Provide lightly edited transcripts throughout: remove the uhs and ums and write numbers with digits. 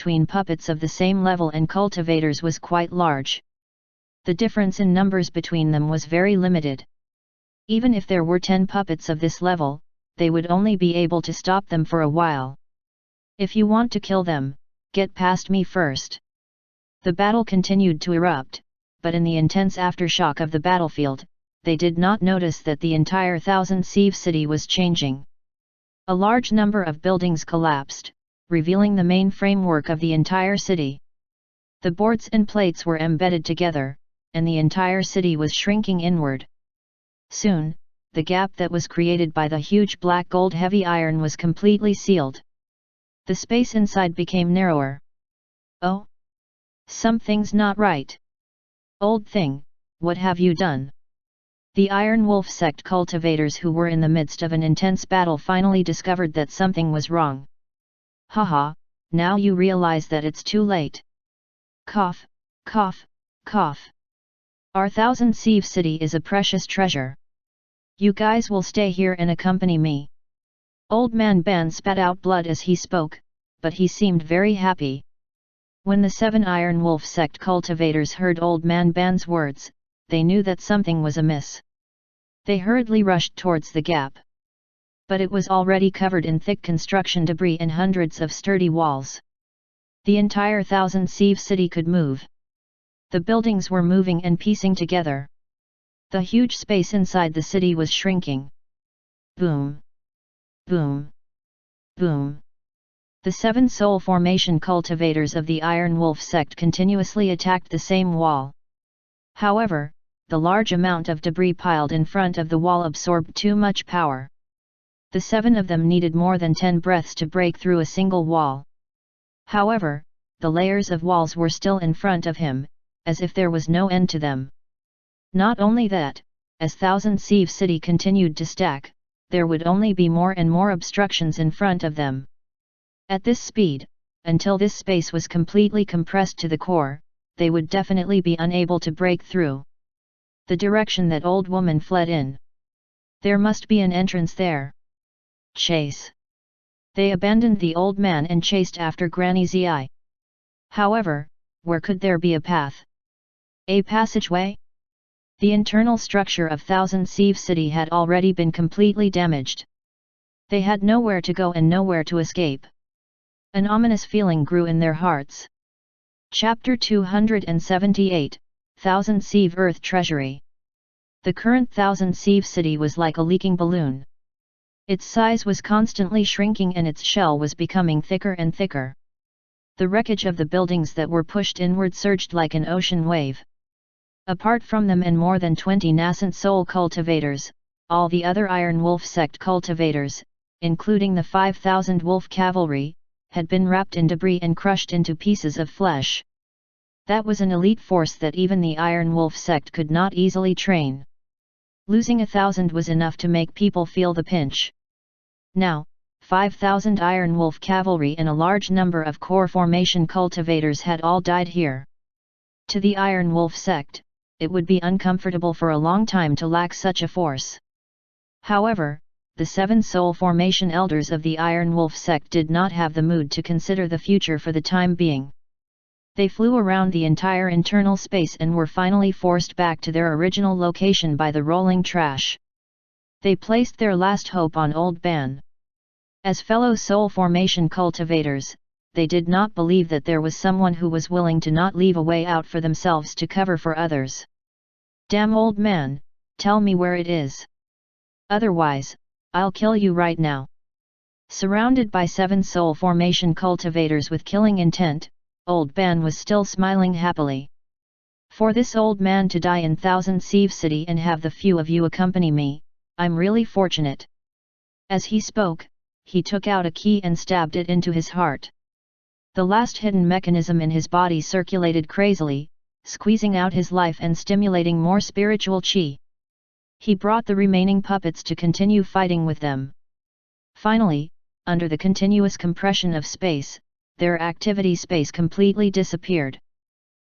between puppets of the same level and cultivators was quite large. The difference in numbers between them was very limited. Even if there were 10 puppets of this level, they would only be able to stop them for a while. If you want to kill them, get past me first. The battle continued to erupt, but in the intense aftershock of the battlefield, they did not notice that the entire Thousand-Sieve city was changing. A large number of buildings collapsed, revealing the main framework of the entire city. The boards and plates were embedded together, and the entire city was shrinking inward. Soon, the gap that was created by the huge black gold heavy iron was completely sealed. The space inside became narrower. Oh? Something's not right. Old thing, what have you done? The Iron Wolf sect cultivators who were in the midst of an intense battle finally discovered that something was wrong. Haha, now you realize that it's too late. Cough, cough, cough. Our Thousand-Sieve city is a precious treasure. You guys will stay here and accompany me. Old Man Ban spat out blood as he spoke, but he seemed very happy. When the 7 Iron Wolf sect cultivators heard Old Man Ban's words, they knew that something was amiss. They hurriedly rushed towards the gap. But it was already covered in thick construction debris and hundreds of sturdy walls. The entire Thousand-Sieve city could move. The buildings were moving and piecing together. The huge space inside the city was shrinking. Boom! Boom! Boom! The 7 soul formation cultivators of the Iron Wolf sect continuously attacked the same wall. However, the large amount of debris piled in front of the wall absorbed too much power. The 7 of them needed more than 10 breaths to break through a single wall. However, the layers of walls were still in front of him, as if there was no end to them. Not only that, as Thousand-Sieve city continued to stack, there would only be more and more obstructions in front of them. At this speed, until this space was completely compressed to the core, they would definitely be unable to break through. The direction that old woman fled in. There must be an entrance there. Chase. They abandoned the old man and chased after Granny Zi. However, where could there be a path? A passageway? The internal structure of Thousand-Sieve city had already been completely damaged. They had nowhere to go and nowhere to escape. An ominous feeling grew in their hearts. Chapter 278, Thousand-Sieve Earth Treasury. The current Thousand-Sieve city was like a leaking balloon. Its size was constantly shrinking and its shell was becoming thicker and thicker. The wreckage of the buildings that were pushed inward surged like an ocean wave. Apart from them and more than 20 nascent soul cultivators, all the other Iron Wolf sect cultivators, including the 5,000 wolf cavalry, had been wrapped in debris and crushed into pieces of flesh. That was an elite force that even the Iron Wolf sect could not easily train. Losing 1,000 was enough to make people feel the pinch. Now, 5,000 Iron Wolf cavalry and a large number of core formation cultivators had all died here. To the Iron Wolf sect, it would be uncomfortable for a long time to lack such a force. However, the 7 soul formation elders of the Iron Wolf sect did not have the mood to consider the future for the time being. They flew around the entire internal space and were finally forced back to their original location by the rolling trash. They placed their last hope on Old Ban. As fellow soul formation cultivators, they did not believe that there was someone who was willing to not leave a way out for themselves to cover for others. Damn old man, tell me where it is. Otherwise, I'll kill you right now. Surrounded by 7 soul formation cultivators with killing intent, Old Ban was still smiling happily. For this old man to die in Thousand-Sieve city and have the few of you accompany me, I'm really fortunate. As he spoke, he took out a key and stabbed it into his heart. The last hidden mechanism in his body circulated crazily, squeezing out his life and stimulating more spiritual chi. He brought the remaining puppets to continue fighting with them. Finally, under the continuous compression of space, their activity space completely disappeared.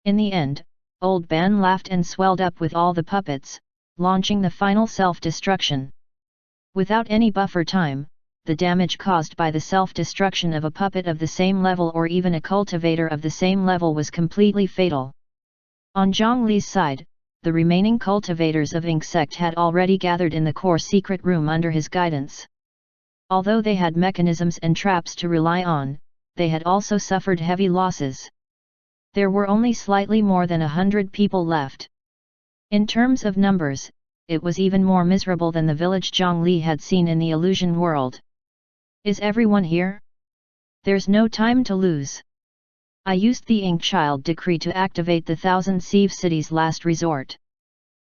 In the end, Old Ban laughed and swelled up with all the puppets, launching the final self-destruction. Without any buffer time, the damage caused by the self-destruction of a puppet of the same level or even a cultivator of the same level was completely fatal. On Zhongli's side, the remaining cultivators of Ink Sect had already gathered in the core secret room under his guidance. Although they had mechanisms and traps to rely on, they had also suffered heavy losses. There were only slightly more than 100 people left. In terms of numbers, it was even more miserable than the village Zhongli had seen in the illusion world. Is everyone here? There's no time to lose. I used the Ink Child decree to activate the Thousand Sieve City's last resort.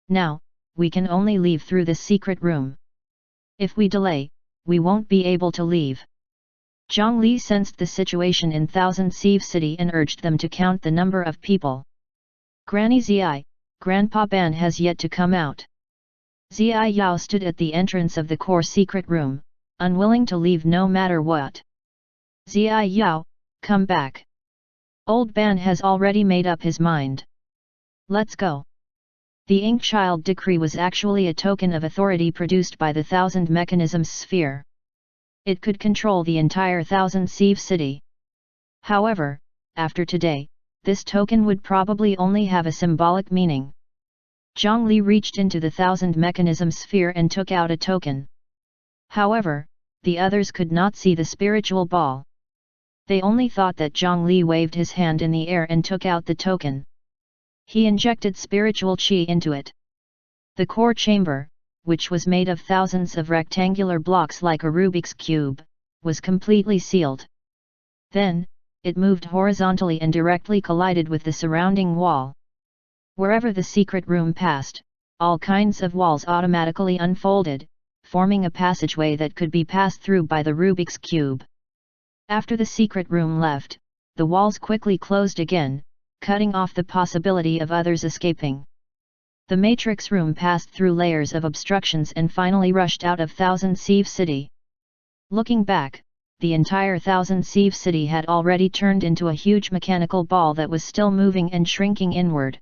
Now, we can only leave through this secret room. If we delay, we won't be able to leave. Zhongli sensed the situation in Thousand Sieve City and urged them to count the number of people. Granny Zi, Grandpa Ban has yet to come out. Zi Yao stood at the entrance of the core secret room, unwilling to leave no matter what. Zi Yao, come back. Old Ban has already made up his mind. Let's go. The Ink Child decree was actually a token of authority produced by the Thousand Mechanisms sphere. It could control the entire Thousand Sieve City. However, after today, this token would probably only have a symbolic meaning. Zhongli reached into the Thousand Mechanism sphere and took out a token. However, the others could not see the spiritual ball. They only thought that Zhongli waved his hand in the air and took out the token. He injected spiritual qi into it. The core chamber, which was made of thousands of rectangular blocks like a Rubik's cube, was completely sealed. Then, it moved horizontally and directly collided with the surrounding wall. Wherever the secret room passed, all kinds of walls automatically unfolded, forming a passageway that could be passed through by the Rubik's cube. After the secret room left, the walls quickly closed again, cutting off the possibility of others escaping. The matrix room passed through layers of obstructions and finally rushed out of Thousand Sieve City. Looking back, the entire Thousand Sieve City had already turned into a huge mechanical ball that was still moving and shrinking inward.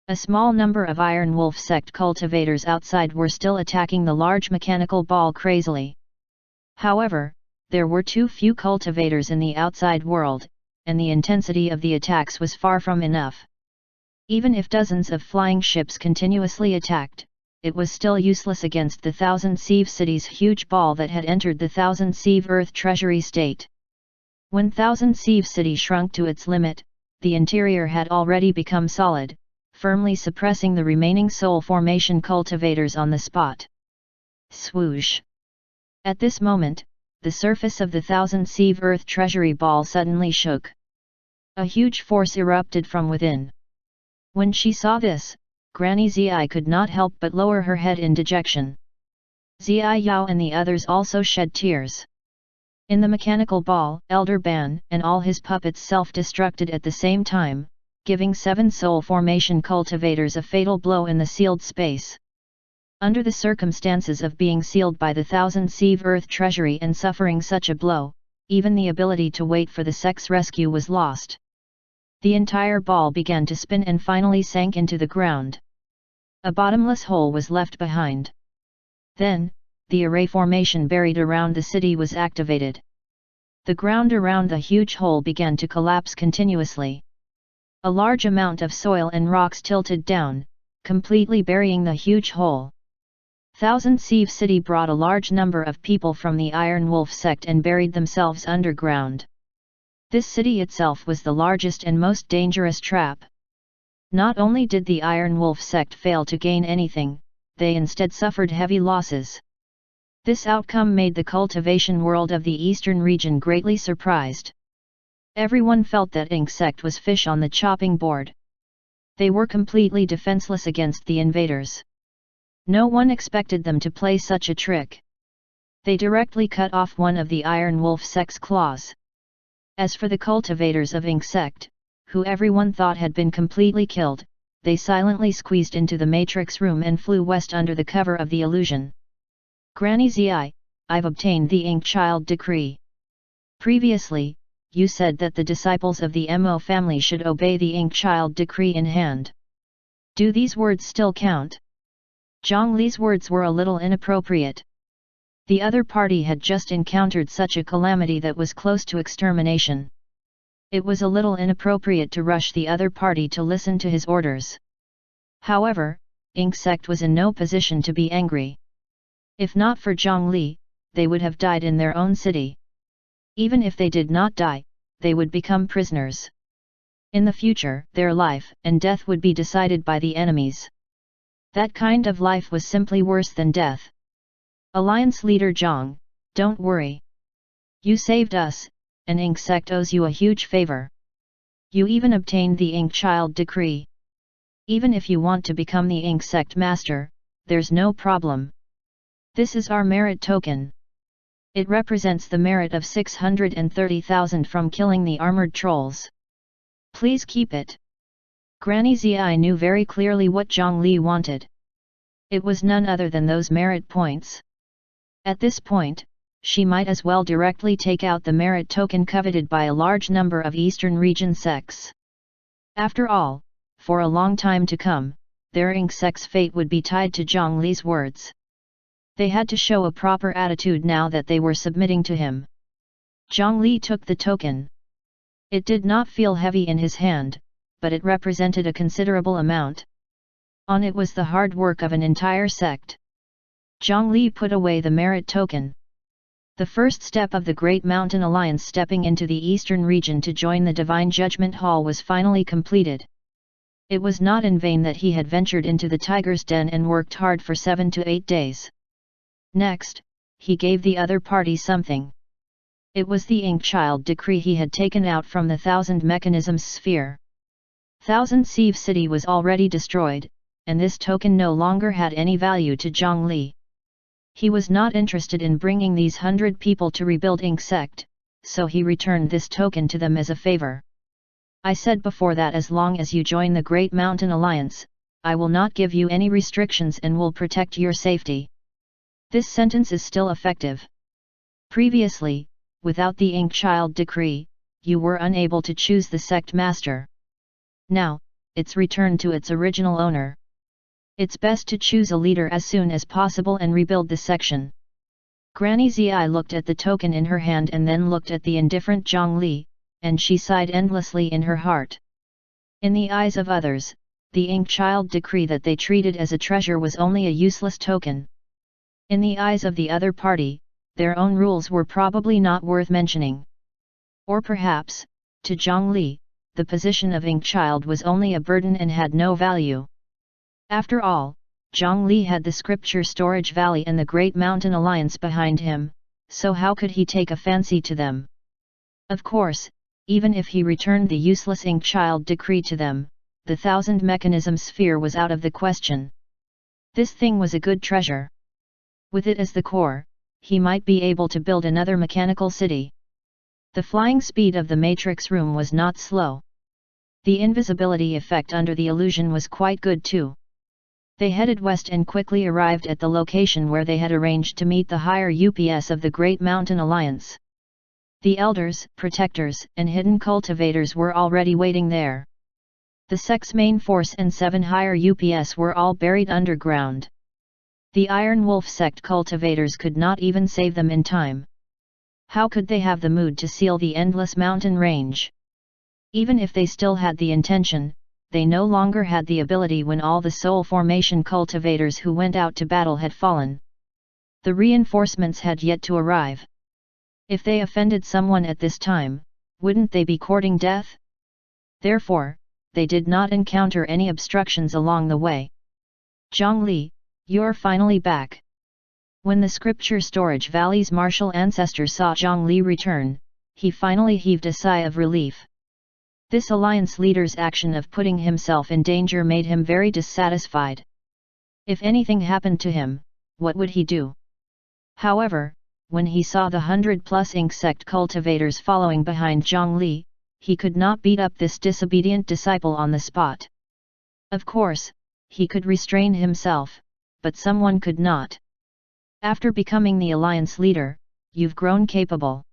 A small number of Iron Wolf sect cultivators outside were still attacking the large mechanical ball crazily. However, there were too few cultivators in the outside world, and the intensity of the attacks was far from enough. Even if dozens of flying ships continuously attacked, it was still useless against the Thousand Sieve City's huge ball that had entered the Thousand Sieve Earth Treasury state. When Thousand Sieve City shrunk to its limit, the interior had already become solid, firmly suppressing the remaining soul formation cultivators on the spot. Swoosh! At this moment, the surface of the Thousand Sieve Earth Treasury ball suddenly shook. A huge force erupted from within. When she saw this, Granny Zi could not help but lower her head in dejection. Zi Yao and the others also shed tears. In the mechanical ball, Elder Ban and all his puppets self-destructed at the same time, giving 7 soul formation cultivators a fatal blow in the sealed space. Under the circumstances of being sealed by the Thousand Sieve Earth Treasury and suffering such a blow, even the ability to wait for the sex rescue was lost. The entire ball began to spin and finally sank into the ground. A bottomless hole was left behind. Then, the array formation buried around the city was activated. The ground around the huge hole began to collapse continuously. A large amount of soil and rocks tilted down, completely burying the huge hole. Thousand Sieve City brought a large number of people from the Iron Wolf sect and buried themselves underground. This city itself was the largest and most dangerous trap. Not only did the Iron Wolf sect fail to gain anything, they instead suffered heavy losses. This outcome made the cultivation world of the eastern region greatly surprised. Everyone felt that Ink sect was fish on the chopping board. They were completely defenseless against the invaders. No one expected them to play such a trick. They directly cut off one of the Iron Wolf sect's claws. As for the cultivators of Ink sect, who everyone thought had been completely killed, they silently squeezed into the matrix room and flew west under the cover of the illusion. Granny Zi, I've obtained the Ink Child decree. Previously, you said that the disciples of the Mo family should obey the Ink Child decree in hand. Do these words still count? Zhongli's words were a little inappropriate. The other party had just encountered such a calamity that was close to extermination. It was a little inappropriate to rush the other party to listen to his orders. However, Insect was in no position to be angry. If not for Zhongli, they would have died in their own city. Even if they did not die, they would become prisoners. In the future, their life and death would be decided by the enemies. That kind of life was simply worse than death. Alliance leader Zhang, don't worry. You saved us, and Insect owes you a huge favor. You even obtained the Ink Child decree. Even if you want to become the Insect master, there's no problem. This is our merit token. It represents the merit of 630,000 from killing the armored trolls. Please keep it. Granny Zi knew very clearly what Zhongli wanted. It was none other than those merit points. At this point, she might as well directly take out the merit token coveted by a large number of Eastern region sects. After all, for a long time to come, their Insect's fate would be tied to Zhongli's words. They had to show a proper attitude now that they were submitting to him. Zhongli took the token. It did not feel heavy in his hand, but it represented a considerable amount. On it was the hard work of an entire sect. Zhongli put away the merit token. The first step of the Great Mountain Alliance stepping into the eastern region to join the Divine Judgment Hall was finally completed. It was not in vain that he had ventured into the tiger's den and worked hard for 7 to 8 days. Next, he gave the other party something. It was the Ink Child decree he had taken out from the Thousand Mechanisms sphere. Thousand Sieve City was already destroyed, and this token no longer had any value to Zhongli. He was not interested in bringing these 100 people to rebuild Insect, so he returned this token to them as a favor. I said before that as long as you join the Great Mountain Alliance, I will not give you any restrictions and will protect your safety. This sentence is still effective. Previously, without the Ink Child decree, you were unable to choose the sect master. Now, it's returned to its original owner. It's best to choose a leader as soon as possible and rebuild the section. Granny Zi looked at the token in her hand and then looked at the indifferent Zhongli, and she sighed endlessly in her heart. In the eyes of others, the Ink Child decree that they treated as a treasure was only a useless token. In the eyes of the other party, their own rules were probably not worth mentioning. Or perhaps, to Zhongli, the position of Ink Child was only a burden and had no value. After all, Zhongli had the Scripture Storage Valley and the Great Mountain Alliance behind him, so how could he take a fancy to them? Of course, even if he returned the useless Ink Child decree to them, the Thousand Mechanism sphere was out of the question. This thing was a good treasure. With it as the core, he might be able to build another mechanical city. The flying speed of the matrix room was not slow. The invisibility effect under the illusion was quite good too. They headed west and quickly arrived at the location where they had arranged to meet the higher UPS of the Great Mountain Alliance. The elders, protectors, and hidden cultivators were already waiting there. The sect's main force and 7 higher UPS were all buried underground. The Iron Wolf sect cultivators could not even save them in time. How could they have the mood to seal the endless mountain range? Even if they still had the intention, they no longer had the ability when all the soul formation cultivators who went out to battle had fallen. The reinforcements had yet to arrive. If they offended someone at this time, wouldn't they be courting death? Therefore, they did not encounter any obstructions along the way. Zhongli, you're finally back. When the Scripture Storage Valley's martial ancestor saw Zhongli return, he finally heaved a sigh of relief. This alliance leader's action of putting himself in danger made him very dissatisfied. If anything happened to him, what would he do? However, when he saw the 100+ insect cultivators following behind Zhongli, he could not beat up this disobedient disciple on the spot. Of course, he could restrain himself, but someone could not. After becoming the alliance leader, you've grown capable.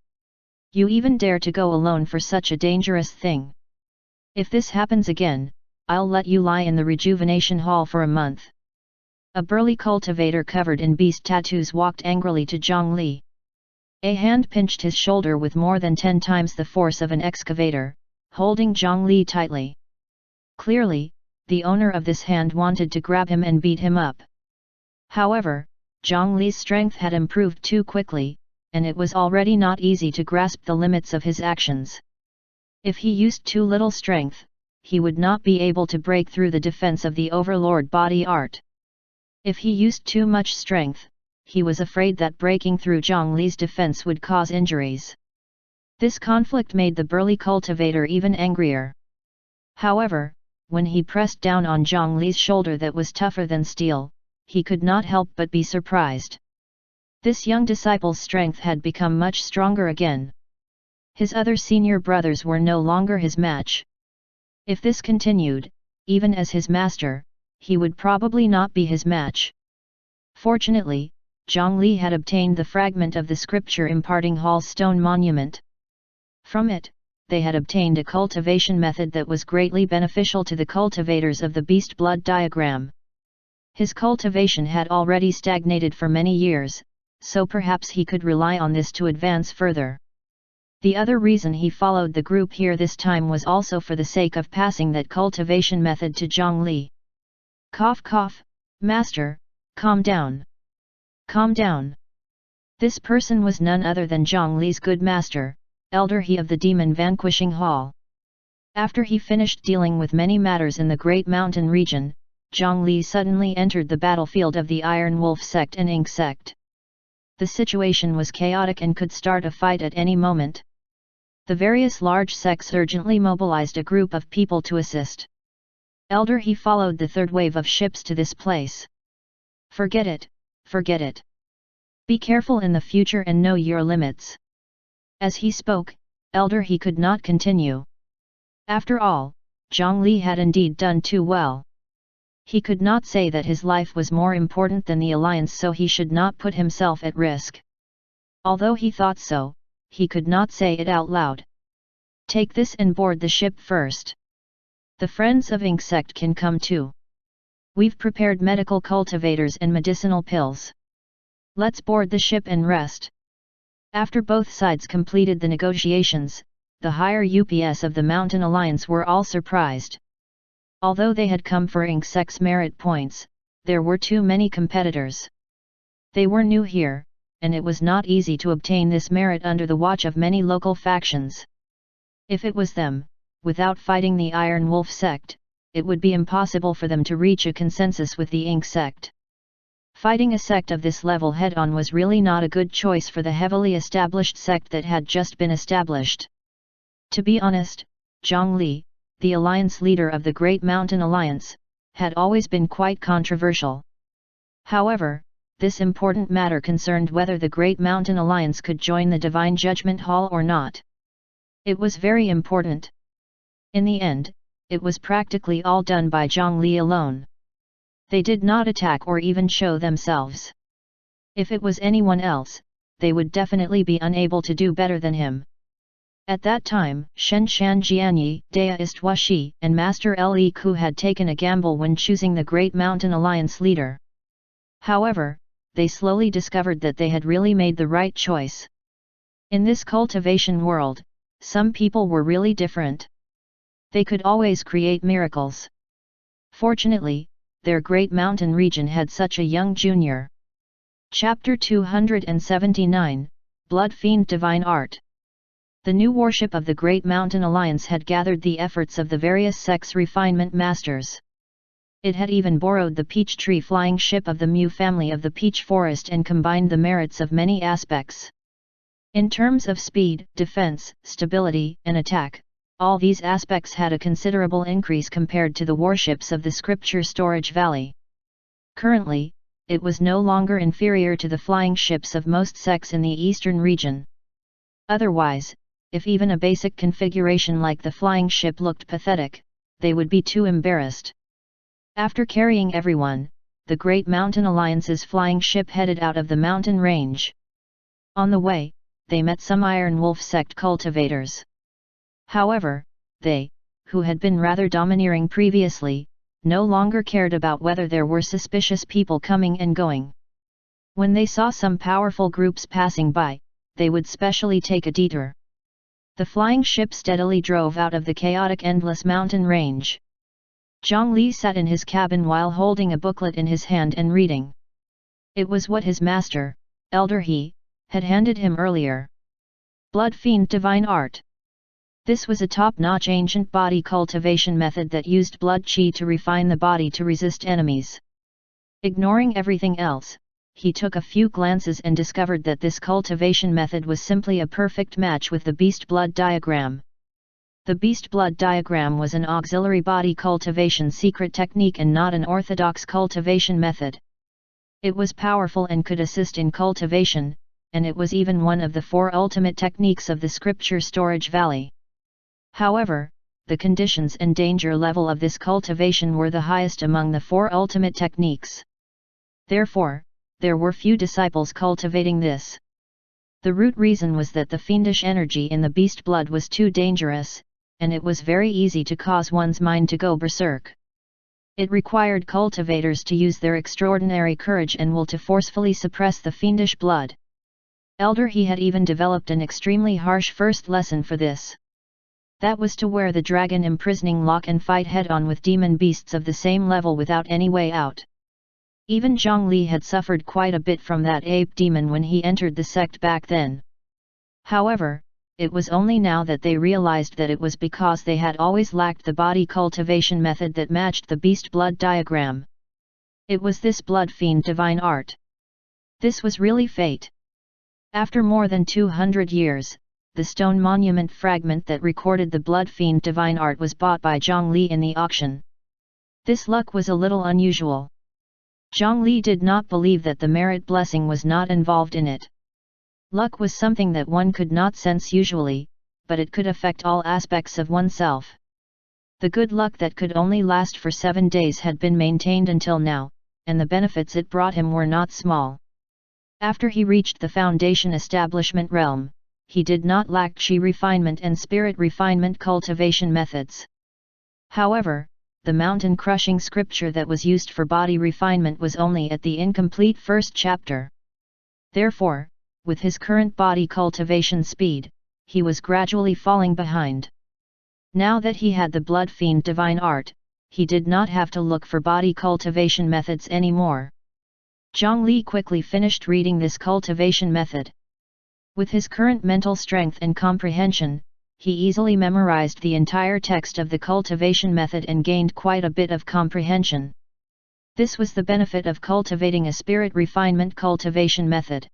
You even dare to go alone for such a dangerous thing. If this happens again, I'll let you lie in the rejuvenation hall for a month. A burly cultivator covered in beast tattoos walked angrily to Zhang Li. A hand pinched his shoulder with more than 10 times the force of an excavator, holding Zhang Li tightly. Clearly, the owner of this hand wanted to grab him and beat him up. However, Zhang Li's strength had improved too quickly, and it was already not easy to grasp the limits of his actions. If he used too little strength, he would not be able to break through the defense of the Overlord body art. If he used too much strength, he was afraid that breaking through Zhang Li's defense would cause injuries. This conflict made the burly cultivator even angrier. However, when he pressed down on Zhang Li's shoulder that was tougher than steel, he could not help but be surprised. This young disciple's strength had become much stronger again. His other senior brothers were no longer his match. If this continued, even as his master, he would probably not be his match. Fortunately, Zhang Li had obtained the fragment of the scripture imparting Hall's stone monument. From it, they had obtained a cultivation method that was greatly beneficial to the cultivators of the beast blood diagram. His cultivation had already stagnated for many years, so perhaps he could rely on this to advance further. The other reason he followed the group here this time was also for the sake of passing that cultivation method to Zhang Li. Cough cough, master, calm down. Calm down. This person was none other than Zhang Li's good master, Elder He of the Demon Vanquishing Hall. After he finished dealing with many matters in the Great Mountain region, Zhang Li suddenly entered the battlefield of the Iron Wolf sect and Ink sect. The situation was chaotic and could start a fight at any moment. The various large sects urgently mobilized a group of people to assist. Elder He followed the third wave of ships to this place. Forget it, forget it. Be careful in the future and know your limits. As he spoke, Elder He could not continue. After all, Zhang Li had indeed done too well. He could not say that his life was more important than the alliance, so he should not put himself at risk. Although he thought so, he could not say it out loud. Take this and board the ship first. The friends of Ink sect can come too. We've prepared medical cultivators and medicinal pills. Let's board the ship and rest. After both sides completed the negotiations, the higher UPS of the Mountain Alliance were all surprised. Although they had come for Ink sect's merit points, there were too many competitors. They were new here, and it was not easy to obtain this merit under the watch of many local factions. If it was them, without fighting the Iron Wolf sect, it would be impossible for them to reach a consensus with the Ink sect. Fighting a sect of this level head-on was really not a good choice for the heavily established sect that had just been established. To be honest, Zhang Li, the alliance leader of the Great Mountain Alliance, had always been quite controversial. However, this important matter concerned whether the Great Mountain Alliance could join the Divine Judgment Hall or not. It was very important. In the end, it was practically all done by Zhang Li alone. They did not attack or even show themselves. If it was anyone else, they would definitely be unable to do better than him. At that time, Shen Shan Jianyi, Daist Washi, and Master Le Ku had taken a gamble when choosing the Great Mountain Alliance leader. However, they slowly discovered that they had really made the right choice. In this cultivation world, some people were really different. They could always create miracles. Fortunately, their Great Mountain region had such a young junior. Chapter 279, Blood Fiend Divine Art. The new warship of the Great Mountain Alliance had gathered the efforts of the various sects' refinement masters. It had even borrowed the peach tree flying ship of the Mu family of the Peach Forest and combined the merits of many aspects. In terms of speed, defense, stability, and attack, all these aspects had a considerable increase compared to the warships of the Scripture Storage Valley. Currently, it was no longer inferior to the flying ships of most sects in the eastern region. Otherwise, if even a basic configuration like the flying ship looked pathetic, they would be too embarrassed. After carrying everyone, the Great Mountain Alliance's flying ship headed out of the mountain range. On the way, they met some Iron Wolf sect cultivators. However, they, who had been rather domineering previously, no longer cared about whether there were suspicious people coming and going. When they saw some powerful groups passing by, they would specially take a detour. The flying ship steadily drove out of the chaotic endless mountain range. Zhang Li sat in his cabin while holding a booklet in his hand and reading. It was what his master, Elder He, had handed him earlier. Blood Fiend Divine Art. This was a top-notch ancient body cultivation method that used blood qi to refine the body to resist enemies. Ignoring everything else, he took a few glances and discovered that this cultivation method was simply a perfect match with the beast blood diagram. The beast blood diagram was an auxiliary body cultivation secret technique and not an orthodox cultivation method. It was powerful and could assist in cultivation, and it was even one of the 4 ultimate techniques of the scripture storage valley. However, the conditions and danger level of this cultivation were the highest among the 4 ultimate techniques. Therefore, there were few disciples cultivating this. The root reason was that the fiendish energy in the beast blood was too dangerous, and it was very easy to cause one's mind to go berserk. It required cultivators to use their extraordinary courage and will to forcefully suppress the fiendish blood. Elder He had even developed an extremely harsh first lesson for this. That was to wear the dragon imprisoning lock and fight head-on with demon beasts of the same level without any way out. Even Zhang Li had suffered quite a bit from that ape demon when he entered the sect back then. However, it was only now that they realized that it was because they had always lacked the body cultivation method that matched the beast blood diagram. It was this blood fiend divine art. This was really fate. After more than 200 years, the stone monument fragment that recorded the blood fiend divine art was bought by Zhang Li in the auction. This luck was a little unusual. Zhang Li did not believe that the merit blessing was not involved in it. Luck was something that one could not sense usually, but it could affect all aspects of oneself. The good luck that could only last for 7 days had been maintained until now, and the benefits it brought him were not small. After he reached the foundation establishment realm, he did not lack qi refinement and spirit refinement cultivation methods. However, the mountain-crushing scripture that was used for body refinement was only at the incomplete first chapter. Therefore, with his current body cultivation speed, he was gradually falling behind. Now that he had the blood fiend divine art, he did not have to look for body cultivation methods anymore. Zhang Li quickly finished reading this cultivation method. With his current mental strength and comprehension, he easily memorized the entire text of the cultivation method and gained quite a bit of comprehension. This was the benefit of cultivating a spirit refinement cultivation method.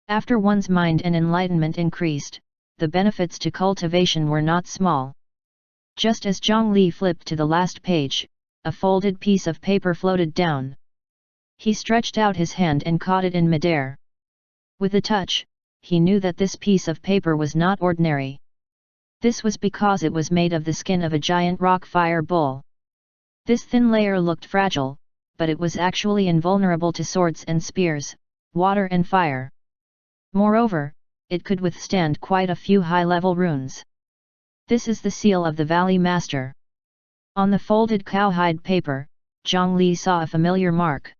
After one's mind and enlightenment increased, the benefits to cultivation were not small. Just as Zhang Li flipped to the last page, a folded piece of paper floated down. He stretched out his hand and caught it in midair. With a touch, he knew that this piece of paper was not ordinary. This was because it was made of the skin of a giant rock fire bull. This thin layer looked fragile, but it was actually invulnerable to swords and spears, water and fire. Moreover, it could withstand quite a few high-level runes. This is the seal of the Valley Master. On the folded cowhide paper, Zhang Li saw a familiar mark.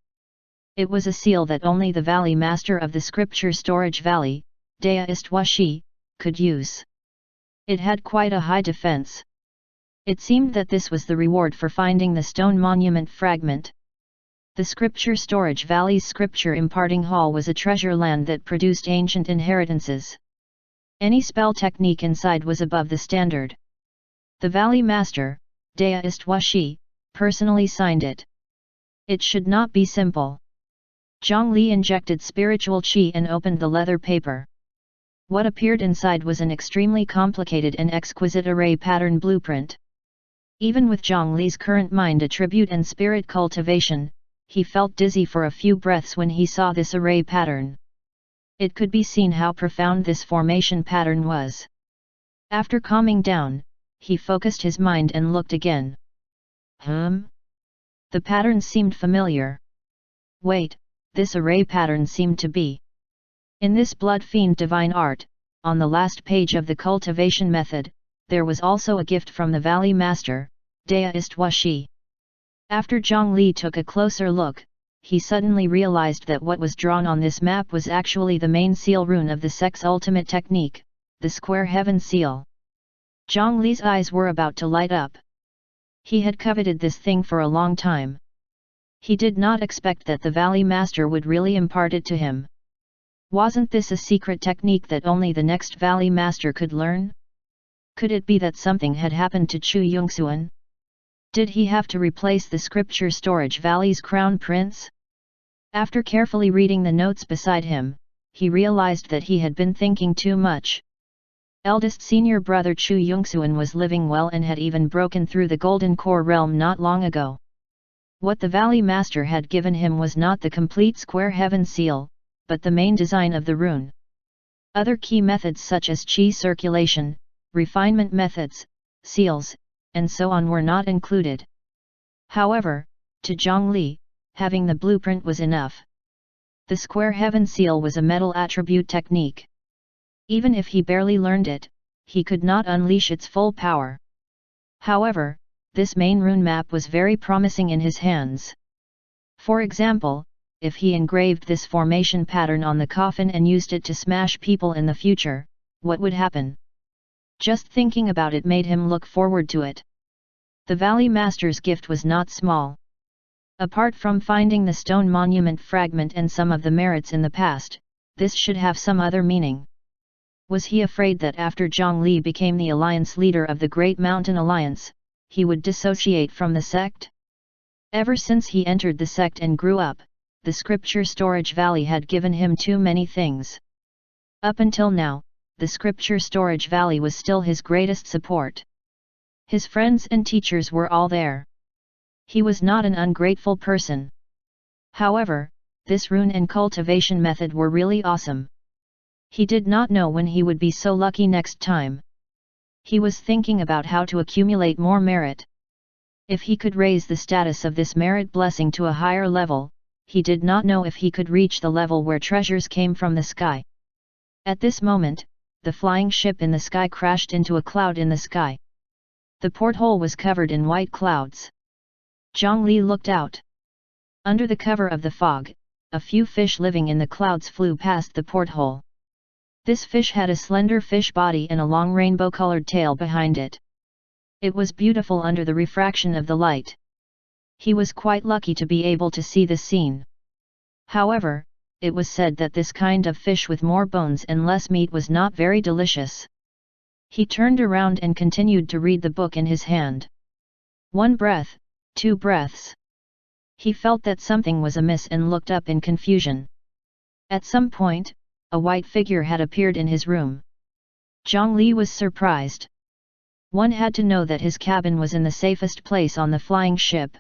It was a seal that only the Valley Master of the Scripture Storage Valley, Deist Washi, could use. It had quite a high defense. It seemed that this was the reward for finding the stone monument fragment. The Scripture Storage Valley's Scripture Imparting Hall was a treasure land that produced ancient inheritances. Any spell technique inside was above the standard. The Valley Master, Deist Washi, personally signed it. It should not be simple. Zhang Li injected spiritual qi and opened the leather paper. What appeared inside was an extremely complicated and exquisite array pattern blueprint. Even with Zhang Li's current mind attribute and spirit cultivation, he felt dizzy for a few breaths when he saw this array pattern. It could be seen how profound this formation pattern was. After calming down, he focused his mind and looked again. The pattern seemed familiar. Wait, this array pattern seemed to be in this blood fiend divine art. On the last page of the cultivation method, there was also a gift from the Valley Master, Deist Washi. After Zhang Li took a closer look, he suddenly realized that what was drawn on this map was actually the main seal rune of the sect's ultimate technique, the Square Heaven Seal. Zhang Li's eyes were about to light up. He had coveted this thing for a long time. He did not expect that the Valley Master would really impart it to him. Wasn't this a secret technique that only the next Valley Master could learn? Could it be that something had happened to Chu Yongxuan? Did he have to replace the scripture storage Valley's crown prince? After carefully reading the notes beside him, he realized that he had been thinking too much. Eldest senior brother Chu Yongxuan was living well and had even broken through the Golden Core realm not long ago. What the Valley Master had given him was not the complete Square Heaven Seal, but the main design of the rune. Other key methods such as chi circulation, refinement methods, seals, and so on were not included. However, to Zhang Li, having the blueprint was enough. The Square Heaven Seal was a metal attribute technique. Even if he barely learned it, he could not unleash its full power. However, this main rune map was very promising in his hands. For example, if he engraved this formation pattern on the coffin and used it to smash people in the future, what would happen? Just thinking about it made him look forward to it. The Valley Master's gift was not small. Apart from finding the stone monument fragment and some of the merits in the past, this should have some other meaning. Was he afraid that after Zhang Li became the alliance leader of the Great Mountain Alliance, he would dissociate from the sect? Ever since he entered the sect and grew up, the Scripture Storage Valley had given him too many things. Up until now, the Scripture Storage Valley was still his greatest support. His friends and teachers were all there. He was not an ungrateful person. However, this rune and cultivation method were really awesome. He did not know when he would be so lucky next time. He was thinking about how to accumulate more merit. If he could raise the status of this merit blessing to a higher level, he did not know if he could reach the level where treasures came from the sky. At this moment, the flying ship in the sky crashed into a cloud in the sky. The porthole was covered in white clouds. Zhang Li looked out. Under the cover of the fog, a few fish living in the clouds flew past the porthole. This fish had a slender fish body and a long rainbow-colored tail behind it. It was beautiful under the refraction of the light. He was quite lucky to be able to see this scene. However, it was said that this kind of fish with more bones and less meat was not very delicious. He turned around and continued to read the book in his hand. 1 breath, 2 breaths. He felt that something was amiss and looked up in confusion. At some point, a white figure had appeared in his room. Zhang Li was surprised. One had to know that his cabin was in the safest place on the flying ship.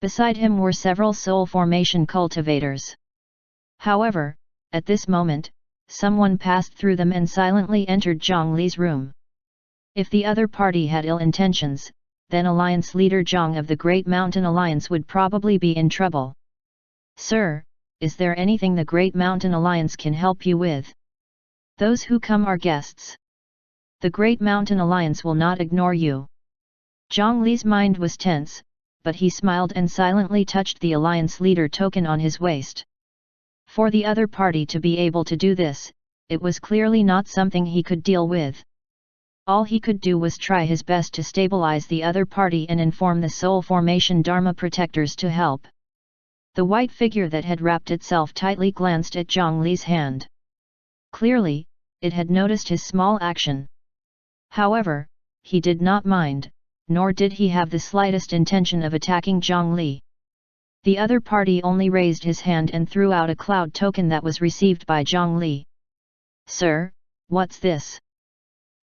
Beside him were several soul formation cultivators. However, at this moment, someone passed through them and silently entered Zhang Li's room. If the other party had ill intentions, then Alliance leader Zhang of the Great Mountain Alliance would probably be in trouble. "Sir, is there anything the Great Mountain Alliance can help you with? Those who come are guests. The Great Mountain Alliance will not ignore you." Zhang Li's mind was tense, but he smiled and silently touched the Alliance leader token on his waist. For the other party to be able to do this, it was clearly not something he could deal with. All he could do was try his best to stabilize the other party and inform the Soul Formation Dharma protectors to help. The white figure that had wrapped itself tightly glanced at Zhang Li's hand. Clearly, it had noticed his small action. However, he did not mind, nor did he have the slightest intention of attacking Zhang Li. The other party only raised his hand and threw out a cloud token that was received by Zhang Li. "Sir, what's this?"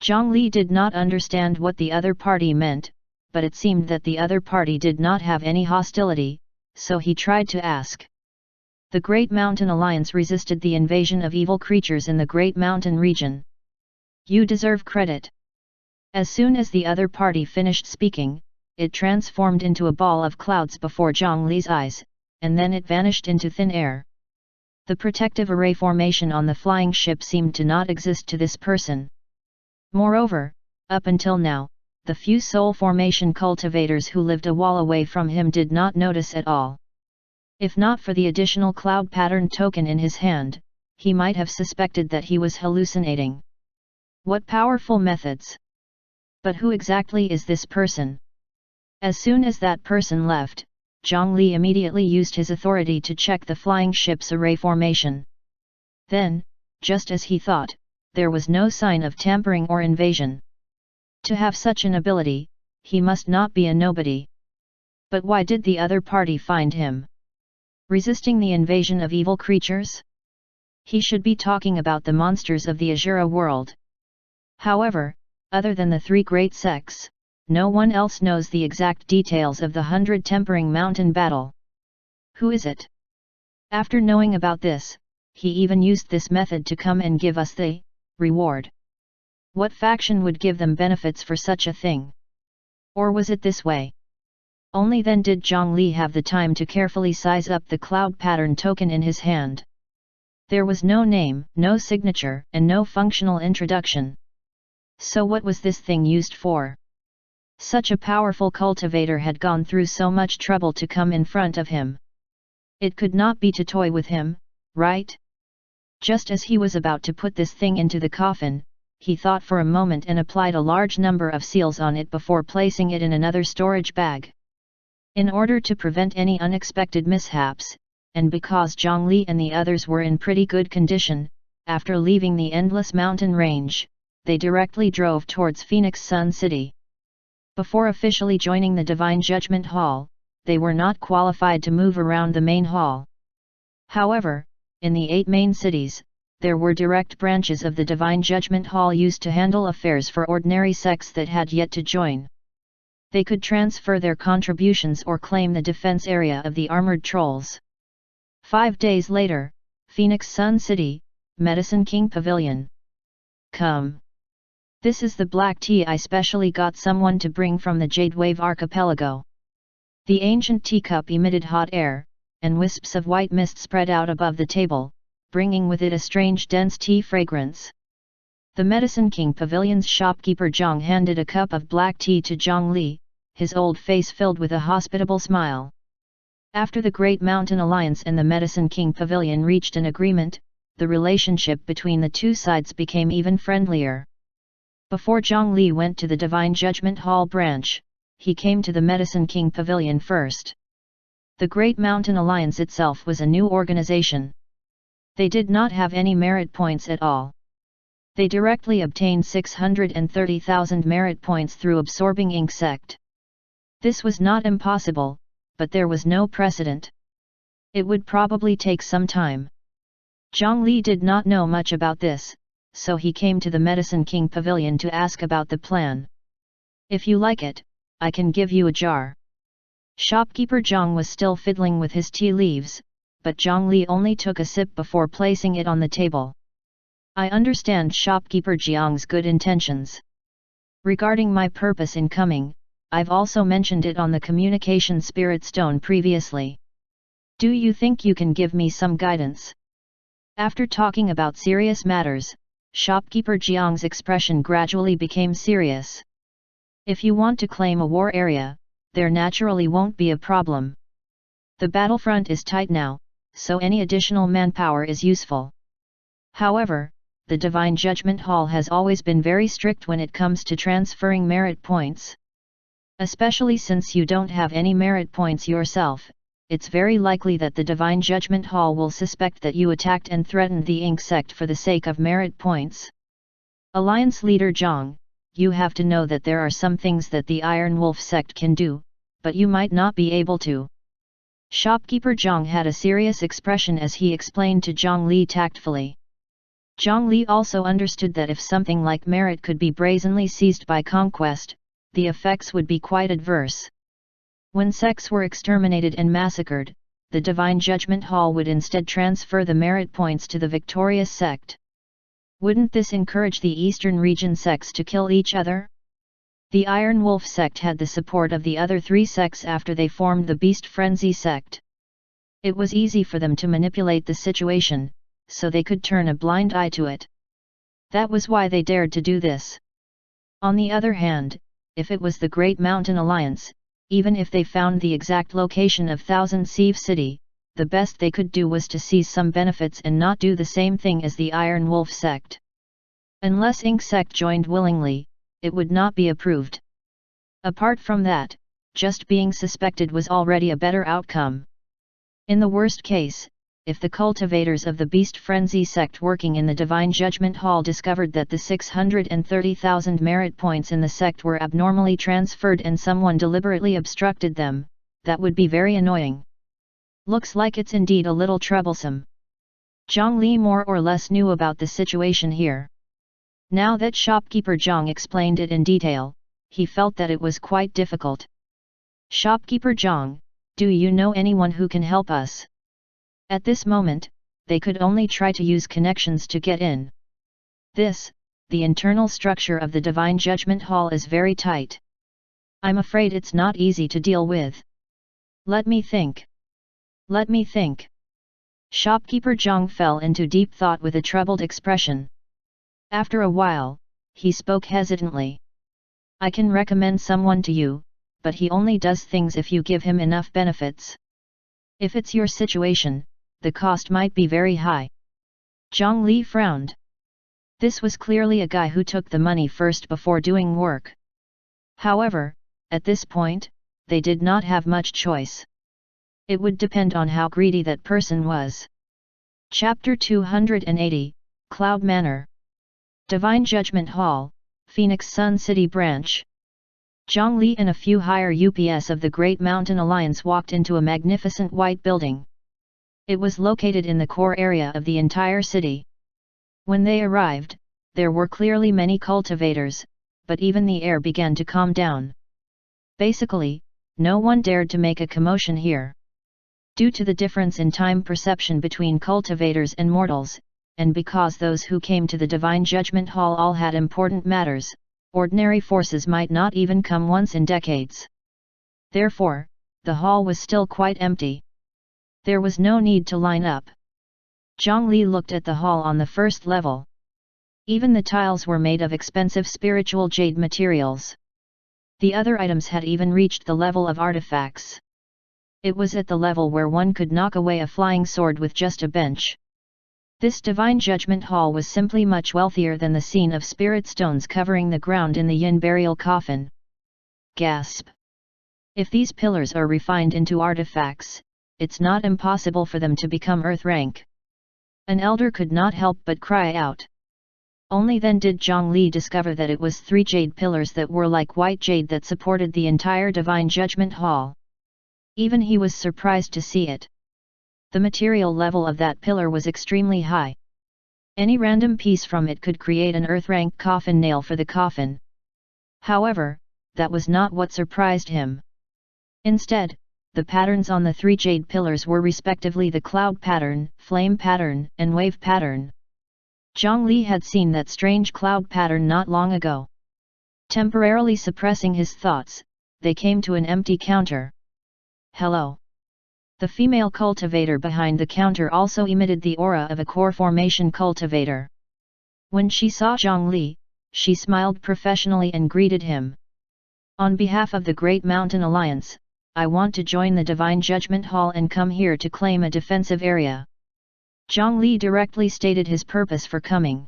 Zhang Li did not understand what the other party meant, but it seemed that the other party did not have any hostility, so he tried to ask. The Great Mountain Alliance resisted the invasion of evil creatures in the Great Mountain region. You deserve credit. As soon as the other party finished speaking, it transformed into a ball of clouds before Zhang Li's eyes, and then it vanished into thin air. The protective array formation on the flying ship seemed to not exist to this person. Moreover, up until now, the few soul formation cultivators who lived a wall away from him did not notice at all. If not for the additional cloud pattern token in his hand, he might have suspected that he was hallucinating. What powerful methods! But who exactly is this person? As soon as that person left, Zhongli immediately used his authority to check the flying ship's array formation. Then, just as he thought, there was no sign of tampering or invasion. To have such an ability, he must not be a nobody. But why did the other party find him resisting the invasion of evil creatures? He should be talking about the monsters of the Azura world. However, other than the three great sects, no one else knows the exact details of the 100 Tempering Mountain battle. Who is it? After knowing about this, he even used this method to come and give us the reward. What faction would give them benefits for such a thing? Or was it this way? Only then did Zhongli have the time to carefully size up the cloud pattern token in his hand. There was no name, no signature, and no functional introduction. So what was this thing used for? Such a powerful cultivator had gone through so much trouble to come in front of him. It could not be to toy with him, right? Just as he was about to put this thing into the coffin, he thought for a moment and applied a large number of seals on it before placing it in another storage bag. In order to prevent any unexpected mishaps, and because Zhongli and the others were in pretty good condition, after leaving the endless mountain range, they directly drove towards Phoenix Sun City. Before officially joining the Divine Judgment Hall, they were not qualified to move around the main hall. However, in the 8 main cities, there were direct branches of the Divine Judgment Hall used to handle affairs for ordinary sects that had yet to join. They could transfer their contributions or claim the defense area of the armored trolls. 5 days later, Phoenix Sun City, Medicine King Pavilion. Come. This is the black tea I specially got someone to bring from the Jade Wave Archipelago. The ancient teacup emitted hot air, and wisps of white mist spread out above the table, bringing with it a strange dense tea fragrance. The Medicine King Pavilion's shopkeeper Zhang handed a cup of black tea to Zhongli, his old face filled with a hospitable smile. After the Great Mountain Alliance and the Medicine King Pavilion reached an agreement, the relationship between the two sides became even friendlier. Before Zhongli went to the Divine Judgment Hall branch, he came to the Medicine King Pavilion first. The Great Mountain Alliance itself was a new organization. They did not have any merit points at all. They directly obtained 630,000 merit points through absorbing Ink Sect. This was not impossible, but there was no precedent. It would probably take some time. Zhongli did not know much about this, so he came to the Medicine King Pavilion to ask about the plan. If you like it, I can give you a jar. Shopkeeper Zhang was still fiddling with his tea leaves, but Zhongli only took a sip before placing it on the table. I understand shopkeeper Jiang's good intentions. Regarding my purpose in coming, I've also mentioned it on the communication spirit stone previously. Do you think you can give me some guidance? After talking about serious matters, shopkeeper Jiang's expression gradually became serious. If you want to claim a war area, there naturally won't be a problem. The battlefront is tight now, so any additional manpower is useful. However, the Divine Judgment Hall has always been very strict when it comes to transferring merit points. Especially since you don't have any merit points yourself, it's very likely that the Divine Judgment Hall will suspect that you attacked and threatened the Ink Sect for the sake of merit points. Alliance Leader Zhang, you have to know that there are some things that the Iron Wolf Sect can do, but you might not be able to. Shopkeeper Zhang had a serious expression as he explained to Zhongli tactfully. Zhongli also understood that if something like merit could be brazenly seized by conquest, the effects would be quite adverse. When sects were exterminated and massacred, the Divine Judgment Hall would instead transfer the merit points to the victorious sect. Wouldn't this encourage the Eastern region sects to kill each other? The Iron Wolf sect had the support of the other 3 sects after they formed the Beast Frenzy sect. It was easy for them to manipulate the situation, so they could turn a blind eye to it. That was why they dared to do this. On the other hand, if it was the Great Mountain Alliance, even if they found the exact location of Thousand Sieve City, the best they could do was to seize some benefits and not do the same thing as the Iron Wolf sect. Unless Ink sect joined willingly, it would not be approved. Apart from that, just being suspected was already a better outcome. In the worst case, if the cultivators of the Beast Frenzy sect working in the Divine Judgment Hall discovered that the 630,000 merit points in the sect were abnormally transferred and someone deliberately obstructed them, that would be very annoying. Looks like it's indeed a little troublesome. Zhang Li more or less knew about the situation here. Now that shopkeeper Zhang explained it in detail, he felt that it was quite difficult. Shopkeeper Zhang, do you know anyone who can help us? At this moment, they could only try to use connections to get in. The internal structure of the Divine Judgment Hall is very tight. I'm afraid it's not easy to deal with. Let me think. Shopkeeper Zhang fell into deep thought with a troubled expression. After a while, he spoke hesitantly. I can recommend someone to you, but he only does things if you give him enough benefits. If it's your situation, the cost might be very high. Zhang Li frowned. This was clearly a guy who took the money first before doing work. However, at this point, they did not have much choice. It would depend on how greedy that person was. Chapter 280, Cloud Manor. Divine Judgment Hall, Phoenix Sun City Branch. Zhang Li and a few higher UPS of the Great Mountain Alliance walked into a magnificent white building. It was located in the core area of the entire city. When they arrived, there were clearly many cultivators, but even the air began to calm down. Basically, no one dared to make a commotion here. Due to the difference in time perception between cultivators and mortals, and because those who came to the Divine Judgment Hall all had important matters, ordinary forces might not even come once in decades. Therefore, the hall was still quite empty. There was no need to line up. Zhang Li looked at the hall on the first level. Even the tiles were made of expensive spiritual jade materials. The other items had even reached the level of artifacts. It was at the level where one could knock away a flying sword with just a bench. This Divine Judgment Hall was simply much wealthier than the scene of spirit stones covering the ground in the Yin burial coffin. Gasp! If these pillars are refined into artifacts, it's not impossible for them to become earth rank. An elder could not help but cry out. Only then did Zhang Li discover that it was 3 jade pillars that were like white jade that supported the entire Divine Judgment Hall. Even he was surprised to see it. The material level of that pillar was extremely high. Any random piece from it could create an earth-rank coffin nail for the coffin. However, that was not what surprised him. Instead, the patterns on the 3 jade pillars were respectively the cloud pattern, flame pattern, and wave pattern. Zhang Li had seen that strange cloud pattern not long ago. Temporarily suppressing his thoughts, they came to an empty counter. Hello. The female cultivator behind the counter also emitted the aura of a core formation cultivator. When she saw Zhang Li, she smiled professionally and greeted him. On behalf of the Great Mountain Alliance, I want to join the Divine Judgment Hall and come here to claim a defensive area. Zhang Li directly stated his purpose for coming.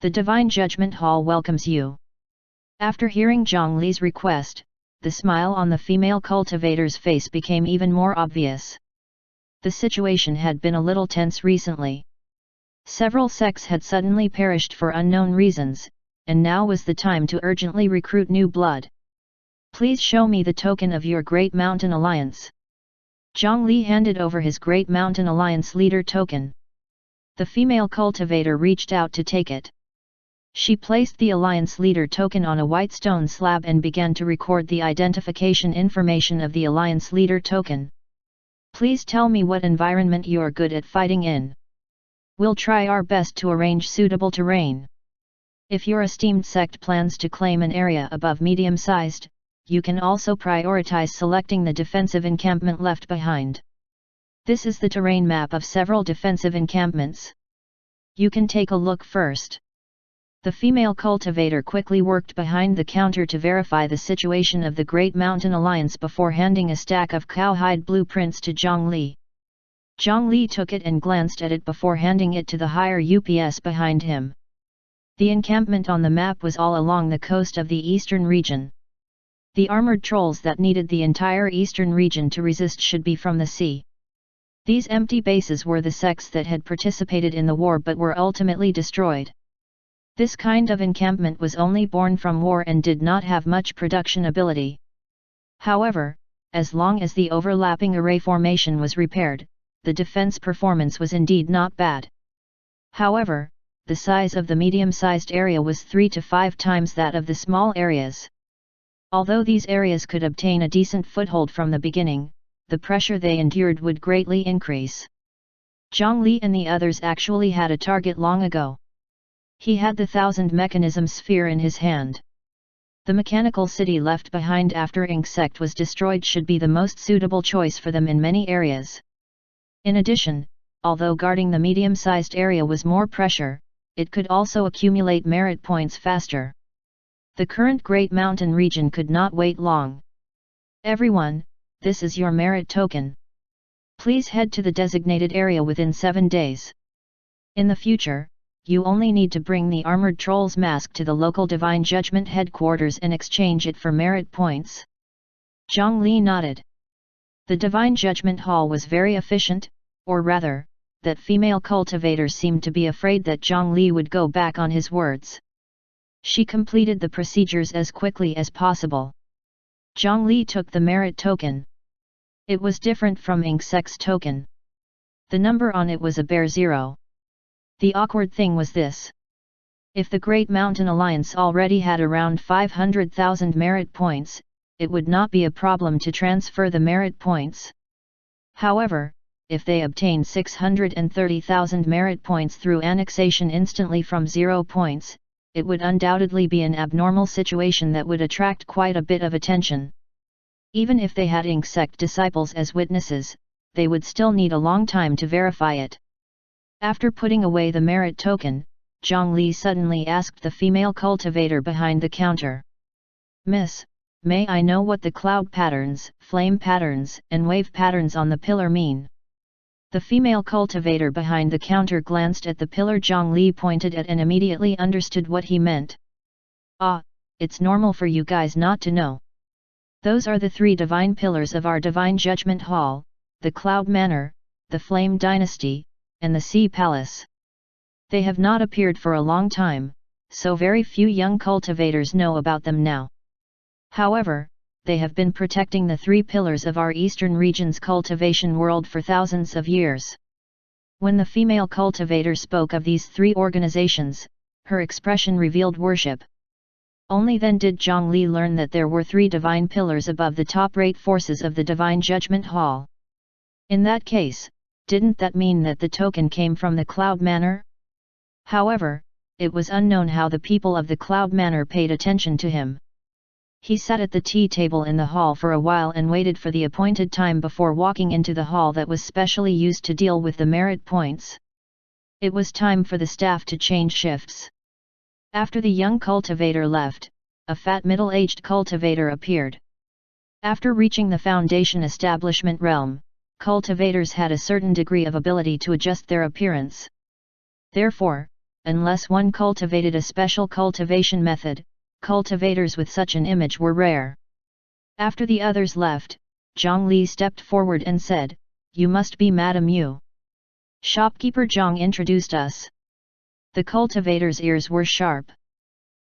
The Divine Judgment Hall welcomes you. After hearing Zhang Li's request, the smile on the female cultivator's face became even more obvious. The situation had been a little tense recently. Several sects had suddenly perished for unknown reasons, and now was the time to urgently recruit new blood. Please show me the token of your Great Mountain Alliance. Zhang Li handed over his Great Mountain Alliance leader token. The female cultivator reached out to take it. She placed the Alliance Leader token on a white stone slab and began to record the identification information of the Alliance Leader token. Please tell me what environment you're good at fighting in. We'll try our best to arrange suitable terrain. If your esteemed sect plans to claim an area above medium-sized, you can also prioritize selecting the defensive encampment left behind. This is the terrain map of several defensive encampments. You can take a look first. The female cultivator quickly worked behind the counter to verify the situation of the Great Mountain Alliance before handing a stack of cowhide blueprints to Zhongli. Zhongli took it and glanced at it before handing it to the higher UPS behind him. The encampment on the map was all along the coast of the eastern region. The armored trolls that needed the entire eastern region to resist should be from the sea. These empty bases were the sects that had participated in the war but were ultimately destroyed. This kind of encampment was only born from war and did not have much production ability. However, as long as the overlapping array formation was repaired, the defense performance was indeed not bad. However, the size of the medium-sized area was 3 to 5 times that of the small areas. Although these areas could obtain a decent foothold from the beginning, the pressure they endured would greatly increase. Zhongli and the others actually had a target long ago. He had the 1000 mechanism sphere in his hand. The mechanical city left behind after Ink sect was destroyed should be the most suitable choice for them in many areas. In addition, although guarding the medium-sized area was more pressure, it could also accumulate merit points faster. The current Great Mountain region could not wait long. Everyone, this is your merit token. Please head to the designated area within 7 days. In the future, you only need to bring the armored troll's mask to the local Divine Judgment headquarters and exchange it for merit points. Zhongli nodded. The Divine Judgment Hall was very efficient, or rather, that female cultivator seemed to be afraid that Zhongli would go back on his words. She completed the procedures as quickly as possible. Zhongli took the merit token. It was different from Ink sect's token. The number on it was a bare 0. The awkward thing was this. If the Great Mountain Alliance already had around 500,000 merit points, it would not be a problem to transfer the merit points. However, if they obtained 630,000 merit points through annexation instantly from 0 points, it would undoubtedly be an abnormal situation that would attract quite a bit of attention. Even if they had Ink sect disciples as witnesses, they would still need a long time to verify it. After putting away the merit token, Zhongli suddenly asked the female cultivator behind the counter. "Miss, may I know what the cloud patterns, flame patterns, and wave patterns on the pillar mean?" The female cultivator behind the counter glanced at the pillar Zhongli pointed at and immediately understood what he meant. "Ah, it's normal for you guys not to know. Those are the 3 divine pillars of our Divine Judgment Hall, the Cloud Manor, the Flame Dynasty, and the Sea Palace. They have not appeared for a long time, so very few young cultivators know about them now. However, they have been protecting the 3 pillars of our eastern region's cultivation world for thousands of years." When the female cultivator spoke of these 3 organizations, her expression revealed worship. Only then did Zhongli learn that there were 3 divine pillars above the top-rate forces of the Divine Judgment Hall. In that case, didn't that mean that the token came from the Cloud Manor? However, it was unknown how the people of the Cloud Manor paid attention to him. He sat at the tea table in the hall for a while and waited for the appointed time before walking into the hall that was specially used to deal with the merit points. It was time for the staff to change shifts. After the young cultivator left, a fat middle-aged cultivator appeared. After reaching the Foundation establishment realm, cultivators had a certain degree of ability to adjust their appearance. Therefore, unless one cultivated a special cultivation method, cultivators with such an image were rare. After the others left, Zhongli stepped forward and said, "You must be Madame Yu. Shopkeeper Zhang introduced us." The cultivator's ears were sharp.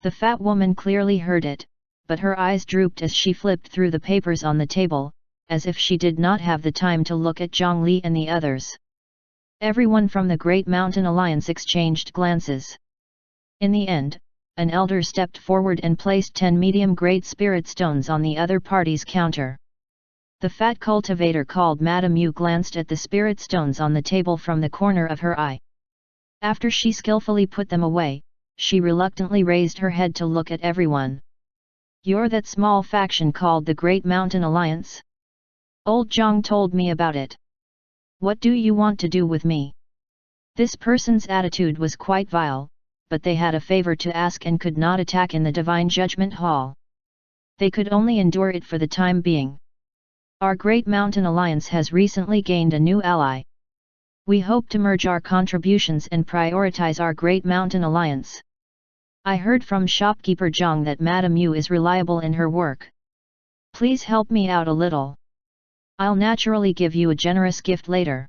The fat woman clearly heard it, but her eyes drooped as she flipped through the papers on the table, as if she did not have the time to look at Zhongli and the others. Everyone from the Great Mountain Alliance exchanged glances. In the end, an elder stepped forward and placed 10 medium-grade spirit stones on the other party's counter. The fat cultivator called Madame Yu glanced at the spirit stones on the table from the corner of her eye. After she skillfully put them away, she reluctantly raised her head to look at everyone. "You're that small faction called the Great Mountain Alliance? Old Zhang told me about it. What do you want to do with me?" This person's attitude was quite vile, but they had a favor to ask and could not attack in the Divine Judgment Hall. They could only endure it for the time being. Our Great Mountain Alliance has recently gained a new ally. We hope to merge our contributions and prioritize our Great Mountain Alliance. I heard from shopkeeper Zhang that Madame Yu is reliable in her work. Please help me out a little. I'll naturally give you a generous gift later.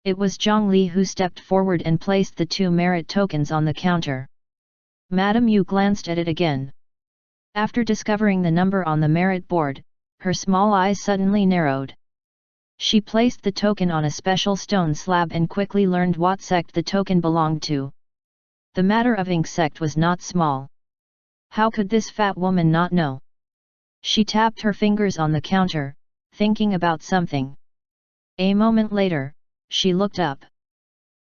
It was Zhang Li who stepped forward and placed the 2 merit tokens on the counter. Madame Yu glanced at it again. After discovering the number on the merit board, her small eyes suddenly narrowed. She placed the token on a special stone slab and quickly learned what sect the token belonged to. The matter of ink sect was not small. How could this fat woman not know? She tapped her fingers on the counter, thinking about something. A moment later, she looked up.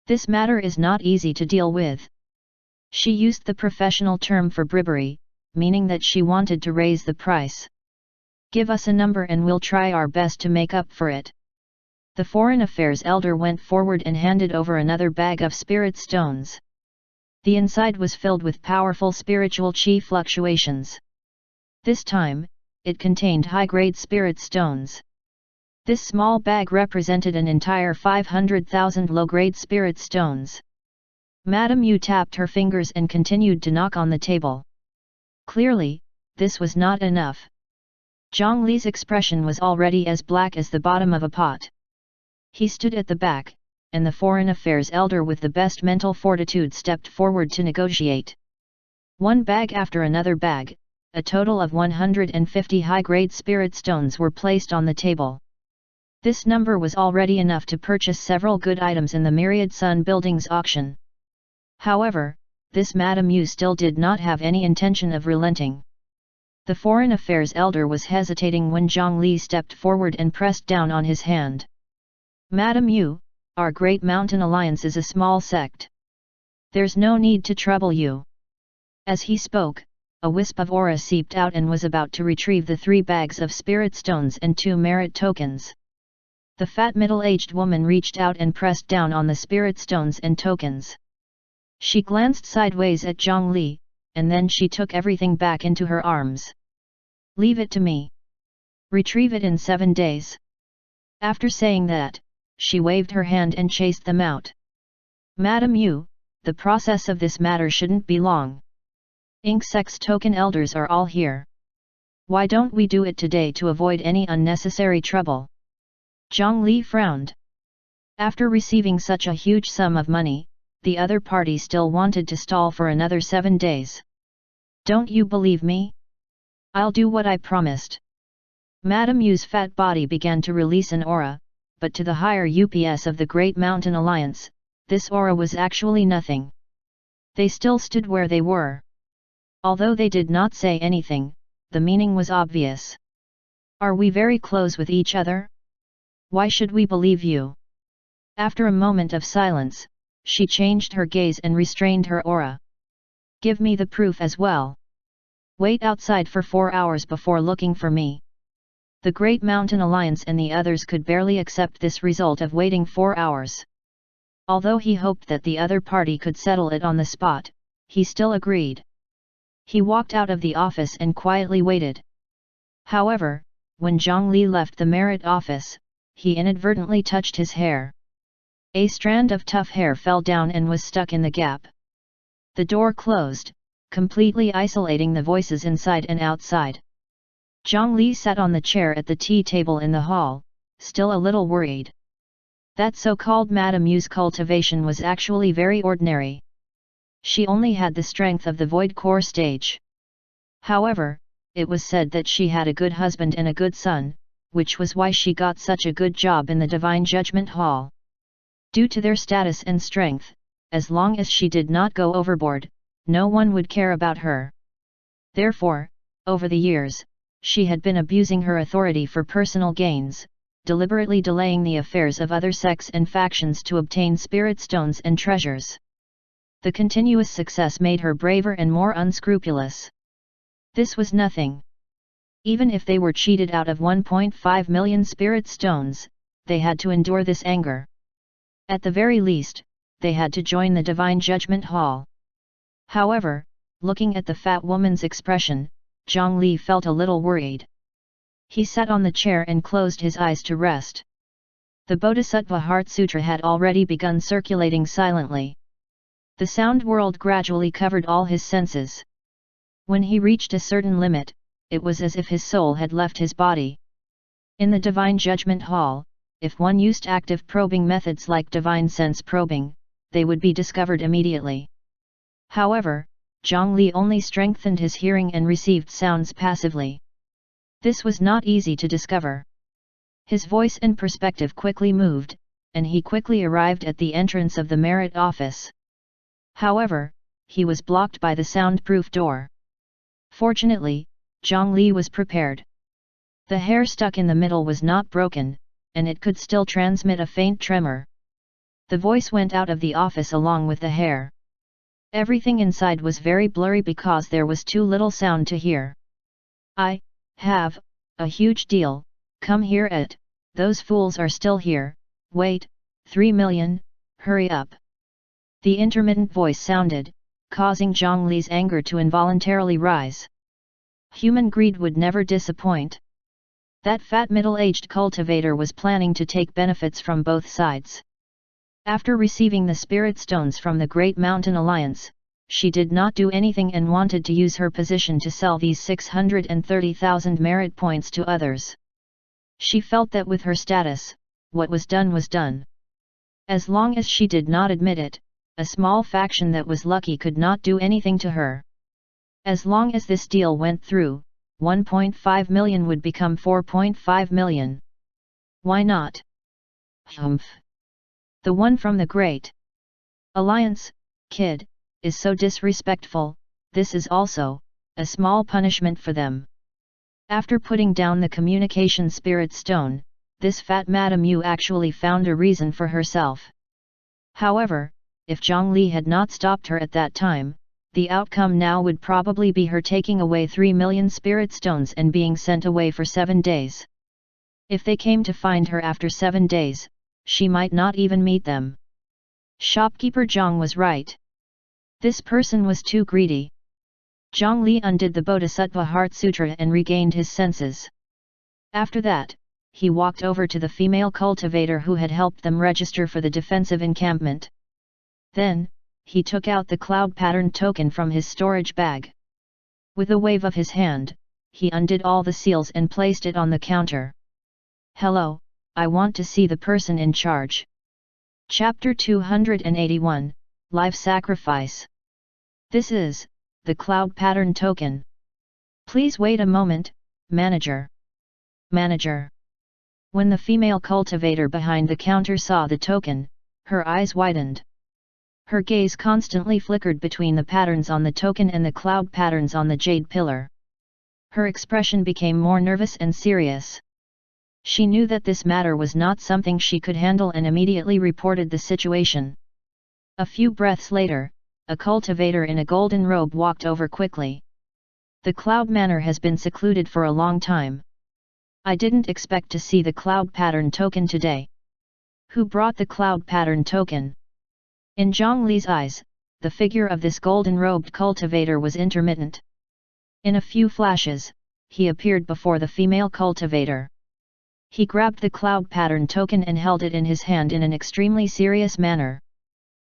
This matter is not easy to deal with. She used the professional term for bribery, meaning that she wanted to raise the price. Give us a number and we'll try our best to make up for it. The Foreign Affairs elder went forward and handed over another bag of spirit stones. The inside was filled with powerful spiritual chi fluctuations. This time, it contained high-grade spirit stones. This small bag represented an entire 500,000 low-grade spirit stones. Madame Yu tapped her fingers and continued to knock on the table. Clearly, this was not enough. Zhang Li's expression was already as black as the bottom of a pot. He stood at the back, and the Foreign Affairs elder with the best mental fortitude stepped forward to negotiate. One bag after another bag, a total of 150 high-grade spirit stones were placed on the table. This number was already enough to purchase several good items in the Myriad Sun Buildings auction. However, this Madame Yu still did not have any intention of relenting. The Foreign Affairs elder was hesitating when Zhang Li stepped forward and pressed down on his hand. Madame Yu, our Great Mountain Alliance is a small sect. There's no need to trouble you. As he spoke, a wisp of aura seeped out and was about to retrieve the 3 bags of spirit stones and 2 merit tokens. The fat middle-aged woman reached out and pressed down on the spirit stones and tokens. She glanced sideways at Zhang Li, and then she took everything back into her arms. Leave it to me. Retrieve it in 7 days. After saying that, she waved her hand and chased them out. Madame Yu, the process of this matter shouldn't be long. Ink Sect's token elders are all here. Why don't we do it today to avoid any unnecessary trouble? Zhang Li frowned. After receiving such a huge sum of money, the other party still wanted to stall for another 7 days. Don't you believe me? I'll do what I promised. Madame Yu's fat body began to release an aura, but to the higher UPS of the Great Mountain Alliance, this aura was actually nothing. They still stood where they were. Although they did not say anything, the meaning was obvious. Are we very close with each other? Why should we believe you? After a moment of silence, she changed her gaze and restrained her aura. Give me the proof as well. Wait outside for 4 hours before looking for me. The Great Mountain Alliance and the others could barely accept this result of waiting 4 hours. Although he hoped that the other party could settle it on the spot, he still agreed. He walked out of the office and quietly waited. However, when Zhang Li left the merit office, he inadvertently touched his hair. A strand of tough hair fell down and was stuck in the gap. The door closed, completely isolating the voices inside and outside. Zhang Li sat on the chair at the tea table in the hall, still a little worried. That so-called Madame Yu's cultivation was actually very ordinary. She only had the strength of the Void Core stage. However, it was said that she had a good husband and a good son, which was why she got such a good job in the Divine Judgment Hall. Due to their status and strength, as long as she did not go overboard, no one would care about her. Therefore, over the years, she had been abusing her authority for personal gains, deliberately delaying the affairs of other sects and factions to obtain spirit stones and treasures. The continuous success made her braver and more unscrupulous. This was nothing. Even if they were cheated out of 1.5 million spirit stones, they had to endure this anger. At the very least, they had to join the Divine Judgment Hall. However, looking at the fat woman's expression, Zhang Li felt a little worried. He sat on the chair and closed his eyes to rest. The Bodhisattva Heart Sutra had already begun circulating silently. The sound world gradually covered all his senses. When he reached a certain limit, it was as if his soul had left his body. In the Divine Judgment Hall, if one used active probing methods like divine sense probing, they would be discovered immediately. However, Zhang Li only strengthened his hearing and received sounds passively. This was not easy to discover. His voice and perspective quickly moved, and he quickly arrived at the entrance of the merit office. However, he was blocked by the soundproof door. Fortunately, Zhang Li was prepared. The hair stuck in the middle was not broken, and it could still transmit a faint tremor. The voice went out of the office along with the hair. Everything inside was very blurry because there was too little sound to hear. "I have a huge deal, come here at, those fools are still here, wait, 3 million, hurry up." The intermittent voice sounded, causing Zhang Li's anger to involuntarily rise. Human greed would never disappoint. That fat middle-aged cultivator was planning to take benefits from both sides. After receiving the spirit stones from the Great Mountain Alliance, she did not do anything and wanted to use her position to sell these 630,000 merit points to others. She felt that with her status, what was done was done. As long as she did not admit it, a small faction that was lucky could not do anything to her. As long as this deal went through, 1.5 million would become 4.5 million. Why not? Humph! The one from the Great Alliance, kid, is so disrespectful, this is also a small punishment for them. After putting down the communication spirit stone, this fat Madame Yu actually found a reason for herself. However, if Zhang Li had not stopped her at that time, the outcome now would probably be her taking away 3 million spirit stones and being sent away for 7 days. If they came to find her after 7 days, she might not even meet them. Shopkeeper Zhang was right. This person was too greedy. Zhang Li undid the Bodhisattva Heart Sutra and regained his senses. After that, he walked over to the female cultivator who had helped them register for the defensive encampment. Then, he took out the cloud pattern token from his storage bag. With a wave of his hand, he undid all the seals and placed it on the counter. "Hello, I want to see the person in charge." Chapter 281, Live Sacrifice. "This is the cloud pattern token. Please wait a moment, manager." "Manager." When the female cultivator behind the counter saw the token, her eyes widened. Her gaze constantly flickered between the patterns on the token and the cloud patterns on the jade pillar. Her expression became more nervous and serious. She knew that this matter was not something she could handle and immediately reported the situation. A few breaths later, a cultivator in a golden robe walked over quickly. "The Cloud Manor has been secluded for a long time. I didn't expect to see the cloud pattern token today." "Who brought the cloud pattern token?" In Zhang Li's eyes, the figure of this golden-robed cultivator was intermittent. In a few flashes, he appeared before the female cultivator. He grabbed the cloud pattern token and held it in his hand in an extremely serious manner.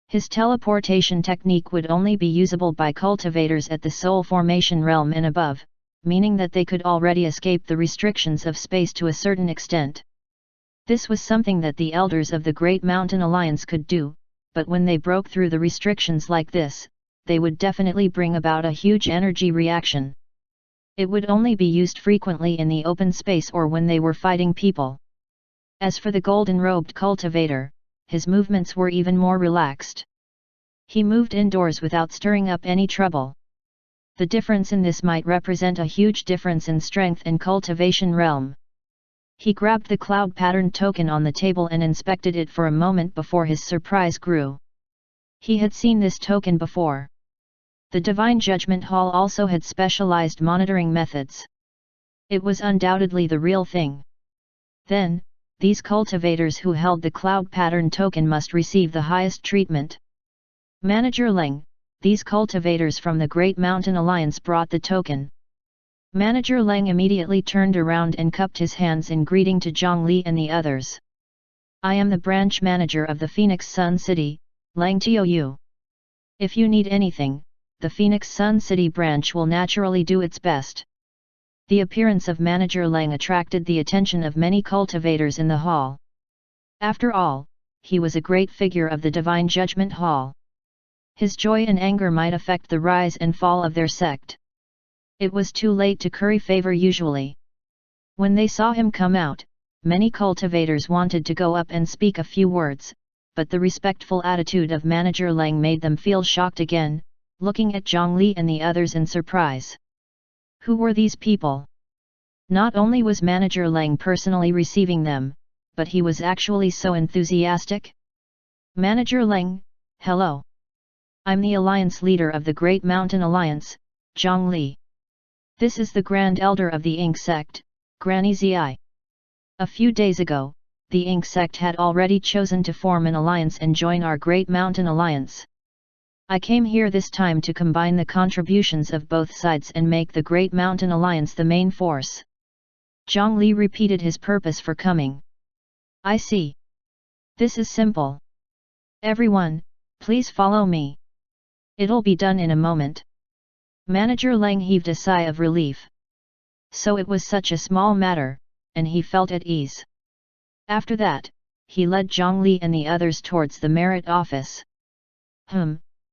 His teleportation technique would only be usable by cultivators at the soul formation realm and above, meaning that they could already escape the restrictions of space to a certain extent. This was something that the elders of the Great Mountain Alliance could do, but when they broke through the restrictions like this, they would definitely bring about a huge energy reaction. It would only be used frequently in the open space or when they were fighting people. As for the golden-robed cultivator, his movements were even more relaxed. He moved indoors without stirring up any trouble. The difference in this might represent a huge difference in strength and cultivation realm. He grabbed the cloud pattern token on the table and inspected it for a moment before his surprise grew. He had seen this token before. The Divine Judgment Hall also had specialized monitoring methods. It was undoubtedly the real thing. Then, these cultivators who held the cloud pattern token must receive the highest treatment. "Manager Leng, these cultivators from the Great Mountain Alliance brought the token. Manager Leng immediately turned around and cupped his hands in greeting to Zhang Li and the others. I am the branch manager of the Phoenix Sun City, Leng Tou. If you need anything, the Phoenix Sun City branch will naturally do its best. The appearance of Manager Leng attracted the attention of many cultivators in the hall. After all, he was a great figure of the Divine Judgment Hall. His joy and anger might affect the rise and fall of their sect. It was too late to curry favor usually. When they saw him come out, many cultivators wanted to go up and speak a few words, but the respectful attitude of Manager Leng made them feel shocked again, looking at Zhang Li and the others in surprise. Who were these people? Not only was Manager Leng personally receiving them, but he was actually so enthusiastic. Manager Leng, hello. I'm the alliance leader of the Great Mountain Alliance, Zhang Li. This is the Grand Elder of the Ink Sect, Granny Zi. A few days ago, the Ink Sect had already chosen to form an alliance and join our Great Mountain Alliance. I came here this time to combine the contributions of both sides and make the Great Mountain Alliance the main force. Zhang Li repeated his purpose for coming. I see. This is simple. Everyone, please follow me. It'll be done in a moment. Manager Leng heaved a sigh of relief. So it was such a small matter, and he felt at ease. After that, he led Zhang Li and the others towards the merit office.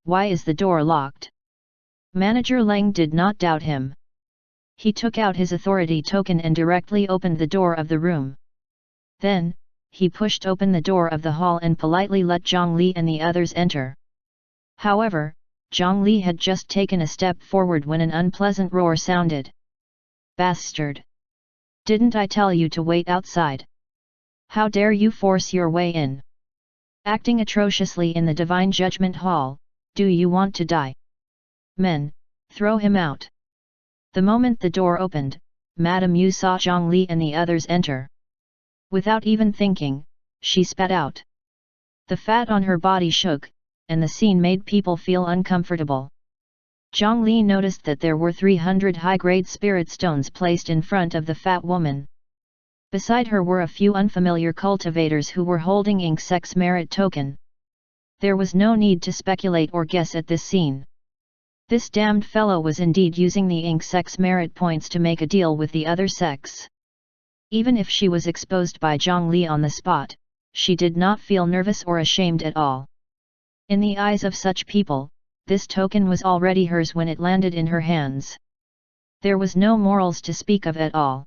Why is the door locked? Manager Leng did not doubt him. He took out his authority token and directly opened the door of the room. Then, he pushed open the door of the hall and politely let Zhang Li and the others enter. However, Zhang Li had just taken a step forward when an unpleasant roar sounded. Bastard! Didn't I tell you to wait outside? How dare you force your way in? Acting atrociously in the Divine Judgment Hall, do you want to die? Men, throw him out. The moment the door opened, Madame Yu saw Zhang Li and the others enter. Without even thinking, she spat out. The fat on her body shook, and the scene made people feel uncomfortable. Zhang Li noticed that there were 300 high-grade spirit stones placed in front of the fat woman. Beside her were a few unfamiliar cultivators who were holding Ink Sect's merit token. There was no need to speculate or guess at this scene. This damned fellow was indeed using the Ink Sect's merit points to make a deal with the other sects. Even if she was exposed by Zhang Li on the spot, she did not feel nervous or ashamed at all. In the eyes of such people, this token was already hers when it landed in her hands. There was no morals to speak of at all.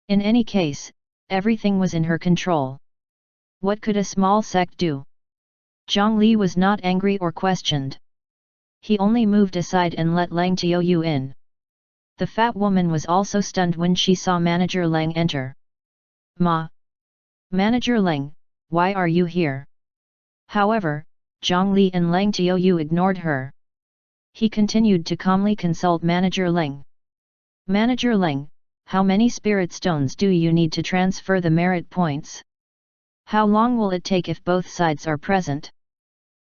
In any case, everything was in her control. What could a small sect do? Zhang Li was not angry or questioned. He only moved aside and let Leng Tou in. The fat woman was also stunned when she saw Manager Leng enter. Ma! Manager Leng, why are you here? However, Zhang Li and Leng Tou ignored her. He continued to calmly consult Manager Leng. Manager Leng, how many spirit stones do you need to transfer the merit points? How long will it take if both sides are present?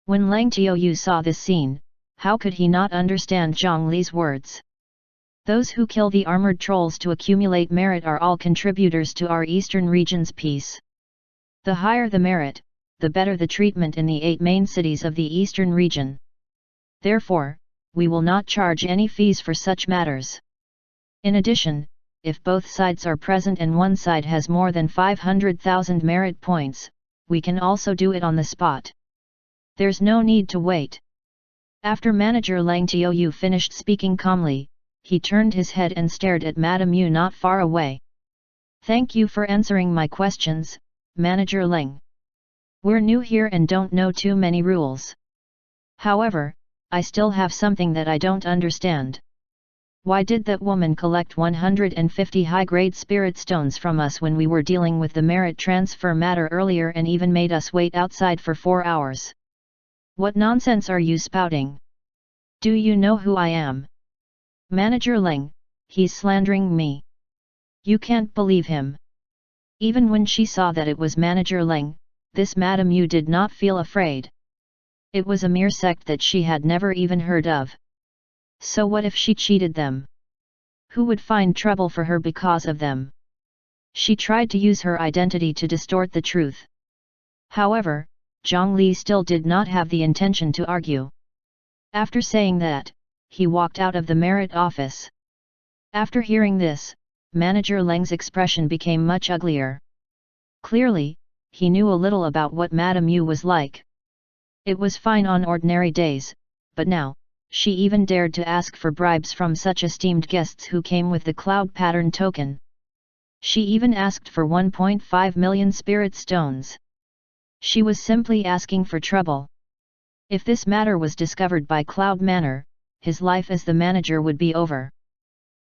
When Leng Tou saw this scene, how could he not understand Zhang Li's words? Those who kill the armored trolls to accumulate merit are all contributors to our eastern region's peace. The higher the merit, the better the treatment in the 8 main cities of the eastern region. Therefore, we will not charge any fees for such matters. In addition, if both sides are present and one side has more than 500,000 merit points, we can also do it on the spot. There's no need to wait. After Manager Leng Tou finished speaking calmly, he turned his head and stared at Madame Yu not far away. Thank you for answering my questions, Manager Leng. We're new here and don't know too many rules. However, I still have something that I don't understand. Why did that woman collect 150 high-grade spirit stones from us when we were dealing with the merit transfer matter earlier and even made us wait outside for 4 hours? What nonsense are you spouting? Do you know who I am? Manager Leng, he's slandering me. You can't believe him. Even when she saw that it was Manager Leng, this Madame Yu did not feel afraid. It was a mere sect that she had never even heard of. So what if she cheated them? Who would find trouble for her because of them? She tried to use her identity to distort the truth. However, Zhang Li still did not have the intention to argue. After saying that, he walked out of the merit office. After hearing this, Manager Leng's expression became much uglier. Clearly, he knew a little about what Madame Yu was like. It was fine on ordinary days, but now, she even dared to ask for bribes from such esteemed guests who came with the cloud pattern token. She even asked for 1.5 million spirit stones. She was simply asking for trouble. If this matter was discovered by Cloud Manor, his life as the manager would be over.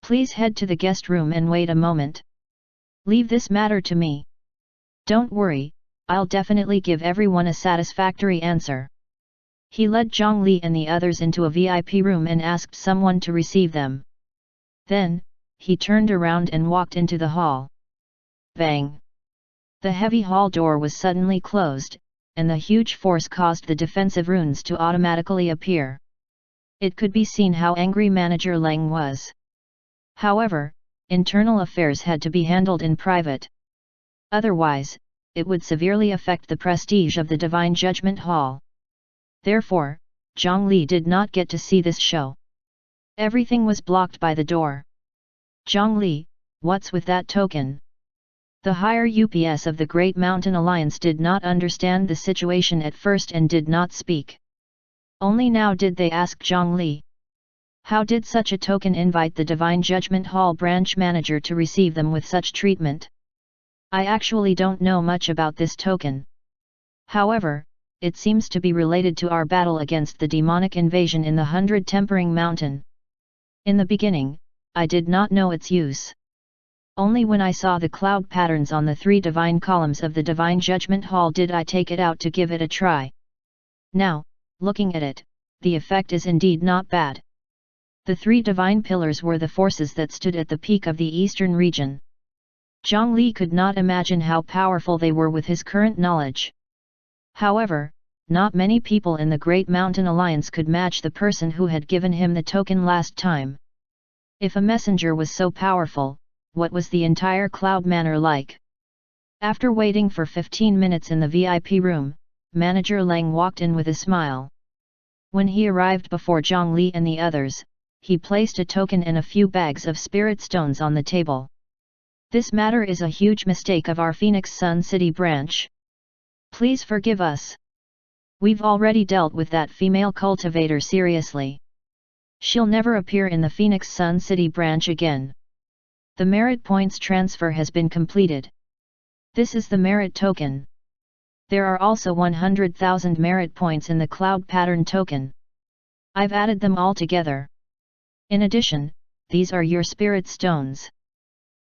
Please head to the guest room and wait a moment. Leave this matter to me. Don't worry, I'll definitely give everyone a satisfactory answer. He led Zhang Li and the others into a VIP room and asked someone to receive them. Then, he turned around and walked into the hall. Bang! The heavy hall door was suddenly closed, and the huge force caused the defensive runes to automatically appear. It could be seen how angry Manager Leng was. However, internal affairs had to be handled in private. Otherwise, it would severely affect the prestige of the Divine Judgment Hall. Therefore, Zhang Li did not get to see this show. Everything was blocked by the door. Zhang Li, what's with that token? The higher UPS of the Great Mountain Alliance did not understand the situation at first and did not speak. Only now did they ask Zhang Li. How did such a token invite the Divine Judgment Hall branch manager to receive them with such treatment? I actually don't know much about this token. However, it seems to be related to our battle against the demonic invasion in the 100 Tempering Mountain. In the beginning, I did not know its use. Only when I saw the cloud patterns on the 3 divine columns of the Divine Judgment Hall did I take it out to give it a try. Now, looking at it, the effect is indeed not bad. The 3 divine pillars were the forces that stood at the peak of the eastern region. Zhang Li could not imagine how powerful they were with his current knowledge. However, not many people in the Great Mountain Alliance could match the person who had given him the token last time. If a messenger was so powerful, what was the entire Cloud Manor like? After waiting for 15 minutes in the VIP room, Manager Leng walked in with a smile. When he arrived before Zhang Li and the others, he placed a token and a few bags of spirit stones on the table. This matter is a huge mistake of our Phoenix Sun City branch. Please forgive us. We've already dealt with that female cultivator seriously. She'll never appear in the Phoenix Sun City branch again. The merit points transfer has been completed. This is the merit token. There are also 100,000 merit points in the cloud pattern token. I've added them all together. In addition, these are your spirit stones.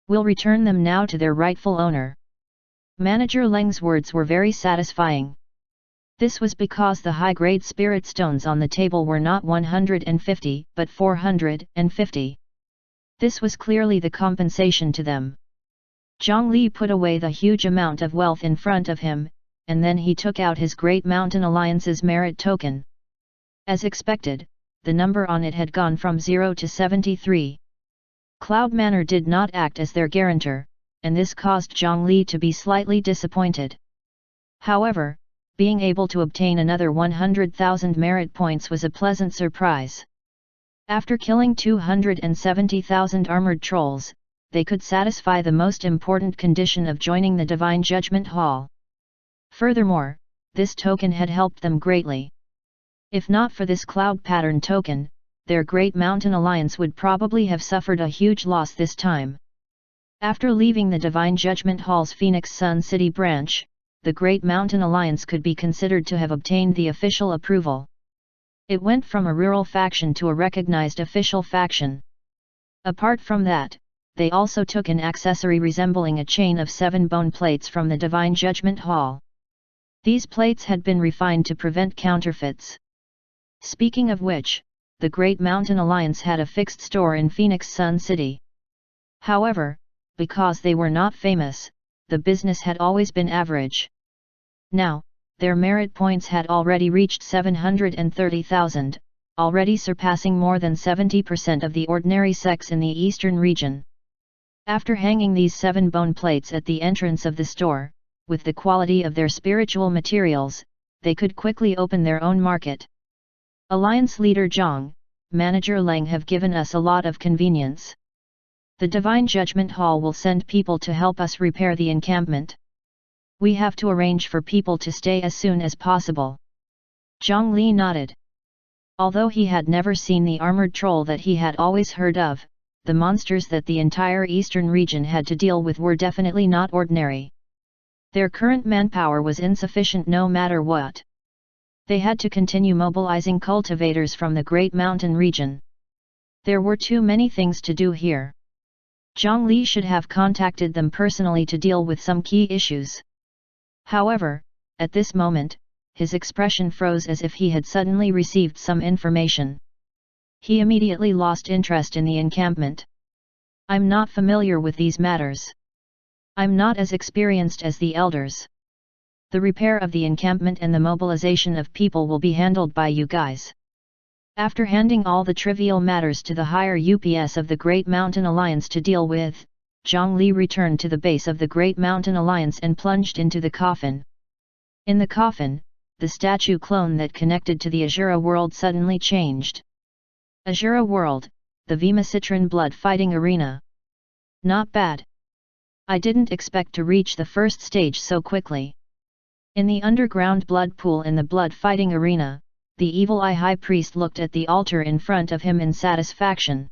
We'll return them now to their rightful owner. Manager Leng's words were very satisfying. This was because the high-grade spirit stones on the table were not 150 but 450. This was clearly the compensation to them. Zhang Li put away the huge amount of wealth in front of him, and then he took out his Great Mountain Alliance's merit token. As expected, the number on it had gone from 0 to 73. Cloud Manor did not act as their guarantor, and this caused Zhang Li to be slightly disappointed. However, being able to obtain another 100,000 merit points was a pleasant surprise. After killing 270,000 armored trolls, they could satisfy the most important condition of joining the Divine Judgment Hall. Furthermore, this token had helped them greatly. If not for this cloud pattern token, their Great Mountain Alliance would probably have suffered a huge loss this time. After leaving the Divine Judgment Hall's Phoenix Sun City branch, the Great Mountain Alliance could be considered to have obtained the official approval. It went from a rural faction to a recognized official faction. Apart from that, they also took an accessory resembling a chain of 7 bone plates from the Divine Judgment Hall. These plates had been refined to prevent counterfeits. Speaking of which, the Great Mountain Alliance had a fixed store in Phoenix Sun City. However, because they were not famous, the business had always been average. Now, Their merit points had already reached 730,000, already surpassing more than 70% of the ordinary sects in the eastern region. After hanging these 7 bone plates at the entrance of the store, with the quality of their spiritual materials, they could quickly open their own market. Alliance leader Zhang, manager Leng have given us a lot of convenience. The Divine Judgment Hall will send people to help us repair the encampment. We have to arrange for people to stay as soon as possible. Zhang Li nodded. Although he had never seen the armored troll that he had always heard of, the monsters that the entire eastern region had to deal with were definitely not ordinary. Their current manpower was insufficient no matter what. They had to continue mobilizing cultivators from the Great Mountain region. There were too many things to do here. Zhang Li should have contacted them personally to deal with some key issues. However, at this moment, his expression froze as if he had suddenly received some information. He immediately lost interest in the encampment. I'm not familiar with these matters. I'm not as experienced as the elders. The repair of the encampment and the mobilization of people will be handled by you guys. After handing all the trivial matters to the higher UPS of the Great Mountain Alliance to deal with, Zhang Li returned to the base of the Great Mountain Alliance and plunged into the coffin. In the coffin, the statue clone that connected to the Azura world suddenly changed. Azura world, the Vimacitran blood fighting arena. Not bad. I didn't expect to reach the first stage so quickly. In the underground blood pool in the blood fighting arena, the Evil Eye High Priest looked at the altar in front of him in satisfaction.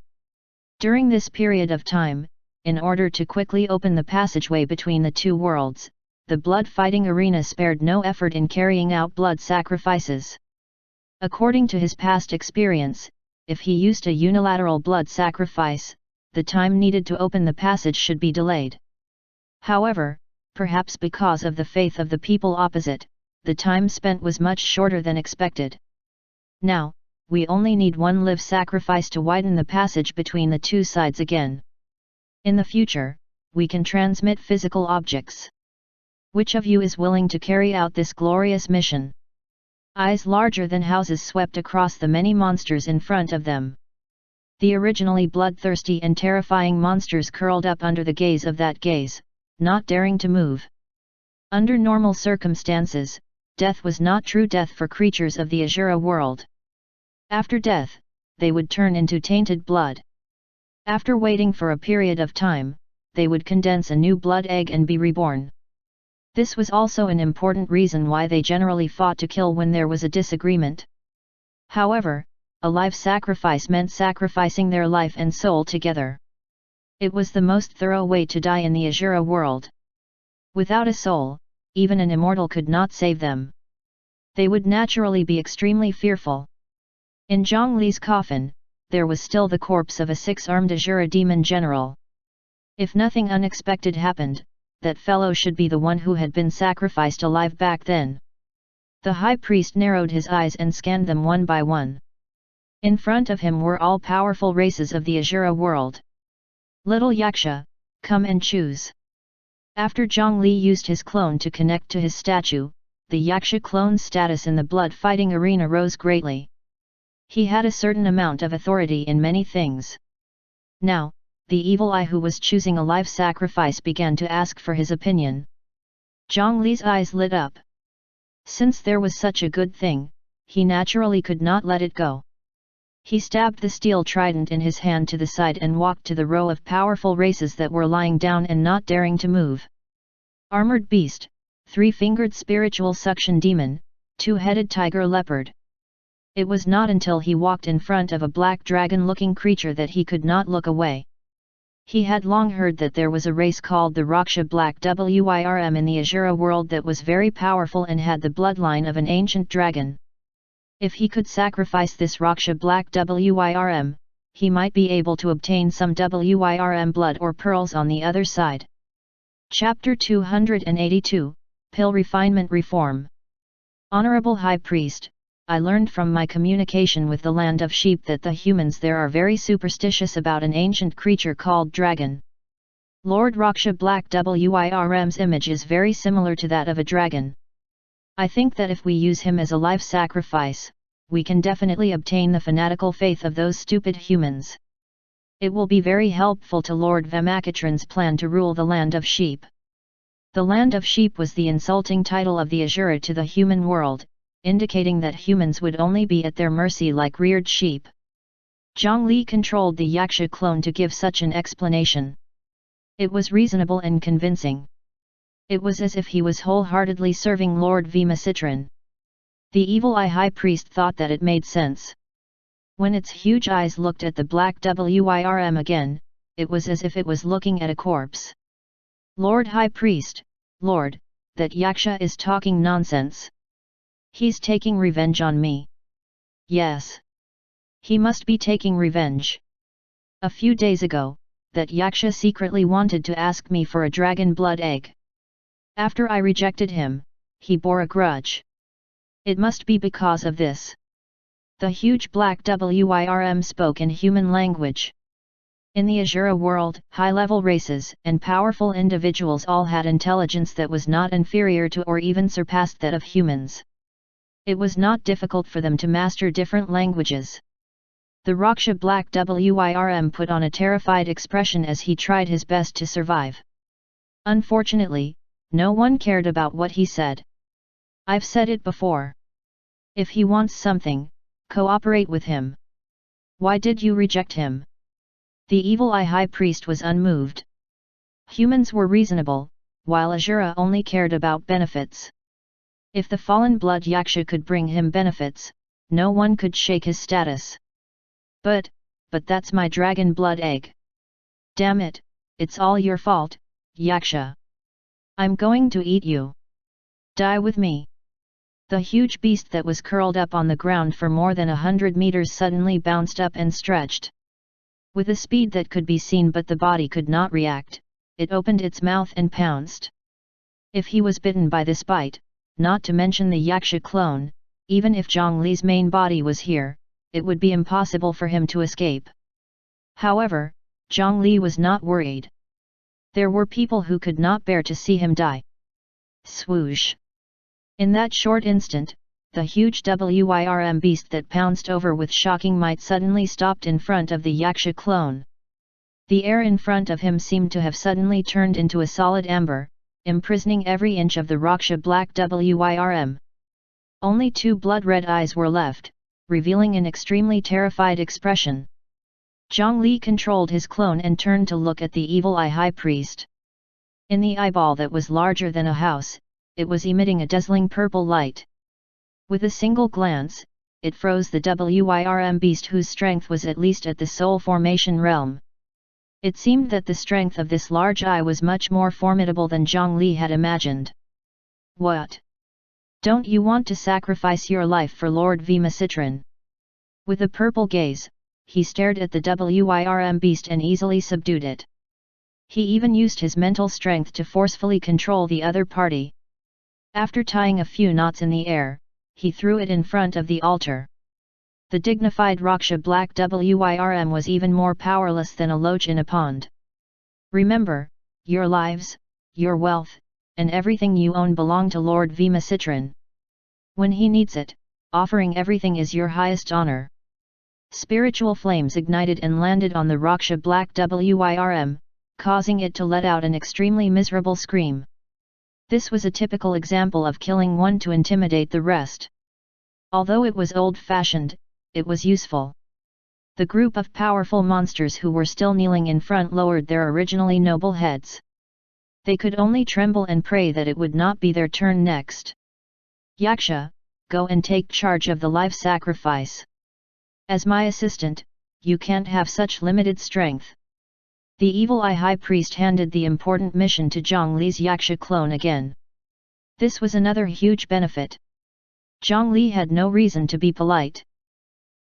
During this period of time, in order to quickly open the passageway between the two worlds, the blood fighting arena spared no effort in carrying out blood sacrifices. According to his past experience, if he used a unilateral blood sacrifice, the time needed to open the passage should be delayed. However, perhaps because of the faith of the people opposite, the time spent was much shorter than expected. Now, we only need one live sacrifice to widen the passage between the two sides again. In the future, we can transmit physical objects. Which of you is willing to carry out this glorious mission? Eyes larger than houses swept across the many monsters in front of them. The originally bloodthirsty and terrifying monsters curled up under the gaze of that gaze, not daring to move. Under normal circumstances, death was not true death for creatures of the Azura world. After death, they would turn into tainted blood. After waiting for a period of time, they would condense a new blood egg and be reborn. This was also an important reason why they generally fought to kill when there was a disagreement. However, a life sacrifice meant sacrificing their life and soul together. It was the most thorough way to die in the Azura world. Without a soul, even an immortal could not save them. They would naturally be extremely fearful. In Zhang Li's coffin, there was still the corpse of a 6-armed Azura demon general. If nothing unexpected happened, that fellow should be the one who had been sacrificed alive back then. The high priest narrowed his eyes and scanned them one by one. In front of him were all powerful races of the Azura world. Little Yaksha, come and choose. After Zhang Li used his clone to connect to his statue, the Yaksha clone's status in the blood fighting arena rose greatly. He had a certain amount of authority in many things. Now, the Evil Eye who was choosing a life sacrifice began to ask for his opinion. Zhang Li's eyes lit up. Since there was such a good thing, he naturally could not let it go. He stabbed the steel trident in his hand to the side and walked to the row of powerful races that were lying down and not daring to move. Armored beast, 3-fingered spiritual suction demon, 2-headed tiger leopard. It was not until he walked in front of a black dragon-looking creature that he could not look away. He had long heard that there was a race called the Raksha Black Wyrm in the Azura world that was very powerful and had the bloodline of an ancient dragon. If he could sacrifice this Raksha Black Wyrm, he might be able to obtain some Wyrm blood or pearls on the other side. Chapter 282, Pill Refinement Reform. Honorable High Priest, I learned from my communication with the land of sheep that the humans there are very superstitious about an ancient creature called dragon. Lord Raksha Black Wyrm's image is very similar to that of a dragon. I think that if we use him as a life sacrifice, we can definitely obtain the fanatical faith of those stupid humans. It will be very helpful to Lord Vemakatran's plan to rule the land of sheep. The land of sheep was the insulting title of the Asura to the human world, indicating that humans would only be at their mercy like reared sheep. Zhang Li controlled the Yaksha clone to give such an explanation. It was reasonable and convincing. It was as if he was wholeheartedly serving Lord Vemasitran. The evil eye high priest thought that it made sense. When its huge eyes looked at the black Wyrm again, it was as if it was looking at a corpse. Lord High Priest, Lord, that Yaksha is talking nonsense. He's taking revenge on me. Yes. He must be taking revenge. A few days ago, that Yaksha secretly wanted to ask me for a dragon blood egg. After I rejected him, he bore a grudge. It must be because of this. The huge black Wyrm spoke in human language. In the Asura world, high-level races and powerful individuals all had intelligence that was not inferior to or even surpassed that of humans. It was not difficult for them to master different languages. The Raksha black Wyrm put on a terrified expression as he tried his best to survive. Unfortunately, no one cared about what he said. I've said it before. If he wants something, cooperate with him. Why did you reject him? The evil eye high priest was unmoved. Humans were reasonable, while Asura only cared about benefits. If the fallen blood Yaksha could bring him benefits, no one could shake his status. But that's my dragon blood egg. Damn it, it's all your fault, Yaksha. I'm going to eat you. Die with me. The huge beast that was curled up on the ground for more than 100 meters suddenly bounced up and stretched. With a speed that could be seen but the body could not react, it opened its mouth and pounced. If he was bitten by this bite, not to mention the Yaksha clone, even if Zhang Li's main body was here, it would be impossible for him to escape. However, Zhang Li was not worried. There were people who could not bear to see him die. Swoosh! In that short instant, the huge Wyrm beast that pounced over with shocking might suddenly stopped in front of the Yaksha clone. The air in front of him seemed to have suddenly turned into a solid amber, imprisoning every inch of the Raksha black Wyrm. Only two blood-red eyes were left, revealing an extremely terrified expression. Zhang Li controlled his clone and turned to look at the evil eye high priest. In the eyeball that was larger than a house, it was emitting a dazzling purple light. With a single glance, it froze the Wyrm beast whose strength was at least at the soul formation realm. It seemed that the strength of this large eye was much more formidable than Zhang Li had imagined. What? Don't you want to sacrifice your life for Lord Vemasitran? With a purple gaze, he stared at the Wyrm beast and easily subdued it. He even used his mental strength to forcefully control the other party. After tying a few knots in the air, he threw it in front of the altar. The dignified Raksha black Wyrm was even more powerless than a loach in a pond. Remember, your lives, your wealth, and everything you own belong to Lord Vemasitran. When he needs it, offering everything is your highest honor. Spiritual flames ignited and landed on the Raksha black Wyrm, causing it to let out an extremely miserable scream. This was a typical example of killing one to intimidate the rest. Although it was old-fashioned, it was useful. The group of powerful monsters who were still kneeling in front lowered their originally noble heads. They could only tremble and pray that it would not be their turn next. Yaksha, go and take charge of the life sacrifice. As my assistant, you can't have such limited strength. The evil eye high priest handed the important mission to Zhang Li's Yaksha clone again. This was another huge benefit. Zhang Li had no reason to be polite.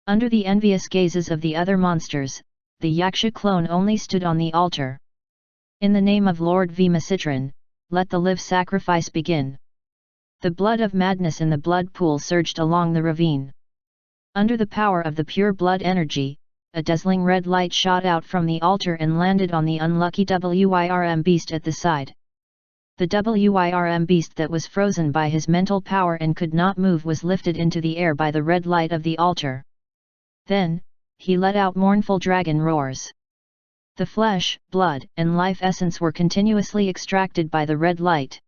Under the envious gazes of the other monsters, the Yaksha clone only stood on the altar. In the name of Lord Vemasitran, let the live sacrifice begin. The blood of madness in the blood pool surged along the ravine. Under the power of the pure blood energy, a dazzling red light shot out from the altar and landed on the unlucky Wyrm beast at the side. The Wyrm beast that was frozen by his mental power and could not move was lifted into the air by the red light of the altar. Then, he let out mournful dragon roars. The flesh, blood, and life essence were continuously extracted by the red light.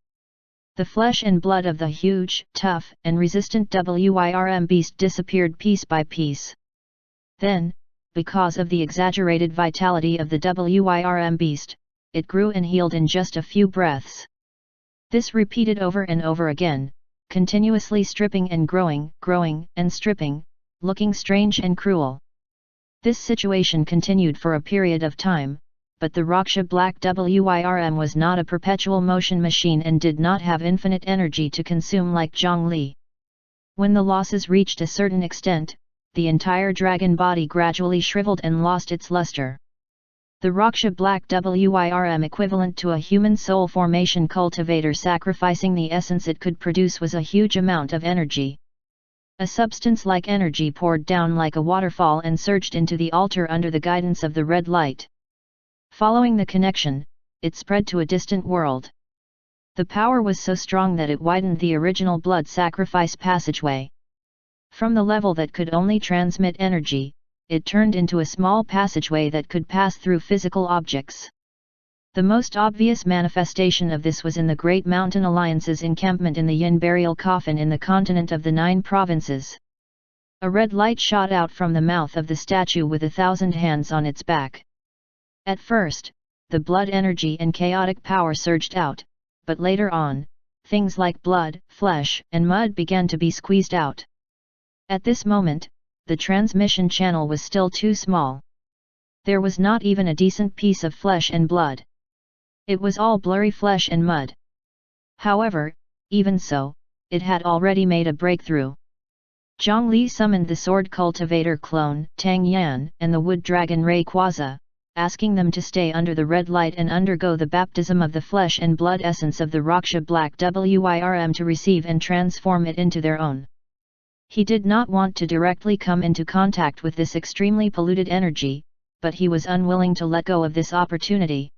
The flesh and blood of the huge, tough, and resistant Wyrm beast disappeared piece by piece. Then, because of the exaggerated vitality of the Wyrm beast, it grew and healed in just a few breaths. This repeated over and over again, continuously stripping and growing, and stripping, looking strange and cruel. This situation continued for a period of time, but the Raksha Black Wyrm was not a perpetual motion machine and did not have infinite energy to consume like Zhongli. When the losses reached a certain extent, the entire dragon body gradually shriveled and lost its luster. The Raksha Black Wyrm equivalent to a human soul formation cultivator sacrificing the essence it could produce was a huge amount of energy. A substance-like energy poured down like a waterfall and surged into the altar under the guidance of the red light. Following the connection, it spread to a distant world. The power was so strong that it widened the original blood sacrifice passageway. From the level that could only transmit energy, it turned into a small passageway that could pass through physical objects. The most obvious manifestation of this was in the Great Mountain Alliance's encampment in the Yin burial coffin in the continent of the 9 provinces. A red light shot out from the mouth of the statue with 1,000 hands on its back. At first, the blood energy and chaotic power surged out, but later on, things like blood, flesh, and mud began to be squeezed out. At this moment, the transmission channel was still too small. There was not even a decent piece of flesh and blood. It was all blurry flesh and mud. However, even so, it had already made a breakthrough. Zhongli summoned the sword cultivator clone, Tang Yan, and the wood dragon Rayquaza, asking them to stay under the red light and undergo the baptism of the flesh and blood essence of the Raksha Black Wyrm to receive and transform it into their own. He did not want to directly come into contact with this extremely polluted energy, but he was unwilling to let go of this opportunity.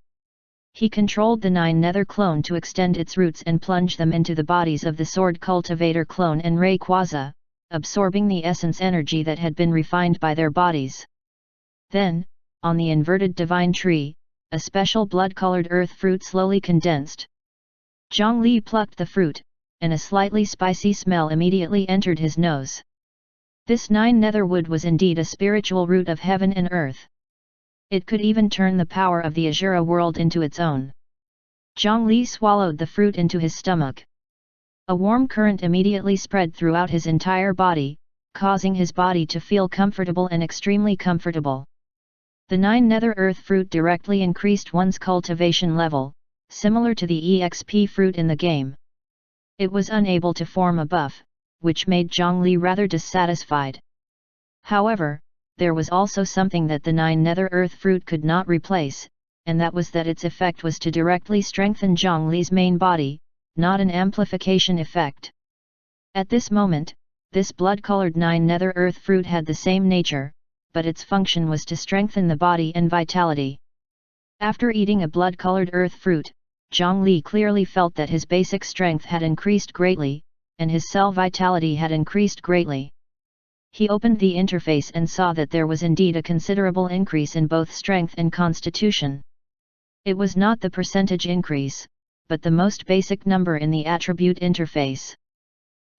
He controlled the 9 nether clone to extend its roots and plunge them into the bodies of the sword cultivator clone and Rayquaza, absorbing the essence energy that had been refined by their bodies. Then, on the inverted divine tree, a special blood-colored earth fruit slowly condensed. Zhongli plucked the fruit, and a slightly spicy smell immediately entered his nose. This 9 nether wood was indeed a spiritual root of heaven and earth. It could even turn the power of the Azura world into its own. Zhongli swallowed the fruit into his stomach. A warm current immediately spread throughout his entire body, causing his body to feel comfortable and extremely comfortable. The 9 nether earth fruit directly increased one's cultivation level, similar to the EXP fruit in the game. It was unable to form a buff, which made Zhongli rather dissatisfied. However, there was also something that the 9 nether earth fruit could not replace, and that was that its effect was to directly strengthen Zhongli's main body, not an amplification effect. At this moment, this blood-colored 9 nether earth fruit had the same nature, but its function was to strengthen the body and vitality. After eating a blood-colored earth fruit, Zhongli clearly felt that his basic strength had increased greatly, and his cell vitality had increased greatly. He opened the interface and saw that there was indeed a considerable increase in both strength and constitution. It was not the percentage increase, but the most basic number in the attribute interface.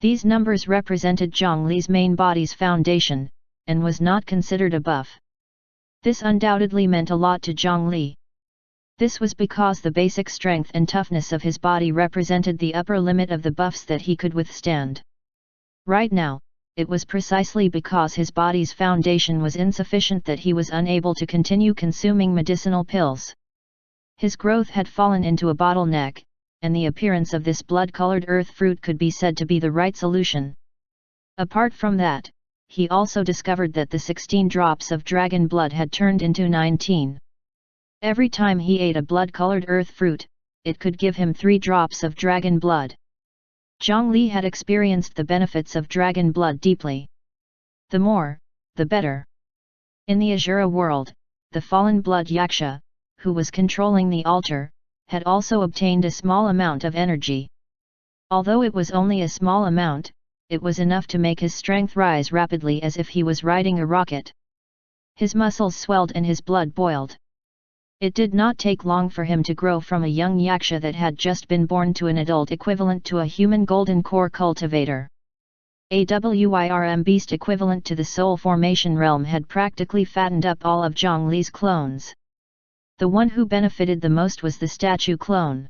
These numbers represented Zhongli's main body's foundation, and was not considered a buff. This undoubtedly meant a lot to Zhongli. This was because the basic strength and toughness of his body represented the upper limit of the buffs that he could withstand. Right now, it was precisely because his body's foundation was insufficient that he was unable to continue consuming medicinal pills. His growth had fallen into a bottleneck, and the appearance of this blood-colored earth fruit could be said to be the right solution. Apart from that, he also discovered that the 16 drops of dragon blood had turned into 19. Every time he ate a blood-colored earth fruit, it could give him 3 drops of dragon blood. Zhongli had experienced the benefits of dragon blood deeply. The more, the better. In the Azura world, the fallen blood Yaksha, who was controlling the altar, had also obtained a small amount of energy. Although it was only a small amount, it was enough to make his strength rise rapidly as if he was riding a rocket. His muscles swelled and his blood boiled. It did not take long for him to grow from a young yaksha that had just been born to an adult equivalent to a human golden core cultivator. A WIRM beast equivalent to the soul formation realm had practically fattened up all of Zhongli's clones. The one who benefited the most was the statue clone.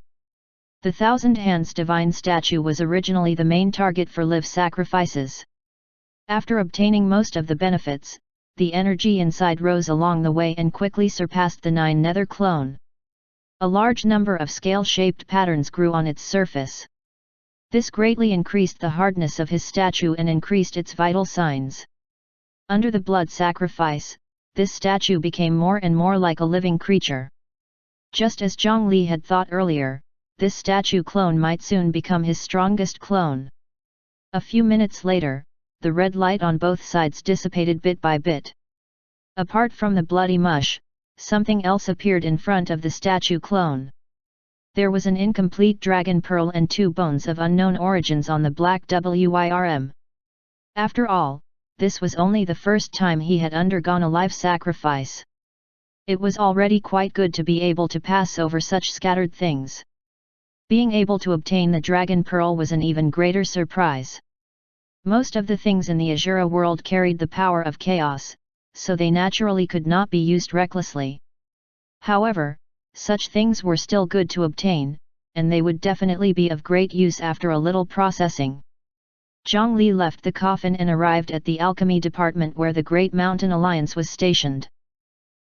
The Thousand Hands Divine statue was originally the main target for live sacrifices. After obtaining most of the benefits, the energy inside rose along the way and quickly surpassed the 9 nether clone. A large number of scale-shaped patterns grew on its surface. This greatly increased the hardness of his statue and increased its vital signs. Under the blood sacrifice, this statue became more and more like a living creature. Just as Zhongli had thought earlier, this statue clone might soon become his strongest clone. A few minutes later, the red light on both sides dissipated bit by bit. Apart from the bloody mush, something else appeared in front of the statue clone. There was an incomplete dragon pearl and 2 bones of unknown origins on the black WIRM. After all, this was only the first time he had undergone a life sacrifice. It was already quite good to be able to pass over such scattered things. Being able to obtain the dragon pearl was an even greater surprise. Most of the things in the Azura world carried the power of chaos, so they naturally could not be used recklessly. However, such things were still good to obtain, and they would definitely be of great use after a little processing. Zhongli left the coffin and arrived at the alchemy department where the Great Mountain Alliance was stationed.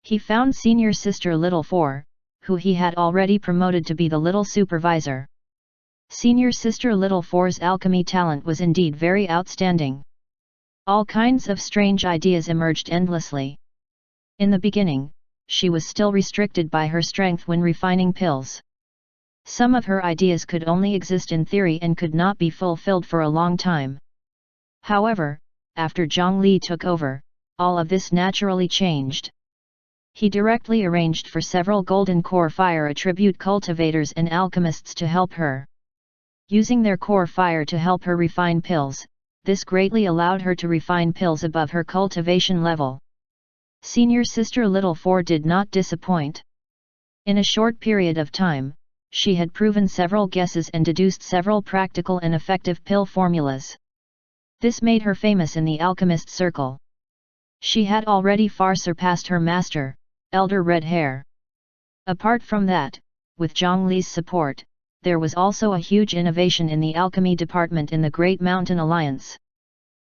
He found Senior Sister Little Four, who he had already promoted to be the Little Supervisor. Senior Sister Little Four's alchemy talent was indeed very outstanding. All kinds of strange ideas emerged endlessly. In the beginning, she was still restricted by her strength when refining pills. Some of her ideas could only exist in theory and could not be fulfilled for a long time. However, after Zhongli took over, all of this naturally changed. He directly arranged for several Golden Core Fire attribute cultivators and alchemists to help her. Using their core fire to help her refine pills, this greatly allowed her to refine pills above her cultivation level. Senior Sister Little Four did not disappoint. In a short period of time, she had proven several guesses and deduced several practical and effective pill formulas. This made her famous in the alchemist circle. She had already far surpassed her master, Elder Red Hair. Apart from that, with Zhongli's support, there was also a huge innovation in the alchemy department in the Great Mountain Alliance.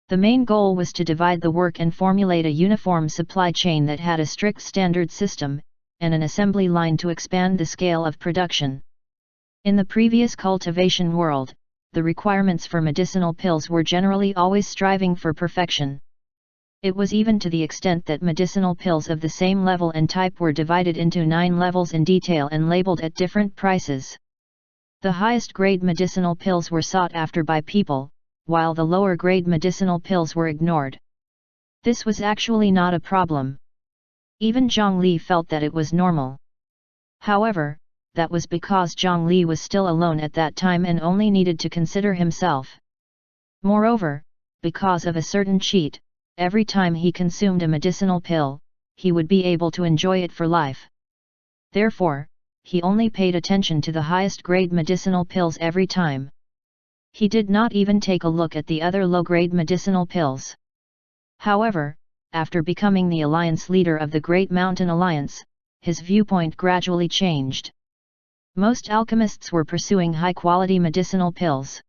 The main goal was to divide the work and formulate a uniform supply chain that had a strict standard system, and an assembly line to expand the scale of production. In the previous cultivation world, the requirements for medicinal pills were generally always striving for perfection. It was even to the extent that medicinal pills of the same level and type were divided into 9 levels in detail and labeled at different prices. The highest grade medicinal pills were sought after by people, while the lower grade medicinal pills were ignored. This was actually not a problem. Even Zhongli felt that it was normal. However, that was because Zhongli was still alone at that time and only needed to consider himself. Moreover, because of a certain cheat, every time he consumed a medicinal pill, he would be able to enjoy it for life. Therefore, he only paid attention to the highest grade medicinal pills every time. He did not even take a look at the other low-grade medicinal pills. However, after becoming the alliance leader of the Great Mountain Alliance, his viewpoint gradually changed. Most alchemists were pursuing high-quality medicinal pills.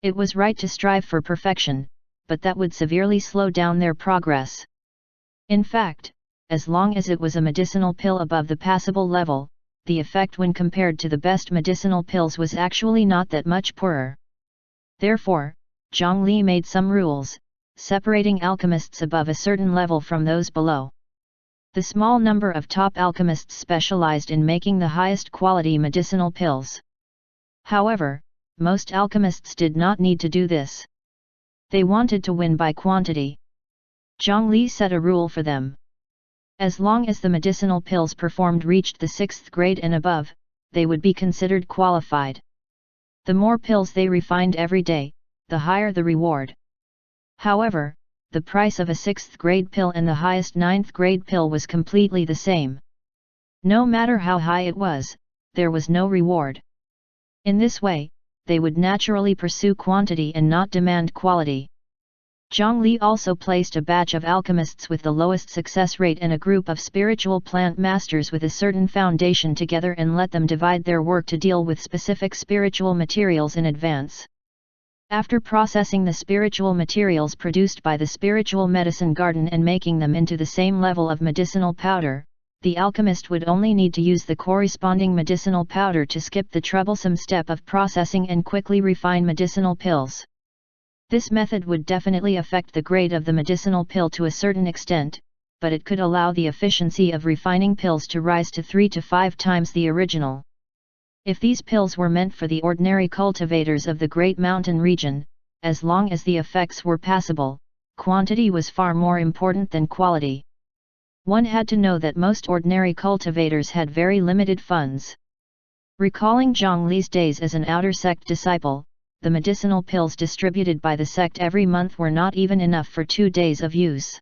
It was right to strive for perfection, but that would severely slow down their progress. In fact, as long as it was a medicinal pill above the passable level, the effect when compared to the best medicinal pills was actually not that much poorer. Therefore, Zhongli made some rules, separating alchemists above a certain level from those below. The small number of top alchemists specialized in making the highest quality medicinal pills. However, most alchemists did not need to do this. They wanted to win by quantity. Zhongli set a rule for them. As long as the medicinal pills performed reached the 6th grade and above, they would be considered qualified. The more pills they refined every day, the higher the reward. However, the price of a 6th grade pill and the highest 9th grade pill was completely the same. No matter how high it was, there was no reward. In this way, they would naturally pursue quantity and not demand quality. Zhongli also placed a batch of alchemists with the lowest success rate and a group of spiritual plant masters with a certain foundation together and let them divide their work to deal with specific spiritual materials in advance. After processing the spiritual materials produced by the spiritual medicine garden and making them into the same level of medicinal powder, the alchemist would only need to use the corresponding medicinal powder to skip the troublesome step of processing and quickly refine medicinal pills. This method would definitely affect the grade of the medicinal pill to a certain extent, but it could allow the efficiency of refining pills to rise to 3 to 5 times the original. If these pills were meant for the ordinary cultivators of the Great Mountain region, as long as the effects were passable, quantity was far more important than quality. One had to know that most ordinary cultivators had very limited funds. Recalling Zhongli's days as an outer sect disciple, the medicinal pills distributed by the sect every month were not even enough for 2 days of use.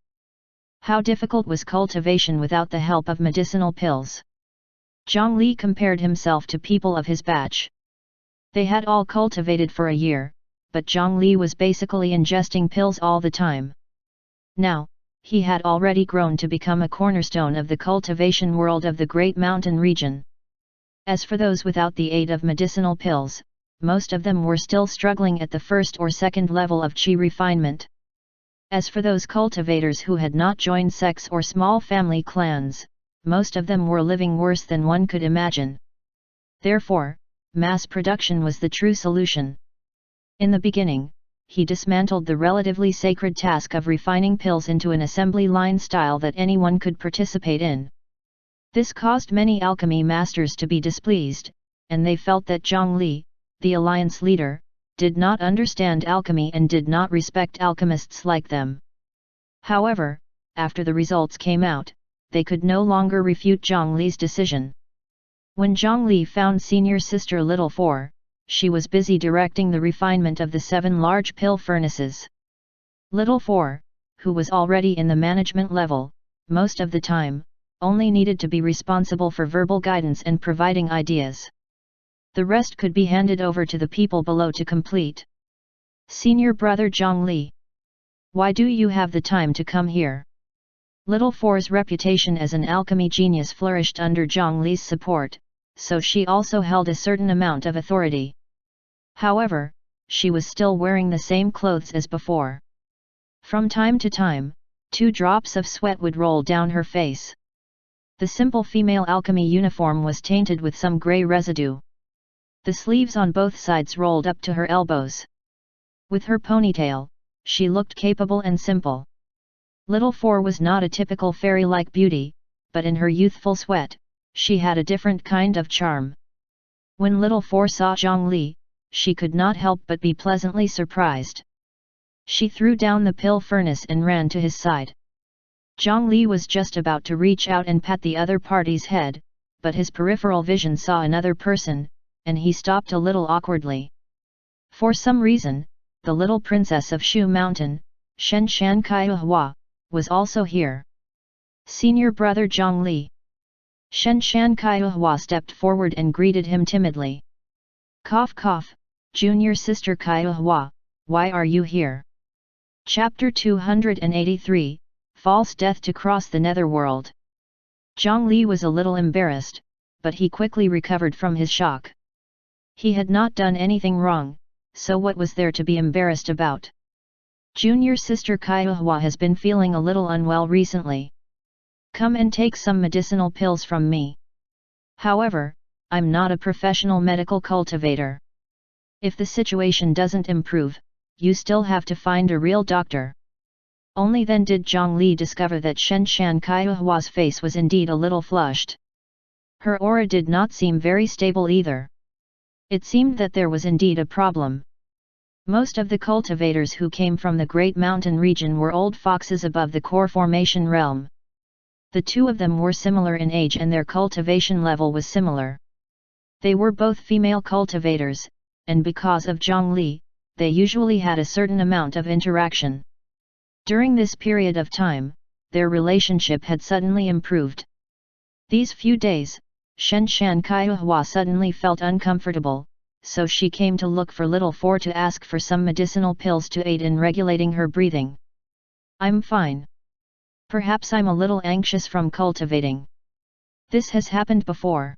How difficult was cultivation without the help of medicinal pills? Zhongli compared himself to people of his batch. They had all cultivated for a year, but Zhongli was basically ingesting pills all the time. Now, he had already grown to become a cornerstone of the cultivation world of the Great Mountain region. As for those without the aid of medicinal pills, most of them were still struggling at the first or second level of qi refinement. As for those cultivators who had not joined sects or small family clans, most of them were living worse than one could imagine. Therefore, mass production was the true solution. In the beginning, he dismantled the relatively sacred task of refining pills into an assembly line style that anyone could participate in. This caused many alchemy masters to be displeased, and they felt that Zhongli, the alliance leader, did not understand alchemy and did not respect alchemists like them. However, after the results came out, they could no longer refute Zhongli's decision. When Zhongli found senior sister Little Four, she was busy directing the refinement of the 7 large pill furnaces. Little Four, who was already in the management level, most of the time, only needed to be responsible for verbal guidance and providing ideas. The rest could be handed over to the people below to complete. Senior brother Zhongli, why do you have the time to come here? Little Four's reputation as an alchemy genius flourished under Zhongli's support, so she also held a certain amount of authority. However, she was still wearing the same clothes as before. From time to time, 2 drops of sweat would roll down her face. The simple female alchemy uniform was tainted with some grey residue. The sleeves on both sides rolled up to her elbows. With her ponytail, she looked capable and simple. Little Four was not a typical fairy-like beauty, but in her youthful sweat, she had a different kind of charm. When Little Four saw Zhongli, she could not help but be pleasantly surprised. She threw down the pill furnace and ran to his side. Zhongli was just about to reach out and pat the other party's head, but his peripheral vision saw another person, and he stopped a little awkwardly. For some reason, the little princess of Shu Mountain, Shen Shan Kaihua, was also here. Senior brother Zhongli. Shen Shan Kaihua stepped forward and greeted him timidly. Cough cough, junior sister Kaihua, why are you here? Chapter 283, False Death to Cross the Netherworld. Zhongli was a little embarrassed, but he quickly recovered from his shock. He had not done anything wrong, so what was there to be embarrassed about? Junior sister Kaihua has been feeling a little unwell recently. Come and take some medicinal pills from me. However, I'm not a professional medical cultivator. If the situation doesn't improve, you still have to find a real doctor. Only then did Zhongli discover that Shen Shan Kaihua's face was indeed a little flushed. Her aura did not seem very stable either. It seemed that there was indeed a problem. Most of the cultivators who came from the Great Mountain region were old foxes above the core formation realm. The 2 of them were similar in age and their cultivation level was similar. They were both female cultivators, and because of Zhongli, they usually had a certain amount of interaction. During this period of time, their relationship had suddenly improved. These few days, Shen Shan Kaihua suddenly felt uncomfortable, so she came to look for Little Four to ask for some medicinal pills to aid in regulating her breathing. I'm fine. Perhaps I'm a little anxious from cultivating. This has happened before.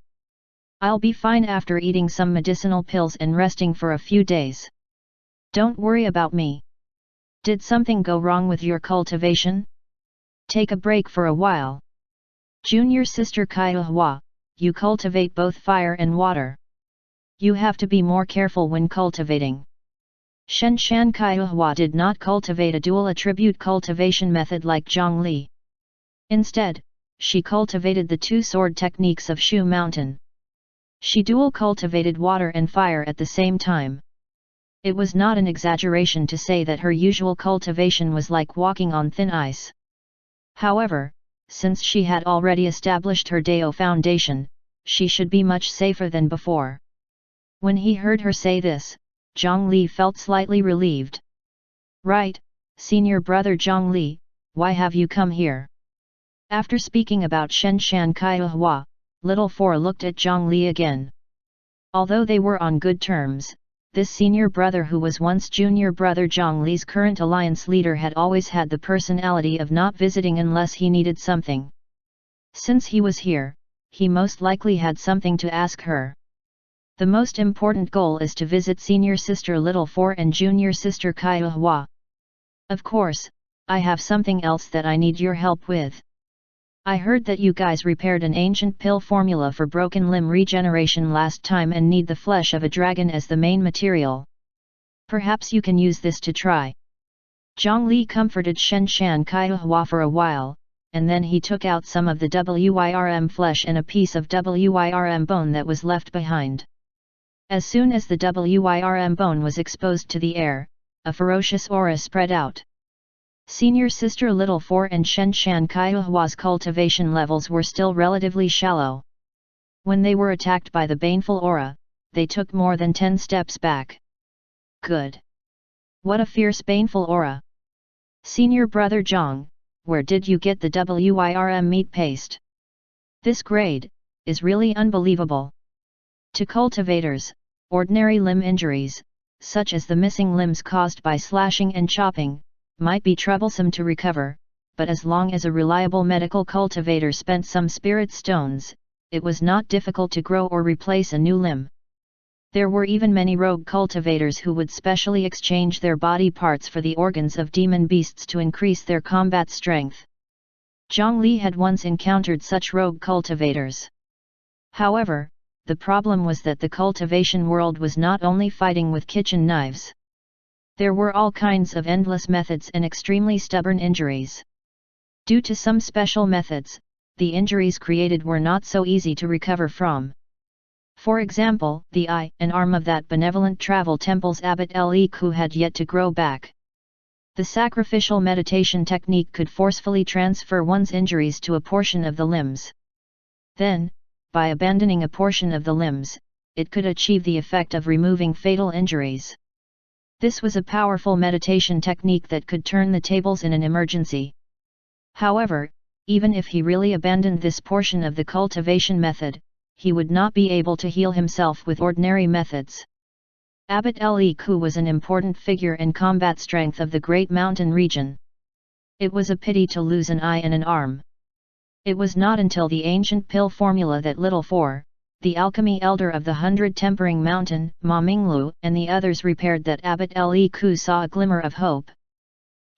I'll be fine after eating some medicinal pills and resting for a few days. Don't worry about me. Did something go wrong with your cultivation? Take a break for a while. Junior sister Kaihua, you cultivate both fire and water. You have to be more careful when cultivating. Shen Shan Kaihua did not cultivate a dual attribute cultivation method like Zhongli. Instead, she cultivated the two-sword techniques of Shu Mountain. She dual cultivated water and fire at the same time. It was not an exaggeration to say that her usual cultivation was like walking on thin ice. However, since she had already established her Dao foundation, she should be much safer than before. When he heard her say this, Zhongli felt slightly relieved. Right, senior brother Zhongli, why have you come here? After speaking about Shen Shan Kaihua, Little Four looked at Zhongli again. Although they were on good terms, this senior brother who was once junior brother Zhongli's current alliance leader had always had the personality of not visiting unless he needed something. Since he was here, he most likely had something to ask her. The most important goal is to visit senior sister Little Four and junior sister Kaihua. Of course, I have something else that I need your help with. I heard that you guys repaired an ancient pill formula for broken limb regeneration last time and need the flesh of a dragon as the main material. Perhaps you can use this to try. Zhongli comforted Shen Shan Kaihua for a while, and then he took out some of the WIRM flesh and a piece of WIRM bone that was left behind. As soon as the WIRM bone was exposed to the air, a ferocious aura spread out. Senior sister Little Four and Shen Shan Kaihua's cultivation levels were still relatively shallow. When they were attacked by the baneful aura, they took more than 10 steps back. Good. What a fierce baneful aura! Senior brother Zhang, where did you get the WIRM meat paste? This grade is really unbelievable. To cultivators, ordinary limb injuries, such as the missing limbs caused by slashing and chopping, might be troublesome to recover, but as long as a reliable medical cultivator spent some spirit stones, it was not difficult to grow or replace a new limb. There were even many rogue cultivators who would specially exchange their body parts for the organs of demon beasts to increase their combat strength. Zhongli had once encountered such rogue cultivators. However, the problem was that the cultivation world was not only fighting with kitchen knives. There were all kinds of endless methods and extremely stubborn injuries. Due to some special methods, the injuries created were not so easy to recover from. For example, the eye and arm of that benevolent travel temple's abbot Liku had yet to grow back. The sacrificial meditation technique could forcefully transfer one's injuries to a portion of the limbs. Then, by abandoning a portion of the limbs, it could achieve the effect of removing fatal injuries. This was a powerful meditation technique that could turn the tables in an emergency. However, even if he really abandoned this portion of the cultivation method, he would not be able to heal himself with ordinary methods. Abbot Liku was an important figure in combat strength of the Great Mountain region. It was a pity to lose an eye and an arm. It was not until the ancient pill formula that Little Four, the alchemy elder of the 100 Tempering Mountain, Ma Minglu, and the others repaired that Abbot Liku saw a glimmer of hope.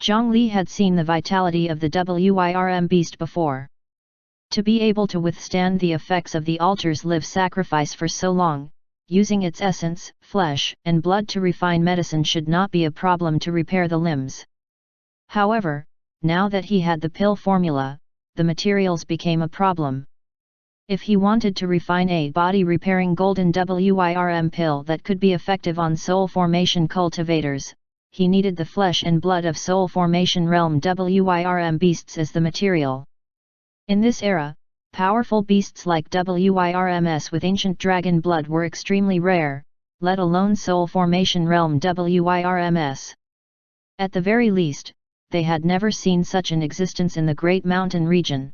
Zhongli had seen the vitality of the WIRM beast before. To be able to withstand the effects of the altar's live sacrifice for so long, using its essence, flesh, and blood to refine medicine should not be a problem to repair the limbs. However, now that he had the pill formula, the materials became a problem. If he wanted to refine a body-repairing golden WIRM pill that could be effective on soul formation cultivators, he needed the flesh and blood of soul formation realm WIRM beasts as the material. In this era, Powerful beasts like WIRMS with ancient dragon blood were extremely rare, let alone soul formation realm WIRMS. At the very least, they had never seen such an existence in the Great Mountain region.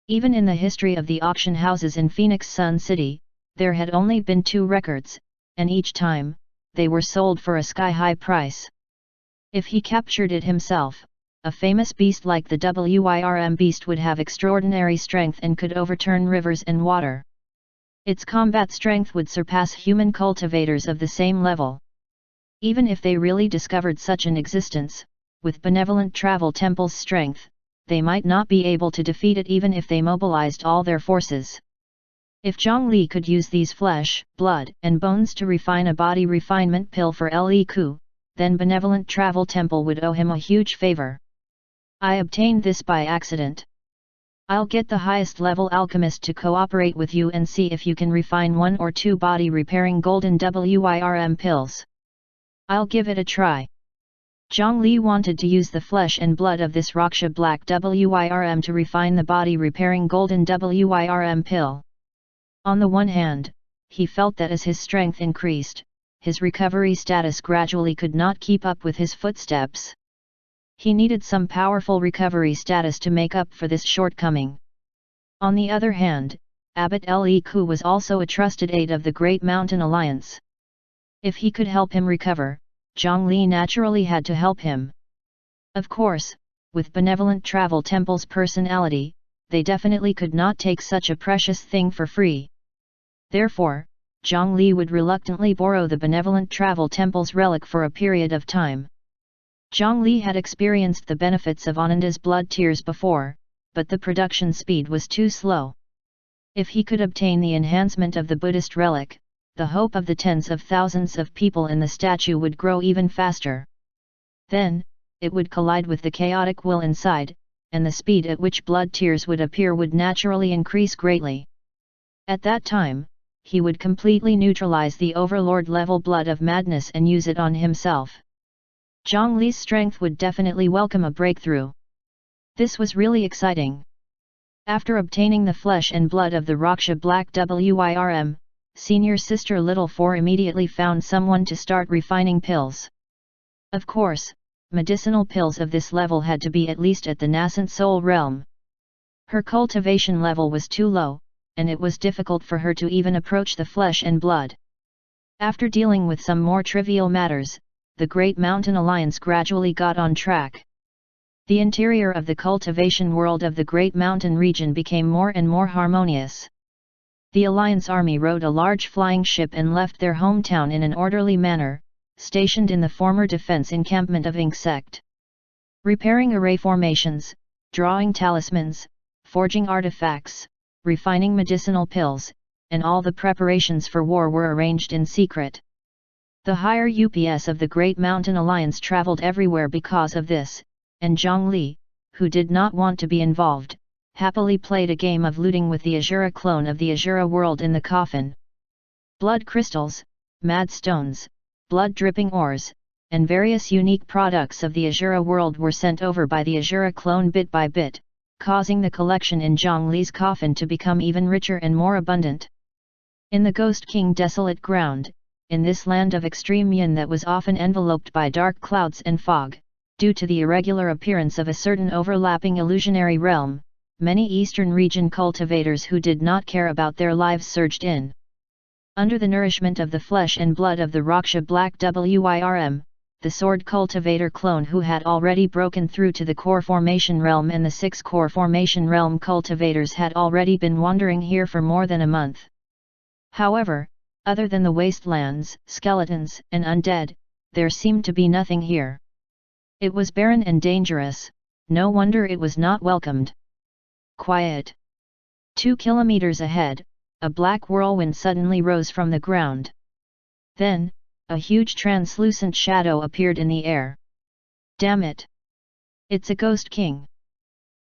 Even in the history of the auction houses in Phoenix Sun City, there had only been 2 records, and each time, they were sold for a sky-high price. If he captured it himself, a famous beast like the WIRM beast would have extraordinary strength and could overturn rivers and water. Its combat strength would surpass human cultivators of the same level. Even if they really discovered such an existence, with benevolent travel temple's strength, they might not be able to defeat it even if they mobilized all their forces. If Zhongli could use these flesh, blood, and bones to refine a body refinement pill for Le Ku, then benevolent travel temple would owe him a huge favor. I obtained this by accident. I'll get the highest level alchemist to cooperate with you and see if you can refine 1 or 2 body repairing golden WIRM pills. I'll give it a try. Zhongli wanted to use the flesh and blood of this Raksha black WIRM to refine the body repairing golden WIRM pill. On the one hand, he felt that as his strength increased, his recovery status gradually could not keep up with his footsteps. He needed some powerful recovery status to make up for this shortcoming. On the other hand, Abbot Le Ku was also a trusted aide of the Great Mountain Alliance. If he could help him recover, Zhongli naturally had to help him. Of course, with benevolent travel temple's personality, they definitely could not take such a precious thing for free. Therefore, Zhongli would reluctantly borrow the benevolent travel temple's relic for a period of time. Zhongli had experienced the benefits of Ananda's blood tears before, but the production speed was too slow. If he could obtain the enhancement of the Buddhist relic, the hope of the tens of thousands of people in the statue would grow even faster. Then, it would collide with the chaotic will inside, and the speed at which blood tears would appear would naturally increase greatly. At that time, he would completely neutralize the overlord-level blood of madness and use it on himself. Zhongli's strength would definitely welcome a breakthrough. This was really exciting. After obtaining the flesh and blood of the Raksha Black WIRM, senior sister Little Four immediately found someone to start refining pills. Of course, medicinal pills of this level had to be at least at the nascent soul realm. Her cultivation level was too low, and it was difficult for her to even approach the flesh and blood. After dealing with some more trivial matters, the Great Mountain Alliance gradually got on track. The interior of the cultivation world of the Great Mountain region became more and more harmonious. The Alliance army rode a large flying ship and left their hometown in an orderly manner, stationed in the former defense encampment of Ink Sect. Repairing array formations, drawing talismans, forging artifacts, refining medicinal pills, and all the preparations for war were arranged in secret. The higher UPS of the Great Mountain Alliance traveled everywhere because of this, and Zhongli, who did not want to be involved, happily played a game of looting with the Azura clone of the Azura world in the coffin. Blood crystals, mad stones, blood-dripping ores, and various unique products of the Azura world were sent over by the Azura clone bit by bit, causing the collection in Zhongli's coffin to become even richer and more abundant. In the Ghost King desolate ground, in this land of extreme yin that was often enveloped by dark clouds and fog, due to the irregular appearance of a certain overlapping illusionary realm, many Eastern region cultivators who did not care about their lives surged in. Under the nourishment of the flesh and blood of the Raksha Black WIRM, the sword cultivator clone who had already broken through to the core formation realm and the 6 core formation realm cultivators had already been wandering here for more than a month. However, other than the wastelands, skeletons, and undead, there seemed to be nothing here. It was barren and dangerous, no wonder it was not welcomed. Quiet. 2 kilometers ahead, a black whirlwind suddenly rose from the ground. Then, a huge translucent shadow appeared in the air. Damn it! It's a Ghost King!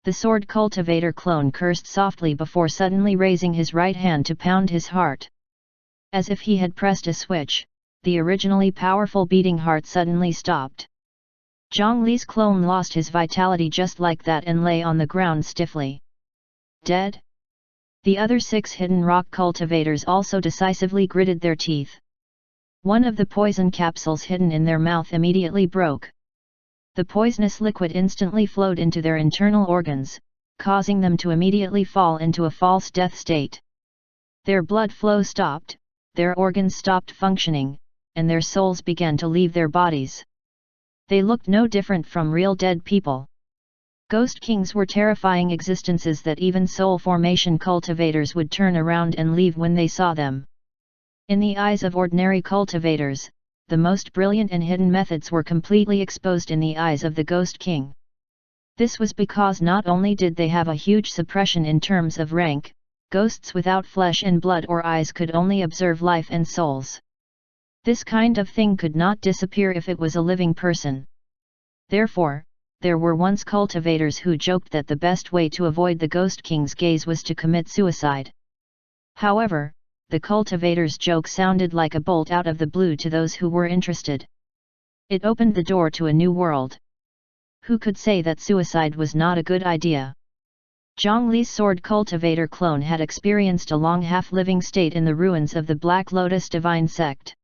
The sword cultivator clone cursed softly before suddenly raising his right hand to pound his heart. As if he had pressed a switch, the originally powerful beating heart suddenly stopped. Zhongli's clone lost his vitality just like that and lay on the ground stiffly. Dead? The other 6 hidden rock cultivators also decisively gritted their teeth. One of the poison capsules hidden in their mouth immediately broke. The poisonous liquid instantly flowed into their internal organs, causing them to immediately fall into a false death state. Their blood flow stopped, their organs stopped functioning, and their souls began to leave their bodies. They looked no different from real dead people. Ghost kings were terrifying existences that even soul formation cultivators would turn around and leave when they saw them. In the eyes of ordinary cultivators, the most brilliant and hidden methods were completely exposed in the eyes of the Ghost King. This was because not only did they have a huge suppression in terms of rank, ghosts without flesh and blood or eyes could only observe life and souls. This kind of thing could not disappear if it was a living person. Therefore, there were once cultivators who joked that the best way to avoid the Ghost King's gaze was to commit suicide. However, the cultivator's joke sounded like a bolt out of the blue to those who were interested. It opened the door to a new world. Who could say that suicide was not a good idea? Zhang Li's sword cultivator clone had experienced a long half-living state in the ruins of the Black Lotus divine sect.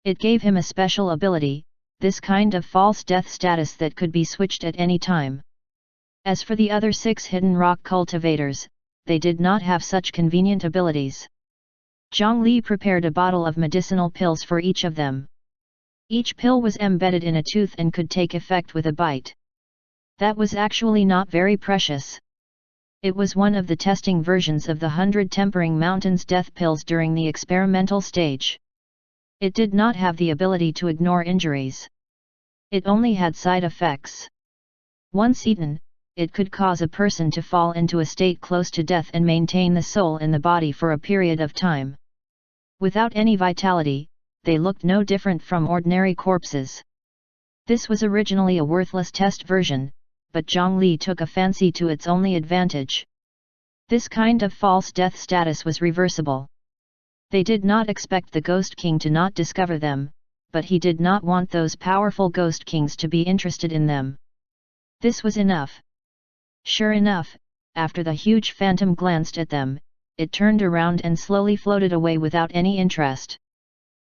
It gave him a special ability, this kind of false death status that could be switched at any time. As for the other 6 hidden rock cultivators, they did not have such convenient abilities. Zhang Li prepared a bottle of medicinal pills for each of them. Each pill was embedded in a tooth and could take effect with a bite. That was actually not very precious. It was one of the testing versions of the 100 Tempering Mountains death pills during the experimental stage. It did not have the ability to ignore injuries. It only had side effects. Once eaten, it could cause a person to fall into a state close to death and maintain the soul in the body for a period of time. Without any vitality, they looked no different from ordinary corpses. This was originally a worthless test version, but Zhang Li took a fancy to its only advantage. This kind of false death status was reversible. They did not expect the Ghost King to not discover them, but he did not want those powerful Ghost Kings to be interested in them. This was enough. Sure enough, after the huge phantom glanced at them, it turned around and slowly floated away without any interest.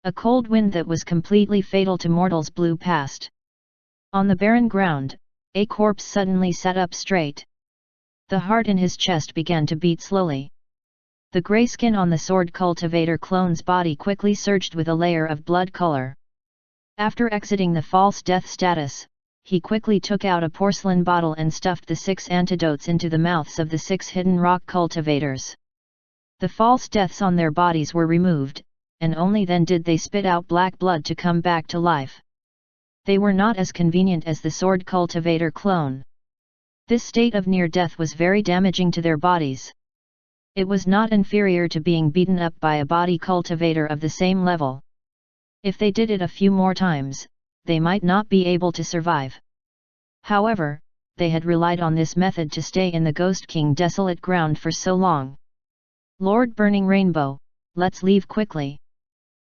A cold wind that was completely fatal to mortals blew past. On the barren ground, a corpse suddenly sat up straight. The heart in his chest began to beat slowly. The grey skin on the sword cultivator clone's body quickly surged with a layer of blood color. After exiting the false death status, he quickly took out a porcelain bottle and stuffed the 6 antidotes into the mouths of the 6 hidden rock cultivators. The false deaths on their bodies were removed, and only then did they spit out black blood to come back to life. They were not as convenient as the sword cultivator clone. This state of near death was very damaging to their bodies. It was not inferior to being beaten up by a body cultivator of the same level. If they did it a few more times, they might not be able to survive. However, they had relied on this method to stay in the Ghost King desolate ground for so long. Lord Burning Rainbow, let's leave quickly.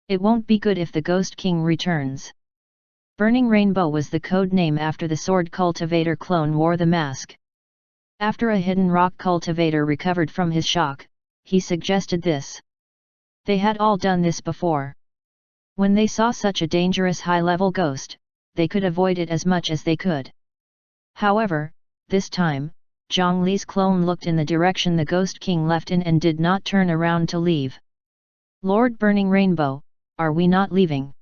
It won't be good if the Ghost King returns. Burning Rainbow was the code name after the sword cultivator clone wore the mask. After a hidden rock cultivator recovered from his shock, he suggested this. They had all done this before. When they saw such a dangerous high-level ghost, they could avoid it as much as they could. However, this time, Zhang Li's clone looked in the direction the Ghost King left in and did not turn around to leave. Lord Burning Rainbow, are we not leaving?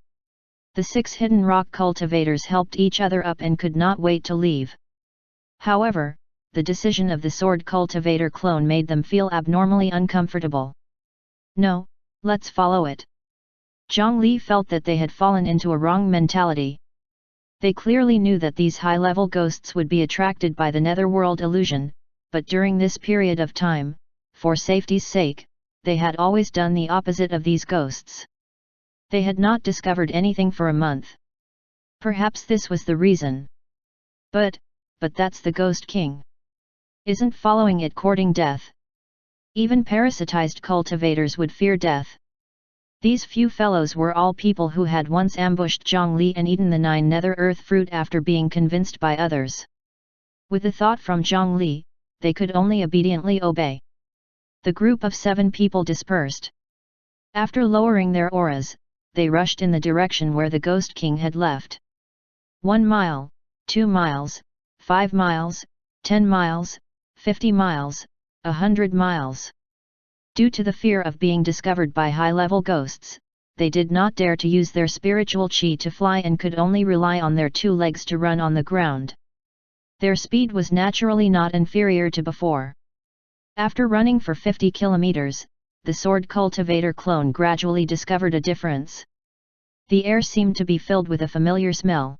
The 6 hidden rock cultivators helped each other up and could not wait to leave. However, the decision of the sword cultivator clone made them feel abnormally uncomfortable. No, let's follow it. Zhang Li felt that they had fallen into a wrong mentality. They clearly knew that these high-level ghosts would be attracted by the netherworld illusion, but during this period of time, for safety's sake, they had always done the opposite of these ghosts. They had not discovered anything for a month. Perhaps this was the reason. But that's the Ghost King. Isn't following it courting death? Even parasitized cultivators would fear death. These few fellows were all people who had once ambushed Zhang Li and eaten the 9 nether earth fruit after being convinced by others. With the thought from Zhang Li, they could only obediently obey. The group of 7 people dispersed. After lowering their auras, they rushed in the direction where the Ghost King had left. 1 mile, 2 miles, 5 miles, 10 miles, 50 miles, 100 miles. Due to the fear of being discovered by high-level ghosts, they did not dare to use their spiritual chi to fly and could only rely on their 2 legs to run on the ground. Their speed was naturally not inferior to before. After running for 50 kilometers, the sword cultivator clone gradually discovered a difference. The air seemed to be filled with a familiar smell.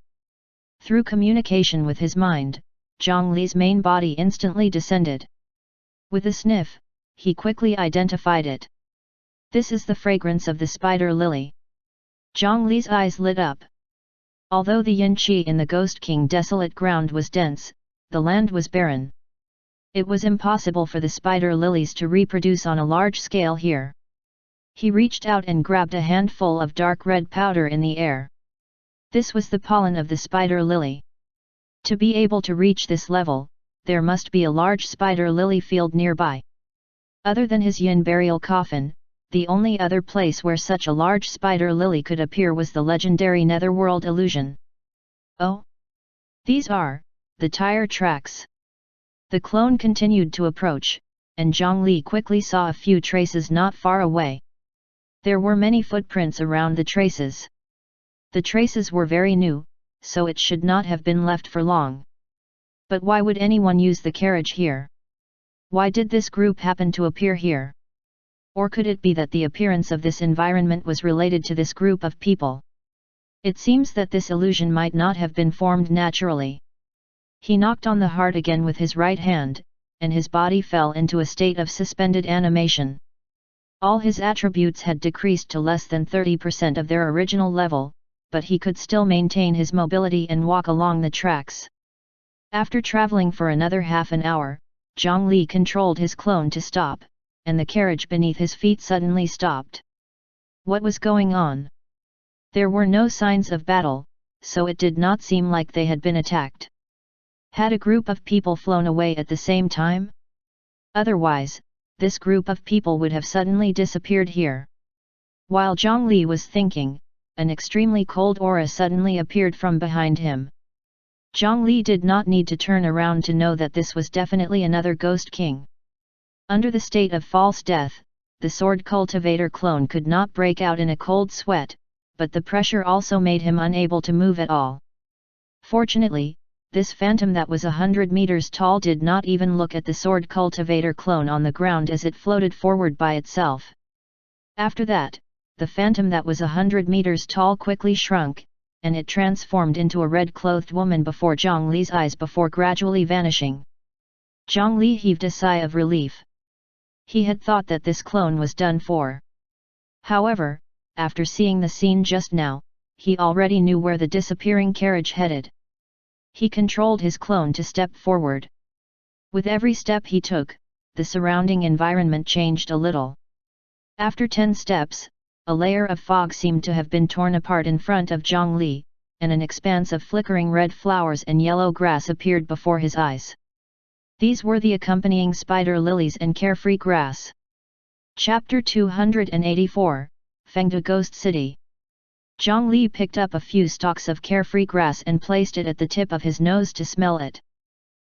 Through communication with his mind, Zhang Li's main body instantly descended. With a sniff, he quickly identified it. This is the fragrance of the spider lily. Zhang Li's eyes lit up. Although the yin qi in the Ghost King desolate ground was dense, the land was barren. It was impossible for the spider lilies to reproduce on a large scale here. He reached out and grabbed a handful of dark red powder in the air. This was the pollen of the spider lily. To be able to reach this level, there must be a large spider lily field nearby. Other than his yin burial coffin, the only other place where such a large spider lily could appear was the legendary netherworld illusion. Oh! These are the tire tracks. The clone continued to approach, and Zhang Li quickly saw a few traces not far away. There were many footprints around the traces. The traces were very new, so it should not have been left for long. But why would anyone use the carriage here? Why did this group happen to appear here? Or could it be that the appearance of this environment was related to this group of people? It seems that this illusion might not have been formed naturally. He knocked on the heart again with his right hand, and his body fell into a state of suspended animation. All his attributes had decreased to less than 30% of their original level, but he could still maintain his mobility and walk along the tracks. After traveling for another half an hour, Zhang Li controlled his clone to stop, and the carriage beneath his feet suddenly stopped. What was going on? There were no signs of battle, so it did not seem like they had been attacked. Had a group of people flown away at the same time? Otherwise, this group of people would have suddenly disappeared here. While Zhang Li was thinking, an extremely cold aura suddenly appeared from behind him. Zhang Li did not need to turn around to know that this was definitely another Ghost King. Under the state of false death, the sword cultivator clone could not break out in a cold sweat, but the pressure also made him unable to move at all. Fortunately, this phantom that was 100 meters tall did not even look at the sword cultivator clone on the ground as it floated forward by itself. After that, the phantom that was 100 meters tall quickly shrunk, and it transformed into a red-clothed woman before Zhang Li's eyes before gradually vanishing. Zhang Li heaved a sigh of relief. He had thought that this clone was done for. However, after seeing the scene just now, he already knew where the disappearing carriage headed. He controlled his clone to step forward. With every step he took, the surrounding environment changed a little. After 10 steps, a layer of fog seemed to have been torn apart in front of Zhang Li, and an expanse of flickering red flowers and yellow grass appeared before his eyes. These were the accompanying spider lilies and carefree grass. Chapter 284, Fengde Ghost City. Zhang Li picked up a few stalks of carefree grass and placed it at the tip of his nose to smell it.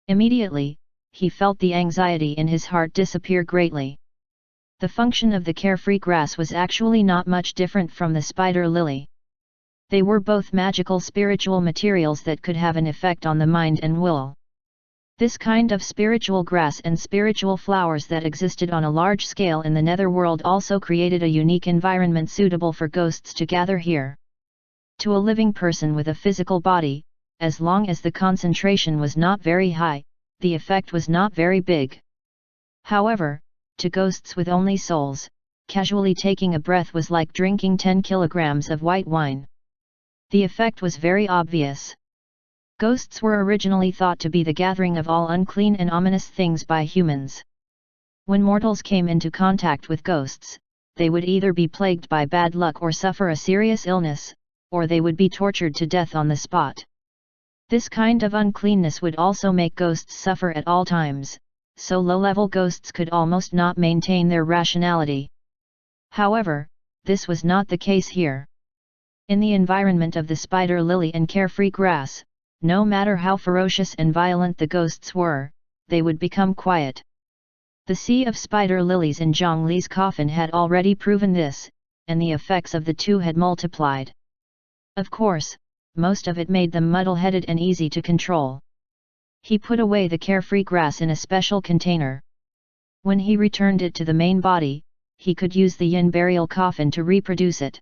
Immediately, he felt the anxiety in his heart disappear greatly. The function of the carefree grass was actually not much different from the spider lily. They were both magical spiritual materials that could have an effect on the mind and will. This kind of spiritual grass and spiritual flowers that existed on a large scale in the netherworld also created a unique environment suitable for ghosts to gather here. To a living person with a physical body, as long as the concentration was not very high, the effect was not very big. However, to ghosts with only souls, casually taking a breath was like drinking 10 kilograms of white wine. The effect was very obvious. Ghosts were originally thought to be the gathering of all unclean and ominous things by humans. When mortals came into contact with ghosts, they would either be plagued by bad luck or suffer a serious illness, or they would be tortured to death on the spot. This kind of uncleanness would also make ghosts suffer at all times, so low-level ghosts could almost not maintain their rationality. However, this was not the case here. In the environment of the spider lily and carefree grass, no matter how ferocious and violent the ghosts were, they would become quiet. The sea of spider lilies in Zhang Li's coffin had already proven this, and the effects of the two had multiplied. Of course, most of it made them muddle-headed and easy to control. He put away the carefree grass in a special container. When he returned it to the main body, he could use the yin burial coffin to reproduce it.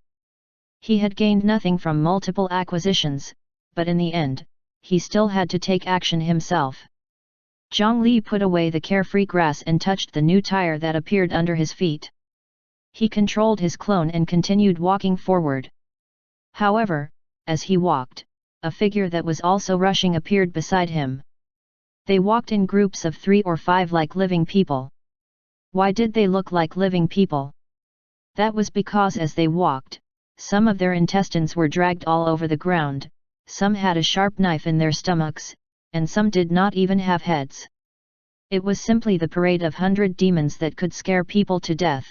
He had gained nothing from multiple acquisitions, but in the end, he still had to take action himself. Zhang Li put away the carefree grass and touched the new tire that appeared under his feet. He controlled his clone and continued walking forward. However, as he walked, a figure that was also rushing appeared beside him. They walked in groups of 3 or 5 like living people. Why did they look like living people? That was because as they walked, some of their intestines were dragged all over the ground, some had a sharp knife in their stomachs, and some did not even have heads. It was simply the parade of 100 demons that could scare people to death.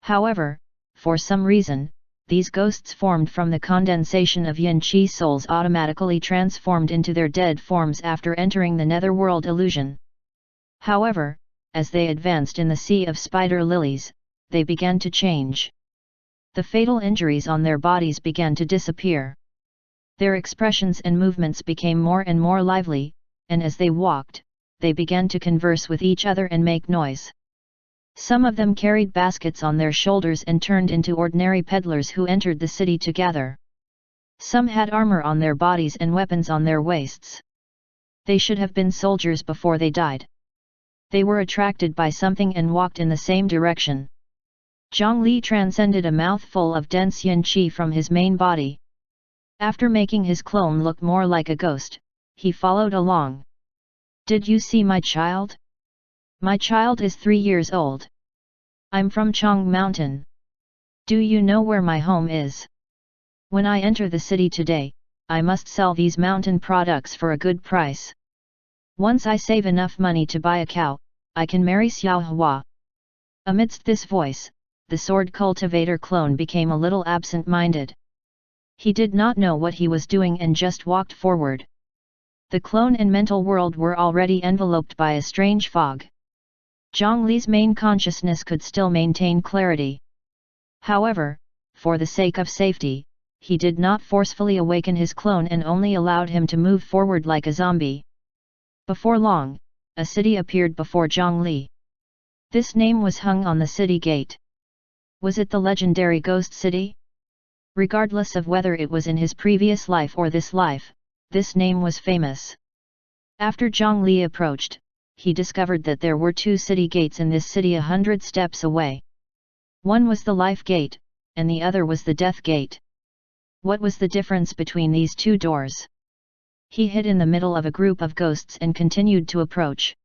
However, for some reason, these ghosts formed from the condensation of yin qi souls automatically transformed into their dead forms after entering the netherworld illusion. However, as they advanced in the sea of spider lilies, they began to change. The fatal injuries on their bodies began to disappear. Their expressions and movements became more and more lively, and as they walked, they began to converse with each other and make noise. Some of them carried baskets on their shoulders and turned into ordinary peddlers who entered the city to gather. Some had armor on their bodies and weapons on their waists. They should have been soldiers before they died. They were attracted by something and walked in the same direction. Zhang Li transcended a mouthful of dense yin qi from his main body. After making his clone look more like a ghost, he followed along. "Did you see my child? My child is 3 years old. I'm from Chong Mountain. Do you know where my home is? When I enter the city today, I must sell these mountain products for a good price. Once I save enough money to buy a cow, I can marry Xiao Hua." Amidst this voice, the sword cultivator clone became a little absent-minded. He did not know what he was doing and just walked forward. The clone and mental world were already enveloped by a strange fog. Zhang Li's main consciousness could still maintain clarity. However, for the sake of safety, he did not forcefully awaken his clone and only allowed him to move forward like a zombie. Before long, a city appeared before Zhang Li. This name was hung on the city gate. Was it the legendary Ghost City? Regardless of whether it was in his previous life or this life, this name was famous. After Zhang Li approached, he discovered that there were 2 city gates in this city 100 steps away. One was the Life Gate, and the other was the Death Gate. What was the difference between these 2 doors? He hid in the middle of a group of ghosts and continued to approach.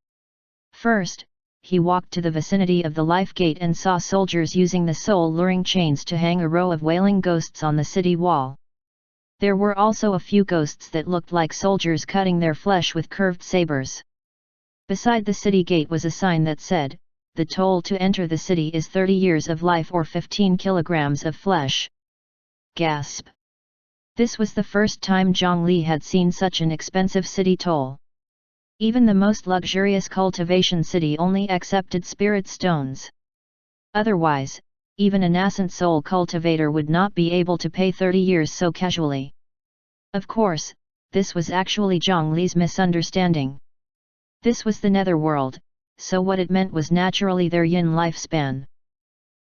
First, he walked to the vicinity of the Life Gate and saw soldiers using the soul-luring chains to hang a row of wailing ghosts on the city wall. There were also a few ghosts that looked like soldiers cutting their flesh with curved sabers. Beside the city gate was a sign that said, "The toll to enter the city is 30 years of life or 15 kilograms of flesh." Gasp! This was the first time Zhang Li had seen such an expensive city toll. Even the most luxurious cultivation city only accepted spirit stones. Otherwise, even a nascent soul cultivator would not be able to pay 30 years so casually. Of course, this was actually Zhang Li's misunderstanding. This was the netherworld, so what it meant was naturally their yin lifespan.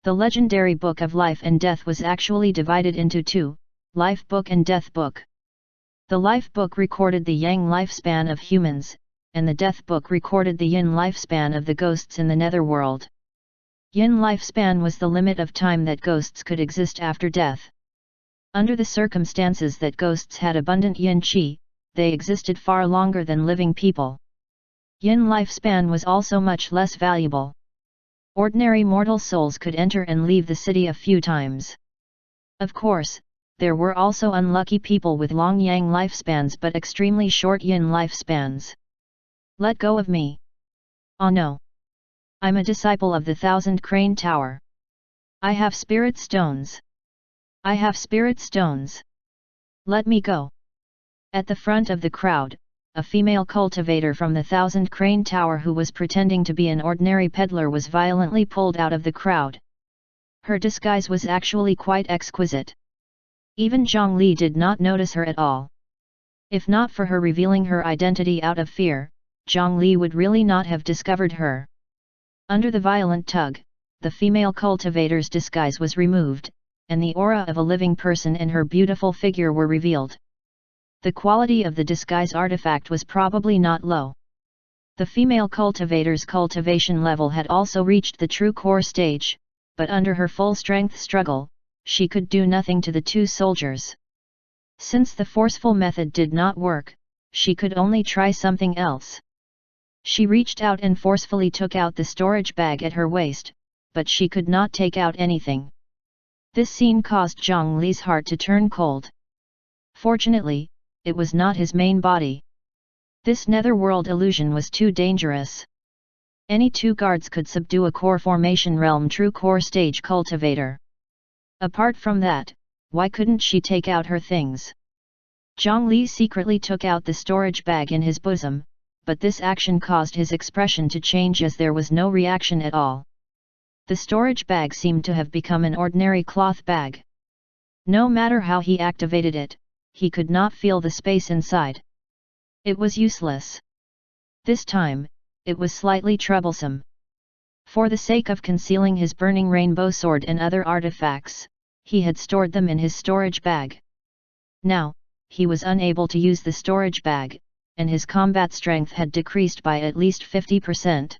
The legendary Book of Life and Death was actually divided into 2, Life Book and Death Book. The Life Book recorded the yang lifespan of humans, and the Death Book recorded the yin lifespan of the ghosts in the netherworld. Yin lifespan was the limit of time that ghosts could exist after death. Under the circumstances that ghosts had abundant yin qi, they existed far longer than living people. Yin lifespan was also much less valuable. Ordinary mortal souls could enter and leave the city a few times. Of course, there were also unlucky people with long yang lifespans but extremely short yin lifespans. "Let go of me. "Ah no. I'm a disciple of the 1,000 Crane Tower. I have spirit stones. I have spirit stones. Let me go." At the front of the crowd, a female cultivator from the 1,000 Crane Tower who was pretending to be an ordinary peddler was violently pulled out of the crowd. Her disguise was actually quite exquisite. Even Zhongli did not notice her at all. If not for her revealing her identity out of fear, Zhongli would really not have discovered her. Under the violent tug, the female cultivator's disguise was removed, and the aura of a living person and her beautiful figure were revealed. The quality of the disguise artifact was probably not low. The female cultivator's cultivation level had also reached the true core stage, but under her full strength struggle, she could do nothing to the two soldiers. Since the forceful method did not work, she could only try something else. She reached out and forcefully took out the storage bag at her waist, but she could not take out anything. This scene caused Zhang Li's heart to turn cold. Fortunately, it was not his main body. This netherworld illusion was too dangerous. Any two guards could subdue a core formation realm true core stage cultivator. Apart from that, why couldn't she take out her things? Zhang Li secretly took out the storage bag in his bosom, but this action caused his expression to change as there was no reaction at all. The storage bag seemed to have become an ordinary cloth bag. No matter how he activated it, he could not feel the space inside. It was useless. This time, it was slightly troublesome. For the sake of concealing his burning rainbow sword and other artifacts, he had stored them in his storage bag. Now, he was unable to use the storage bag, and his combat strength had decreased by at least 50%.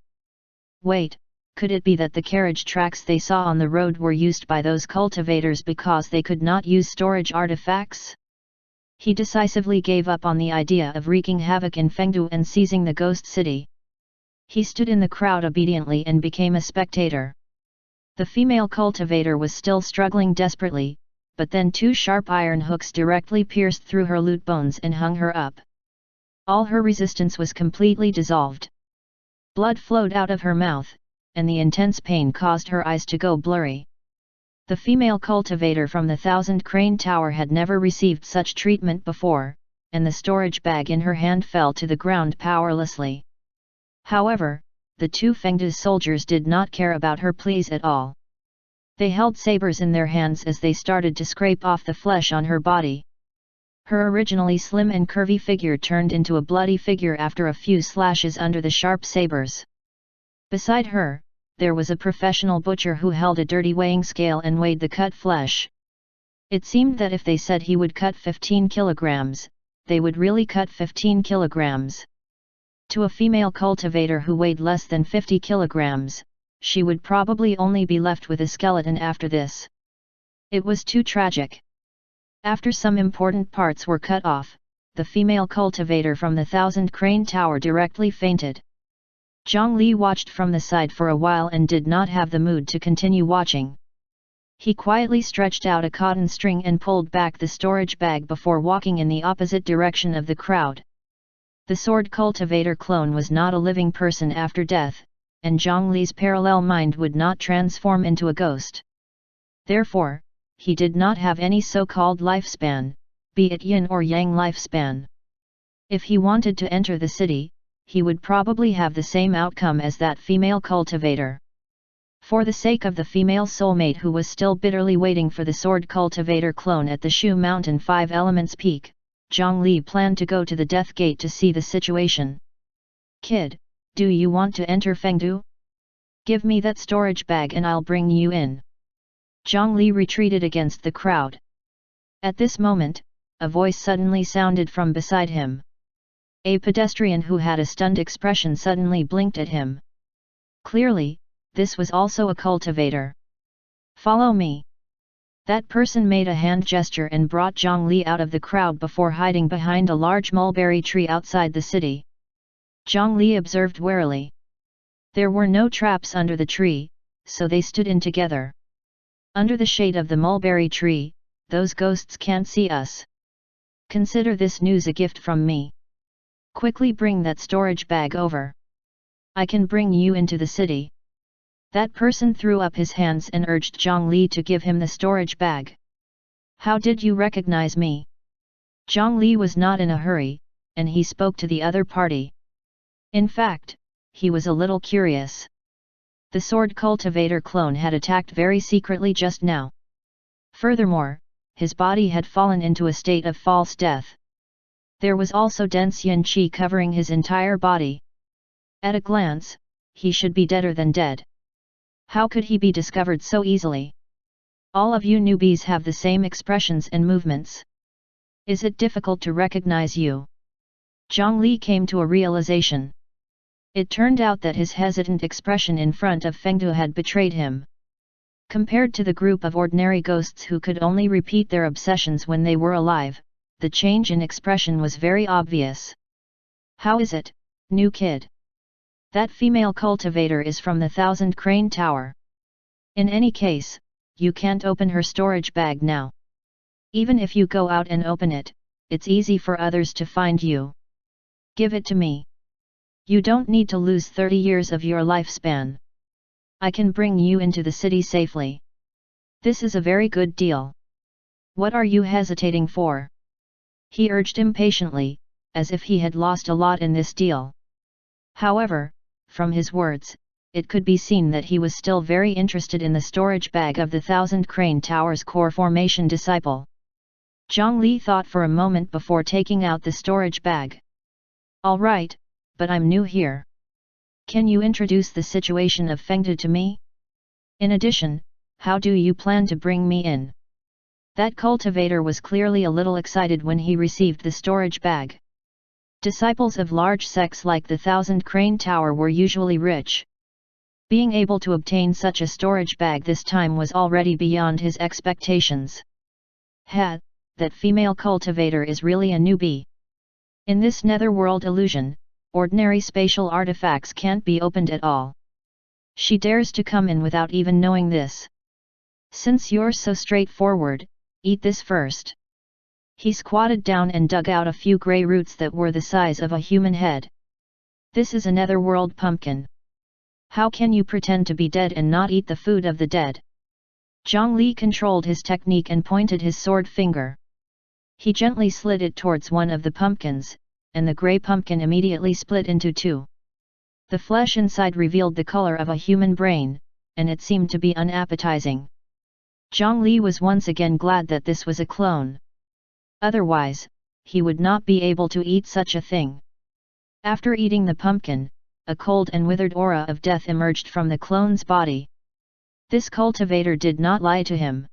Wait, could it be that the carriage tracks they saw on the road were used by those cultivators because they could not use storage artifacts? He decisively gave up on the idea of wreaking havoc in Fengdu and seizing the ghost city. He stood in the crowd obediently and became a spectator. The female cultivator was still struggling desperately, but then two sharp iron hooks directly pierced through her lute bones and hung her up. All her resistance was completely dissolved. Blood flowed out of her mouth, and the intense pain caused her eyes to go blurry. The female cultivator from the 1,000 Crane Tower had never received such treatment before, and the storage bag in her hand fell to the ground powerlessly. However, the two Fengdu soldiers did not care about her pleas at all. They held sabers in their hands as they started to scrape off the flesh on her body. Her originally slim and curvy figure turned into a bloody figure after a few slashes under the sharp sabers. Beside her, there was a professional butcher who held a dirty weighing scale and weighed the cut flesh. It seemed that if they said he would cut 15 kilograms, they would really cut 15 kilograms. To a female cultivator who weighed less than 50 kilograms, she would probably only be left with a skeleton after this. It was too tragic. After some important parts were cut off, the female cultivator from the 1,000 Crane Tower directly fainted. Zhang Li watched from the side for a while and did not have the mood to continue watching. He quietly stretched out a cotton string and pulled back the storage bag before walking in the opposite direction of the crowd. The sword cultivator clone was not a living person after death, and Zhang Li's parallel mind would not transform into a ghost. Therefore, he did not have any so-called lifespan, be it yin or yang lifespan. If he wanted to enter the city, he would probably have the same outcome as that female cultivator. For the sake of the female soulmate who was still bitterly waiting for the sword cultivator clone at the Shu Mountain 5 Elements Peak, Zhang Li planned to go to the Death Gate to see the situation. "Kid, do you want to enter Fengdu? Give me that storage bag and I'll bring you in." Zhang Li retreated against the crowd. At this moment, a voice suddenly sounded from beside him. A pedestrian who had a stunned expression suddenly blinked at him. Clearly, this was also a cultivator. "Follow me." That person made a hand gesture and brought Zhang Li out of the crowd before hiding behind a large mulberry tree outside the city. Zhang Li observed warily. There were no traps under the tree, so they stood in together. Under the shade of the mulberry tree, those ghosts can't see us. Consider this news a gift from me. Quickly bring that storage bag over. I can bring you into the city. That person threw up his hands and urged Zhang Li to give him the storage bag. How did you recognize me? Zhang Li was not in a hurry, and he spoke to the other party. In fact, he was a little curious. The sword cultivator clone had attacked very secretly just now. Furthermore, his body had fallen into a state of false death. There was also dense yin qi covering his entire body. At a glance, he should be deader than dead. How could he be discovered so easily? All of you newbies have the same expressions and movements. Is it difficult to recognize you? Zhang Li came to a realization. It turned out that his hesitant expression in front of Feng Du had betrayed him. Compared to the group of ordinary ghosts who could only repeat their obsessions when they were alive, the change in expression was very obvious. How is it, new kid? That female cultivator is from the 1000 Crane Tower. In any case, you can't open her storage bag now. Even if you go out and open it, it's easy for others to find you. Give it to me. You don't need to lose 30 years of your lifespan. I can bring you into the city safely. This is a very good deal. What are you hesitating for? He urged impatiently, as if he had lost a lot in this deal. However, from his words, it could be seen that he was still very interested in the storage bag of the 1000 Crane Tower's core formation disciple. Zhang Li thought for a moment before taking out the storage bag. All right, but I'm new here. Can you introduce the situation of Feng Du to me? In addition, how do you plan to bring me in? That cultivator was clearly a little excited when he received the storage bag. Disciples of large sects like the 1000 Crane Tower were usually rich. Being able to obtain such a storage bag this time was already beyond his expectations. That female cultivator is really a newbie. In this netherworld illusion, ordinary spatial artifacts can't be opened at all. She dares to come in without even knowing this. Since you're so straightforward, eat this first. He squatted down and dug out a few grey roots that were the size of a human head. This is a netherworld pumpkin. How can you pretend to be dead and not eat the food of the dead? Zhang Li controlled his technique and pointed his sword finger. He gently slid it towards one of the pumpkins, and the grey pumpkin immediately split into two. The flesh inside revealed the color of a human brain, and it seemed to be unappetizing. Zhang Li was once again glad that this was a clone. Otherwise, he would not be able to eat such a thing. After eating the pumpkin, a cold and withered aura of death emerged from the clone's body. This cultivator did not lie to him.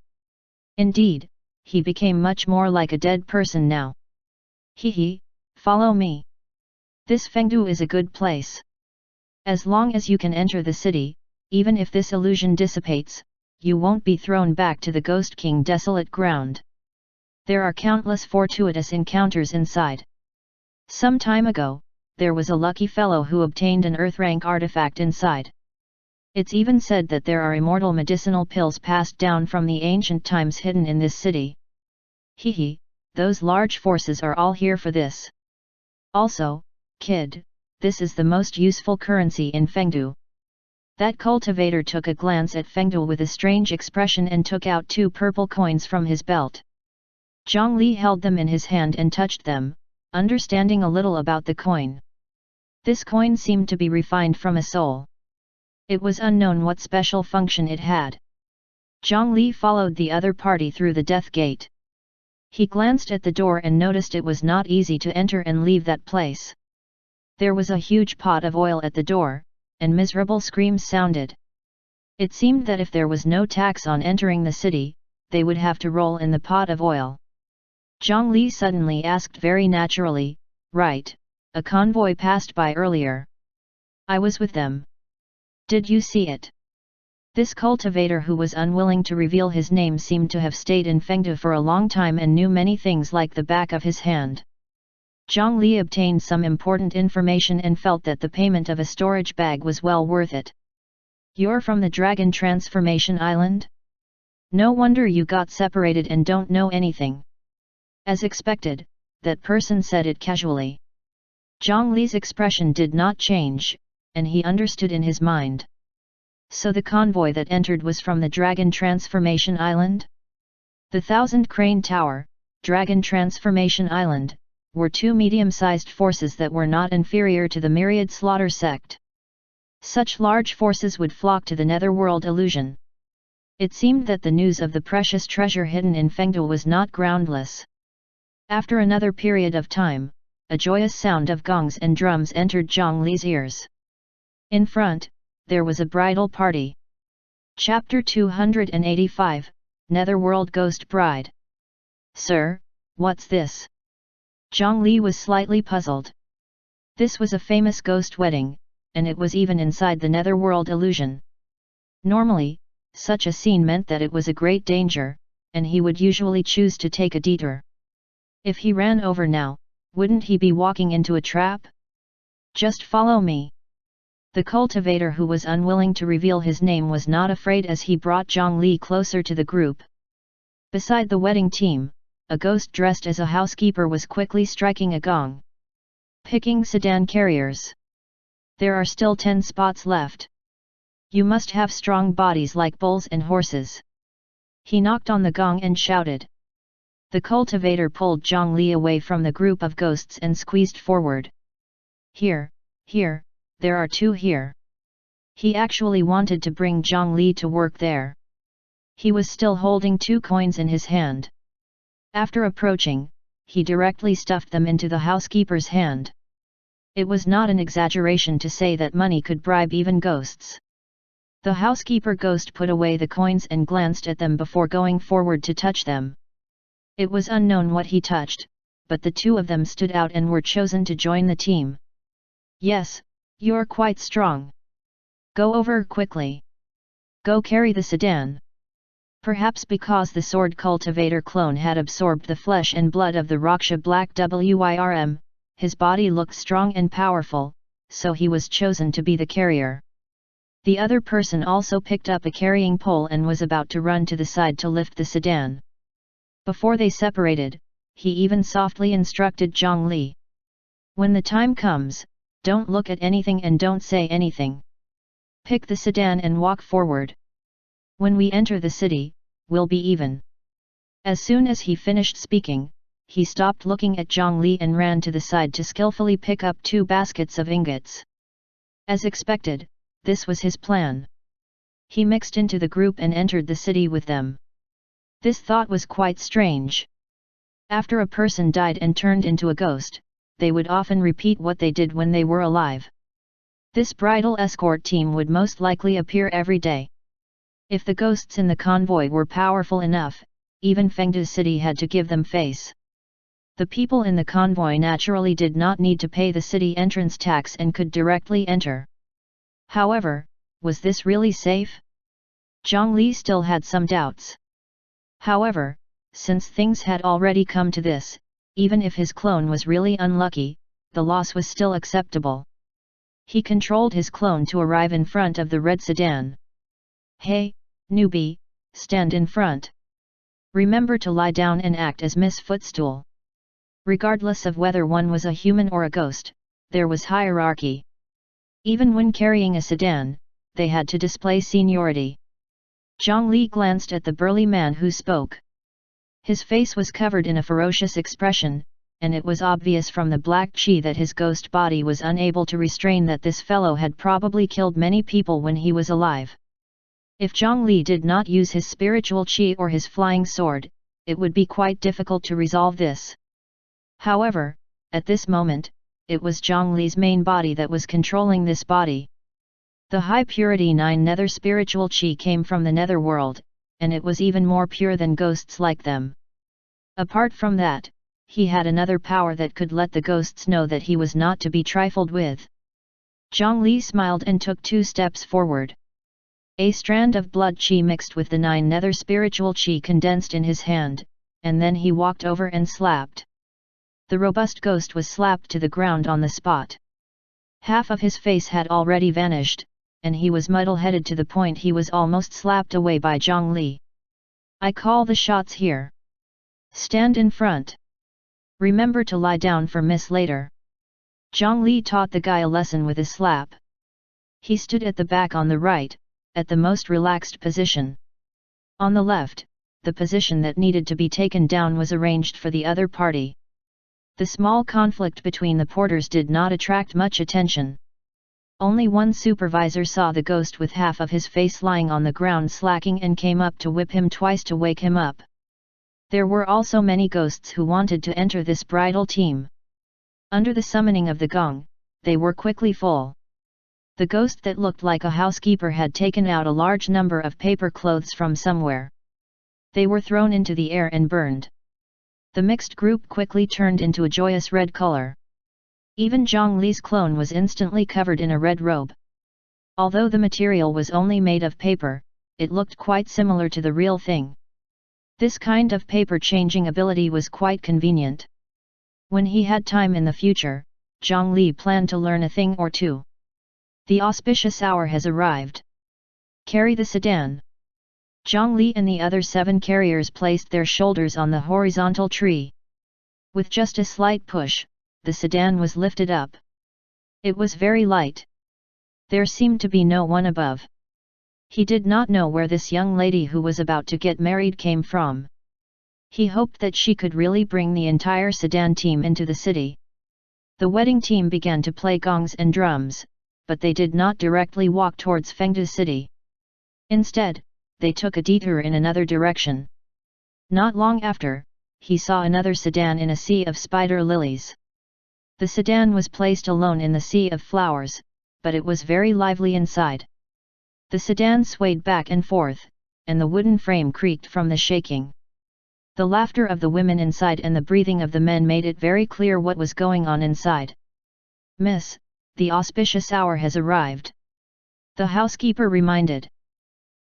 Indeed, he became much more like a dead person now. Hee, follow me. This Fengdu is a good place. As long as you can enter the city, even if this illusion dissipates, you won't be thrown back to the Ghost King desolate ground. There are countless fortuitous encounters inside. Some time ago, there was a lucky fellow who obtained an earth-rank artifact inside. It's even said that there are immortal medicinal pills passed down from the ancient times hidden in this city. Those large forces are all here for this. Also, kid, this is the most useful currency in Fengdu. That cultivator took a glance at Fengdu with a strange expression and took out 2 purple coins from his belt. Zhang Li held them in his hand and touched them, understanding a little about the coin. This coin seemed to be refined from a soul. It was unknown what special function it had. Zhang Li followed the other party through the death gate. He glanced at the door and noticed it was not easy to enter and leave that place. There was a huge pot of oil at the door, and miserable screams sounded. It seemed that if there was no tax on entering the city, they would have to roll in the pot of oil. Zhang Li suddenly asked very naturally, "Right, a convoy passed by earlier. I was with them. Did you see it?" This cultivator who was unwilling to reveal his name seemed to have stayed in Fengdu for a long time and knew many things like the back of his hand. Zhang Li obtained some important information and felt that the payment of a storage bag was well worth it. "You're from the Dragon Transformation Island? No wonder you got separated and don't know anything." As expected, that person said it casually. Zhang Li's expression did not change, and he understood in his mind. So the convoy that entered was from the Dragon Transformation Island? The Thousand Crane Tower, Dragon Transformation Island, were two medium-sized forces that were not inferior to the Myriad Slaughter sect. Such large forces would flock to the netherworld illusion. It seemed that the news of the precious treasure hidden in Fengdu was not groundless. After another period of time, a joyous sound of gongs and drums entered Zhang Li's ears. In front, there was a bridal party. Chapter 285, Netherworld Ghost Bride. Sir, what's this? Zhang Li was slightly puzzled. This was a famous ghost wedding, and it was even inside the netherworld illusion. Normally, such a scene meant that it was a great danger, and he would usually choose to take a detour. If he ran over now, wouldn't he be walking into a trap? Just follow me. The cultivator, who was unwilling to reveal his name, was not afraid as he brought Zhang Li closer to the group. Beside the wedding team, a ghost dressed as a housekeeper was quickly striking a gong. Picking sedan carriers. There are still 10 spots left. You must have strong bodies like bulls and horses. He knocked on the gong and shouted. The cultivator pulled Zhang Li away from the group of ghosts and squeezed forward. Here, there are 2 here. He actually wanted to bring Zhang Li to work there. He was still holding 2 coins in his hand. After approaching, he directly stuffed them into the housekeeper's hand. It was not an exaggeration to say that money could bribe even ghosts. The housekeeper ghost put away the coins and glanced at them before going forward to touch them. It was unknown what he touched, but the 2 of them stood out and were chosen to join the team. Yes, you're quite strong. Go over quickly. Go carry the sedan. Perhaps because the sword cultivator clone had absorbed the flesh and blood of the Raksha Black Wirm, his body looked strong and powerful, so he was chosen to be the carrier. The other person also picked up a carrying pole and was about to run to the side to lift the sedan. Before they separated, he even softly instructed Zhang Li. When the time comes, don't look at anything and don't say anything. Pick the sedan and walk forward. When we enter the city, we'll be even. As soon as he finished speaking, he stopped looking at Zhang Li and ran to the side to skillfully pick up 2 baskets of ingots. As expected, this was his plan. He mixed into the group and entered the city with them. This thought was quite strange. After a person died and turned into a ghost, they would often repeat what they did when they were alive. This bridal escort team would most likely appear every day. If the ghosts in the convoy were powerful enough, even Fengdu City had to give them face. The people in the convoy naturally did not need to pay the city entrance tax and could directly enter. However, was this really safe? Zhang Li still had some doubts. However, since things had already come to this, even if his clone was really unlucky, the loss was still acceptable. He controlled his clone to arrive in front of the red sedan. Hey, newbie, stand in front. Remember to lie down and act as Miss Footstool. Regardless of whether one was a human or a ghost, there was hierarchy. Even when carrying a sedan, they had to display seniority. Zhang Li glanced at the burly man who spoke. His face was covered in a ferocious expression, and it was obvious from the black qi that his ghost body was unable to restrain that this fellow had probably killed many people when he was alive. If Zhang Li did not use his spiritual qi or his flying sword, it would be quite difficult to resolve this. However, at this moment, it was Zhang Li's main body that was controlling this body. The high-purity 9 nether spiritual qi came from the nether world, and it was even more pure than ghosts like them. Apart from that, he had another power that could let the ghosts know that he was not to be trifled with. Zhang Li smiled and took 2 steps forward. A strand of blood qi mixed with the 9 nether spiritual qi condensed in his hand, and then he walked over and slapped. The robust ghost was slapped to the ground on the spot. Half of his face had already vanished, and he was muddle-headed to the point he was almost slapped away by Zhang Li. I call the shots here. Stand in front. Remember to lie down for miss later. Zhang Li taught the guy a lesson with a slap. He stood at the back on the right, at the most relaxed position. On the left, the position that needed to be taken down was arranged for the other party. The small conflict between the porters did not attract much attention. Only one supervisor saw the ghost with half of his face lying on the ground slacking and came up to whip him twice to wake him up. There were also many ghosts who wanted to enter this bridal team. Under the summoning of the gong, they were quickly full. The ghost that looked like a housekeeper had taken out a large number of paper clothes from somewhere. They were thrown into the air and burned. The mixed group quickly turned into a joyous red color. Even Zhang Li's clone was instantly covered in a red robe. Although the material was only made of paper, it looked quite similar to the real thing. This kind of paper-changing ability was quite convenient. When he had time in the future, Zhang Li planned to learn a thing or two. The auspicious hour has arrived. Carry the sedan. Zhang Li and the other 7 carriers placed their shoulders on the horizontal tree. With just a slight push, the sedan was lifted up. It was very light. There seemed to be no one above. He did not know where this young lady who was about to get married came from. He hoped that she could really bring the entire sedan team into the city. The wedding team began to play gongs and drums, but they did not directly walk towards Fengde City. Instead, they took a detour in another direction. Not long after, he saw another sedan in a sea of spider lilies. The sedan was placed alone in the sea of flowers, but it was very lively inside. The sedan swayed back and forth, and the wooden frame creaked from the shaking. The laughter of the women inside and the breathing of the men made it very clear what was going on inside. "Miss, the auspicious hour has arrived," the housekeeper reminded.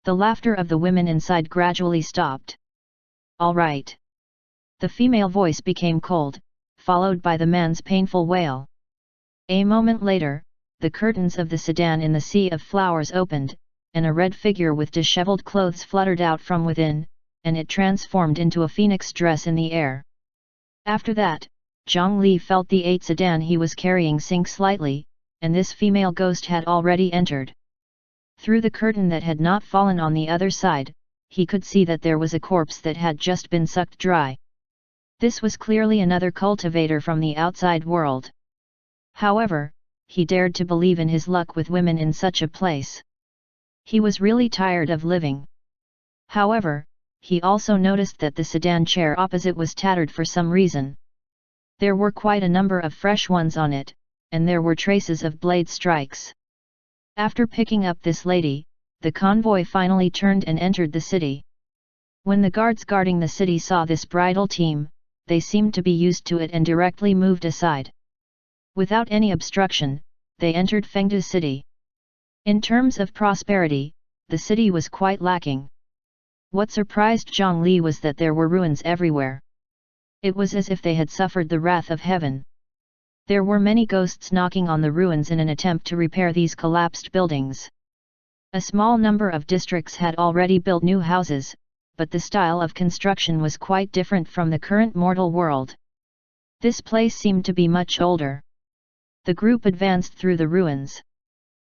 The laughter of the women inside gradually stopped. "All right." The female voice became cold, followed by the man's painful wail. A moment later, the curtains of the sedan in the sea of flowers opened, and a red figure with disheveled clothes fluttered out from within, and it transformed into a phoenix dress in the air. After that, Zhang Li felt the 8 sedan he was carrying sink slightly, and this female ghost had already entered. Through the curtain that had not fallen on the other side, he could see that there was a corpse that had just been sucked dry. This was clearly another cultivator from the outside world. However, he dared to believe in his luck with women in such a place. He was really tired of living. However, he also noticed that the sedan chair opposite was tattered for some reason. There were quite a number of fresh ones on it, and there were traces of blade strikes. After picking up this lady, the convoy finally turned and entered the city. When the guards guarding the city saw this bridal team, they seemed to be used to it and directly moved aside. Without any obstruction, they entered Fengde City. In terms of prosperity, the city was quite lacking. What surprised Zhang Li was that there were ruins everywhere. It was as if they had suffered the wrath of heaven. There were many ghosts knocking on the ruins in an attempt to repair these collapsed buildings. A small number of districts had already built new houses, but the style of construction was quite different from the current mortal world. This place seemed to be much older. The group advanced through the ruins.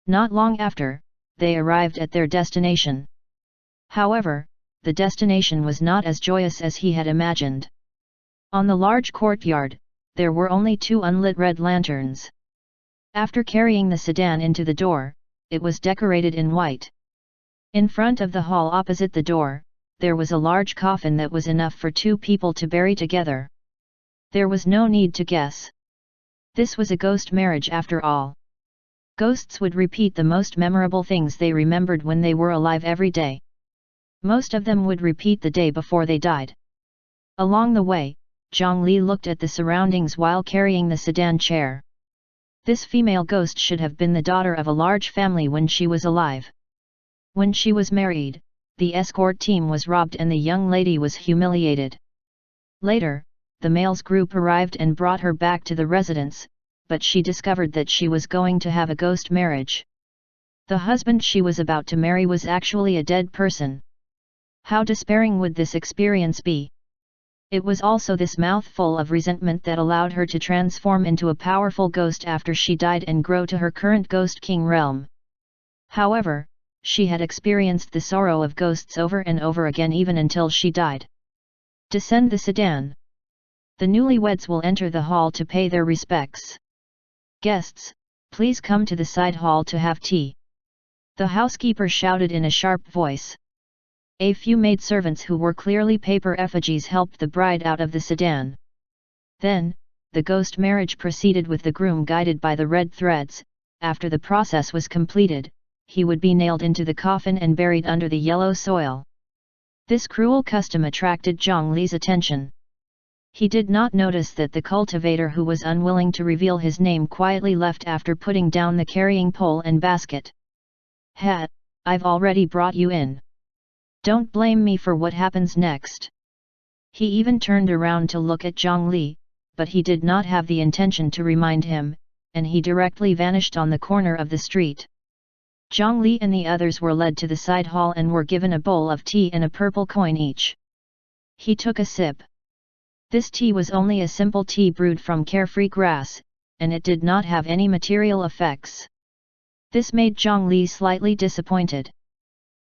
Not long after, they arrived at their destination. However, the destination was not as joyous as he had imagined. On the large courtyard, there were only 2 unlit red lanterns. After carrying the sedan into the door, it was decorated in white. In front of the hall opposite the door, there was a large coffin that was enough for 2 people to bury together. There was no need to guess. This was a ghost marriage after all. Ghosts would repeat the most memorable things they remembered when they were alive every day. Most of them would repeat the day before they died. Along the way, Zhang Li looked at the surroundings while carrying the sedan chair. This female ghost should have been the daughter of a large family when she was alive. When she was married, the escort team was robbed and the young lady was humiliated. Later, the males group arrived and brought her back to the residence, but she discovered that she was going to have a ghost marriage. The husband she was about to marry was actually a dead person. How despairing would this experience be? It was also this mouthful of resentment that allowed her to transform into a powerful ghost after she died and grow to her current Ghost King realm. However, she had experienced the sorrow of ghosts over and over again even until she died. Descend the sedan. The newlyweds will enter the hall to pay their respects. Guests, please come to the side hall to have tea. The housekeeper shouted in a sharp voice. A few maidservants who were clearly paper effigies helped the bride out of the sedan. Then, the ghost marriage proceeded with the groom guided by the red threads. After the process was completed, he would be nailed into the coffin and buried under the yellow soil. This cruel custom attracted Zhang Li's attention. He did not notice that the cultivator who was unwilling to reveal his name quietly left after putting down the carrying pole and basket. "Ha, I've already brought you in. Don't blame me for what happens next." He even turned around to look at Zhang Li, but he did not have the intention to remind him, and he directly vanished on the corner of the street. Zhang Li and the others were led to the side hall and were given a bowl of tea and a purple coin each. He took a sip. This tea was only a simple tea brewed from carefree grass, and it did not have any material effects. This made Zhang Li slightly disappointed.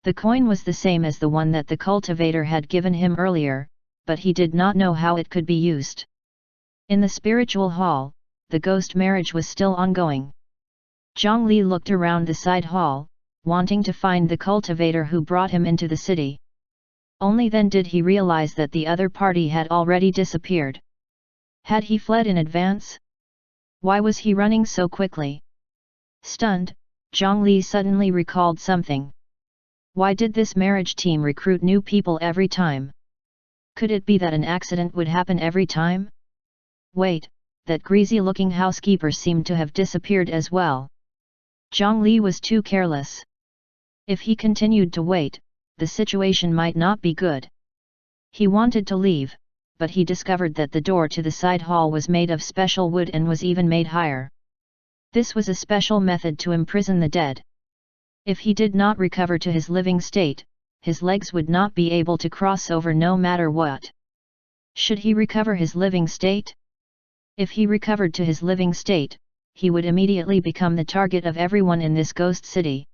The coin was the same as the one that the cultivator had given him earlier, but he did not know how it could be used. In the spiritual hall, the ghost marriage was still ongoing. Zhang Li looked around the side hall, wanting to find the cultivator who brought him into the city. Only then did he realize that the other party had already disappeared. Had he fled in advance? Why was he running so quickly? Stunned, Zhang Li suddenly recalled something. Why did this marriage team recruit new people every time? Could it be that an accident would happen every time? Wait, that greasy-looking housekeeper seemed to have disappeared as well. Zhang Li was too careless. If he continued to wait, the situation might not be good. He wanted to leave, but he discovered that the door to the side hall was made of special wood and was even made higher. This was a special method to imprison the dead. If he did not recover to his living state, his legs would not be able to cross over no matter what. Should he recover his living state? If he recovered to his living state, he would immediately become the target of everyone in this ghost city.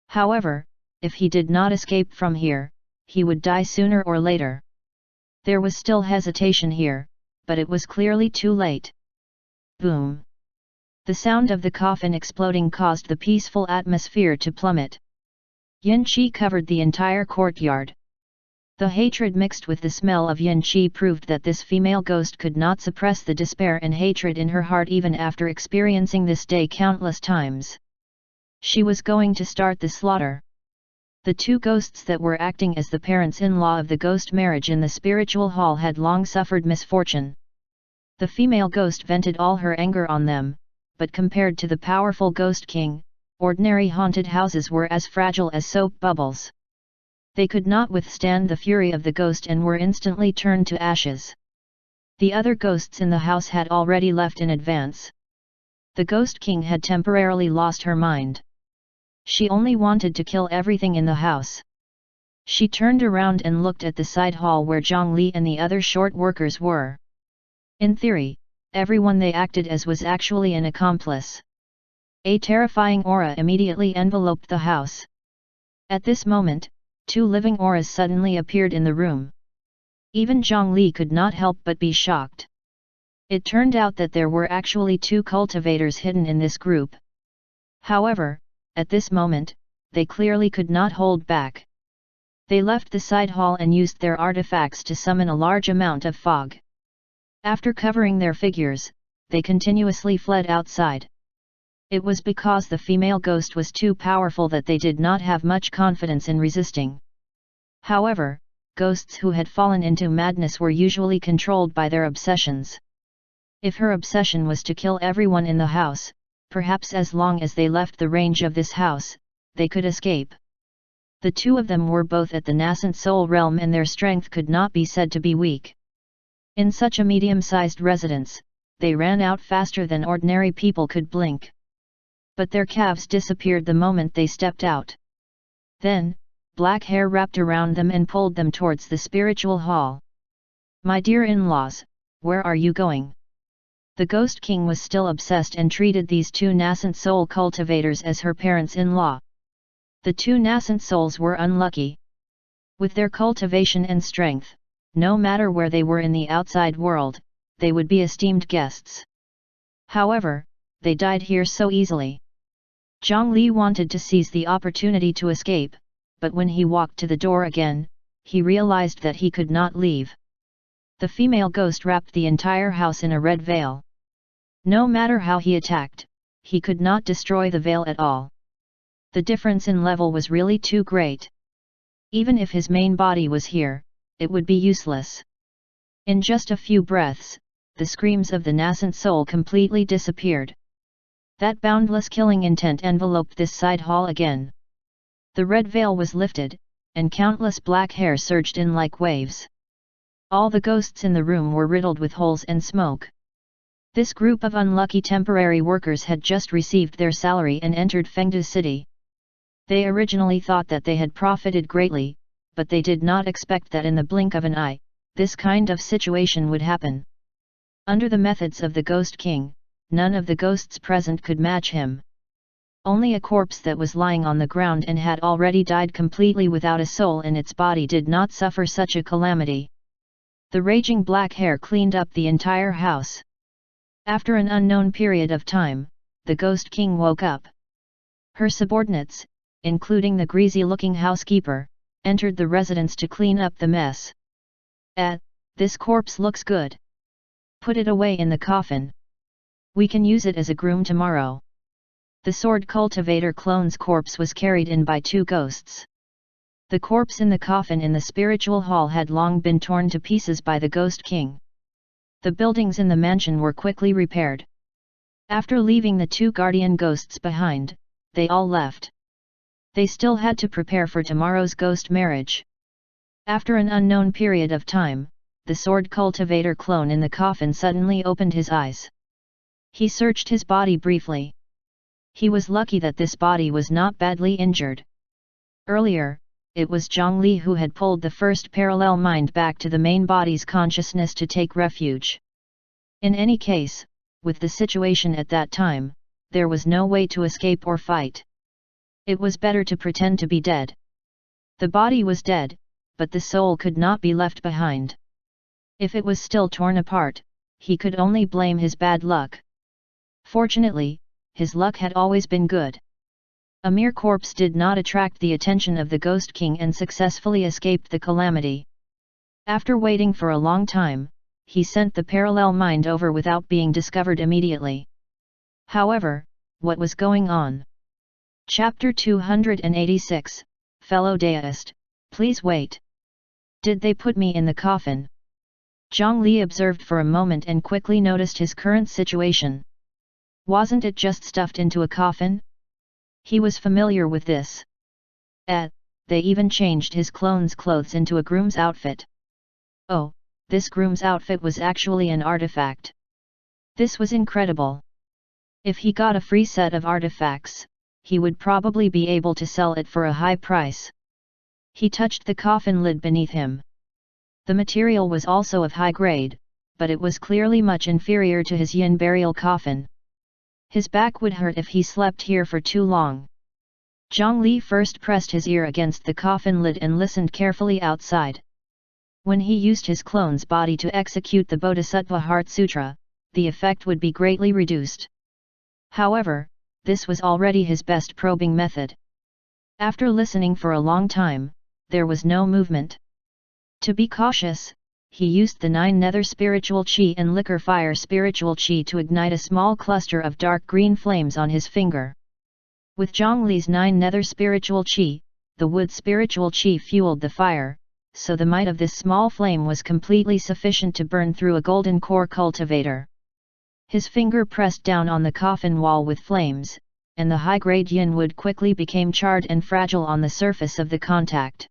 However, if he did not escape from here, he would die sooner or later. There was still hesitation here, but it was clearly too late. Boom! The sound of the coffin exploding caused the peaceful atmosphere to plummet. Yin qi covered the entire courtyard. The hatred mixed with the smell of yin qi proved that this female ghost could not suppress the despair and hatred in her heart even after experiencing this day countless times. She was going to start the slaughter. The two ghosts that were acting as the parents-in-law of the ghost marriage in the spiritual hall had long suffered misfortune. The female ghost vented all her anger on them, but compared to the powerful ghost king, ordinary haunted houses were as fragile as soap bubbles. They could not withstand the fury of the ghost and were instantly turned to ashes. The other ghosts in the house had already left in advance. The ghost king had temporarily lost her mind. She only wanted to kill everything in the house. She turned around and looked at the side hall where Zhang Li and the other short workers were. In theory, everyone they acted as was actually an accomplice. A terrifying aura immediately enveloped the house. At this moment, two living auras suddenly appeared in the room. Even Zhang Li could not help but be shocked. It turned out that there were actually two cultivators hidden in this group. However, at this moment, they clearly could not hold back. They left the side hall and used their artifacts to summon a large amount of fog. After covering their figures, they continuously fled outside. It was because the female ghost was too powerful that they did not have much confidence in resisting. However, ghosts who had fallen into madness were usually controlled by their obsessions. If her obsession was to kill everyone in the house, perhaps as long as they left the range of this house, they could escape. The two of them were both at the nascent soul realm and their strength could not be said to be weak. In such a medium-sized residence, they ran out faster than ordinary people could blink. But their calves disappeared the moment they stepped out. Then, black hair wrapped around them and pulled them towards the spiritual hall. "My dear in-laws, where are you going?" The Ghost King was still obsessed and treated these two nascent soul cultivators as her parents-in-law. The two nascent souls were unlucky. With their cultivation and strength, no matter where they were in the outside world, they would be esteemed guests. However, they died here so easily. Zhang Li wanted to seize the opportunity to escape, but when he walked to the door again, he realized that he could not leave. The female ghost wrapped the entire house in a red veil. No matter how he attacked, he could not destroy the veil at all. The difference in level was really too great. Even if his main body was here, it would be useless. In just a few breaths, the screams of the nascent soul completely disappeared. That boundless killing intent enveloped this side hall again. The red veil was lifted, and countless black hair surged in like waves. All the ghosts in the room were riddled with holes and smoke. This group of unlucky temporary workers had just received their salary and entered Fengdu City. They originally thought that they had profited greatly, but they did not expect that in the blink of an eye, this kind of situation would happen. Under the methods of the Ghost King, none of the ghosts present could match him. Only a corpse that was lying on the ground and had already died completely without a soul in its body did not suffer such a calamity. The raging black hair cleaned up the entire house. After an unknown period of time, the Ghost King woke up. Her subordinates, including the greasy-looking housekeeper, entered the residence to clean up the mess. This corpse looks good. Put it away in the coffin. We can use it as a groom tomorrow. The sword cultivator clone's corpse was carried in by two ghosts. The corpse in the coffin in the spiritual hall had long been torn to pieces by the Ghost King. The buildings in the mansion were quickly repaired. After leaving the two guardian ghosts behind, they all left. They still had to prepare for tomorrow's ghost marriage. After an unknown period of time, the sword cultivator clone in the coffin suddenly opened his eyes. He searched his body briefly. He was lucky that this body was not badly injured. Earlier, it was Zhang Li who had pulled the first parallel mind back to the main body's consciousness to take refuge. In any case, with the situation at that time, there was no way to escape or fight. It was better to pretend to be dead. The body was dead, but the soul could not be left behind. If it was still torn apart, he could only blame his bad luck. Fortunately, his luck had always been good. A mere corpse did not attract the attention of the Ghost King and successfully escaped the calamity. After waiting for a long time, he sent the parallel mind over without being discovered immediately. However, what was going on? Chapter 286, Fellow Deist, please wait. Did they put me in the coffin? Zhang Li observed for a moment and quickly noticed his current situation. Wasn't it just stuffed into a coffin? He was familiar with this. They even changed his clone's clothes into a groom's outfit. Oh, this groom's outfit was actually an artifact. This was incredible. If he got a free set of artifacts, he would probably be able to sell it for a high price. He touched the coffin lid beneath him. The material was also of high grade, but it was clearly much inferior to his yin burial coffin. His back would hurt if he slept here for too long. Zhang Li first pressed his ear against the coffin lid and listened carefully outside. When he used his clone's body to execute the Bodhisattva Heart Sutra, the effect would be greatly reduced. However, this was already his best probing method. After listening for a long time, there was no movement. To be cautious, he used the 9 nether spiritual chi and liquor fire spiritual chi to ignite a small cluster of dark green flames on his finger. With Zhang Li's 9 nether spiritual chi, the wood spiritual chi fueled the fire, so the might of this small flame was completely sufficient to burn through a golden core cultivator. His finger pressed down on the coffin wall with flames, and the high-grade yin wood quickly became charred and fragile on the surface of the contact.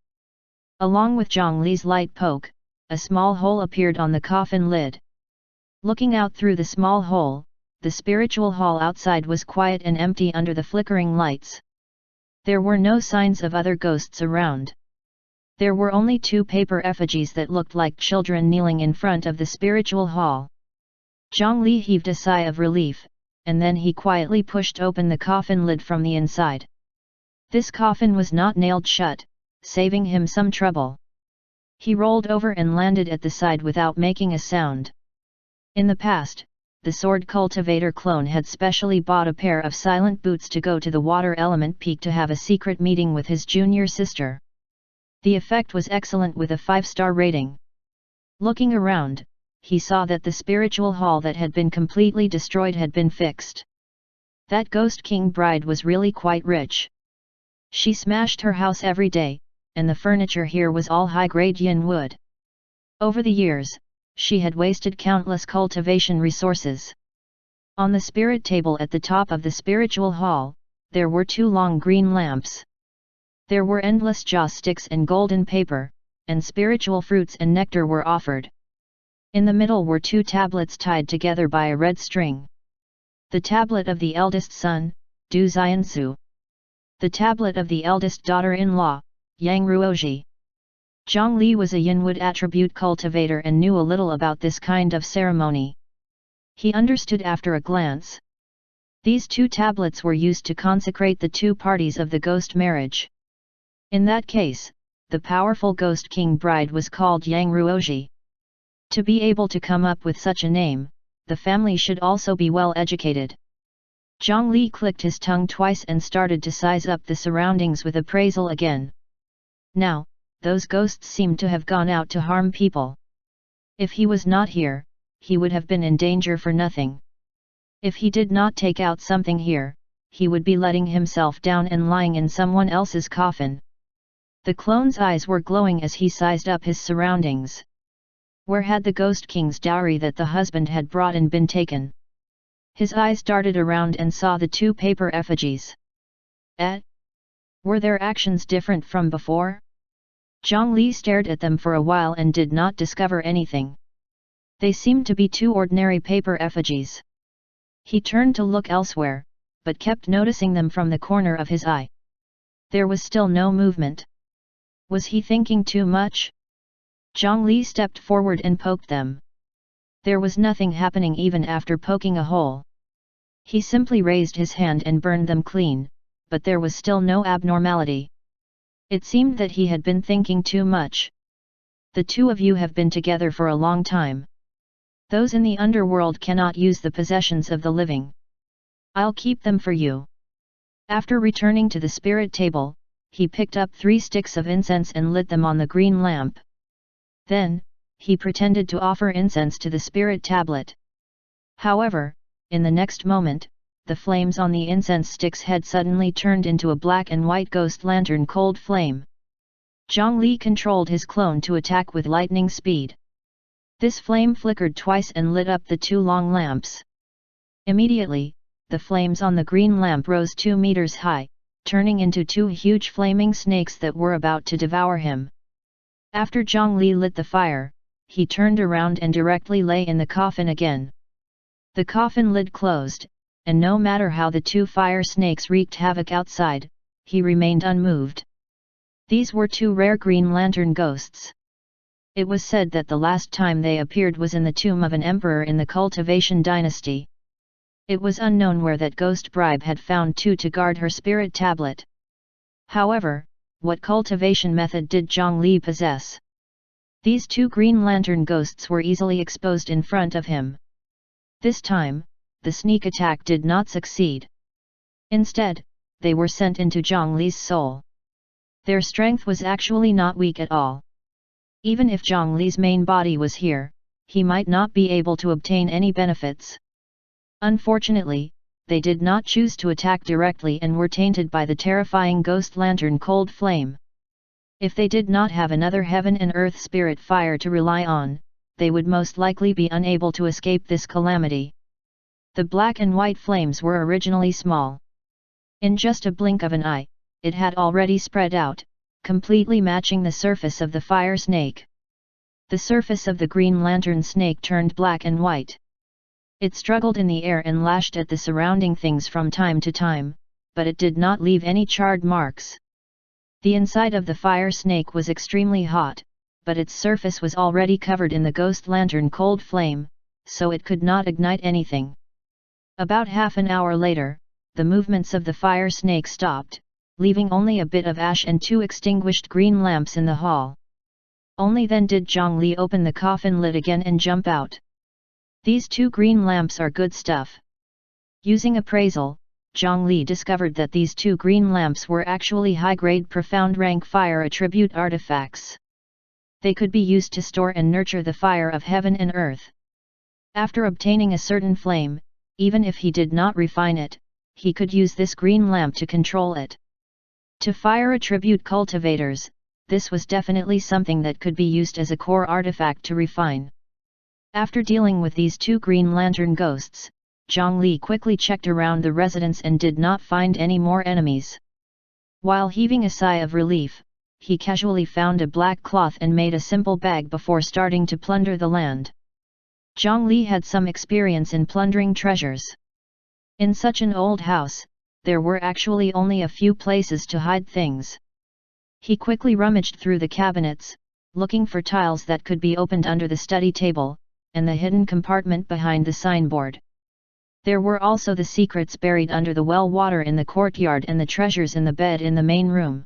Along with Zhang Li's light poke, a small hole appeared on the coffin lid. Looking out through the small hole, the spiritual hall outside was quiet and empty under the flickering lights. There were no signs of other ghosts around. There were only 2 paper effigies that looked like children kneeling in front of the spiritual hall. Zhang Li heaved a sigh of relief, and then he quietly pushed open the coffin lid from the inside. This coffin was not nailed shut, saving him some trouble. He rolled over and landed at the side without making a sound. In the past, the sword cultivator clone had specially bought a pair of silent boots to go to the water element peak to have a secret meeting with his junior sister. The effect was excellent with a 5-star rating. Looking around, he saw that the spiritual hall that had been completely destroyed had been fixed. That Ghost King bride was really quite rich. She smashed her house every day, and the furniture here was all high-grade yin wood. Over the years, she had wasted countless cultivation resources. On the spirit table at the top of the spiritual hall, there were 2 long green lamps. There were endless joss sticks and golden paper, and spiritual fruits and nectar were offered. In the middle were 2 tablets tied together by a red string. The tablet of the eldest son, Du Xiansu. The tablet of the eldest daughter-in-law, Yang Ruoji. Zhang Li was a Yinwood attribute cultivator and knew a little about this kind of ceremony. He understood after a glance. These 2 tablets were used to consecrate the 2 parties of the ghost marriage. In that case, the powerful Ghost King bride was called Yang Ruoji. To be able to come up with such a name, the family should also be well educated. Zhang Li clicked his tongue twice and started to size up the surroundings with appraisal again. Now, those ghosts seemed to have gone out to harm people. If he was not here, he would have been in danger for nothing. If he did not take out something here, he would be letting himself down and lying in someone else's coffin. The clone's eyes were glowing as he sized up his surroundings. Where had the Ghost King's dowry that the husband had brought in been taken? His eyes darted around and saw the 2 paper effigies. Were their actions different from before? Zhang Li stared at them for a while and did not discover anything. They seemed to be 2 ordinary paper effigies. He turned to look elsewhere, but kept noticing them from the corner of his eye. There was still no movement. Was he thinking too much? Zhang Li stepped forward and poked them. There was nothing happening even after poking a hole. He simply raised his hand and burned them clean, but there was still no abnormality. It seemed that he had been thinking too much. The 2 of you have been together for a long time. Those in the underworld cannot use the possessions of the living. I'll keep them for you. After returning to the spirit table, he picked up 3 sticks of incense and lit them on the green lamp. Then, he pretended to offer incense to the spirit tablet. However, in the next moment, the flames on the incense sticks had suddenly turned into a black and white ghost lantern cold flame. Zhang Li controlled his clone to attack with lightning speed. This flame flickered twice and lit up the 2 long lamps. Immediately, the flames on the green lamp rose 2 meters high, turning into 2 huge flaming snakes that were about to devour him. After Zhang Li lit the fire, he turned around and directly lay in the coffin again. The coffin lid closed, and no matter how the 2 fire snakes wreaked havoc outside, he remained unmoved. These were 2 rare green lantern ghosts. It was said that the last time they appeared was in the tomb of an emperor in the Cultivation dynasty. It was unknown where that ghost bride had found 2 to guard her spirit tablet. However, what cultivation method did Zhang Li possess? These 2 green lantern ghosts were easily exposed in front of him. This time, the sneak attack did not succeed. Instead, they were sent into Zhang Li's soul. Their strength was actually not weak at all. Even if Zhang Li's main body was here, he might not be able to obtain any benefits. Unfortunately, they did not choose to attack directly and were tainted by the terrifying ghost lantern cold flame. If they did not have another heaven and earth spirit fire to rely on, they would most likely be unable to escape this calamity. The black and white flames were originally small. In just a blink of an eye, it had already spread out, completely matching the surface of the fire snake. The surface of the green lantern snake turned black and white. It struggled in the air and lashed at the surrounding things from time to time, but it did not leave any charred marks. The inside of the fire snake was extremely hot, but its surface was already covered in the ghost lantern cold flame, so it could not ignite anything. About half an hour later, the movements of the fire snake stopped, leaving only a bit of ash and 2 extinguished green lamps in the hall. Only then did Zhongli open the coffin lid again and jump out. These 2 green lamps are good stuff. Using appraisal, Zhongli discovered that these 2 green lamps were actually high-grade profound rank fire attribute artifacts. They could be used to store and nurture the fire of heaven and earth. After obtaining a certain flame, even if he did not refine it, he could use this green lamp to control it. To fire attribute cultivators, this was definitely something that could be used as a core artifact to refine. After dealing with these 2 green lantern ghosts, Zhongli quickly checked around the residence and did not find any more enemies. While heaving a sigh of relief, he casually found a black cloth and made a simple bag before starting to plunder the land. Zhongli had some experience in plundering treasures. In such an old house, there were actually only a few places to hide things. He quickly rummaged through the cabinets, looking for tiles that could be opened under the study table, and the hidden compartment behind the signboard. There were also the secrets buried under the well water in the courtyard and the treasures in the bed in the main room.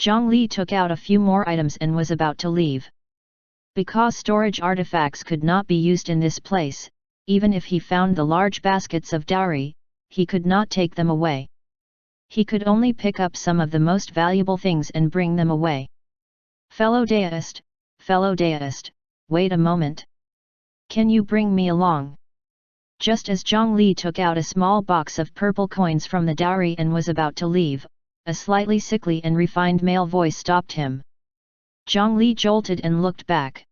Zhongli took out a few more items and was about to leave. Because storage artifacts could not be used in this place, even if he found the large baskets of dowry, he could not take them away. He could only pick up some of the most valuable things and bring them away. Fellow deist, wait a moment. Can you bring me along? Just as Zhongli took out a small box of purple coins from the dowry and was about to leave, a slightly sickly and refined male voice stopped him. Zhongli jolted and looked back.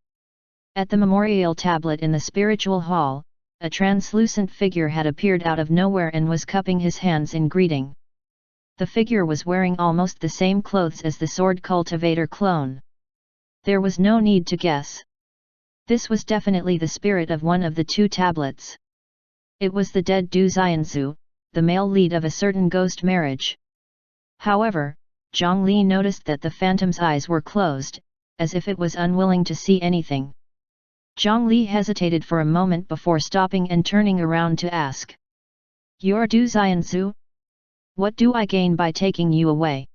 At the memorial tablet in the spiritual hall, a translucent figure had appeared out of nowhere and was cupping his hands in greeting. The figure was wearing almost the same clothes as the sword cultivator clone. There was no need to guess. This was definitely the spirit of one of the 2 tablets. It was the dead Du Xianzu, the male lead of a certain ghost marriage. However, Zhongli noticed that the phantom's eyes were closed, as if it was unwilling to see anything. Zhongli hesitated for a moment before stopping and turning around to ask. You're Du Xianzu? What do I gain by taking you away?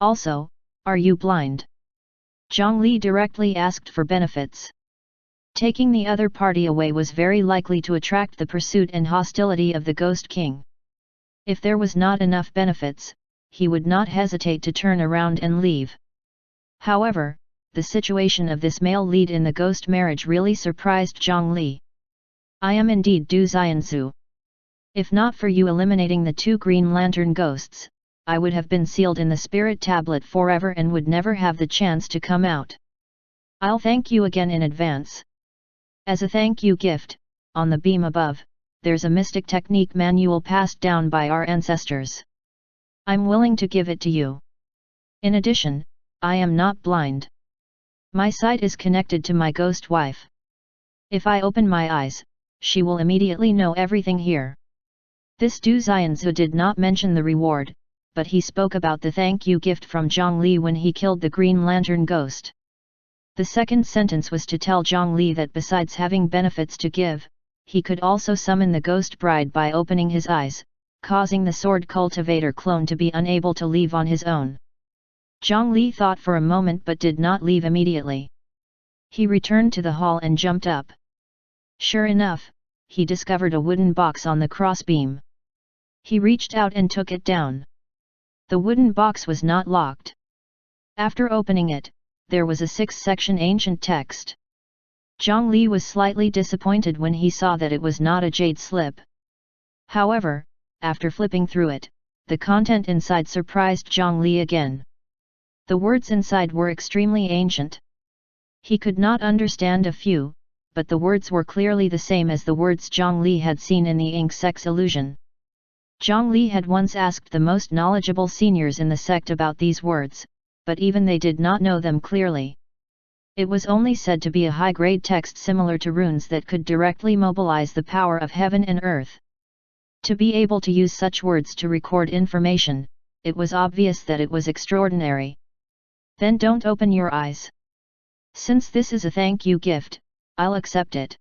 Also, are you blind? Zhongli directly asked for benefits. Taking the other party away was very likely to attract the pursuit and hostility of the Ghost King. If there was not enough benefits, he would not hesitate to turn around and leave. However, the situation of this male lead in the ghost marriage really surprised Zhongli. I am indeed Du Xianzu. If not for you eliminating the 2 green lantern ghosts, I would have been sealed in the spirit tablet forever and would never have the chance to come out. I'll thank you again in advance. As a thank you gift, on the beam above, there's a mystic technique manual passed down by our ancestors. I'm willing to give it to you. In addition, I am not blind. My sight is connected to my ghost wife. If I open my eyes, she will immediately know everything here. This Du Xianzu did not mention the reward, but he spoke about the thank you gift from Zhongli when he killed the Green Lantern ghost. The second sentence was to tell Zhongli that besides having benefits to give, he could also summon the ghost bride by opening his eyes, causing the sword cultivator clone to be unable to leave on his own. Zhongli thought for a moment but did not leave immediately. He returned to the hall and jumped up. Sure enough, he discovered a wooden box on the crossbeam. He reached out and took it down. The wooden box was not locked. After opening it, there was a 6-section ancient text. Zhongli was slightly disappointed when he saw that it was not a jade slip. However, after flipping through it, the content inside surprised Zhongli again. The words inside were extremely ancient. He could not understand a few, but the words were clearly the same as the words Zhongli had seen in the ink sex illusion. Zhongli had once asked the most knowledgeable seniors in the sect about these words, but even they did not know them clearly. It was only said to be a high-grade text similar to runes that could directly mobilize the power of heaven and earth. To be able to use such words to record information, it was obvious that it was extraordinary. Then don't open your eyes. Since this is a thank you gift, I'll accept it.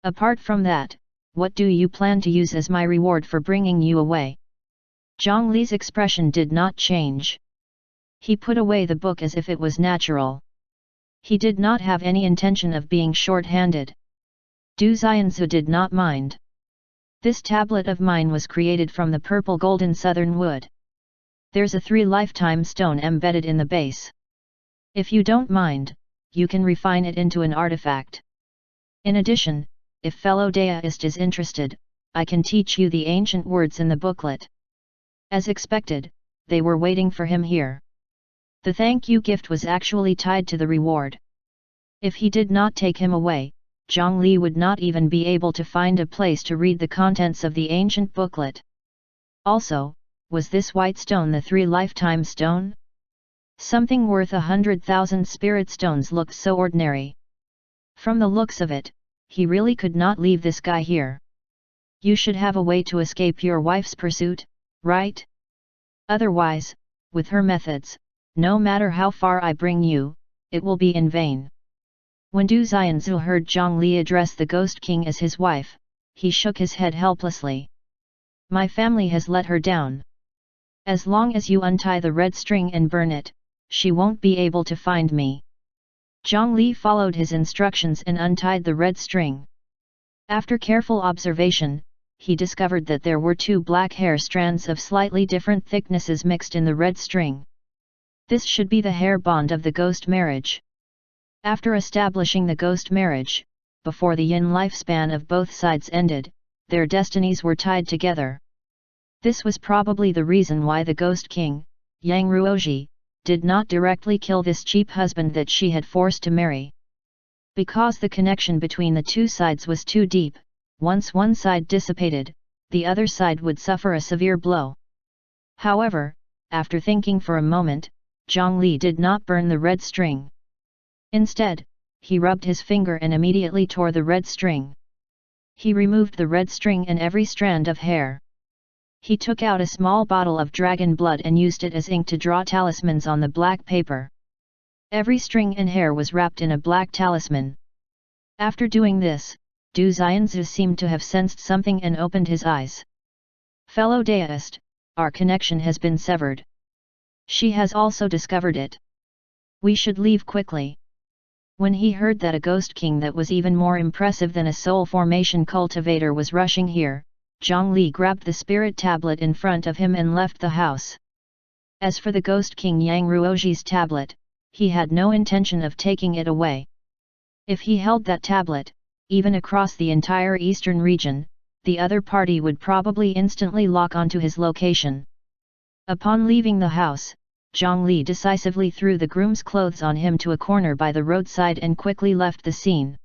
Apart from that, what do you plan to use as my reward for bringing you away? Zhang Li's expression did not change. He put away the book as if it was natural. He did not have any intention of being short-handed. Du Xianzu did not mind. This tablet of mine was created from the purple golden southern wood. There's a 3 lifetime stone embedded in the base. If you don't mind, you can refine it into an artifact. In addition, if fellow deist is interested, I can teach you the ancient words in the booklet. As expected, they were waiting for him here. The thank you gift was actually tied to the reward. If he did not take him away, Zhang Li would not even be able to find a place to read the contents of the ancient booklet. Also, was this white stone the 3 lifetime stone? Something worth 100,000 spirit stones looked so ordinary. From the looks of it, he really could not leave this guy here. You should have a way to escape your wife's pursuit, right? Otherwise, with her methods, no matter how far I bring you, it will be in vain. When Du Xianzu heard Zhang Li address the Ghost King as his wife, he shook his head helplessly. My family has let her down. As long as you untie the red string and burn it, she won't be able to find me. Zhang Li followed his instructions and untied the red string. After careful observation, he discovered that there were 2 black hair strands of slightly different thicknesses mixed in the red string. This should be the hair bond of the ghost marriage. After establishing the ghost marriage, before the yin lifespan of both sides ended, their destinies were tied together. This was probably the reason why the Ghost King, Yang Ruoji, did not directly kill this cheap husband that she had forced to marry. Because the connection between the 2 sides was too deep, once one side dissipated, the other side would suffer a severe blow. However, after thinking for a moment, Zhang Li did not burn the red string. Instead, he rubbed his finger and immediately tore the red string. He removed the red string and every strand of hair. He took out a small bottle of dragon blood and used it as ink to draw talismans on the black paper. Every string and hair was wrapped in a black talisman. After doing this, Du Xianzu seemed to have sensed something and opened his eyes. Fellow deist, our connection has been severed. She has also discovered it. We should leave quickly. When he heard that a ghost king that was even more impressive than a soul formation cultivator was rushing here, Zhang Li grabbed the spirit tablet in front of him and left the house. As for the ghost king Yang Ruoji's tablet, he had no intention of taking it away. If he held that tablet, even across the entire eastern region, the other party would probably instantly lock onto his location. Upon leaving the house, Zhang Li decisively threw the groom's clothes on him to a corner by the roadside and quickly left the scene.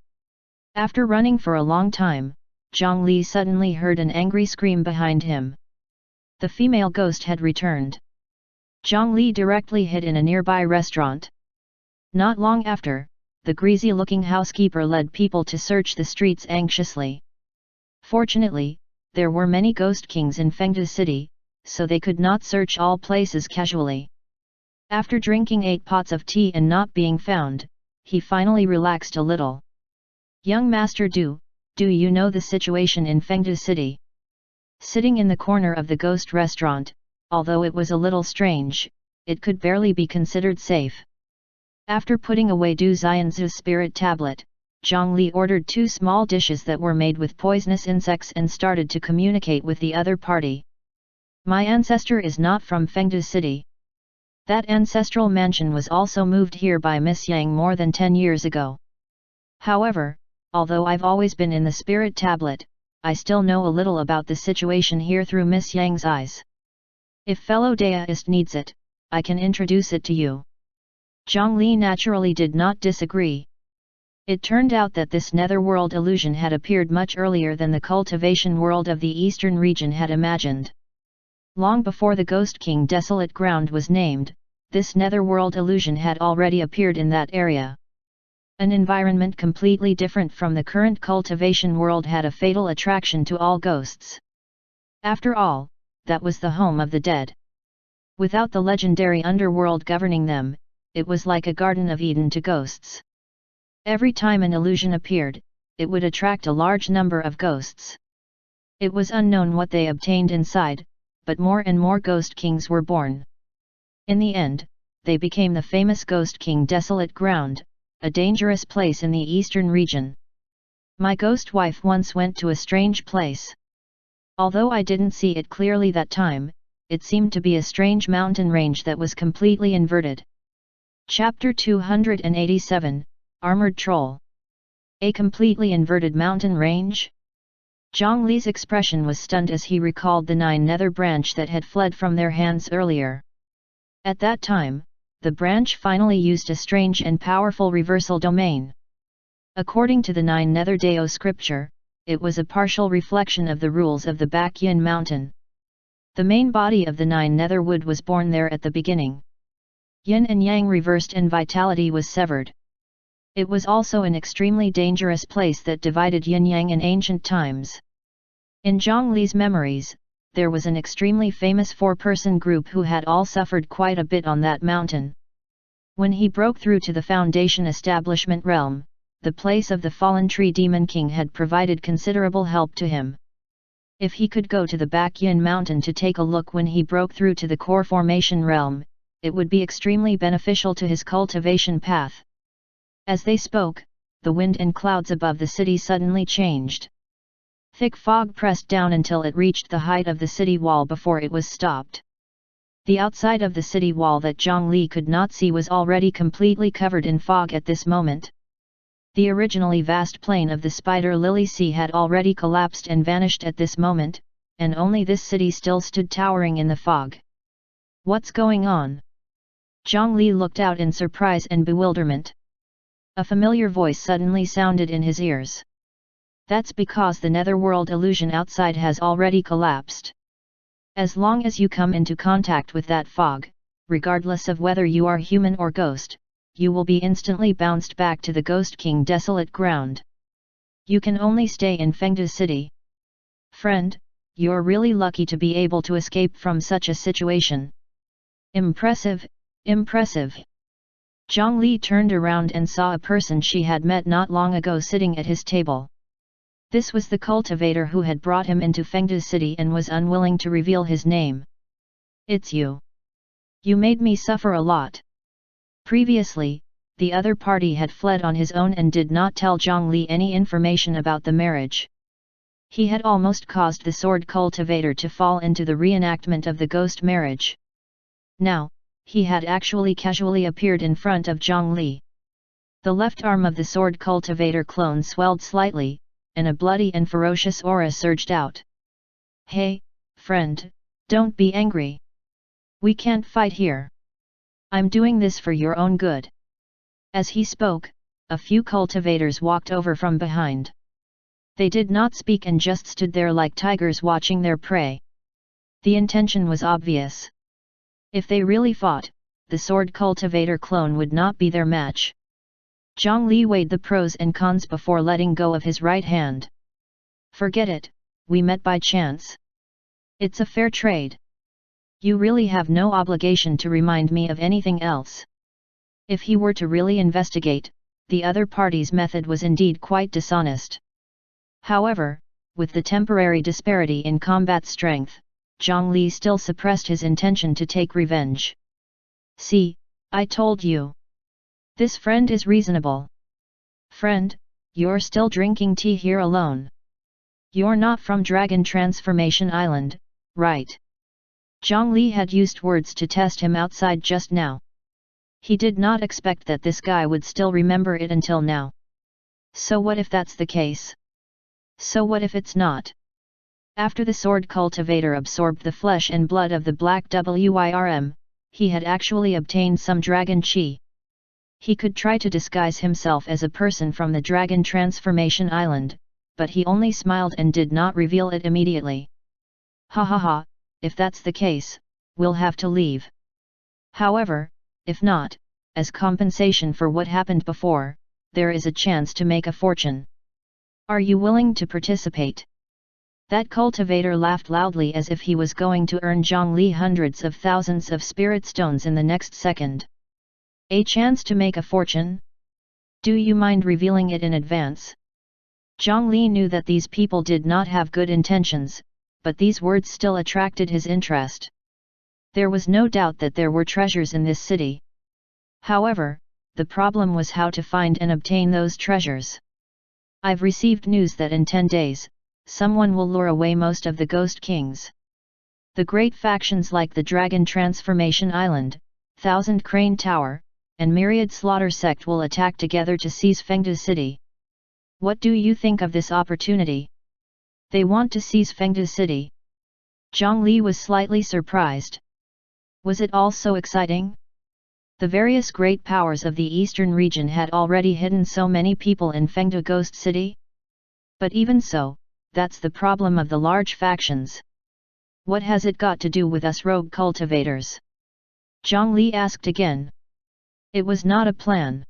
After running for a long time, Zhang Li suddenly heard an angry scream behind him. The female ghost had returned. Zhang Li directly hid in a nearby restaurant. Not long after, the greasy-looking housekeeper led people to search the streets anxiously. Fortunately, there were many ghost kings in Fengde City, so they could not search all places casually. After drinking 8 pots of tea and not being found, he finally relaxed a little. Young Master Do you know the situation in Fengde City? Sitting in the corner of the ghost restaurant, although it was a little strange, it could barely be considered safe. After putting away Du Xianzu's spirit tablet, Zhang Li ordered 2 small dishes that were made with poisonous insects and started to communicate with the other party. My ancestor is not from Fengde City. That ancestral mansion was also moved here by Miss Yang more than 10 years ago. However, although I've always been in the spirit tablet, I still know a little about the situation here through Miss Yang's eyes. If fellow deist needs it, I can introduce it to you. Zhang Li naturally did not disagree. It turned out that this netherworld illusion had appeared much earlier than the cultivation world of the eastern region had imagined. Long before the Ghost King Desolate Ground was named, this netherworld illusion had already appeared in that area. An environment completely different from the current cultivation world had a fatal attraction to all ghosts. After all, that was the home of the dead. Without the legendary underworld governing them, it was like a Garden of Eden to ghosts. Every time an illusion appeared, it would attract a large number of ghosts. It was unknown what they obtained inside, but more and more ghost kings were born. In the end, they became the famous Ghost King Desolate Ground, a dangerous place in the eastern region. My ghost wife once went to a strange place. Although I didn't see it clearly that time, it seemed to be a strange mountain range that was completely inverted. Chapter 287, Armored Troll. A completely inverted mountain range? Zhang Li's expression was stunned as he recalled the 9 nether branch that had fled from their hands earlier. At that time, the branch finally used a strange and powerful reversal domain. According to the 9 nether Dao scripture, it was a partial reflection of the rules of the Bakyan mountain. The main body of the 9 nether wood was born there at the beginning. Yin and Yang reversed and vitality was severed. It was also an extremely dangerous place that divided yin-yang in ancient times. In Zhang Li's memories, there was an extremely famous 4-person group who had all suffered quite a bit on that mountain. When he broke through to the Foundation Establishment realm, the place of the fallen tree demon king had provided considerable help to him. If he could go to the Bakyan mountain to take a look when he broke through to the core formation realm, it would be extremely beneficial to his cultivation path. As they spoke, the wind and clouds above the city suddenly changed. Thick fog pressed down until it reached the height of the city wall before it was stopped. The outside of the city wall that Zhang Li could not see was already completely covered in fog at this moment. The originally vast plain of the Spider Lily Sea had already collapsed and vanished at this moment, and only this city still stood towering in the fog. What's going on? Zhang Li looked out in surprise and bewilderment. A familiar voice suddenly sounded in his ears. That's because the netherworld illusion outside has already collapsed. As long as you come into contact with that fog, regardless of whether you are human or ghost, you will be instantly bounced back to the Ghost King Desolate Ground. You can only stay in Fengdu City. Friend, you're really lucky to be able to escape from such a situation. Impressive, impressive. Zhang Li turned around and saw a person she had met not long ago sitting at his table. This was the cultivator who had brought him into Fengdu City and was unwilling to reveal his name. It's you. You made me suffer a lot. Previously, the other party had fled on his own and did not tell Zhang Li any information about the marriage. He had almost caused the sword cultivator to fall into the reenactment of the ghost marriage. Now, he had actually casually appeared in front of Zhang Li. The left arm of the sword cultivator clone swelled slightly, and a bloody and ferocious aura surged out. Hey, friend, don't be angry. We can't fight here. I'm doing this for your own good. As he spoke, a few cultivators walked over from behind. They did not speak and just stood there like tigers watching their prey. The intention was obvious. If they really fought, the sword cultivator clone would not be their match. Zhang Li weighed the pros and cons before letting go of his right hand. Forget it, we met by chance. It's a fair trade. You really have no obligation to remind me of anything else. If he were to really investigate, the other party's method was indeed quite dishonest. However, with the temporary disparity in combat strength, Zhang Li still suppressed his intention to take revenge. See, I told you. This friend is reasonable. Friend, you're still drinking tea here alone. You're not from Dragon Transformation Island, right? Zhang Li had used words to test him outside just now. He did not expect that this guy would still remember it until now. So what if that's the case? So what if it's not? After the sword cultivator absorbed the flesh and blood of the black Wyrm, he had actually obtained some dragon chi. He could try to disguise himself as a person from the Dragon Transformation Island, but he only smiled and did not reveal it immediately. Ha ha ha, if that's the case, we'll have to leave. However, if not, as compensation for what happened before, there is a chance to make a fortune. Are you willing to participate? That cultivator laughed loudly as if he was going to earn Zhang Li hundreds of thousands of spirit stones in the next second. A chance to make a fortune? Do you mind revealing it in advance? Zhang Li knew that these people did not have good intentions, but these words still attracted his interest. There was no doubt that there were treasures in this city. However, the problem was how to find and obtain those treasures. I've received news that in 10 days, someone will lure away most of the Ghost Kings. The great factions like the Dragon Transformation Island, Thousand Crane Tower, and Myriad Slaughter Sect will attack together to seize Fengde City. What do you think of this opportunity? They want to seize Fengde City. Zhang Li was slightly surprised. Was it all so exciting? The various great powers of the eastern region had already hidden so many people in Fengde Ghost City? But even so, that's the problem of the large factions. What has it got to do with us rogue cultivators? Zhang Li asked again. It was not a plan.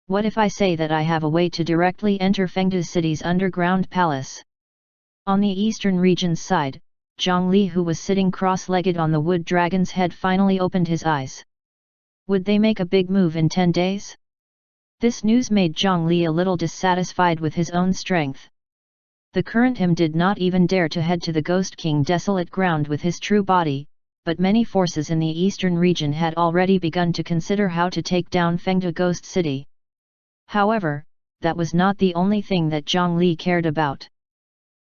What if I say that I have a way to directly enter Fengde City's underground palace? On the eastern region's side, Zhang Li, who was sitting cross-legged on the wood dragon's head, finally opened his eyes. Would they make a big move in 10 days? This news made Zhang Li a little dissatisfied with his own strength. The current him did not even dare to head to the Ghost King desolate ground with his true body, but many forces in the eastern region had already begun to consider how to take down Fengde Ghost City. However, that was not the only thing that Zhang Li cared about.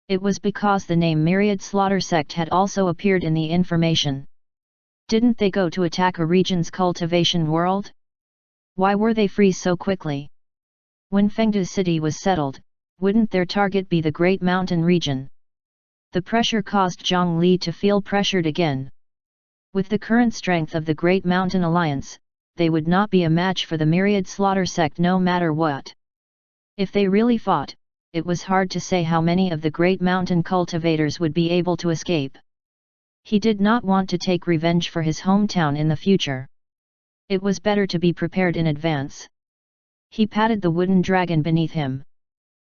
It was because the name Myriad Slaughter Sect had also appeared in the information. Didn't they go to attack a region's cultivation world? Why were they free so quickly? When Fengde City was settled, wouldn't their target be the Great Mountain region? The pressure caused Zhang Li to feel pressured again. With the current strength of the Great Mountain Alliance, they would not be a match for the Myriad Slaughter Sect no matter what. If they really fought, it was hard to say how many of the Great Mountain cultivators would be able to escape. He did not want to take revenge for his hometown in the future. It was better to be prepared in advance. He patted the wooden dragon beneath him.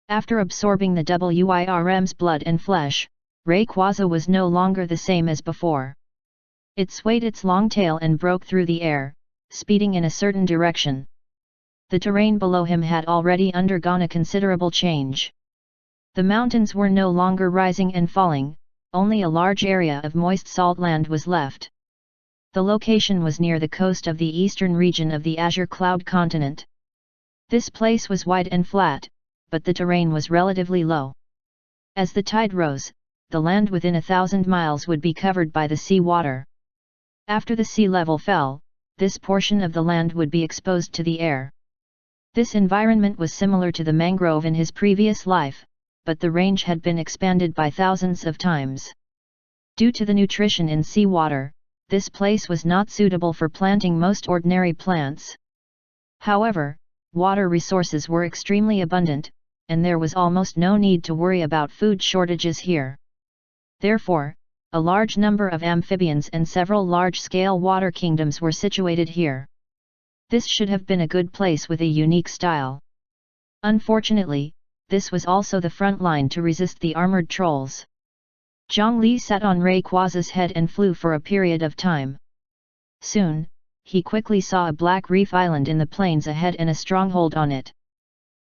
After absorbing the WIRM's blood and flesh, Rayquaza was no longer the same as before. It swayed its long tail and broke through the air, speeding in a certain direction. The terrain below him had already undergone a considerable change. The mountains were no longer rising and falling, only a large area of moist salt land was left. The location was near the coast of the eastern region of the Azure Cloud continent. This place was wide and flat, but the terrain was relatively low. As the tide rose, the land within 1,000 miles would be covered by the sea water. After the sea level fell, this portion of the land would be exposed to the air. This environment was similar to the mangrove in his previous life, but the range had been expanded by thousands of times. Due to the nutrition in seawater, this place was not suitable for planting most ordinary plants. However, water resources were extremely abundant, and there was almost no need to worry about food shortages here. Therefore, a large number of amphibians and several large-scale water kingdoms were situated here. This should have been a good place with a unique style. Unfortunately, this was also the front line to resist the armored trolls. Zhang Li sat on Rayquaza's head and flew for a period of time. Soon, he quickly saw a black reef island in the plains ahead and a stronghold on it.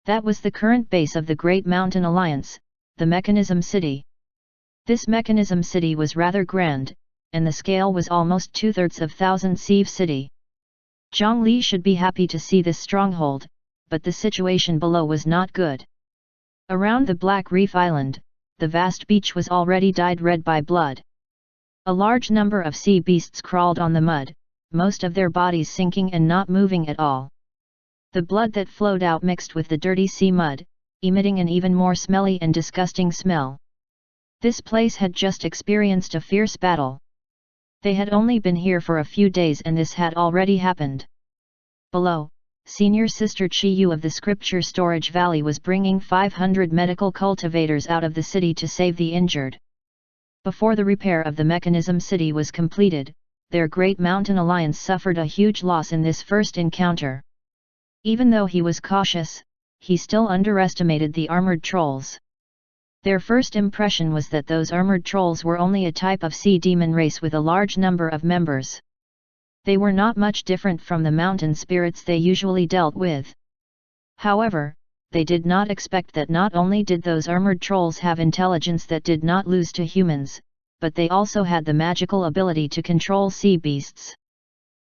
That was the current base of the Great Mountain Alliance, the Mechanism City. This Mechanism City was rather grand, and the scale was almost 2/3 of Thousand Sieve City. Zhang Li should be happy to see this stronghold, but the situation below was not good. Around the Black Reef Island, the vast beach was already dyed red by blood. A large number of sea beasts crawled on the mud, most of their bodies sinking and not moving at all. The blood that flowed out mixed with the dirty sea mud, emitting an even more smelly and disgusting smell. This place had just experienced a fierce battle. They had only been here for a few days and this had already happened. Below, Senior Sister Chi Yu of the Scripture Storage Valley was bringing 500 medical cultivators out of the city to save the injured. Before the repair of the Mechanism City was completed, their Great Mountain Alliance suffered a huge loss in this first encounter. Even though he was cautious, he still underestimated the armored trolls. Their first impression was that those armored trolls were only a type of sea demon race with a large number of members. They were not much different from the mountain spirits they usually dealt with. However, they did not expect that not only did those armored trolls have intelligence that did not lose to humans, but they also had the magical ability to control sea beasts.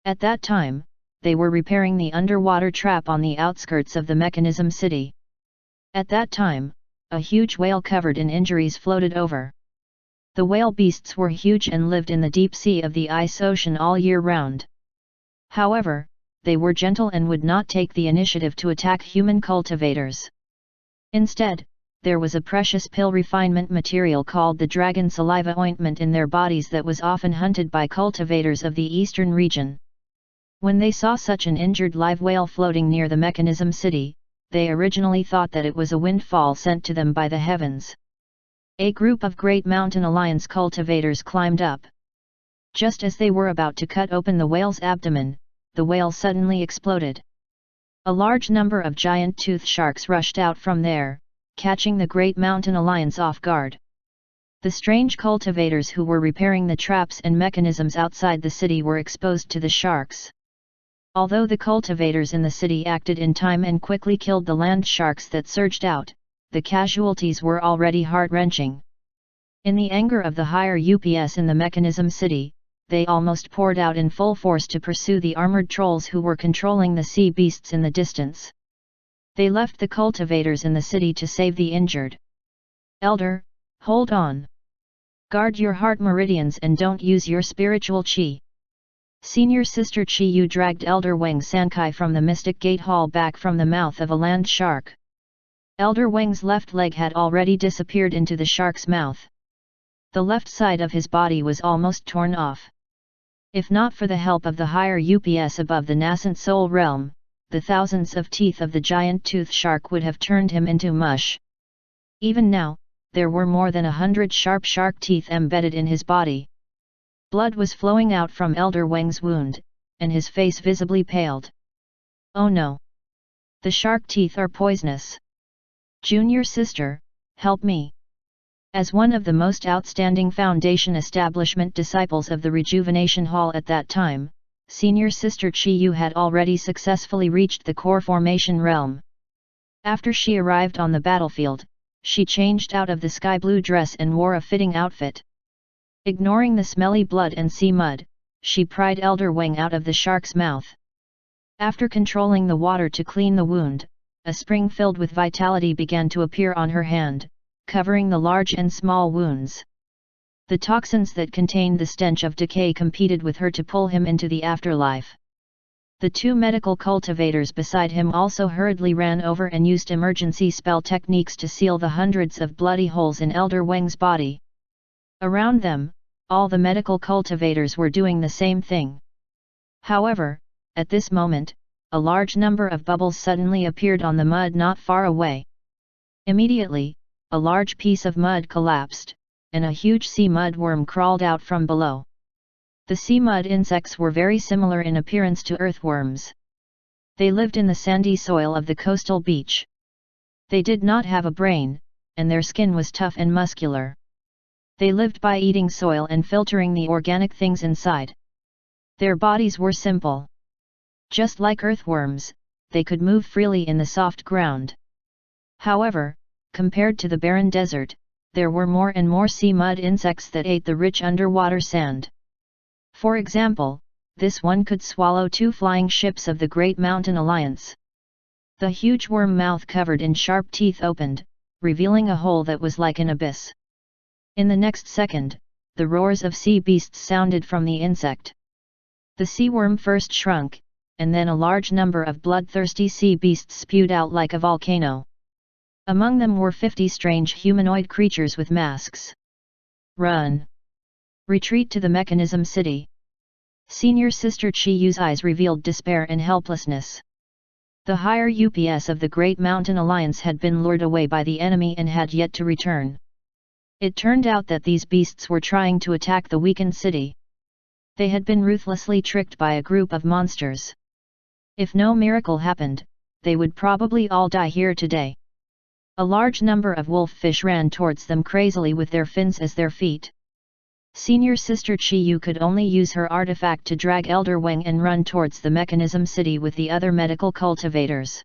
At that time, they were repairing the underwater trap on the outskirts of the Mechanism City. At that time, a huge whale covered in injuries floated over. The whale beasts were huge and lived in the deep sea of the ice ocean all year round. However, they were gentle and would not take the initiative to attack human cultivators. Instead, there was a precious pill refinement material called the dragon saliva ointment in their bodies that was often hunted by cultivators of the eastern region. When they saw such an injured live whale floating near the Mechanism City, they originally thought that it was a windfall sent to them by the heavens. A group of Great Mountain Alliance cultivators climbed up. Just as they were about to cut open the whale's abdomen, the whale suddenly exploded. A large number of giant tooth sharks rushed out from there, catching the Great Mountain Alliance off guard. The strange cultivators who were repairing the traps and mechanisms outside the city were exposed to the sharks. Although the cultivators in the city acted in time and quickly killed the land sharks that surged out, the casualties were already heart-wrenching. In the anger of the higher UPS in the Mechanism City, they almost poured out in full force to pursue the armored trolls who were controlling the sea beasts in the distance. They left the cultivators in the city to save the injured. Elder, hold on. Guard your heart meridians and don't use your spiritual chi. Senior Sister Chi Yu dragged Elder Wang Sankai from the Mystic Gate Hall back from the mouth of a land shark. Elder Wang's left leg had already disappeared into the shark's mouth. The left side of his body was almost torn off. If not for the help of the higher UPS above the nascent soul realm, the thousands of teeth of the giant tooth shark would have turned him into mush. Even now, there were more than 100 sharp shark teeth embedded in his body. Blood was flowing out from Elder Wang's wound, and his face visibly paled. Oh no! The shark teeth are poisonous. Junior sister, help me. As one of the most outstanding Foundation establishment disciples of the Rejuvenation Hall at that time, Senior Sister Chi Yu had already successfully reached the core formation realm. After she arrived on the battlefield, she changed out of the sky blue dress and wore a fitting outfit. Ignoring the smelly blood and sea mud, she pried Elder Wang out of the shark's mouth. After controlling the water to clean the wound, a spring filled with vitality began to appear on her hand, covering the large and small wounds. The toxins that contained the stench of decay competed with her to pull him into the afterlife. The two medical cultivators beside him also hurriedly ran over and used emergency spell techniques to seal the hundreds of bloody holes in Elder Wang's body. Around them, all the medical cultivators were doing the same thing. However, at this moment, a large number of bubbles suddenly appeared on the mud not far away. Immediately, a large piece of mud collapsed, and a huge sea mud worm crawled out from below. The sea mud insects were very similar in appearance to earthworms. They lived in the sandy soil of the coastal beach. They did not have a brain, and their skin was tough and muscular. They lived by eating soil and filtering the organic things inside. Their bodies were simple. Just like earthworms, they could move freely in the soft ground. However, compared to the barren desert, there were more and more sea mud insects that ate the rich underwater sand. For example, this one could swallow 2 flying ships of the Great Mountain Alliance. The huge worm mouth covered in sharp teeth opened, revealing a hole that was like an abyss. In the next second, the roars of sea beasts sounded from the insect. The sea worm first shrunk, and then a large number of bloodthirsty sea beasts spewed out like a volcano. Among them were 50 strange humanoid creatures with masks. Run! Retreat to the Mechanism City. Senior Sister Chi Yu's eyes revealed despair and helplessness. The higher UPS of the Great Mountain Alliance had been lured away by the enemy and had yet to return. It turned out that these beasts were trying to attack the weakened city. They had been ruthlessly tricked by a group of monsters. If no miracle happened, they would probably all die here today. A large number of wolffish ran towards them crazily with their fins as their feet. Senior Sister Chi Yu could only use her artifact to drag Elder Wang and run towards the Mechanism City with the other medical cultivators.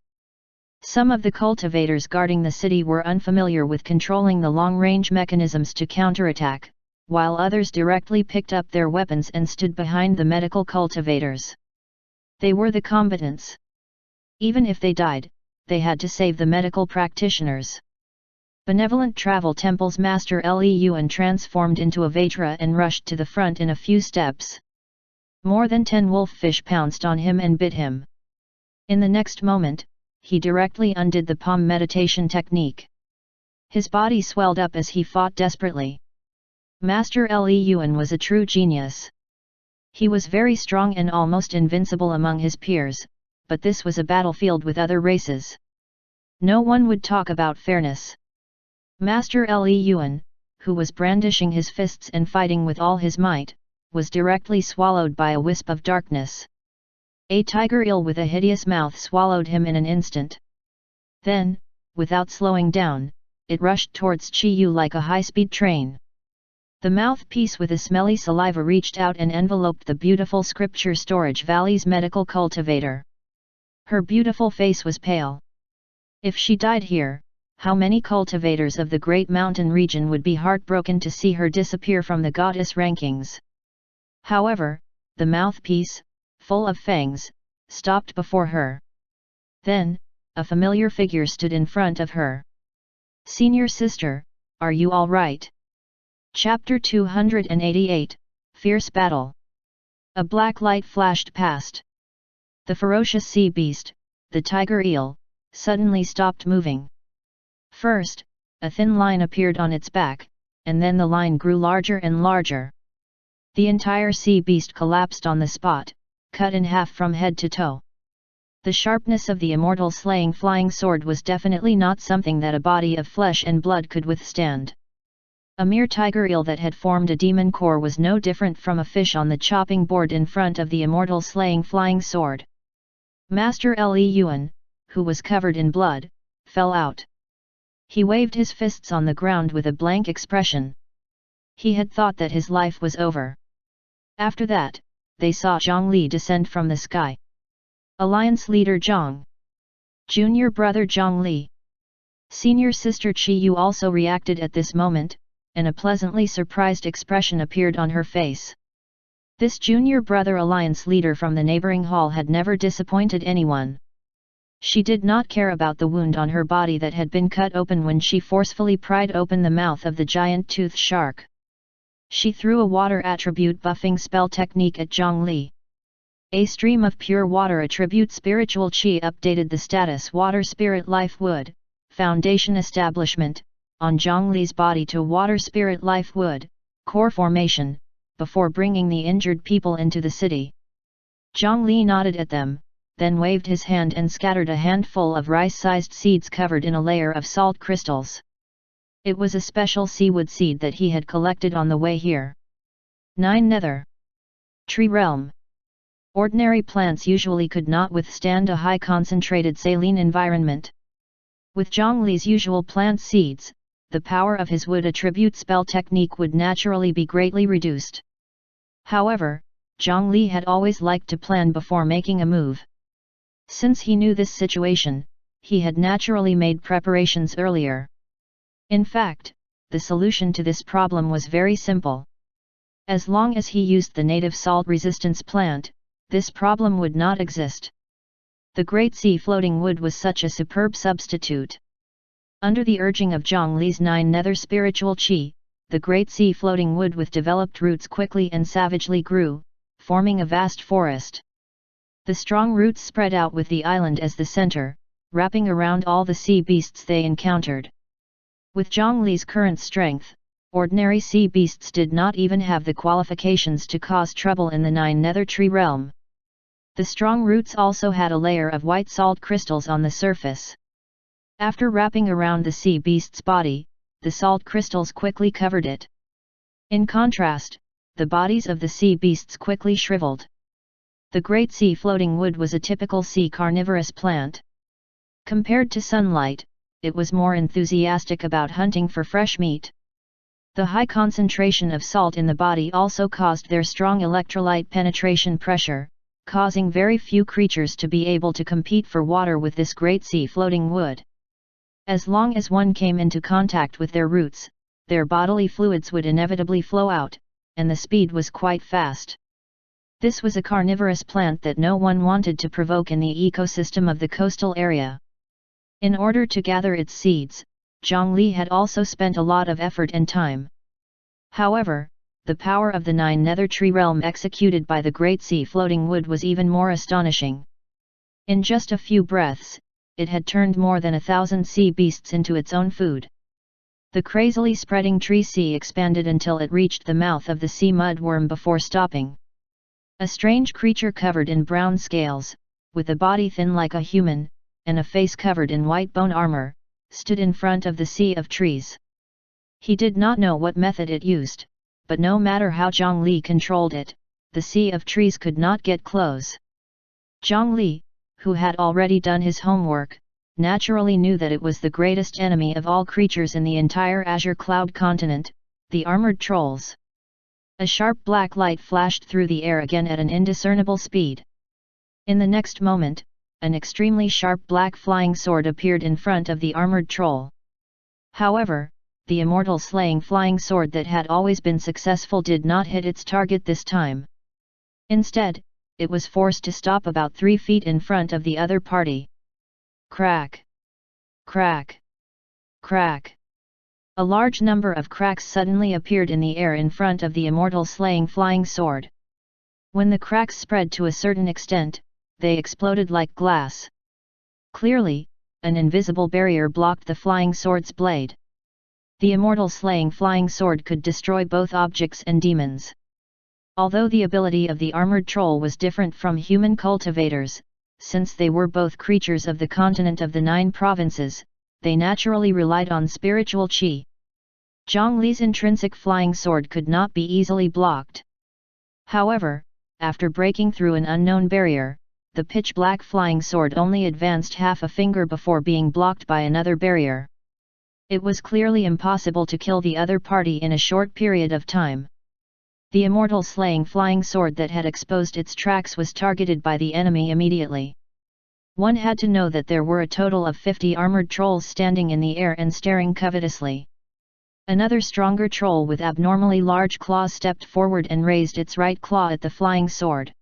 Some of the cultivators guarding the city were unfamiliar with controlling the long-range mechanisms to counterattack, while others directly picked up their weapons and stood behind the medical cultivators. They were the combatants. Even if they died, they had to save the medical practitioners. Benevolent Travel Temple's Master Leun transformed into a Vajra and rushed to the front in a few steps. More than 10 wolffish pounced on him and bit him. In the next moment, he directly undid the palm meditation technique. His body swelled up as he fought desperately. Master Leun was a true genius. He was very strong and almost invincible among his peers, but this was a battlefield with other races. No one would talk about fairness. Master Leun, who was brandishing his fists and fighting with all his might, was directly swallowed by a wisp of darkness. A tiger eel with a hideous mouth swallowed him in an instant. Then, without slowing down, it rushed towards Chi Yu like a high-speed train. The mouthpiece with a smelly saliva reached out and enveloped the beautiful Scripture Storage Valley's medical cultivator. Her beautiful face was pale. If she died here, how many cultivators of the Great Mountain region would be heartbroken to see her disappear from the goddess rankings. However, the mouthpiece, full of fangs, stopped before her. Then, a familiar figure stood in front of her. "Senior sister, are you all right?" Chapter 288, Fierce Battle. A black light flashed past. The ferocious sea beast, the tiger eel, suddenly stopped moving. First, a thin line appeared on its back, and then the line grew larger and larger. The entire sea beast collapsed on the spot, cut in half from head to toe. The sharpness of the immortal slaying flying sword was definitely not something that a body of flesh and blood could withstand. A mere tiger eel that had formed a demon core was no different from a fish on the chopping board in front of the immortal slaying flying sword. Master Leun, who was covered in blood, fell out. He waved his fists on the ground with a blank expression. He had thought that his life was over. After that, they saw Zhongli descend from the sky. Alliance leader Zhang. Junior brother Zhongli. Senior sister Qi Yu also reacted at this moment, and a pleasantly surprised expression appeared on her face. This junior brother alliance leader from the neighboring hall had never disappointed anyone. She did not care about the wound on her body that had been cut open when she forcefully pried open the mouth of the giant toothed shark. She threw a water attribute buffing spell technique at Zhongli. A stream of pure water attribute spiritual chi updated the status water spirit life wood, foundation establishment, on Zhongli's body to water spirit life wood, core formation, before bringing the injured people into the city. Zhongli nodded at them, then waved his hand and scattered a handful of rice-sized seeds covered in a layer of salt crystals. It was a special seawood seed that he had collected on the way here. 9 Nether. Tree Realm. Ordinary plants usually could not withstand a high concentrated saline environment. With Zhongli's usual plant seeds, the power of his wood attribute spell technique would naturally be greatly reduced. However, Zhongli had always liked to plan before making a move. Since he knew this situation, he had naturally made preparations earlier. In fact, the solution to this problem was very simple. As long as he used the native salt resistance plant, this problem would not exist. The Great Sea floating wood was such a superb substitute. Under the urging of Zhongli's 9 nether spiritual chi, the Great Sea floating wood with developed roots quickly and savagely grew, forming a vast forest. The strong roots spread out with the island as the center, wrapping around all the sea beasts they encountered. With Zhongli's current strength, ordinary sea beasts did not even have the qualifications to cause trouble in the 9 nether tree realm. The strong roots also had a layer of white salt crystals on the surface. After wrapping around the sea beast's body, the salt crystals quickly covered it. In contrast, the bodies of the sea beasts quickly shriveled. The Great Sea floating wood was a typical sea carnivorous plant. Compared to sunlight, it was more enthusiastic about hunting for fresh meat. The high concentration of salt in the body also caused their strong electrolyte penetration pressure, causing very few creatures to be able to compete for water with this great sea-floating wood. As long as one came into contact with their roots, their bodily fluids would inevitably flow out, and the speed was quite fast. This was a carnivorous plant that no one wanted to provoke in the ecosystem of the coastal area. In order to gather its seeds, Zhongli had also spent a lot of effort and time. However, the power of the 9 nether tree realm executed by the great sea-floating wood was even more astonishing. In just a few breaths, it had turned more than 1,000 sea beasts into its own food. The crazily spreading tree sea expanded until it reached the mouth of the sea mudworm before stopping. A strange creature covered in brown scales, with a body thin like a human, and a face covered in white bone armor, stood in front of the sea of trees. He did not know what method it used, but no matter how Zhongli controlled it, the sea of trees could not get close. Zhongli, who had already done his homework, naturally knew that it was the greatest enemy of all creatures in the entire Azure Cloud continent, the armored trolls. A sharp black light flashed through the air again at an indiscernible speed. In the next moment, an extremely sharp black flying sword appeared in front of the armored troll. However, the immortal slaying flying sword that had always been successful did not hit its target this time. Instead, it was forced to stop about 3 feet in front of the other party. Crack! Crack! Crack! A large number of cracks suddenly appeared in the air in front of the immortal slaying flying sword. When the cracks spread to a certain extent, they exploded like glass. Clearly, an invisible barrier blocked the flying sword's blade. The immortal slaying flying sword could destroy both objects and demons. Although the ability of the armored troll was different from human cultivators, since they were both creatures of the continent of the 9 provinces, they naturally relied on spiritual qi. Zhongli's intrinsic flying sword could not be easily blocked. However, after breaking through an unknown barrier, the pitch-black flying sword only advanced half a finger before being blocked by another barrier. It was clearly impossible to kill the other party in a short period of time. The immortal slaying flying sword that had exposed its tracks was targeted by the enemy immediately. One had to know that there were a total of 50 armored trolls standing in the air and staring covetously. Another stronger troll with abnormally large claws stepped forward and raised its right claw at the flying sword.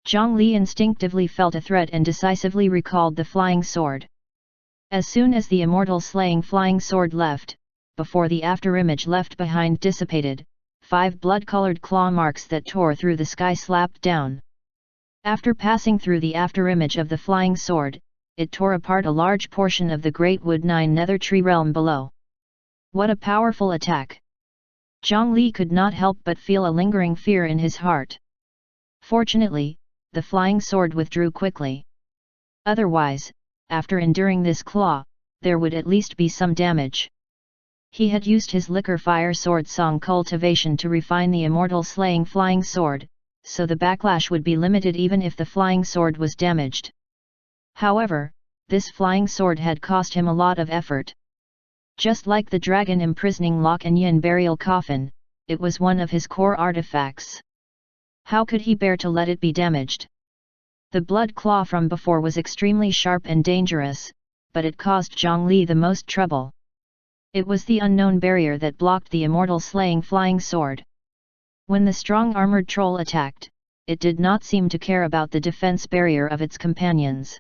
Zhongli instinctively felt a threat and decisively recalled the flying sword. As soon as the immortal slaying flying sword left, before the afterimage left behind dissipated, 5 blood-colored claw marks that tore through the sky slapped down. After passing through the afterimage of the flying sword, it tore apart a large portion of the great wood 9 nether tree realm below. What a powerful attack! Zhongli could not help but feel a lingering fear in his heart. Fortunately, the flying sword withdrew quickly. Otherwise, after enduring this claw, there would at least be some damage. He had used his liquor fire sword song Cultivation to refine the immortal slaying flying sword, so the backlash would be limited even if the flying sword was damaged. However, this flying sword had cost him a lot of effort. Just like the dragon imprisoning Lok and Yin burial coffin, it was one of his core artifacts. How could he bear to let it be damaged? The blood claw from before was extremely sharp and dangerous, but it caused Zhongli the most trouble. It was the unknown barrier that blocked the immortal slaying flying sword. When the strong armored troll attacked, it did not seem to care about the defense barrier of its companions.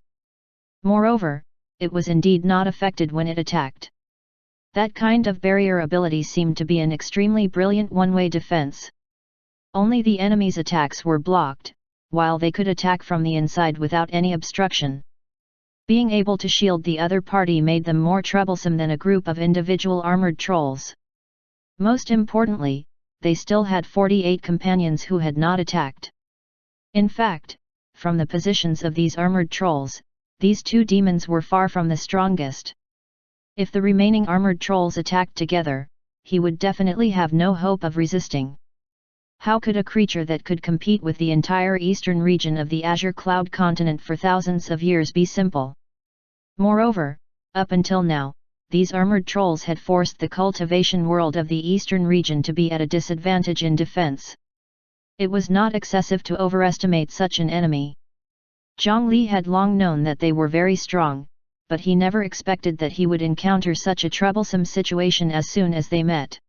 Moreover, it was indeed not affected when it attacked. That kind of barrier ability seemed to be an extremely brilliant one-way defense. Only the enemy's attacks were blocked, while they could attack from the inside without any obstruction. Being able to shield the other party made them more troublesome than a group of individual armored trolls. Most importantly, they still had 48 companions who had not attacked. In fact, from the positions of these armored trolls, these 2 demons were far from the strongest. If the remaining armored trolls attacked together, he would definitely have no hope of resisting. How could a creature that could compete with the entire eastern region of the Azure Cloud continent for thousands of years be simple? Moreover, up until now, these armored trolls had forced the cultivation world of the eastern region to be at a disadvantage in defense. It was not excessive to overestimate such an enemy. Zhang Li had long known that they were very strong, but he never expected that he would encounter such a troublesome situation as soon as they met.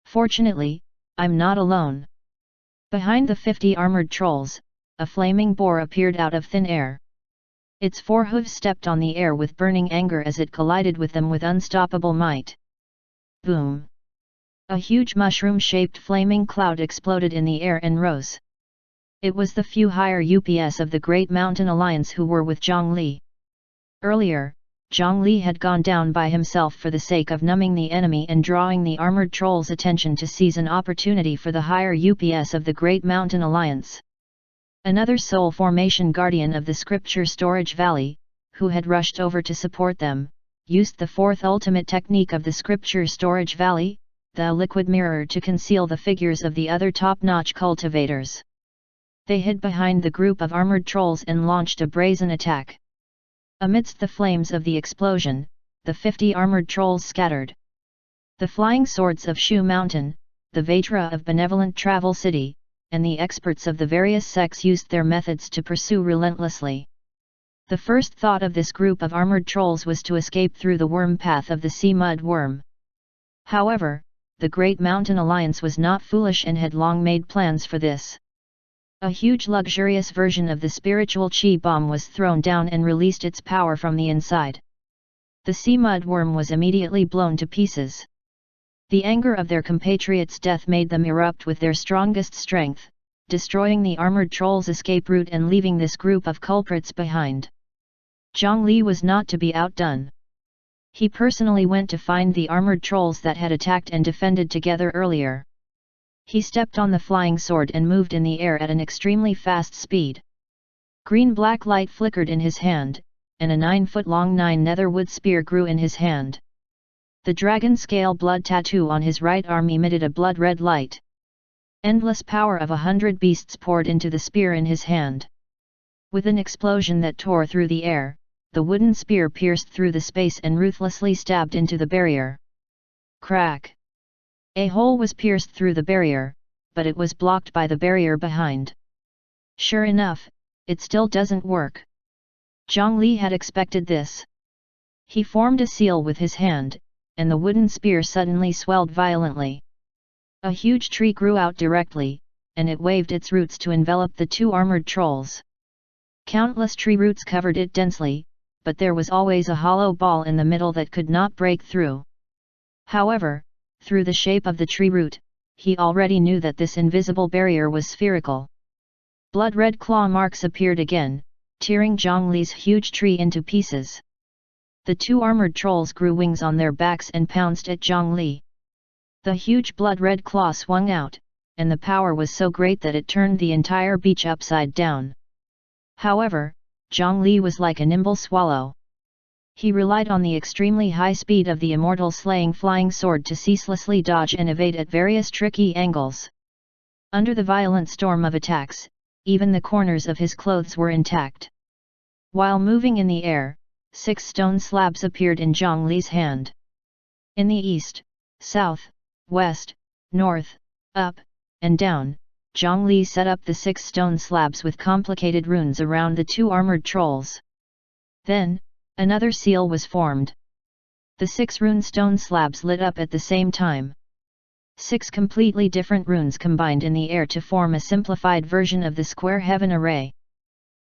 Fortunately, I'm not alone. Behind the 50 armored trolls, a flaming boar appeared out of thin air. Its 4 hooves stepped on the air with burning anger as it collided with them with unstoppable might. Boom! A huge mushroom-shaped flaming cloud exploded in the air and rose. It was the few higher UPS of the Great Mountain Alliance who were with Zhang Li. Earlier, Zhang Li had gone down by himself for the sake of numbing the enemy and drawing the armored trolls' attention to seize an opportunity for the higher UPS of the Great Mountain Alliance. Another soul formation guardian of the Scripture Storage Valley, who had rushed over to support them, used the 4th ultimate technique of the Scripture Storage Valley, the liquid mirror, to conceal the figures of the other top-notch cultivators. They hid behind the group of armored trolls and launched a brazen attack. Amidst the flames of the explosion, the 50 armored trolls scattered. The flying swords of Shu Mountain, the Vajra of Benevolent Travel City, and the experts of the various sects used their methods to pursue relentlessly. The first thought of this group of armored trolls was to escape through the worm path of the sea mud worm. However, the Great Mountain Alliance was not foolish and had long made plans for this. A huge luxurious version of the spiritual chi bomb was thrown down and released its power from the inside. The sea mud worm was immediately blown to pieces. The anger of their compatriot's death made them erupt with their strongest strength, destroying the armored troll's escape route and leaving this group of culprits behind. Zhang Li was not to be outdone. He personally went to find the armored trolls that had attacked and defended together earlier. He stepped on the flying sword and moved in the air at an extremely fast speed. Green-black light flickered in his hand, and a 9-foot-long 9-nether-wood spear grew in his hand. The dragon-scale blood tattoo on his right arm emitted a blood-red light. Endless power of 100 beasts poured into the spear in his hand. With an explosion that tore through the air, the wooden spear pierced through the space and ruthlessly stabbed into the barrier. Crack! A hole was pierced through the barrier, but it was blocked by the barrier behind. Sure enough, it still doesn't work. Zhang Li had expected this. He formed a seal with his hand, and the wooden spear suddenly swelled violently. A huge tree grew out directly, and it waved its roots to envelop the 2 armored trolls. Countless tree roots covered it densely, but there was always a hollow ball in the middle that could not break through. However, through the shape of the tree root, he already knew that this invisible barrier was spherical. Blood-red claw marks appeared again, tearing Zhang Li's huge tree into pieces. The 2 armored trolls grew wings on their backs and pounced at Zhang Li. The huge blood-red claw swung out, and the power was so great that it turned the entire beach upside down. However, Zhang Li was like a nimble swallow. He relied on the extremely high speed of the immortal slaying flying sword to ceaselessly dodge and evade at various tricky angles. Under the violent storm of attacks, even the corners of his clothes were intact. While moving in the air, 6 stone slabs appeared in Zhang Li's hand. In the east, south, west, north, up, and down, Zhang Li set up the 6 stone slabs with complicated runes around the 2 armored trolls. Then, another seal was formed. The 6 rune stone slabs lit up at the same time. 6 completely different runes combined in the air to form a simplified version of the square heaven array.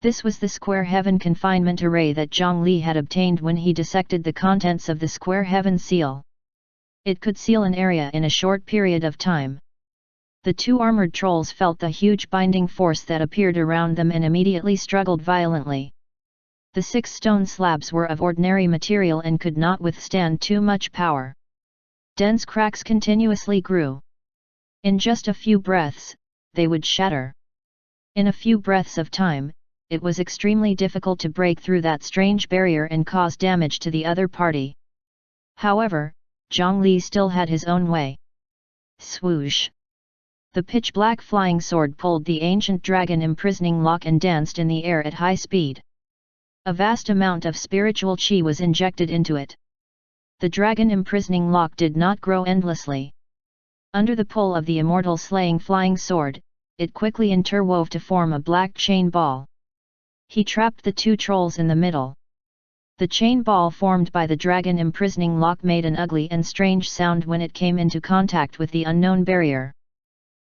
This was the square heaven confinement array that Zhang Li had obtained when he dissected the contents of the square heaven seal. It could seal an area in a short period of time. The 2 armored trolls felt the huge binding force that appeared around them and immediately struggled violently. The 6 stone slabs were of ordinary material and could not withstand too much power. Dense cracks continuously grew. In just a few breaths, they would shatter. In a few breaths of time, it was extremely difficult to break through that strange barrier and cause damage to the other party. However, Zhang Li still had his own way. Swoosh! The pitch-black flying sword pulled the ancient dragon imprisoning lock and danced in the air at high speed. A vast amount of spiritual chi was injected into it. The dragon imprisoning lock did not grow endlessly. Under the pull of the immortal slaying flying sword, it quickly interwove to form a black chain ball. He trapped the two trolls in the middle. The chain ball formed by the dragon imprisoning lock made an ugly and strange sound when it came into contact with the unknown barrier.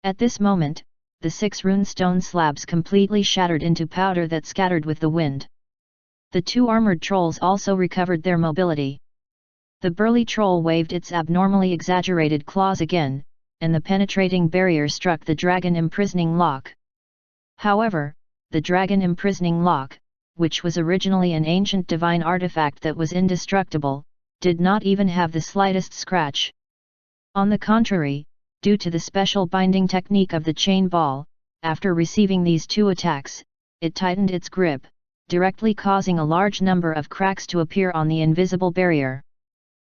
At this moment, the 6 runestone slabs completely shattered into powder that scattered with the wind. The 2 armored trolls also recovered their mobility. The burly troll waved its abnormally exaggerated claws again, and the penetrating barrier struck the dragon imprisoning lock. However, the dragon imprisoning lock, which was originally an ancient divine artifact that was indestructible, did not even have the slightest scratch. On the contrary, due to the special binding technique of the chain ball, after receiving these 2 attacks, it tightened its grip, directly causing a large number of cracks to appear on the invisible barrier.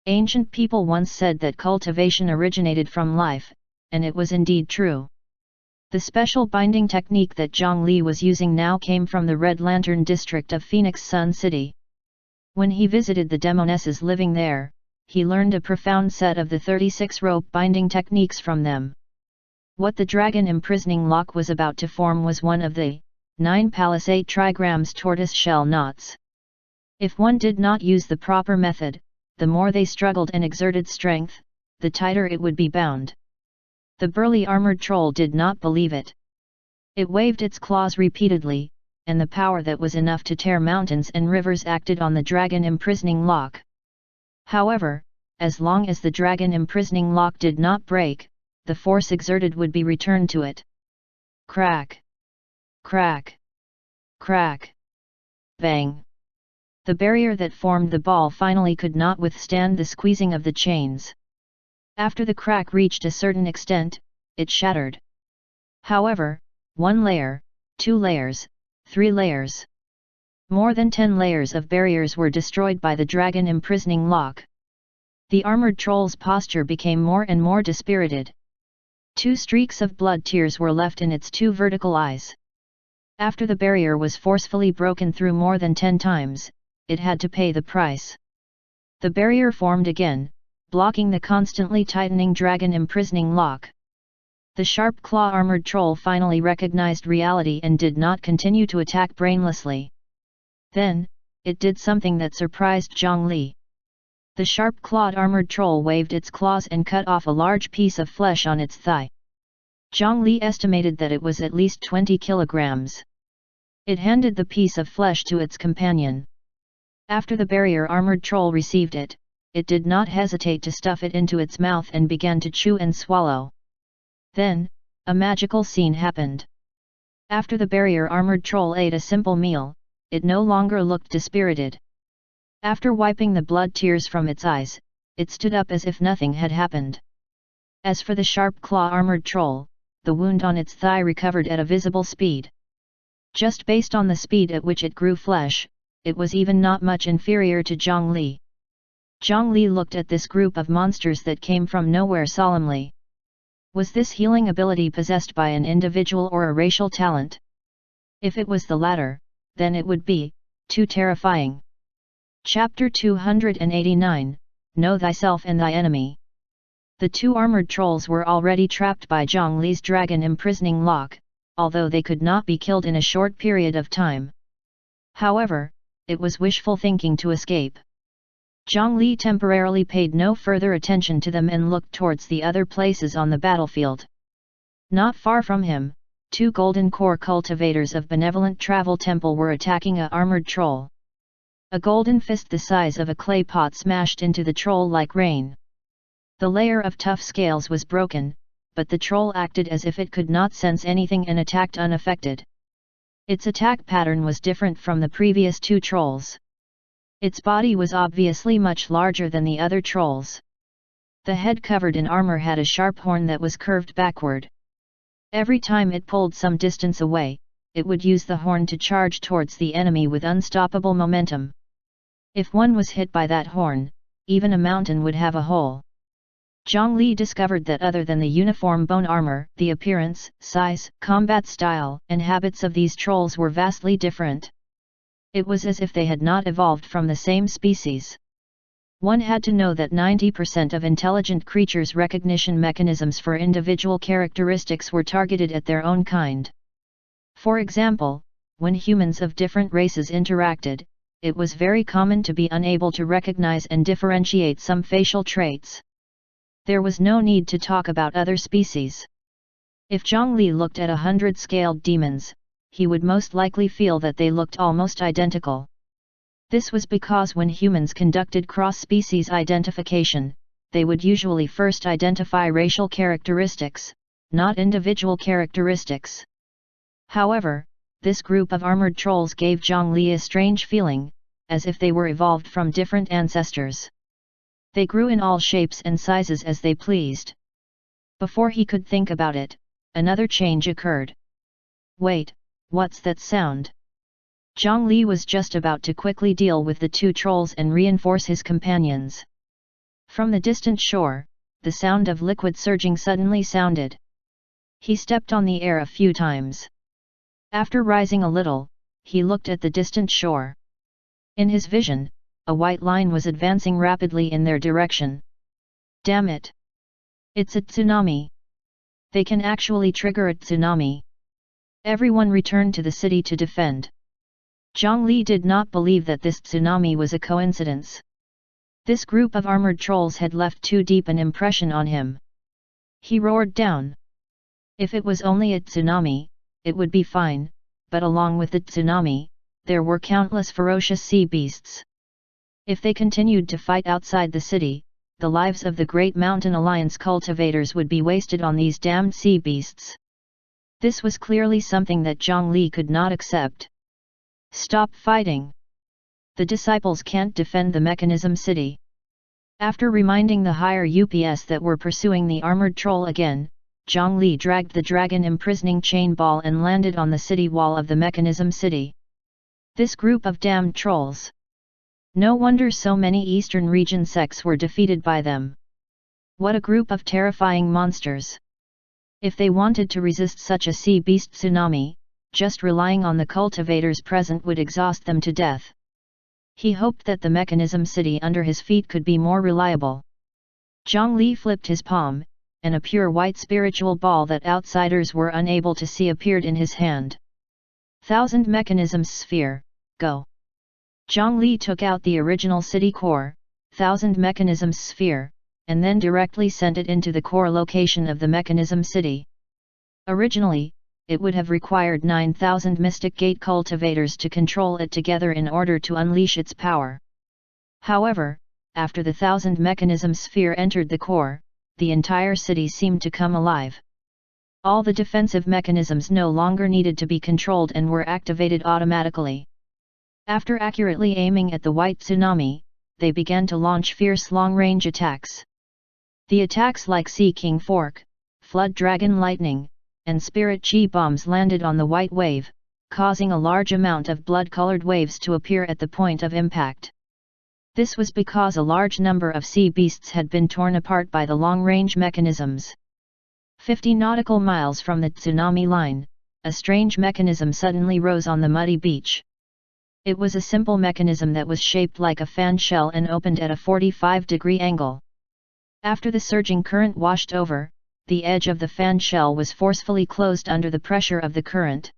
Ancient people once said that cultivation originated from life, and it was indeed true. The special binding technique that Zhang Li was using now came from the Red Lantern district of Phoenix Sun City. When he visited the demonesses living there, he learned a profound set of the 36 rope binding techniques from them. What the dragon imprisoning lock was about to form was one of the 9 palisade trigrams tortoise shell knots. If one did not use the proper method, the more they struggled and exerted strength, the tighter it would be bound. The burly armored troll did not believe it. It waved its claws repeatedly, and the power that was enough to tear mountains and rivers acted on the dragon imprisoning lock. However, as long as the dragon imprisoning lock did not break, the force exerted would be returned to it. Crack! Crack! Crack! Bang! The barrier that formed the ball finally could not withstand the squeezing of the chains. After the crack reached a certain extent, it shattered. However, 1 layer, 2 layers, 3 layers. More than 10 layers of barriers were destroyed by the dragon imprisoning lock. The armored troll's posture became more and more dispirited. 2 streaks of blood tears were left in its 2 vertical eyes. After the barrier was forcefully broken through more than 10 times, it had to pay the price. The barrier formed again, blocking the constantly tightening dragon imprisoning lock. The sharp claw armored troll finally recognized reality and did not continue to attack brainlessly. Then, it did something that surprised Zhang Li. The sharp-clawed armored troll waved its claws and cut off a large piece of flesh on its thigh. Zhang Li estimated that it was at least 20 kilograms. It handed the piece of flesh to its companion. After the barrier armored troll received it, it did not hesitate to stuff it into its mouth and began to chew and swallow. Then, a magical scene happened. After the barrier armored troll ate a simple meal, it no longer looked dispirited. After wiping the blood tears from its eyes, it stood up as if nothing had happened. As for the sharp claw armored troll, the wound on its thigh recovered at a visible speed. Just based on the speed at which it grew flesh, it was even not much inferior to Zhang Li. Zhang Li looked at this group of monsters that came from nowhere solemnly. Was this healing ability possessed by an individual or a racial talent? If it was the latter, then it would be too terrifying. Chapter 289, Know Thyself and Thy Enemy. The 2 armored trolls were already trapped by Zhang Li's dragon imprisoning lock, although they could not be killed in a short period of time. However, it was wishful thinking to escape. Zhang Li temporarily paid no further attention to them and looked towards the other places on the battlefield. Not far from him, 2 golden core cultivators of Benevolent Travel Temple were attacking a armored troll. A golden fist the size of a clay pot smashed into the troll like rain. The layer of tough scales was broken, but the troll acted as if it could not sense anything and attacked unaffected. Its attack pattern was different from the previous 2 trolls. Its body was obviously much larger than the other trolls. The head covered in armor had a sharp horn that was curved backward. Every time it pulled some distance away, it would use the horn to charge towards the enemy with unstoppable momentum. If one was hit by that horn, even a mountain would have a hole. Zhang Li discovered that other than the uniform bone armor, the appearance, size, combat style, and habits of these trolls were vastly different. It was as if they had not evolved from the same species. One had to know that 90% of intelligent creatures' recognition mechanisms for individual characteristics were targeted at their own kind. For example, when humans of different races interacted, it was very common to be unable to recognize and differentiate some facial traits. There was no need to talk about other species. If Zhongli looked at 100 scaled demons, he would most likely feel that they looked almost identical. This was because when humans conducted cross-species identification, they would usually first identify racial characteristics, not individual characteristics. However, this group of armored trolls gave Zhongli a strange feeling, as if they were evolved from different ancestors. They grew in all shapes and sizes as they pleased. Before he could think about it, another change occurred. Wait, what's that sound? Zhongli was just about to quickly deal with the two trolls and reinforce his companions. From the distant shore, the sound of liquid surging suddenly sounded. He stepped on the air a few times. After rising a little, he looked at the distant shore. In his vision, a white line was advancing rapidly in their direction. Damn it! It's a tsunami! They can actually trigger a tsunami! Everyone returned to the city to defend. Zhongli did not believe that this tsunami was a coincidence. This group of armored trolls had left too deep an impression on him. He roared down. If it was only a tsunami, it would be fine, but along with the tsunami, there were countless ferocious sea beasts. If they continued to fight outside the city, the lives of the Great Mountain Alliance cultivators would be wasted on these damned sea beasts. This was clearly something that Zhongli could not accept. Stop fighting! The disciples can't defend the mechanism city. After reminding the higher UPS that were pursuing the armored troll again, Zhongli dragged the dragon imprisoning chain ball and landed on the city wall of the mechanism city. This group of damned trolls! No wonder so many eastern region sects were defeated by them. What a group of terrifying monsters! If they wanted to resist such a sea beast tsunami, just relying on the cultivators present would exhaust them to death. He hoped that the mechanism city under his feet could be more reliable. Zhongli flipped his palm, and a pure white spiritual ball that outsiders were unable to see appeared in his hand. 1000 Mechanisms Sphere, go! Zhongli took out the original city core, 1000 Mechanisms Sphere, and then directly sent it into the core location of the mechanism city. Originally, it would have required 9,000 Mystic Gate cultivators to control it together in order to unleash its power. However, after the 1000 Mechanism Sphere entered the core, the entire city seemed to come alive. All the defensive mechanisms no longer needed to be controlled and were activated automatically. After accurately aiming at the white tsunami, they began to launch fierce long-range attacks. The attacks like Sea King Fork, Flood Dragon Lightning, and Spirit Chi bombs landed on the white wave, causing a large amount of blood-colored waves to appear at the point of impact. This was because a large number of sea beasts had been torn apart by the long-range mechanisms. 50 nautical miles from the tsunami line, a strange mechanism suddenly rose on the muddy beach. It was a simple mechanism that was shaped like a fan shell and opened at a 45-degree angle. After the surging current washed over, the edge of the fan shell was forcefully closed under the pressure of the current.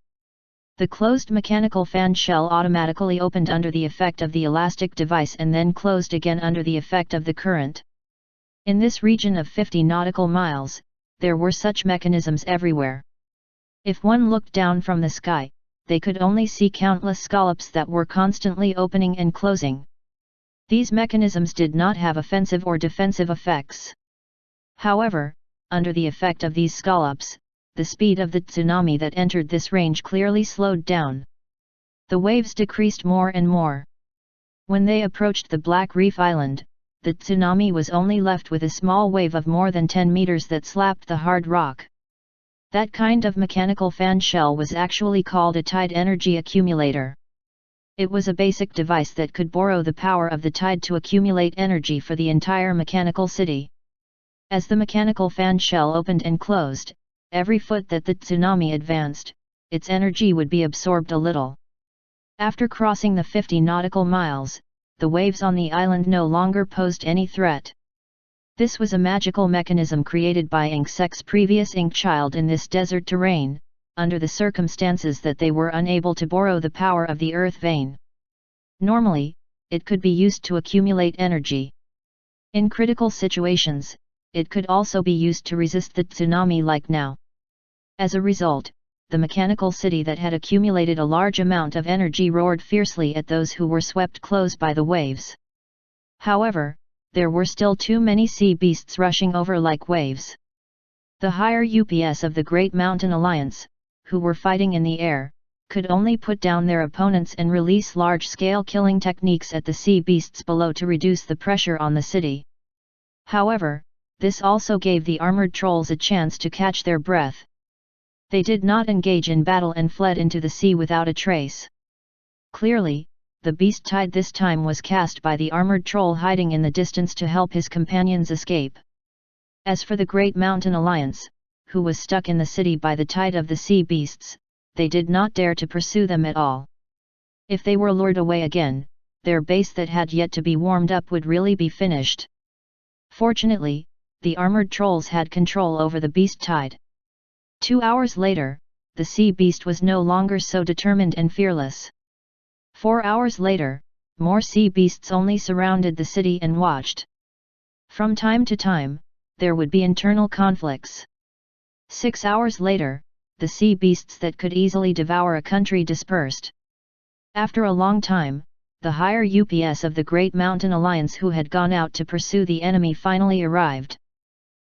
The closed mechanical fan shell automatically opened under the effect of the elastic device and then closed again under the effect of the current. In this region of 50 nautical miles, there were such mechanisms everywhere. If one looked down from the sky, they could only see countless scallops that were constantly opening and closing. These mechanisms did not have offensive or defensive effects. However, under the effect of these scallops, the speed of the tsunami that entered this range clearly slowed down. The waves decreased more and more. When they approached the Black Reef Island, the tsunami was only left with a small wave of more than 10 meters that slapped the hard rock. That kind of mechanical fan shell was actually called a tide energy accumulator. It was a basic device that could borrow the power of the tide to accumulate energy for the entire mechanical city. As the mechanical fan shell opened and closed, every foot that the tsunami advanced, its energy would be absorbed a little. After crossing the 50 nautical miles, the waves on the island no longer posed any threat. This was a magical mechanism created by Inksek's previous ink child in this desert terrain, under the circumstances that they were unable to borrow the power of the earth vein. Normally, it could be used to accumulate energy. In critical situations, it could also be used to resist the tsunami like now. As a result, the mechanical city that had accumulated a large amount of energy roared fiercely at those who were swept close by the waves. However, there were still too many sea beasts rushing over like waves. The higher UPS of the Great Mountain Alliance, who were fighting in the air, could only put down their opponents and release large-scale killing techniques at the sea beasts below to reduce the pressure on the city. However, this also gave the armored trolls a chance to catch their breath. They did not engage in battle and fled into the sea without a trace. Clearly, the beast tide this time was cast by the armored troll hiding in the distance to help his companions escape. As for the Great Mountain Alliance, who was stuck in the city by the tide of the sea beasts, they did not dare to pursue them at all. If they were lured away again, their base that had yet to be warmed up would really be finished. Fortunately, the armored trolls had control over the beast tide. 2 hours later, the sea beast was no longer so determined and fearless. 4 hours later, more sea beasts only surrounded the city and watched. From time to time, there would be internal conflicts. 6 hours later, the sea beasts that could easily devour a country dispersed. After a long time, the higher UPS of the Great Mountain Alliance who had gone out to pursue the enemy finally arrived.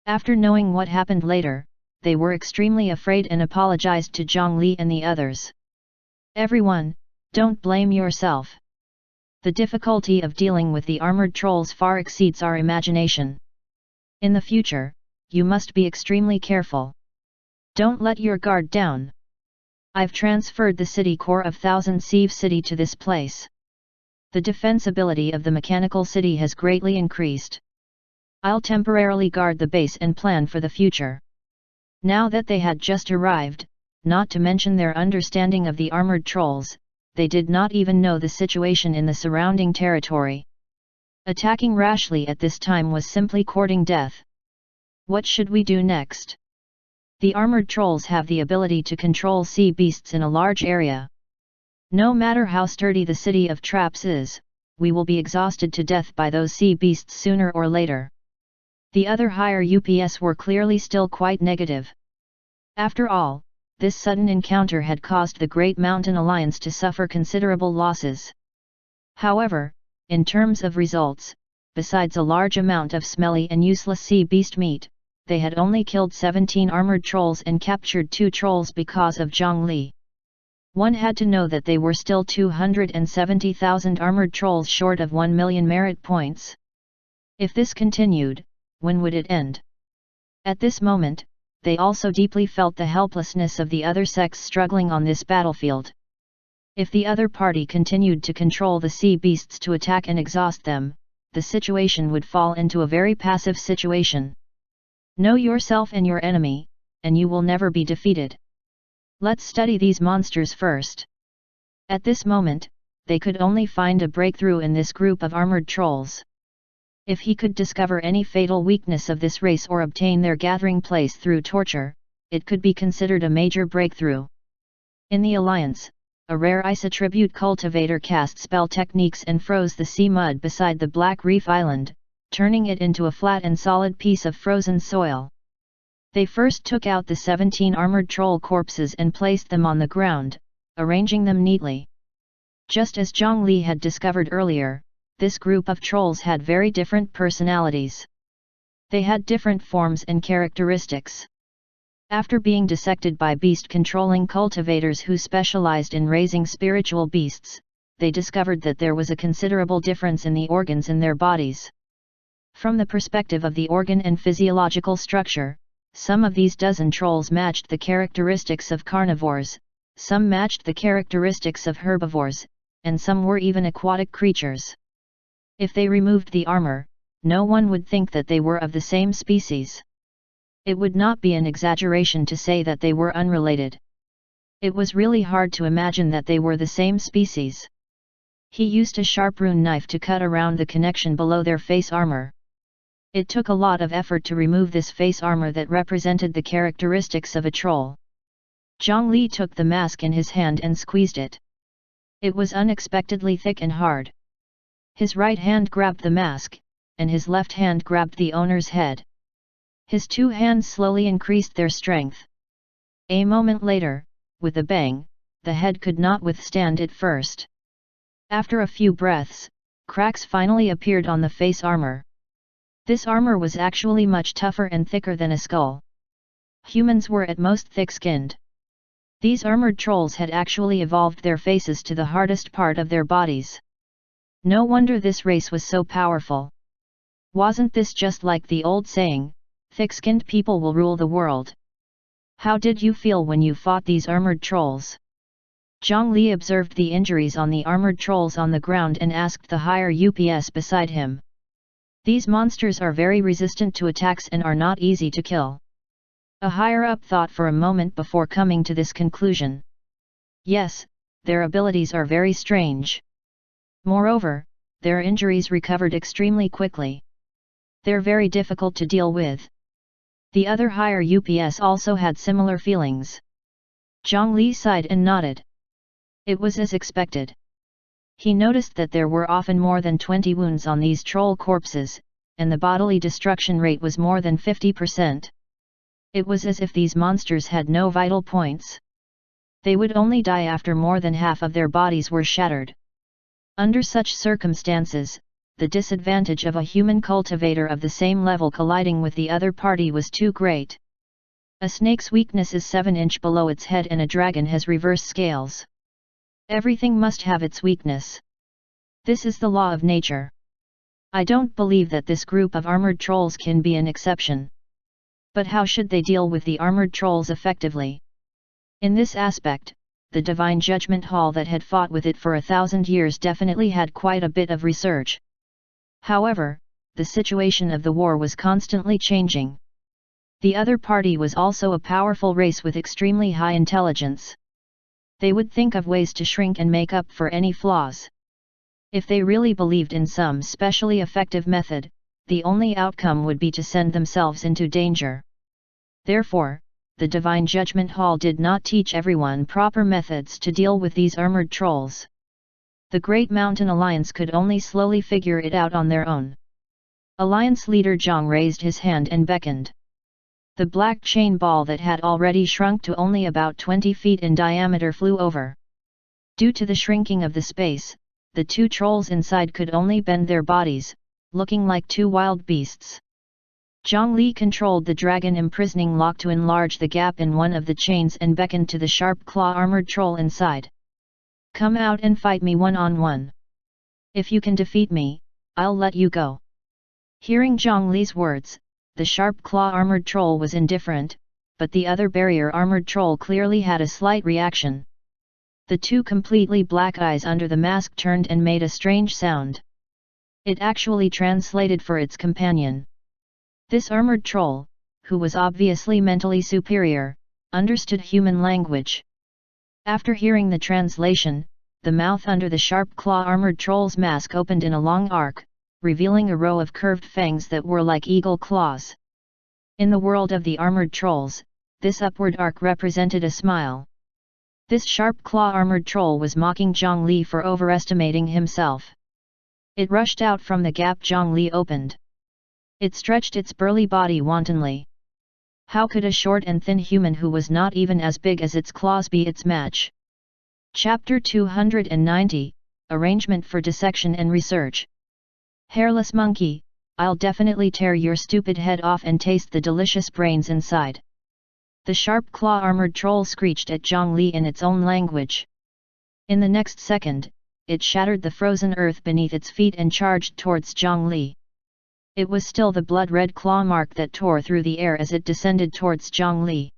After knowing what happened later, they were extremely afraid and apologized to Zhongli and the others. Everyone, don't blame yourself. The difficulty of dealing with the armored trolls far exceeds our imagination. In the future, you must be extremely careful. Don't let your guard down. I've transferred the city core of Thousand Sieve City to this place. The defensibility of the mechanical city has greatly increased. I'll temporarily guard the base and plan for the future. Now that they had just arrived, not to mention their understanding of the armored trolls, they did not even know the situation in the surrounding territory. Attacking rashly at this time was simply courting death. What should we do next? The armored trolls have the ability to control sea beasts in a large area. No matter how sturdy the city of traps is, we will be exhausted to death by those sea beasts sooner or later. The other higher UPS were clearly still quite negative. After all, this sudden encounter had caused the Great Mountain Alliance to suffer considerable losses. However, in terms of results, besides a large amount of smelly and useless sea beast meat, they had only killed 17 armored trolls and captured 2 trolls because of Zhongli. One had to know that they were still 270,000 armored trolls short of 1 million merit points. If this continued, when would it end? At this moment, they also deeply felt the helplessness of the other sects struggling on this battlefield. If the other party continued to control the sea beasts to attack and exhaust them, the situation would fall into a very passive situation. Know yourself and your enemy, and you will never be defeated. Let's study these monsters first. At this moment, they could only find a breakthrough in this group of armored trolls. If he could discover any fatal weakness of this race or obtain their gathering place through torture, it could be considered a major breakthrough. In the Alliance, a rare ice attribute cultivator cast spell techniques and froze the sea mud beside the Black Reef Island, turning it into a flat and solid piece of frozen soil. They first took out the 17 armored troll corpses and placed them on the ground, arranging them neatly. Just as Zhongli had discovered earlier, this group of trolls had very different personalities. They had different forms and characteristics. After being dissected by beast-controlling cultivators who specialized in raising spiritual beasts, they discovered that there was a considerable difference in the organs in their bodies. From the perspective of the organ and physiological structure, some of these dozen trolls matched the characteristics of carnivores, some matched the characteristics of herbivores, and some were even aquatic creatures. If they removed the armor, no one would think that they were of the same species. It would not be an exaggeration to say that they were unrelated. It was really hard to imagine that they were the same species. He used a sharp rune knife to cut around the connection below their face armor. It took a lot of effort to remove this face armor that represented the characteristics of a troll. Zhongli took the mask in his hand and squeezed it. It was unexpectedly thick and hard. His right hand grabbed the mask, and his left hand grabbed the owner's head. His two hands slowly increased their strength. A moment later, with a bang, the head could not withstand it first. After a few breaths, cracks finally appeared on the face armor. This armor was actually much tougher and thicker than a skull. Humans were at most thick-skinned. These armored trolls had actually evolved their faces to the hardest part of their bodies. No wonder this race was so powerful. Wasn't this just like the old saying, thick-skinned people will rule the world? How did you feel when you fought these armored trolls? Zhongli observed the injuries on the armored trolls on the ground and asked the higher UPS beside him. These monsters are very resistant to attacks and are not easy to kill. A higher-up thought for a moment before coming to this conclusion. Yes, their abilities are very strange. Moreover, their injuries recovered extremely quickly. They're very difficult to deal with. The other higher UPS also had similar feelings. Zhongli sighed and nodded. It was as expected. He noticed that there were often more than 20 wounds on these troll corpses, and the bodily destruction rate was more than 50%. It was as if these monsters had no vital points. They would only die after more than half of their bodies were shattered. Under such circumstances, the disadvantage of a human cultivator of the same level colliding with the other party was too great. A snake's weakness is 7 inches below its head and a dragon has reverse scales. Everything must have its weakness. This is the law of nature. I don't believe that this group of armored trolls can be an exception. But how should they deal with the armored trolls effectively? In this aspect, the Divine Judgment Hall that had fought with it for 1,000 years definitely had quite a bit of research. However, the situation of the war was constantly changing. The other party was also a powerful race with extremely high intelligence. They would think of ways to shrink and make up for any flaws. If they really believed in some specially effective method, the only outcome would be to send themselves into danger. Therefore, the Divine Judgment Hall did not teach everyone proper methods to deal with these armored trolls. The Great Mountain Alliance could only slowly figure it out on their own. Alliance leader Zhang raised his hand and beckoned. The black chain ball that had already shrunk to only about 20 feet in diameter flew over. Due to the shrinking of the space, the two trolls inside could only bend their bodies, looking like two wild beasts. Zhongli controlled the dragon imprisoning lock to enlarge the gap in one of the chains and beckoned to the sharp claw armored troll inside. Come out and fight me one-on-one. If you can defeat me, I'll let you go. Hearing Zhongli's words, the sharp claw armored troll was indifferent, but the other barrier armored troll clearly had a slight reaction. The two completely black eyes under the mask turned and made a strange sound. It actually translated for its companion. This armored troll, who was obviously mentally superior, understood human language. After hearing the translation, the mouth under the sharp claw armored troll's mask opened in a long arc, revealing a row of curved fangs that were like eagle claws. In the world of the armored trolls, this upward arc represented a smile. This sharp claw armored troll was mocking Zhongli for overestimating himself. It rushed out from the gap Zhongli opened. It stretched its burly body wantonly. How could a short and thin human who was not even as big as its claws be its match? Chapter 290, Arrangement for Dissection and Research. Hairless monkey, I'll definitely tear your stupid head off and taste the delicious brains inside. The sharp claw armored troll screeched at Zhongli in its own language. In the next second, it shattered the frozen earth beneath its feet and charged towards Zhongli. It was still the blood-red claw mark that tore through the air as it descended towards Zhongli.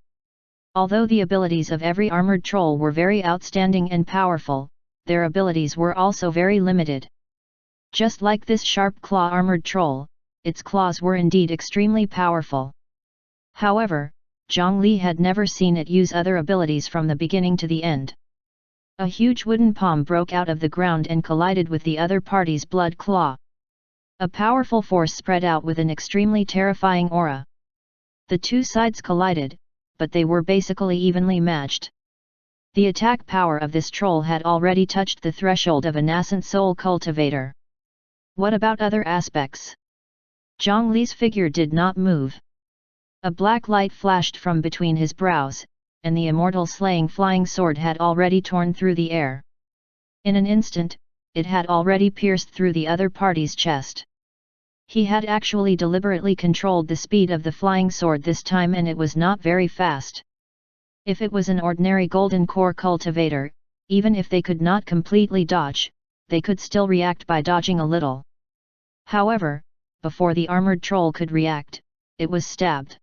Although the abilities of every armored troll were very outstanding and powerful, their abilities were also very limited. Just like this sharp claw armored troll, its claws were indeed extremely powerful. However, Zhongli had never seen it use other abilities from the beginning to the end. A huge wooden palm broke out of the ground and collided with the other party's blood claw. A powerful force spread out with an extremely terrifying aura. The two sides collided, but they were basically evenly matched. The attack power of this troll had already touched the threshold of a nascent soul cultivator. What about other aspects? Zhang Li's figure did not move. A black light flashed from between his brows, and the immortal slaying flying sword had already torn through the air. In an instant, it had already pierced through the other party's chest. He had actually deliberately controlled the speed of the flying sword this time, and it was not very fast. If it was an ordinary golden core cultivator, even if they could not completely dodge, they could still react by dodging a little. However, before the armored troll could react, it was stabbed.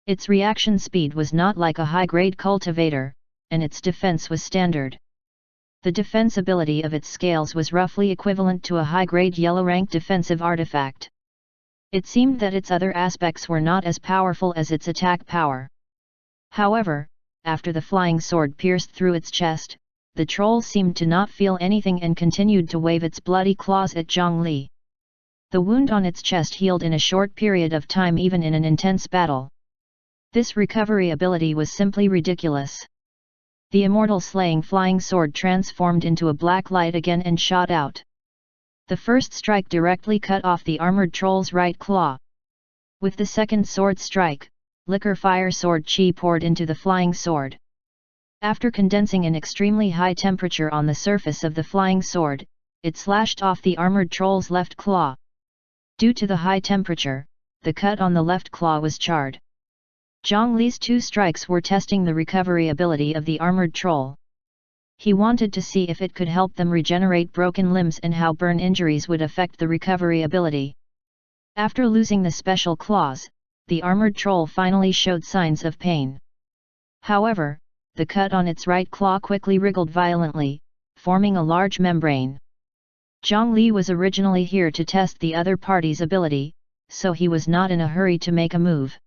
Its reaction speed was not like a high-grade cultivator, and its defense was standard. The defense ability of its scales was roughly equivalent to a high-grade yellow-rank defensive artifact. It seemed that its other aspects were not as powerful as its attack power. However, after the flying sword pierced through its chest, the troll seemed to not feel anything and continued to wave its bloody claws at Zhang Li. The wound on its chest healed in a short period of time, even in an intense battle. This recovery ability was simply ridiculous. The immortal slaying flying sword transformed into a black light again and shot out. The first strike directly cut off the armored troll's right claw. With the second sword strike, liquor fire sword chi poured into the flying sword. After condensing an extremely high temperature on the surface of the flying sword, it slashed off the armored troll's left claw. Due to the high temperature, the cut on the left claw was charred. Zhang Li's two strikes were testing the recovery ability of the armored troll. He wanted to see if it could help them regenerate broken limbs and how burn injuries would affect the recovery ability. After losing the special claws, the armored troll finally showed signs of pain. However, the cut on its right claw quickly wriggled violently, forming a large membrane. Zhang Li was originally here to test the other party's ability, so he was not in a hurry to make a move.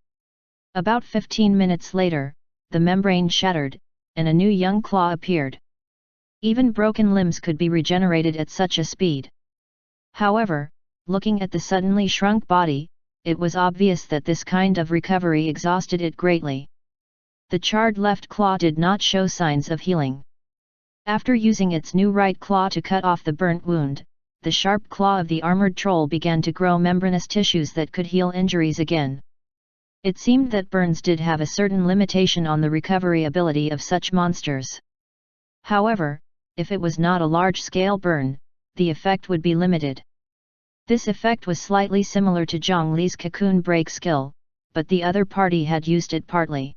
About 15 minutes later, the membrane shattered, and a new young claw appeared. Even broken limbs could be regenerated at such a speed. However, looking at the suddenly shrunk body, it was obvious that this kind of recovery exhausted it greatly. The charred left claw did not show signs of healing. After using its new right claw to cut off the burnt wound, the sharp claw of the armored troll began to grow membranous tissues that could heal injuries again. It seemed that burns did have a certain limitation on the recovery ability of such monsters. However, if it was not a large-scale burn, the effect would be limited. This effect was slightly similar to Zhang Li's cocoon break skill, but the other party had used it partly.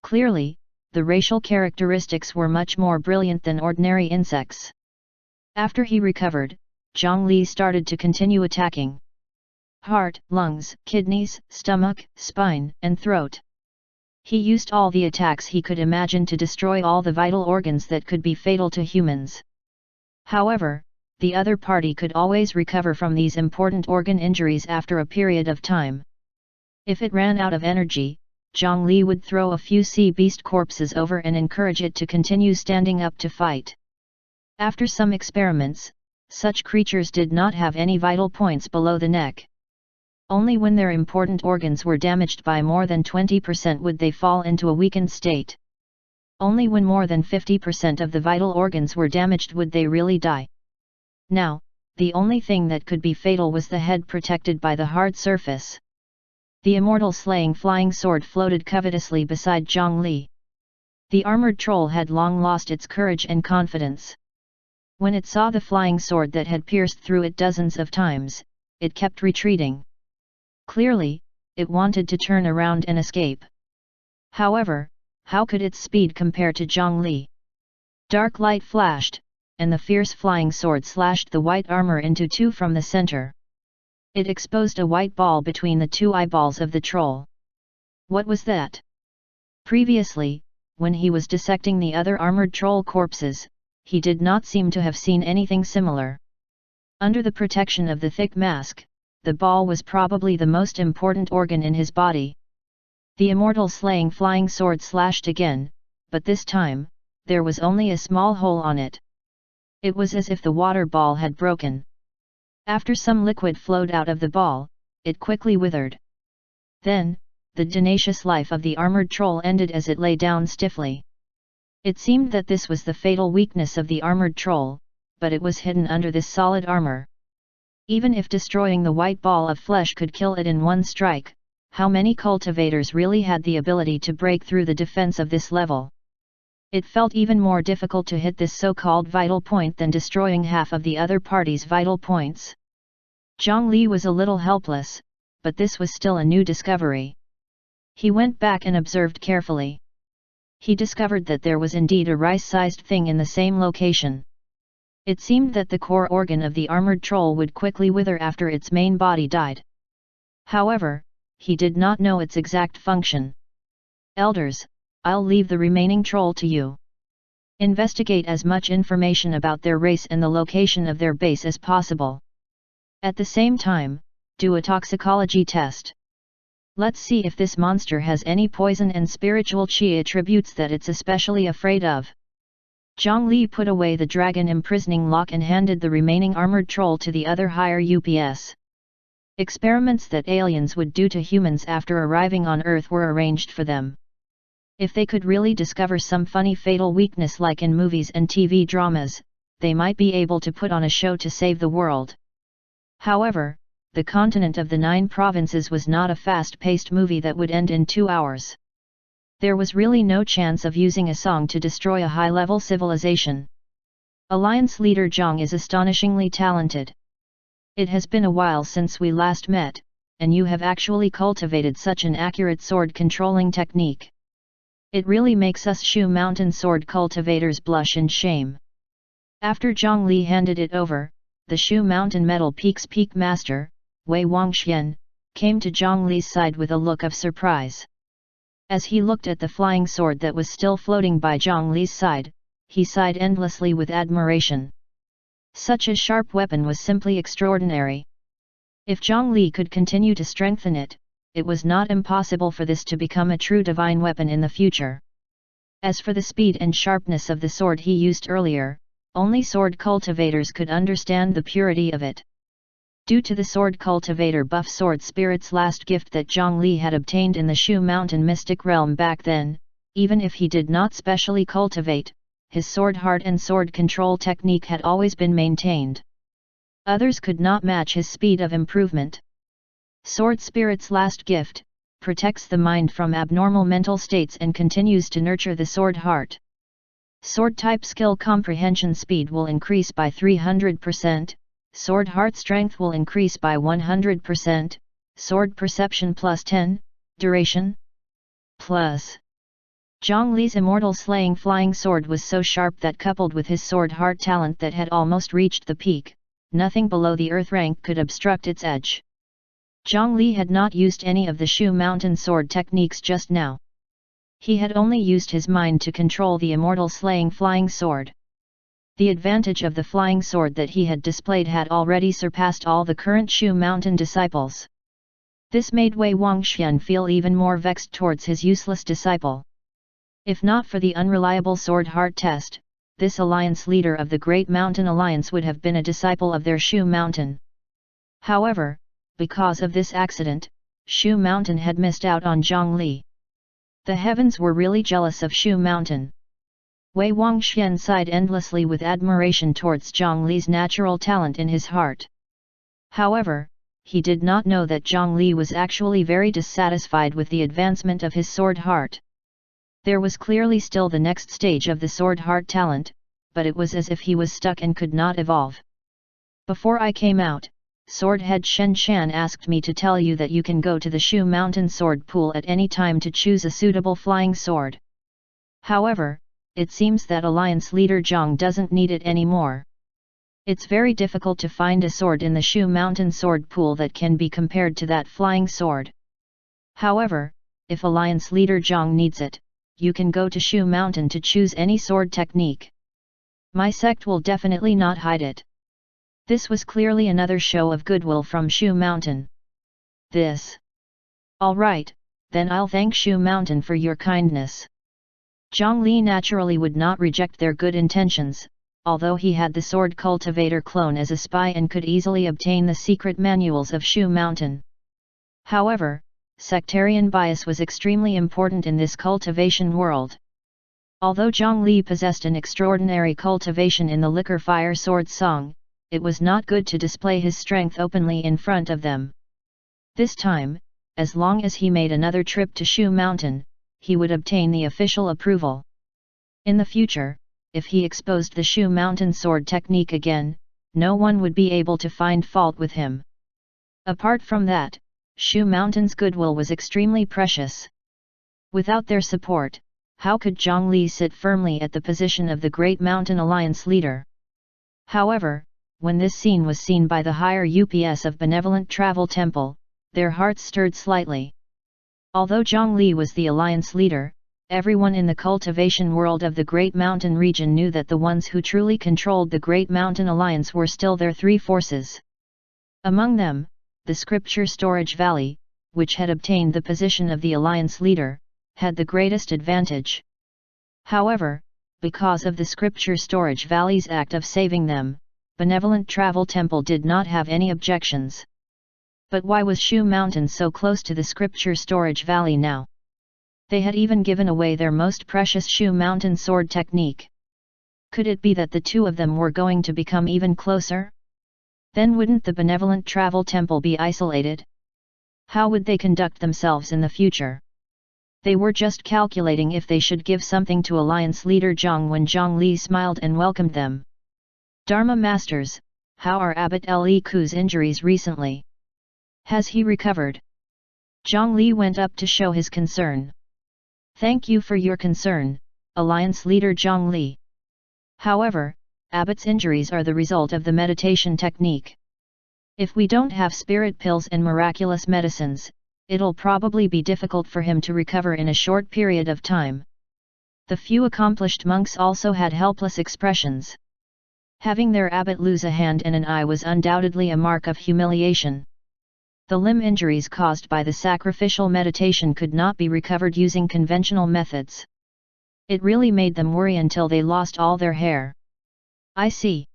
Clearly, the racial characteristics were much more brilliant than ordinary insects. After he recovered, Zhang Li started to continue attacking. Heart, lungs, kidneys, stomach, spine, and throat. He used all the attacks he could imagine to destroy all the vital organs that could be fatal to humans. However, the other party could always recover from these important organ injuries after a period of time. If it ran out of energy, Zhang Li would throw a few sea beast corpses over and encourage it to continue standing up to fight. After some experiments, such creatures did not have any vital points below the neck. Only when their important organs were damaged by more than 20% would they fall into a weakened state. Only when more than 50% of the vital organs were damaged would they really die. Now, the only thing that could be fatal was the head protected by the hard surface. The immortal slaying flying sword floated covetously beside Zhang Li. The armored troll had long lost its courage and confidence. When it saw the flying sword that had pierced through it dozens of times, it kept retreating. Clearly, it wanted to turn around and escape. However, how could its speed compare to Zhang Li? Dark light flashed, and the fierce flying sword slashed the white armor into two from the center. It exposed a white ball between the two eyeballs of the troll. What was that? Previously, when he was dissecting the other armored troll corpses, he did not seem to have seen anything similar. Under the protection of the thick mask, the ball was probably the most important organ in his body. The immortal slaying flying sword slashed again, but this time, there was only a small hole on it. It was as if the water ball had broken. After some liquid flowed out of the ball, it quickly withered. Then, the tenacious life of the armored troll ended as it lay down stiffly. It seemed that this was the fatal weakness of the armored troll, but it was hidden under this solid armor. Even if destroying the white ball of flesh could kill it in one strike, how many cultivators really had the ability to break through the defense of this level? It felt even more difficult to hit this so-called vital point than destroying half of the other party's vital points. Zhang Li was a little helpless, but this was still a new discovery. He went back and observed carefully. He discovered that there was indeed a rice-sized thing in the same location. It seemed that the core organ of the armored troll would quickly wither after its main body died. However, he did not know its exact function. Elders, I'll leave the remaining troll to you. Investigate as much information about their race and the location of their base as possible. At the same time, do a toxicology test. Let's see if this monster has any poison and spiritual qi attributes that it's especially afraid of. Zhang Li put away the dragon imprisoning lock and handed the remaining armored troll to the other higher UPS. Experiments that aliens would do to humans after arriving on Earth were arranged for them. If they could really discover some funny fatal weakness like in movies and TV dramas, they might be able to put on a show to save the world. However, the continent of the 9 provinces was not a fast-paced movie that would end in 2 hours. There was really no chance of using a song to destroy a high-level civilization. Alliance leader Zhang is astonishingly talented. It has been a while since we last met, and you have actually cultivated such an accurate sword-controlling technique. It really makes us Shu Mountain sword cultivators blush in shame. After Zhang Li handed it over, the Shu Mountain Metal Peak's peak master, Wei Wangxian, came to Zhang Li's side with a look of surprise. As he looked at the flying sword that was still floating by Zhang Li's side, he sighed endlessly with admiration. Such a sharp weapon was simply extraordinary. If Zhang Li could continue to strengthen it, it was not impossible for this to become a true divine weapon in the future. As for the speed and sharpness of the sword he used earlier, only sword cultivators could understand the purity of it. Due to the sword cultivator buff sword spirit's last gift that Zhang Li had obtained in the Shu Mountain mystic realm back then, even if he did not specially cultivate, his sword heart and sword control technique had always been maintained. Others could not match his speed of improvement. Sword spirit's last gift protects the mind from abnormal mental states and continues to nurture the sword heart. Sword type skill comprehension speed will increase by 300%. Sword heart strength will increase by 100%, sword perception plus 10, duration plus. Zhang Li's immortal slaying flying sword was so sharp that coupled with his sword heart talent that had almost reached the peak, nothing below the earth rank could obstruct its edge. Zhang Li had not used any of the Shu Mountain sword techniques just now. He had only used his mind to control the immortal slaying flying sword. The advantage of the flying sword that he had displayed had already surpassed all the current Shu Mountain disciples. This made Wei Wangxian feel even more vexed towards his useless disciple. If not for the unreliable sword heart test, this alliance leader of the Great Mountain Alliance would have been a disciple of their Shu Mountain. However, because of this accident, Shu Mountain had missed out on Zhang Li. The heavens were really jealous of Shu Mountain. Wei Wangxian sighed endlessly with admiration towards Zhang Li's natural talent in his heart. However, he did not know that Zhang Li was actually very dissatisfied with the advancement of his sword heart. There was clearly still the next stage of the sword heart talent, but it was as if he was stuck and could not evolve. Before I came out, Sword Head Shen Shan asked me to tell you that you can go to the Shu Mountain sword pool at any time to choose a suitable flying sword. However, it seems that Alliance leader Zhang doesn't need it anymore. It's very difficult to find a sword in the Shu Mountain sword pool that can be compared to that flying sword. However, if Alliance leader Zhang needs it, you can go to Shu Mountain to choose any sword technique. My sect will definitely not hide it. This was clearly another show of goodwill from Shu Mountain. This. Alright, then I'll thank Shu Mountain for your kindness. Zhang Li naturally would not reject their good intentions, although he had the sword cultivator clone as a spy and could easily obtain the secret manuals of Shu Mountain. However, sectarian bias was extremely important in this cultivation world. Although Zhang Li possessed an extraordinary cultivation in the liquor fire sword song, it was not good to display his strength openly in front of them. This time, as long as he made another trip to Shu Mountain, he would obtain the official approval. In the future, if he exposed the Shu Mountain sword technique again, no one would be able to find fault with him. Apart from that, Shu Mountain's goodwill was extremely precious. Without their support, how could Zhang Li sit firmly at the position of the Great Mountain Alliance leader? However, when this scene was seen by the higher UPS of Benevolent Travel Temple, their hearts stirred slightly. Although Zhang Li was the alliance leader, everyone in the cultivation world of the Great Mountain region knew that the ones who truly controlled the Great Mountain Alliance were still their three forces. Among them, the Scripture Storage Valley, which had obtained the position of the alliance leader, had the greatest advantage. However, because of the Scripture Storage Valley's act of saving them, Benevolent Travel Temple did not have any objections. But why was Shu Mountain so close to the Scripture Storage Valley now? They had even given away their most precious Shu Mountain sword technique. Could it be that the two of them were going to become even closer? Then wouldn't the Benevolent Travel Temple be isolated? How would they conduct themselves in the future? They were just calculating if they should give something to Alliance leader Zhang when Zhang Li smiled and welcomed them. Dharma Masters, how are Abbot Li Ku's injuries recently? Has he recovered? Zhang Li went up to show his concern. Thank you for your concern, Alliance leader Zhang Li. However, Abbot's injuries are the result of the meditation technique. If we don't have spirit pills and miraculous medicines, it'll probably be difficult for him to recover in a short period of time. The few accomplished monks also had helpless expressions. Having their abbot lose a hand and an eye was undoubtedly a mark of humiliation. The limb injuries caused by the sacrificial meditation could not be recovered using conventional methods. It really made them worry until they lost all their hair. I see.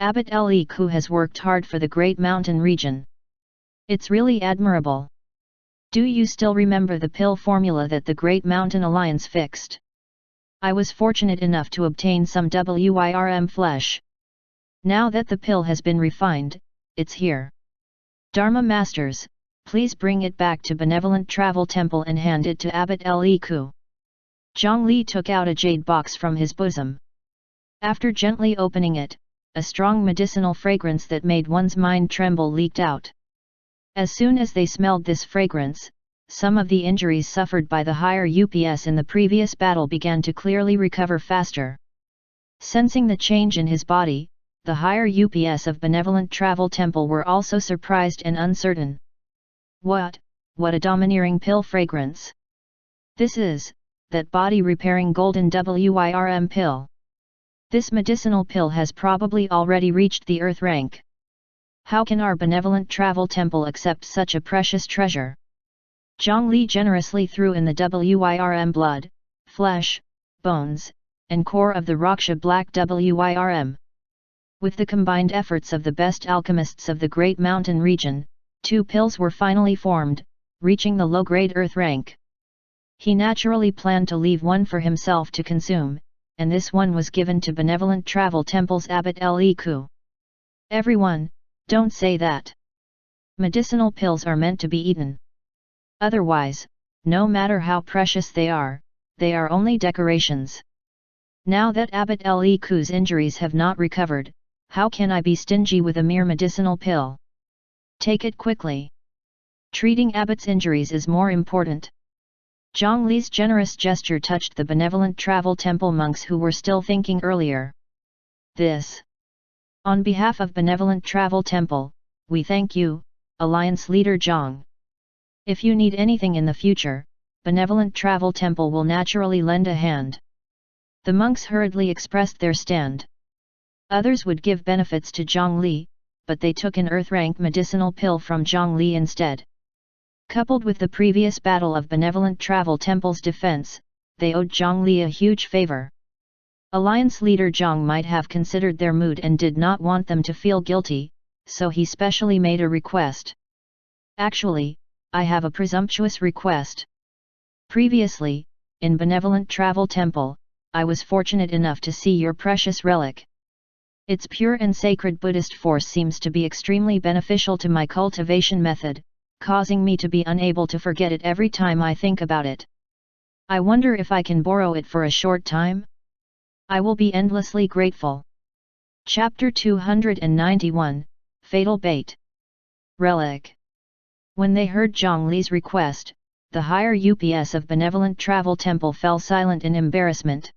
Abbot Li Ku has worked hard for the Great Mountain region. It's really admirable. Do you still remember the pill formula that the Great Mountain Alliance fixed? I was fortunate enough to obtain some WIRM flesh. Now that the pill has been refined, it's here. Dharma Masters, please bring it back to Benevolent Travel Temple and hand it to Abbot Li Ku. Zhang Li took out a jade box from his bosom. After gently opening it, a strong medicinal fragrance that made one's mind tremble leaked out. As soon as they smelled this fragrance, some of the injuries suffered by the higher UPS in the previous battle began to clearly recover faster. Sensing the change in his body, the higher UPS of Benevolent Travel Temple were also surprised and uncertain. What a domineering pill fragrance! This is, that body-repairing golden WIRM pill. This medicinal pill has probably already reached the earth rank. How can our Benevolent Travel Temple accept such a precious treasure? Zhang Li generously threw in the WIRM blood, flesh, bones, and core of the Raksha Black WIRM. With the combined efforts of the best alchemists of the Great Mountain region, 2 pills were finally formed, reaching the low-grade earth rank. He naturally planned to leave one for himself to consume, and this one was given to Benevolent Travel Temple's Abbot Li Ku. Everyone, don't say that. Medicinal pills are meant to be eaten. Otherwise, no matter how precious they are only decorations. Now that Abbot Li Ku's injuries have not recovered, how can I be stingy with a mere medicinal pill? Take it quickly. Treating Abbot's injuries is more important. Zhang Li's generous gesture touched the Benevolent Travel Temple monks who were still thinking earlier. This. On behalf of Benevolent Travel Temple, we thank you, Alliance Leader Zhang. If you need anything in the future, Benevolent Travel Temple will naturally lend a hand. The monks hurriedly expressed their stand. Others would give benefits to Zhang Li, but they took an earth-rank medicinal pill from Zhang Li instead. Coupled with the previous battle of Benevolent Travel Temple's defense, they owed Zhang Li a huge favor. Alliance leader Zhang might have considered their mood and did not want them to feel guilty, so he specially made a request. Actually, I have a presumptuous request. Previously, in Benevolent Travel Temple, I was fortunate enough to see your precious relic. Its pure and sacred Buddhist force seems to be extremely beneficial to my cultivation method, causing me to be unable to forget it every time I think about it. I wonder if I can borrow it for a short time? I will be endlessly grateful. Chapter 291, Fatal Bait. Relic. When they heard Zhang Li's request, the higher UPS of Benevolent Travel Temple fell silent in embarrassment.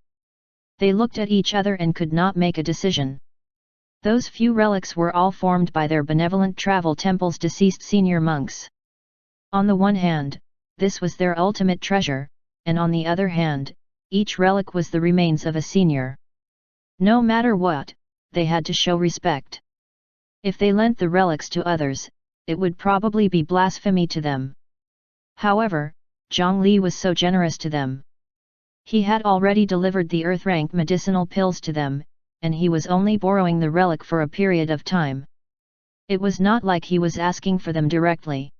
They looked at each other and could not make a decision. Those few relics were all formed by their Benevolent Travel Temple's deceased senior monks. On the one hand, this was their ultimate treasure, and on the other hand, each relic was the remains of a senior. No matter what, they had to show respect. If they lent the relics to others, it would probably be blasphemy to them. However, Zhang Li was so generous to them. He had already delivered the earth-rank medicinal pills to them, and he was only borrowing the relic for a period of time. It was not like he was asking for them directly.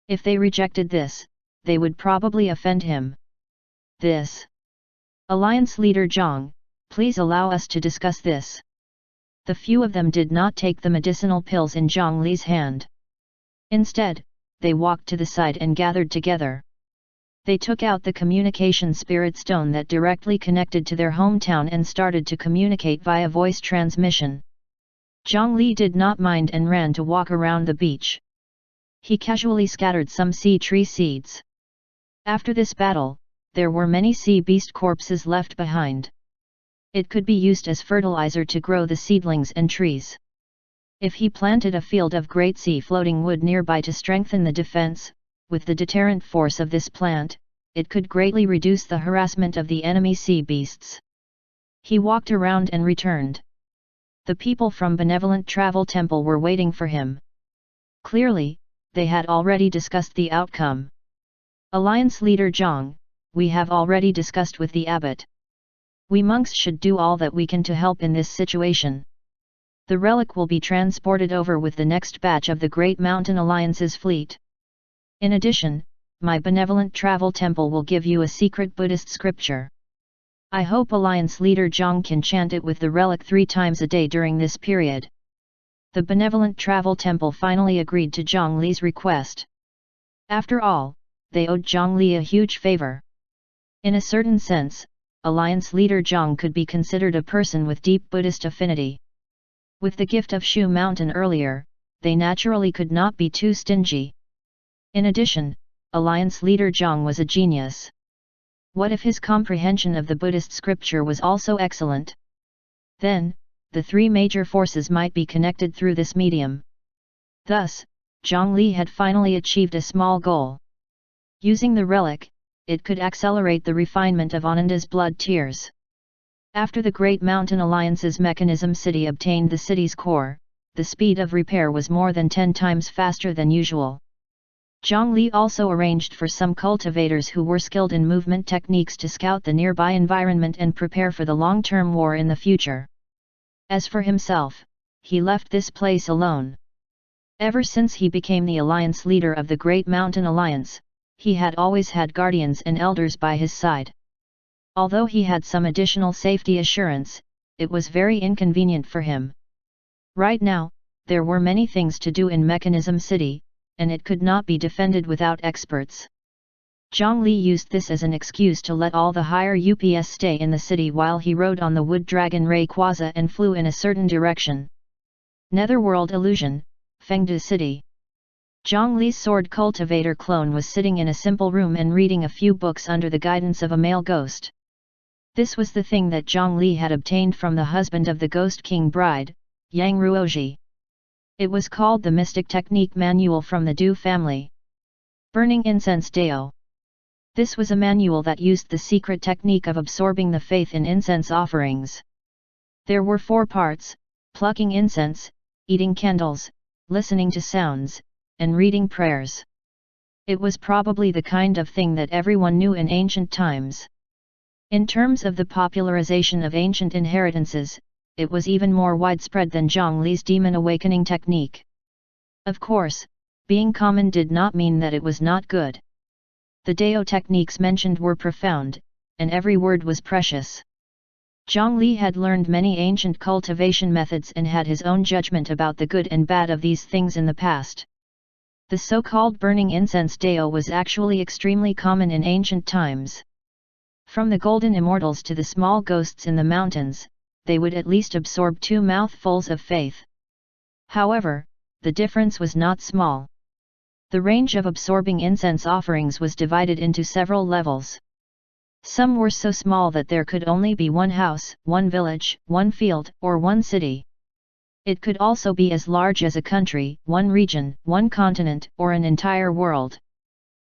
If they rejected this, they would probably offend him. This. Alliance leader Zhang, please allow us to discuss this. The few of them did not take the medicinal pills in Zhang Li's hand. Instead, they walked to the side and gathered together. They took out the communication spirit stone that directly connected to their hometown and started to communicate via voice transmission. Zhang Li did not mind and ran to walk around the beach. He casually scattered some sea tree seeds. After this battle, there were many sea beast corpses left behind. It could be used as fertilizer to grow the seedlings and trees. If he planted a field of great sea floating wood nearby to strengthen the defense, with the deterrent force of this plant, it could greatly reduce the harassment of the enemy sea beasts. He walked around and returned. The people from Benevolent Travel Temple were waiting for him. Clearly, they had already discussed the outcome. Alliance leader Zhang, we have already discussed with the abbot. We monks should do all that we can to help in this situation. The relic will be transported over with the next batch of the Great Mountain Alliance's fleet. In addition, my Benevolent Travel Temple will give you a secret Buddhist scripture. I hope Alliance leader Zhang can chant it with the relic 3 times a day during this period. The Benevolent Travel Temple finally agreed to Zhang Li's request. After all, they owed Zhang Li a huge favor. In a certain sense, Alliance leader Zhang could be considered a person with deep Buddhist affinity. With the gift of Shu Mountain earlier, they naturally could not be too stingy. In addition, Alliance leader Zhang was a genius. What if his comprehension of the Buddhist scripture was also excellent? Then, the 3 major forces might be connected through this medium. Thus, Zhang Li had finally achieved a small goal. Using the relic, it could accelerate the refinement of Ananda's blood tears. After the Great Mountain Alliance's mechanism city obtained the city's core, the speed of repair was more than 10 times faster than usual. Zhang Li also arranged for some cultivators who were skilled in movement techniques to scout the nearby environment and prepare for the long-term war in the future. As for himself, he left this place alone. Ever since he became the alliance leader of the Great Mountain Alliance, he had always had guardians and elders by his side. Although he had some additional safety assurance, it was very inconvenient for him. Right now, there were many things to do in Mechanism City, and it could not be defended without experts. Zhang Li used this as an excuse to let all the higher UPS stay in the city while he rode on the wood dragon Rayquaza and flew in a certain direction. Netherworld Illusion, Fengdu City. Zhang Li's sword cultivator clone was sitting in a simple room and reading a few books under the guidance of a male ghost. This was the thing that Zhang Li had obtained from the husband of the Ghost King bride, Yang Ruoji. It was called the Mystic Technique Manual from the Du family. Burning Incense Deo. This was a manual that used the secret technique of absorbing the faith in incense offerings. There were 4 parts: plucking incense, eating candles, listening to sounds, and reading prayers. It was probably the kind of thing that everyone knew in ancient times. In terms of the popularization of ancient inheritances, it was even more widespread than Zhongli's demon awakening technique. Of course, being common did not mean that it was not good. The Dao techniques mentioned were profound, and every word was precious. Zhongli had learned many ancient cultivation methods and had his own judgment about the good and bad of these things in the past. The so-called burning incense Dao was actually extremely common in ancient times. From the golden immortals to the small ghosts in the mountains, they would at least absorb 2 mouthfuls of faith. However, the difference was not small. The range of absorbing incense offerings was divided into several levels. Some were so small that there could only be 1 house, 1 village, 1 field, or 1 city. It could also be as large as a country, 1 region, 1 continent, or an entire world.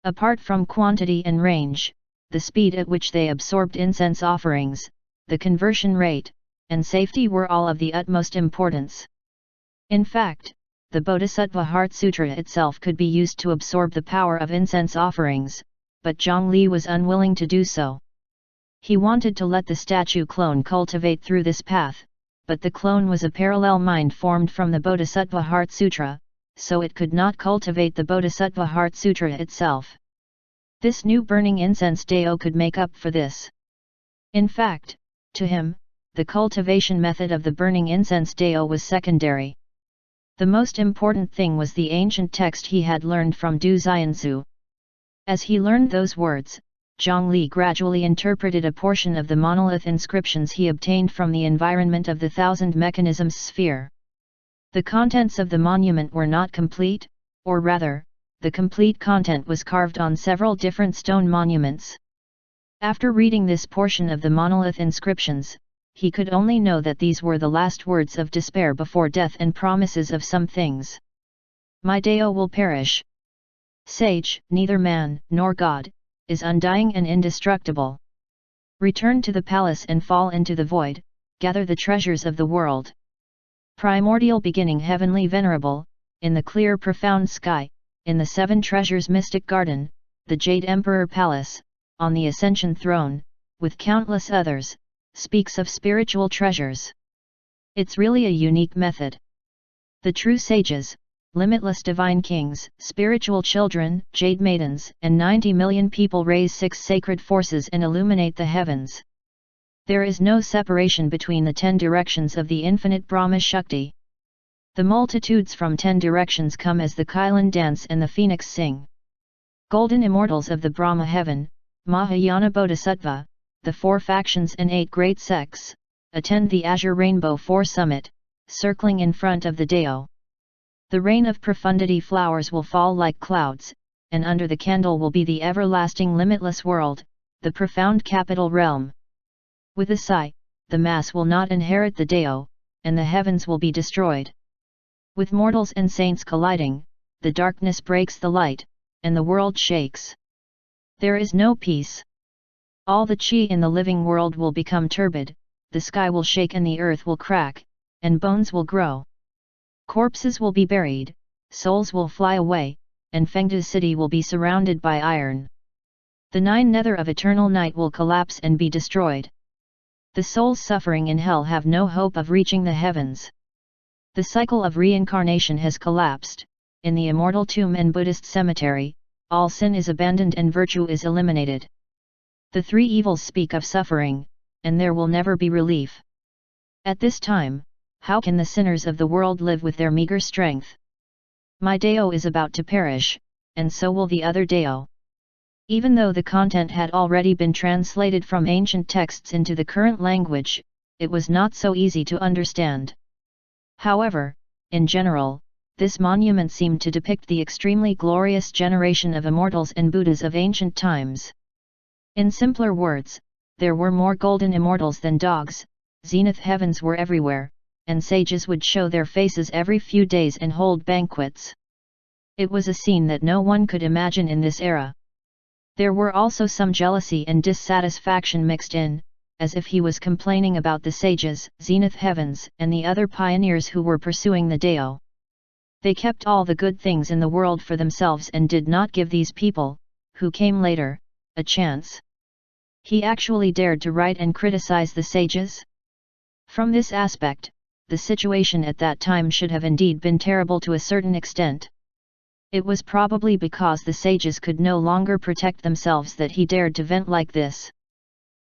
Apart from quantity and range, the speed at which they absorbed incense offerings, the conversion rate, and safety were all of the utmost importance. In fact, the Bodhisattva Heart Sutra itself could be used to absorb the power of incense offerings, but Zhongli was unwilling to do so. He wanted to let the statue clone cultivate through this path, but the clone was a parallel mind formed from the Bodhisattva Heart Sutra, so it could not cultivate the Bodhisattva Heart Sutra itself. This new burning incense Dao could make up for this. In fact, to him, the cultivation method of the burning incense Dao was secondary. The most important thing was the ancient text he had learned from Du Xianzu. As he learned those words, Zhongli gradually interpreted a portion of the monolith inscriptions he obtained from the environment of the thousand mechanisms sphere. The contents of the monument were not complete, or rather, the complete content was carved on several different stone monuments. After reading this portion of the monolith inscriptions, he could only know that these were the last words of despair before death and promises of some things. My Dao will perish. Sage, neither man, nor God, is undying and indestructible. Return to the palace and fall into the void, gather the treasures of the world. Primordial beginning heavenly venerable, in the clear profound sky, in the 7 treasures mystic garden, the Jade Emperor Palace, on the Ascension Throne, with countless others, speaks of spiritual treasures. It's really a unique method. The true sages, limitless divine kings, spiritual children, jade maidens, and 90 million people raise 6 sacred forces and illuminate the heavens. There is no separation between the 10 directions of the infinite Brahma Shakti. The multitudes from 10 directions come as the Kailan dance and the phoenix sing. Golden immortals of the Brahma heaven, Mahayana Bodhisattva, the 4 factions and 8 great sects, attend the Azure Rainbow 4 summit, circling in front of the Dao. The rain of profundity flowers will fall like clouds, and under the candle will be the everlasting limitless world, the profound capital realm. With a sigh, the mass will not inherit the Dao, and the heavens will be destroyed. With mortals and saints colliding, the darkness breaks the light, and the world shakes. There is no peace. All the chi in the living world will become turbid, the sky will shake and the earth will crack, and bones will grow. Corpses will be buried, souls will fly away, and Fengdu city will be surrounded by iron. The 9 nether of eternal night will collapse and be destroyed. The souls suffering in hell have no hope of reaching the heavens. The cycle of reincarnation has collapsed. In the immortal tomb and Buddhist cemetery, all sin is abandoned and virtue is eliminated. The 3 evils speak of suffering, and there will never be relief. At this time, how can the sinners of the world live with their meager strength? My Dao is about to perish, and so will the other Dao. Even though the content had already been translated from ancient texts into the current language, it was not so easy to understand. However, in general, this monument seemed to depict the extremely glorious generation of immortals and Buddhas of ancient times. In simpler words, there were more golden immortals than dogs, zenith heavens were everywhere, and sages would show their faces every few days and hold banquets. It was a scene that no one could imagine in this era. There were also some jealousy and dissatisfaction mixed in, as if he was complaining about the sages, zenith heavens, and the other pioneers who were pursuing the Dao. They kept all the good things in the world for themselves and did not give these people, who came later, a chance. He actually dared to write and criticize the sages? From this aspect, the situation at that time should have indeed been terrible to a certain extent. It was probably because the sages could no longer protect themselves that he dared to vent like this.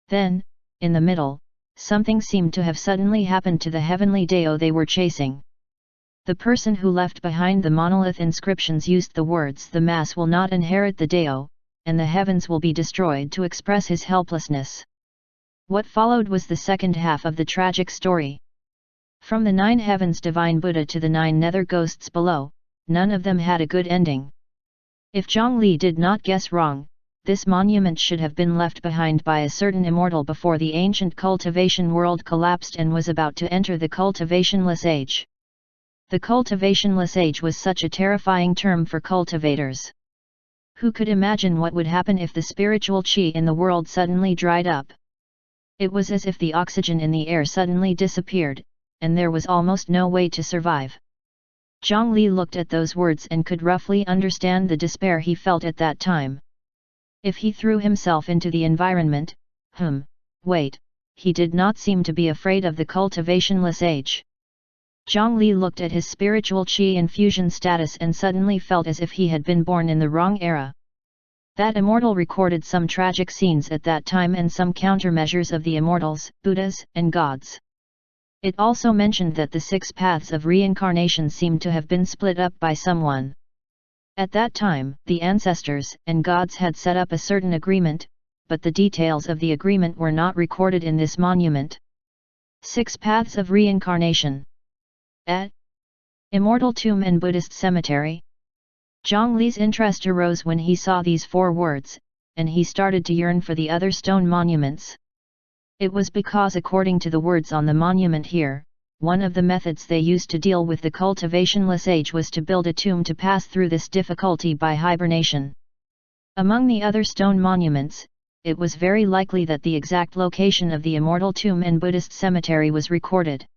Then, in the middle, something seemed to have suddenly happened to the heavenly Deo they were chasing. The person who left behind the monolith inscriptions used the words "the mass will not inherit the Deo, and the heavens will be destroyed" to express his helplessness. What followed was the second half of the tragic story. From the 9 heavens divine Buddha to the 9 nether ghosts below, none of them had a good ending. If Zhongli did not guess wrong, this monument should have been left behind by a certain immortal before the ancient cultivation world collapsed and was about to enter the cultivationless age. The cultivationless age was such a terrifying term for cultivators. Who could imagine what would happen if the spiritual qi in the world suddenly dried up? It was as if the oxygen in the air suddenly disappeared, and there was almost no way to survive. Zhongli looked at those words and could roughly understand the despair he felt at that time. If he threw himself into the environment, wait, he did not seem to be afraid of the cultivationless age. Zhongli looked at his spiritual qi infusion status and suddenly felt as if he had been born in the wrong era. That immortal recorded some tragic scenes at that time and some countermeasures of the immortals, Buddhas, and gods. It also mentioned that the 6 paths of reincarnation seemed to have been split up by someone. At that time, the ancestors and gods had set up a certain agreement, but the details of the agreement were not recorded in this monument. 6 paths of reincarnation. Immortal tomb and Buddhist cemetery. Zhongli's interest arose when he saw these 4 words, and he started to yearn for the other stone monuments. It was because according to the words on the monument here, one of the methods they used to deal with the cultivationless age was to build a tomb to pass through this difficulty by hibernation. Among the other stone monuments, it was very likely that the exact location of the immortal tomb and Buddhist cemetery was recorded.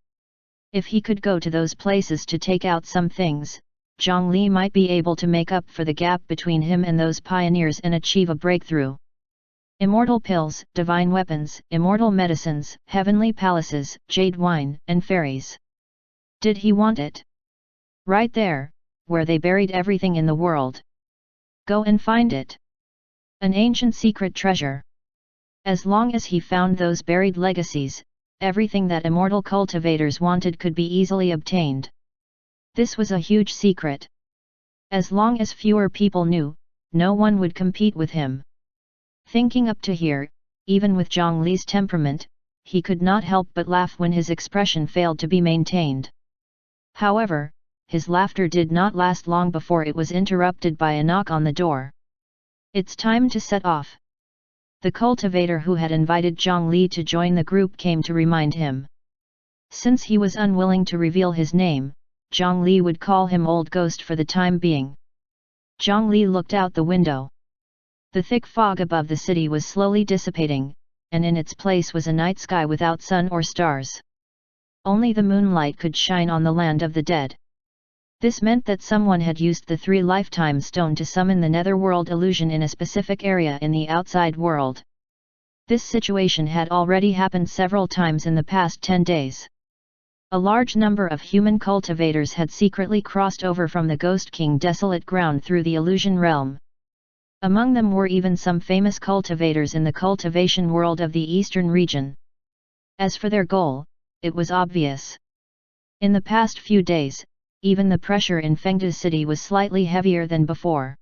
If he could go to those places to take out some things, Zhongli might be able to make up for the gap between him and those pioneers and achieve a breakthrough. Immortal pills, divine weapons, immortal medicines, heavenly palaces, jade wine, and fairies. Did he want it? Right there, where they buried everything in the world. Go and find it. An ancient secret treasure. As long as he found those buried legacies, everything that immortal cultivators wanted could be easily obtained. This was a huge secret. As long as fewer people knew, no one would compete with him. Thinking up to here, even with Zhongli's temperament, he could not help but laugh when his expression failed to be maintained. However, his laughter did not last long before it was interrupted by a knock on the door. It's time to set off. The cultivator who had invited Zhongli to join the group came to remind him. Since he was unwilling to reveal his name, Zhongli would call him Old Ghost for the time being. Zhongli looked out the window. The thick fog above the city was slowly dissipating, and in its place was a night sky without sun or stars. Only the moonlight could shine on the land of the dead. This meant that someone had used the 3 lifetime stone to summon the netherworld illusion in a specific area in the outside world. This situation had already happened several times in the past 10 days. A large number of human cultivators had secretly crossed over from the Ghost King desolate ground through the illusion realm. Among them were even some famous cultivators in the cultivation world of the eastern region. As for their goal, it was obvious. In the past few days, even the pressure in Fengde City was slightly heavier than before.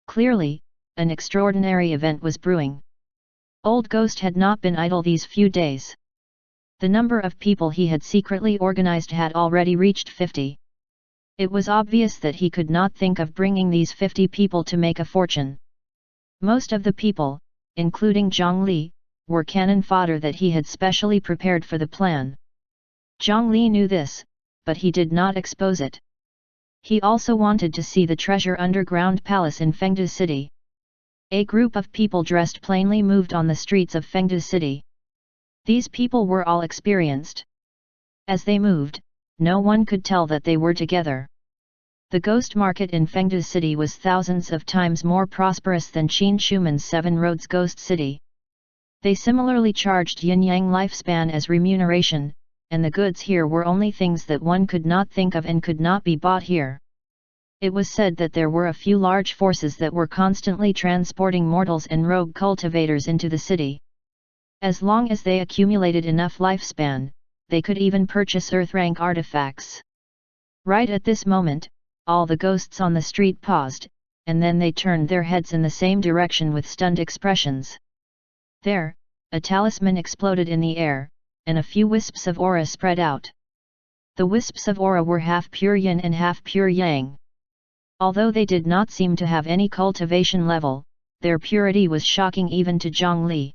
Clearly, an extraordinary event was brewing. Old Ghost had not been idle these few days. The number of people he had secretly organized had already reached 50. It was obvious that he could not think of bringing these 50 people to make a fortune. Most of the people, including Zhongli, were cannon fodder that he had specially prepared for the plan. Zhongli knew this, but he did not expose it. He also wanted to see the treasure underground palace in Fengde City. A group of people dressed plainly moved on the streets of Fengde City. These people were all experienced. As they moved, no one could tell that they were together. The ghost market in Fengde City was thousands of times more prosperous than Qin Shuman's 7 Roads Ghost City. They similarly charged yin-yang lifespan as remuneration, and the goods here were only things that one could not think of and could not be bought here. It was said that there were a few large forces that were constantly transporting mortals and rogue cultivators into the city. As long as they accumulated enough lifespan, they could even purchase earth-rank artifacts. Right at this moment, all the ghosts on the street paused, and then they turned their heads in the same direction with stunned expressions. There, a talisman exploded in the air, and a few wisps of aura spread out. The wisps of aura were half pure yin and half pure yang. Although they did not seem to have any cultivation level, their purity was shocking even to Zhongli.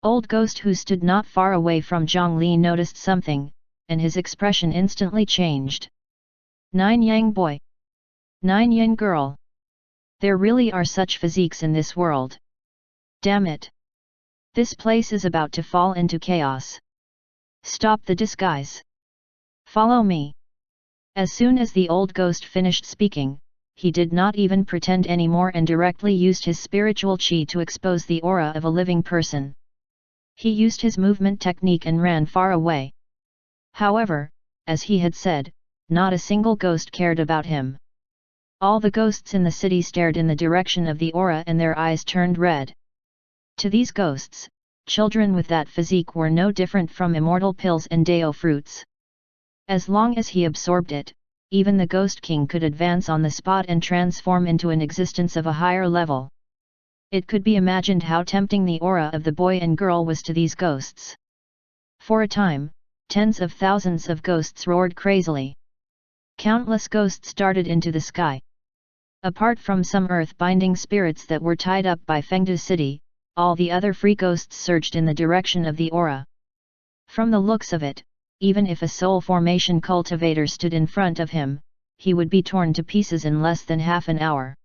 Old Ghost, who stood not far away from Zhongli, noticed something, and his expression instantly changed. Nine Yang boy. Nine Yin girl. There really are such physiques in this world. Damn it. This place is about to fall into chaos. Stop the disguise. Follow me. As soon as the old ghost finished speaking, he did not even pretend anymore and directly used his spiritual qi to expose the aura of a living person. He used his movement technique and ran far away. However, as he had said, not a single ghost cared about him. All the ghosts in the city stared in the direction of the aura and their eyes turned red. To these ghosts, children with that physique were no different from immortal pills and dao fruits. As long as he absorbed it, even the Ghost King could advance on the spot and transform into an existence of a higher level. It could be imagined how tempting the aura of the boy and girl was to these ghosts. For a time, tens of thousands of ghosts roared crazily. Countless ghosts darted into the sky. Apart from some earth-binding spirits that were tied up by Fengde City, all the other free ghosts surged in the direction of the aura. From the looks of it, even if a soul formation cultivator stood in front of him, he would be torn to pieces in less than half an hour.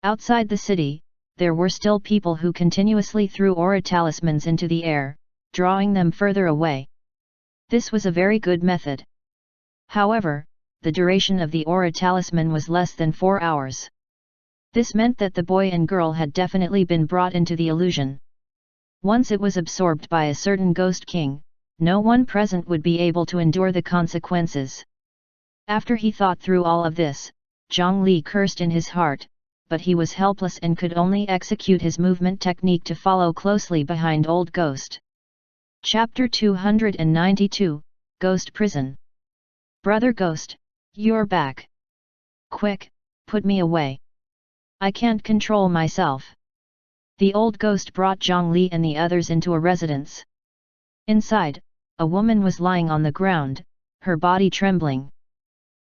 Outside the city, there were still people who continuously threw aura talismans into the air, drawing them further away. This was a very good method. However, the duration of the aura talisman was less than 4 hours. This meant that the boy and girl had definitely been brought into the illusion. Once it was absorbed by a certain Ghost King, no one present would be able to endure the consequences. After he thought through all of this, Zhongli cursed in his heart, but he was helpless and could only execute his movement technique to follow closely behind Old Ghost. Chapter 292, Ghost Prison. Brother Ghost, you're back. Quick, put me away. I can't control myself. The old ghost brought Zhongli and the others into a residence. Inside, a woman was lying on the ground, her body trembling.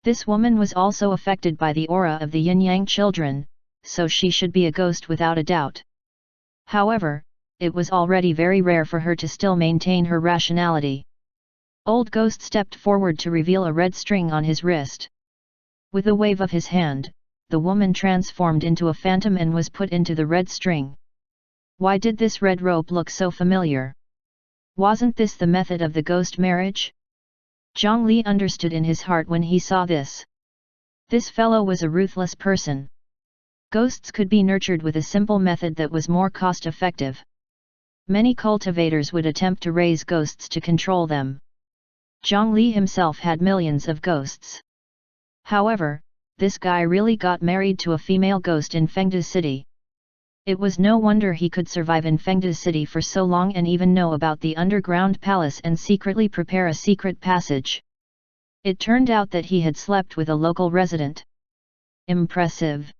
This woman was also affected by the aura of the yin-yang children, so she should be a ghost without a doubt. However, it was already very rare for her to still maintain her rationality. Old Ghost stepped forward to reveal a red string on his wrist. With a wave of his hand, the woman transformed into a phantom and was put into the red string. Why did this red rope look so familiar? Wasn't this the method of the ghost marriage? Zhongli understood in his heart when he saw this. This fellow was a ruthless person. Ghosts could be nurtured with a simple method that was more cost-effective. Many cultivators would attempt to raise ghosts to control them. Zhongli himself had millions of ghosts. However, this guy really got married to a female ghost in Fengde City. It was no wonder he could survive in Fengde City for so long and even know about the underground palace and secretly prepare a secret passage. It turned out that he had slept with a local resident. Impressive.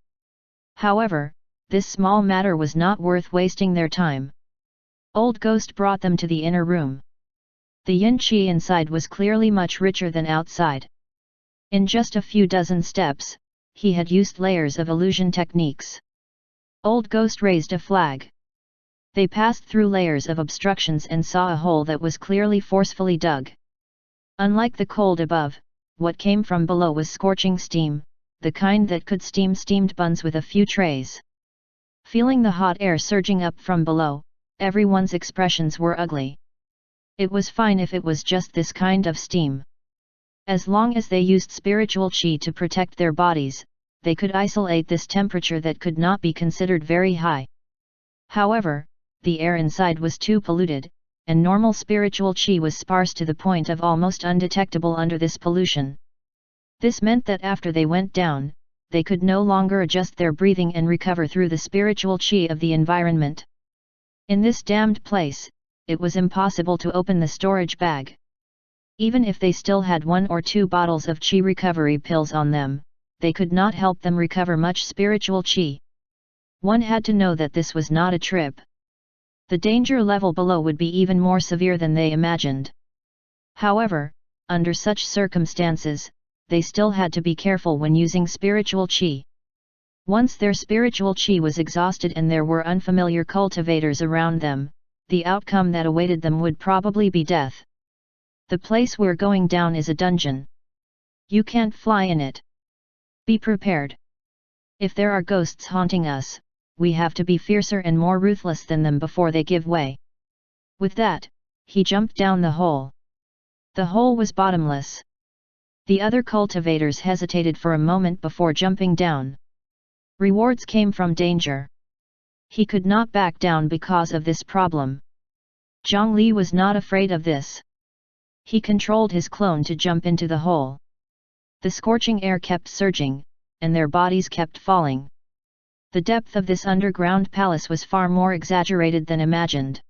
However, this small matter was not worth wasting their time. Old Ghost brought them to the inner room. The yin qi inside was clearly much richer than outside. In just a few dozen steps, he had used layers of illusion techniques. Old Ghost raised a flag. They passed through layers of obstructions and saw a hole that was clearly forcefully dug. Unlike the cold above, what came from below was scorching steam, the kind that could steam steamed buns with a few trays. Feeling the hot air surging up from below, everyone's expressions were ugly. It was fine if it was just this kind of steam. As long as they used spiritual qi to protect their bodies, they could isolate this temperature that could not be considered very high. However, the air inside was too polluted, and normal spiritual chi was sparse to the point of almost undetectable under this pollution. This meant that after they went down, they could no longer adjust their breathing and recover through the spiritual chi of the environment. In this damned place, it was impossible to open the storage bag. Even if they still had 1 or 2 bottles of chi recovery pills on them, they could not help them recover much spiritual chi. One had to know that this was not a trip. The danger level below would be even more severe than they imagined. However, under such circumstances, they still had to be careful when using spiritual chi. Once their spiritual chi was exhausted and there were unfamiliar cultivators around them, the outcome that awaited them would probably be death. The place we're going down is a dungeon. You can't fly in it. Be prepared. If there are ghosts haunting us, we have to be fiercer and more ruthless than them before they give way. With that, he jumped down the hole. The hole was bottomless. The other cultivators hesitated for a moment before jumping down. Rewards came from danger. He could not back down because of this problem. Zhongli was not afraid of this. He controlled his clone to jump into the hole. The scorching air kept surging, and their bodies kept falling. The depth of this underground palace was far more exaggerated than imagined.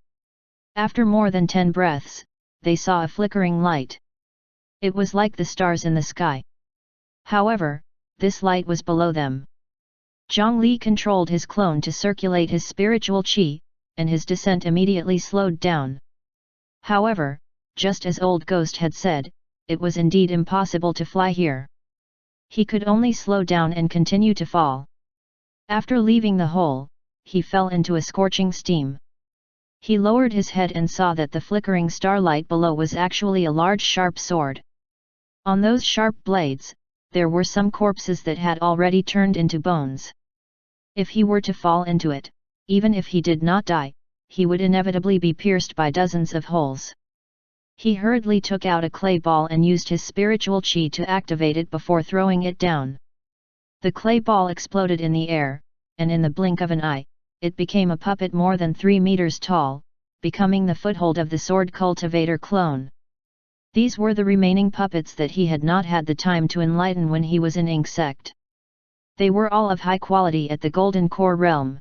After more than 10 breaths, they saw a flickering light. It was like the stars in the sky. However, this light was below them. Zhongli controlled his clone to circulate his spiritual chi, and his descent immediately slowed down. However, just as Old Ghost had said, it was indeed impossible to fly here. He could only slow down and continue to fall. After leaving the hole, he fell into a scorching steam. He lowered his head and saw that the flickering starlight below was actually a large sharp sword. On those sharp blades, there were some corpses that had already turned into bones. If he were to fall into it, even if he did not die, he would inevitably be pierced by dozens of holes. He hurriedly took out a clay ball and used his spiritual chi to activate it before throwing it down. The clay ball exploded in the air, and in the blink of an eye, it became a puppet more than 3 meters tall, becoming the foothold of the sword cultivator clone. These were the remaining puppets that he had not had the time to enlighten when he was in Ink Sect. They were all of high quality at the Golden Core realm.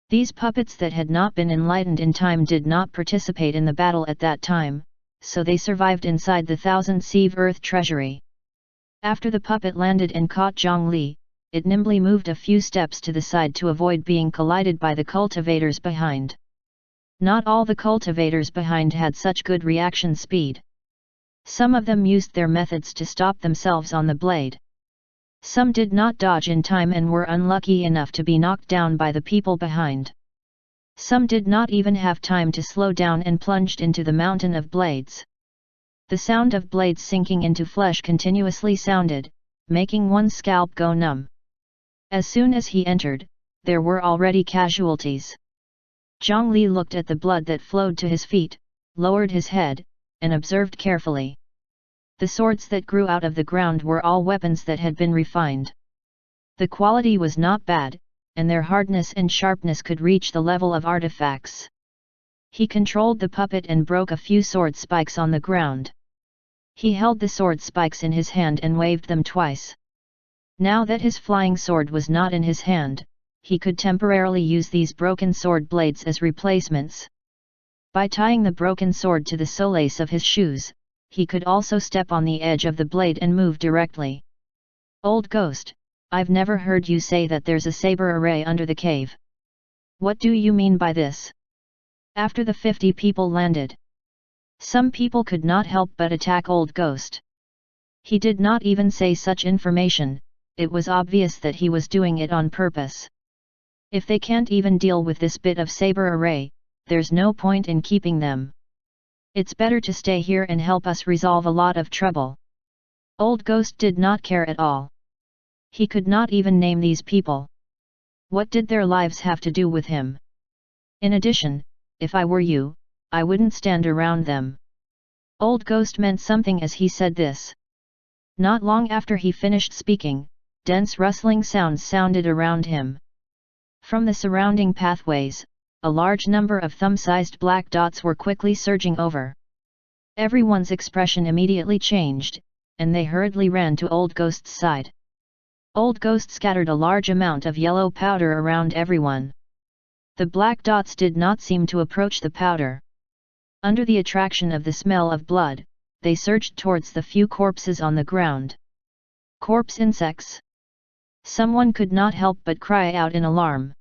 These puppets that had not been enlightened in time did not participate in the battle at that time, so they survived inside the 1000 Earth treasury. After the puppet landed and caught Zhongli, it nimbly moved a few steps to the side to avoid being collided by the cultivators behind. Not all the cultivators behind had such good reaction speed. Some of them used their methods to stop themselves on the blade. Some did not dodge in time and were unlucky enough to be knocked down by the people behind. Some did not even have time to slow down and plunged into the mountain of blades. The sound of blades sinking into flesh continuously sounded, making one's scalp go numb. As soon as he entered, there were already casualties. Zhongli looked at the blood that flowed to his feet, lowered his head, and observed carefully. The swords that grew out of the ground were all weapons that had been refined. The quality was not bad, and their hardness and sharpness could reach the level of artifacts. He controlled the puppet and broke a few sword spikes on the ground. He held the sword spikes in his hand and waved them twice. Now that his flying sword was not in his hand, he could temporarily use these broken sword blades as replacements. By tying the broken sword to the solace of his shoes, he could also step on the edge of the blade and move directly. Old Ghost, I've never heard you say that there's a saber array under the cave. What do you mean by this? After the 50 people landed, some people could not help but attack Old Ghost. He did not even say such information, it was obvious that he was doing it on purpose. If they can't even deal with this bit of saber array, there's no point in keeping them. It's better to stay here and help us resolve a lot of trouble. Old Ghost did not care at all. He could not even name these people. What did their lives have to do with him? In addition, if I were you, I wouldn't stand around them. Old Ghost meant something as he said this. Not long after he finished speaking, dense rustling sounds sounded around him. From the surrounding pathways, a large number of thumb-sized black dots were quickly surging over. Everyone's expression immediately changed, and they hurriedly ran to Old Ghost's side. Old Ghost scattered a large amount of yellow powder around everyone. The black dots did not seem to approach the powder. Under the attraction of the smell of blood, they surged towards the few corpses on the ground. Corpse insects! Someone could not help but cry out in alarm.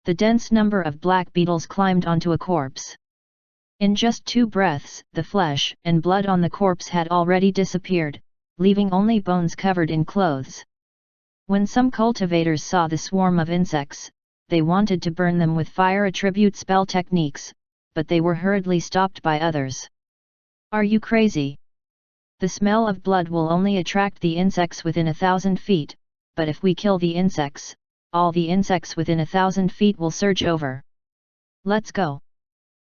The dense number of black beetles climbed onto a corpse. In just 2 breaths, the flesh and blood on the corpse had already disappeared, leaving only bones covered in clothes. When some cultivators saw the swarm of insects, they wanted to burn them with fire attribute spell techniques, but they were hurriedly stopped by others. Are you crazy? The smell of blood will only attract the insects within 1,000 feet, but if we kill the insects, all the insects within 1,000 feet will surge over. Let's go.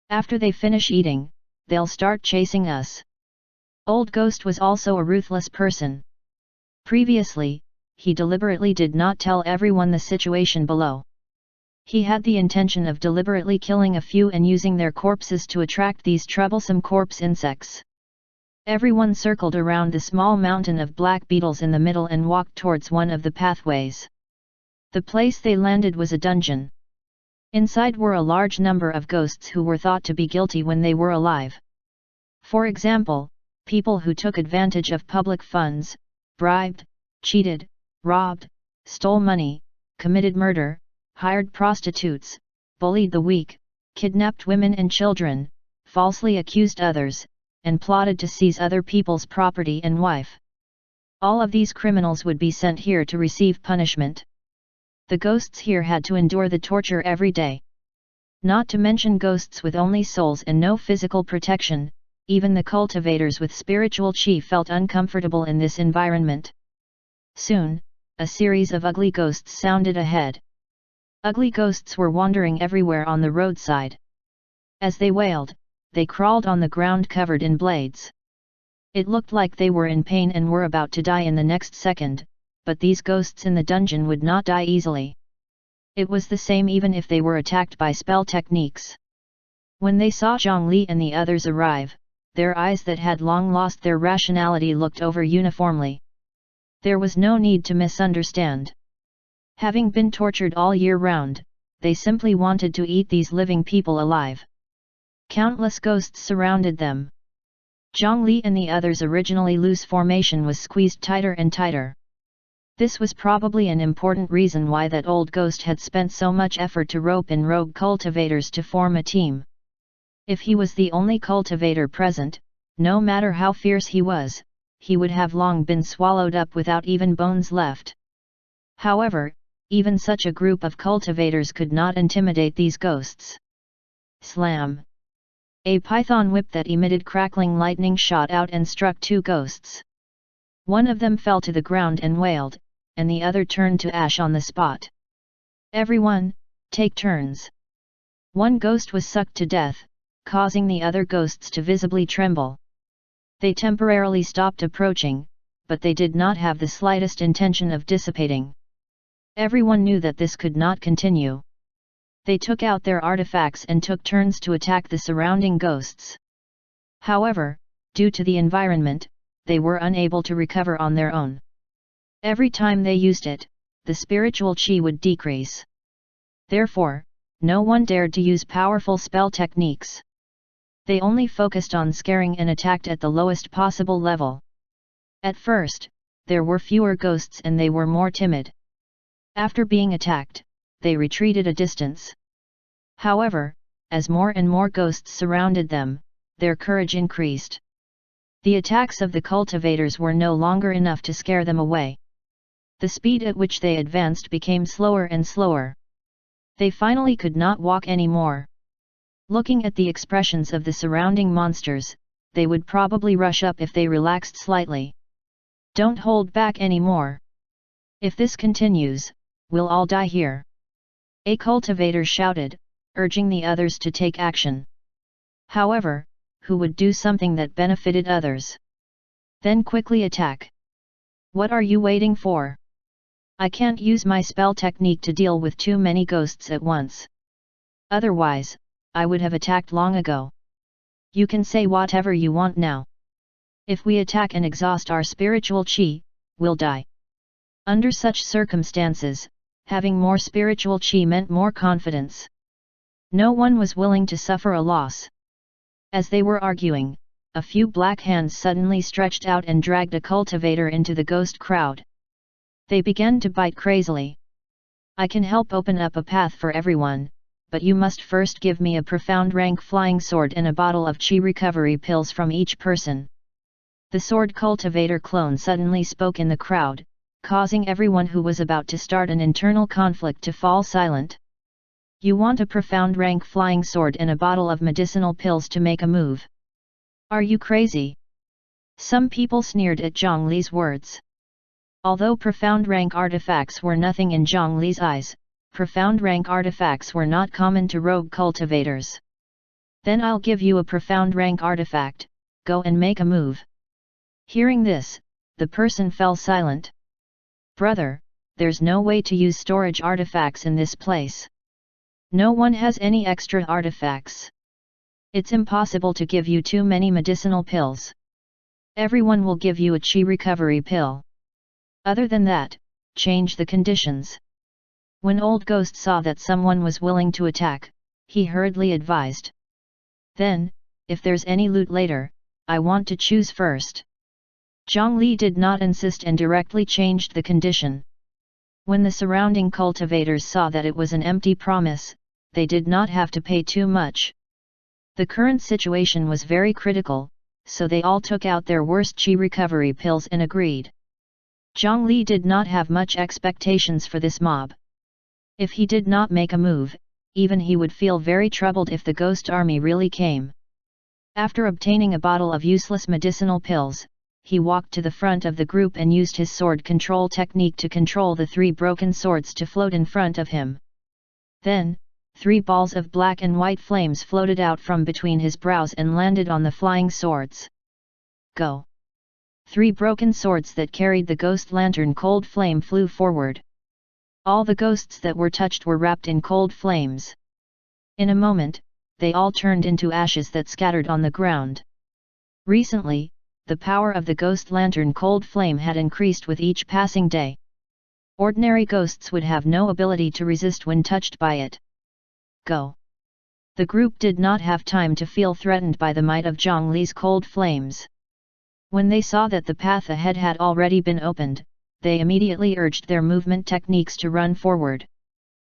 After they finish eating, they'll start chasing us. Old Ghost was also a ruthless person. Previously, he deliberately did not tell everyone the situation below. He had the intention of deliberately killing a few and using their corpses to attract these troublesome corpse insects. Everyone circled around the small mountain of black beetles in the middle and walked towards one of the pathways. The place they landed was a dungeon. Inside were a large number of ghosts who were thought to be guilty when they were alive. For example, people who took advantage of public funds, bribed, cheated, robbed, stole money, committed murder, hired prostitutes, bullied the weak, kidnapped women and children, falsely accused others, and plotted to seize other people's property and wife. All of these criminals would be sent here to receive punishment. The ghosts here had to endure the torture every day. Not to mention ghosts with only souls and no physical protection, even the cultivators with spiritual chi felt uncomfortable in this environment. Soon, a series of ugly ghosts sounded ahead. Ugly ghosts were wandering everywhere on the roadside. As they wailed, they crawled on the ground covered in blades. It looked like they were in pain and were about to die in the next second, but these ghosts in the dungeon would not die easily. It was the same even if they were attacked by spell techniques. When they saw Zhongli and the others arrive, their eyes that had long lost their rationality looked over uniformly. There was no need to misunderstand. Having been tortured all year round, they simply wanted to eat these living people alive. Countless ghosts surrounded them. Zhongli and the others' originally loose formation was squeezed tighter and tighter. This was probably an important reason why that old ghost had spent so much effort to rope in rogue cultivators to form a team. If he was the only cultivator present, no matter how fierce he was, he would have long been swallowed up without even bones left. However, even such a group of cultivators could not intimidate these ghosts. Slam! A python whip that emitted crackling lightning shot out and struck 2 ghosts. One of them fell to the ground and wailed, and the other turned to ash on the spot. Everyone, take turns. One ghost was sucked to death, causing the other ghosts to visibly tremble. They temporarily stopped approaching, but they did not have the slightest intention of dissipating. Everyone knew that this could not continue. They took out their artifacts and took turns to attack the surrounding ghosts. However, due to the environment, they were unable to recover on their own. Every time they used it, the spiritual chi would decrease. Therefore, no one dared to use powerful spell techniques. They only focused on scaring and attacked at the lowest possible level. At first, there were fewer ghosts and they were more timid. After being attacked, they retreated a distance. However, as more and more ghosts surrounded them, their courage increased. The attacks of the cultivators were no longer enough to scare them away. The speed at which they advanced became slower and slower. They finally could not walk anymore. Looking at the expressions of the surrounding monsters, they would probably rush up if they relaxed slightly. Don't hold back anymore. If this continues, we'll all die here. A cultivator shouted, urging the others to take action. However, who would do something that benefited others? Then quickly attack. What are you waiting for? I can't use my spell technique to deal with too many ghosts at once. Otherwise, I would have attacked long ago. You can say whatever you want now. If we attack and exhaust our spiritual chi, we'll die. Under such circumstances, having more spiritual chi meant more confidence. No one was willing to suffer a loss. As they were arguing, a few black hands suddenly stretched out and dragged a cultivator into the ghost crowd. They began to bite crazily. I can help open up a path for everyone, but you must first give me a profound rank flying sword and a bottle of chi recovery pills from each person. The sword cultivator clone suddenly spoke in the crowd, causing everyone who was about to start an internal conflict to fall silent. You want a profound rank flying sword and a bottle of medicinal pills to make a move? Are you crazy? Some people sneered at Zhang Li's words. Although profound rank artifacts were nothing in Zhang Li's eyes, profound rank artifacts were not common to rogue cultivators. Then I'll give you a profound rank artifact, go and make a move. Hearing this, the person fell silent. Brother, there's no way to use storage artifacts in this place. No one has any extra artifacts. It's impossible to give you too many medicinal pills. Everyone will give you a chi recovery pill. Other than that, change the conditions. When Old Ghost saw that someone was willing to attack, he hurriedly advised. Then, if there's any loot later, I want to choose first. Zhang Li did not insist and directly changed the condition. When the surrounding cultivators saw that it was an empty promise, they did not have to pay too much. The current situation was very critical, so they all took out their worst chi recovery pills and agreed. Zhang Li did not have much expectations for this mob. If he did not make a move, even he would feel very troubled if the ghost army really came. After obtaining a bottle of useless medicinal pills, he walked to the front of the group and used his sword control technique to control the 3 broken swords to float in front of him. Then, 3 balls of black and white flames floated out from between his brows and landed on the flying swords. Go! 3 broken swords that carried the ghost lantern cold flame flew forward. All the ghosts that were touched were wrapped in cold flames. In a moment, they all turned into ashes that scattered on the ground. Recently, the power of the ghost lantern cold flame had increased with each passing day. Ordinary ghosts would have no ability to resist when touched by it. Go! The group did not have time to feel threatened by the might of Zhang Li's cold flames. When they saw that the path ahead had already been opened, they immediately urged their movement techniques to run forward.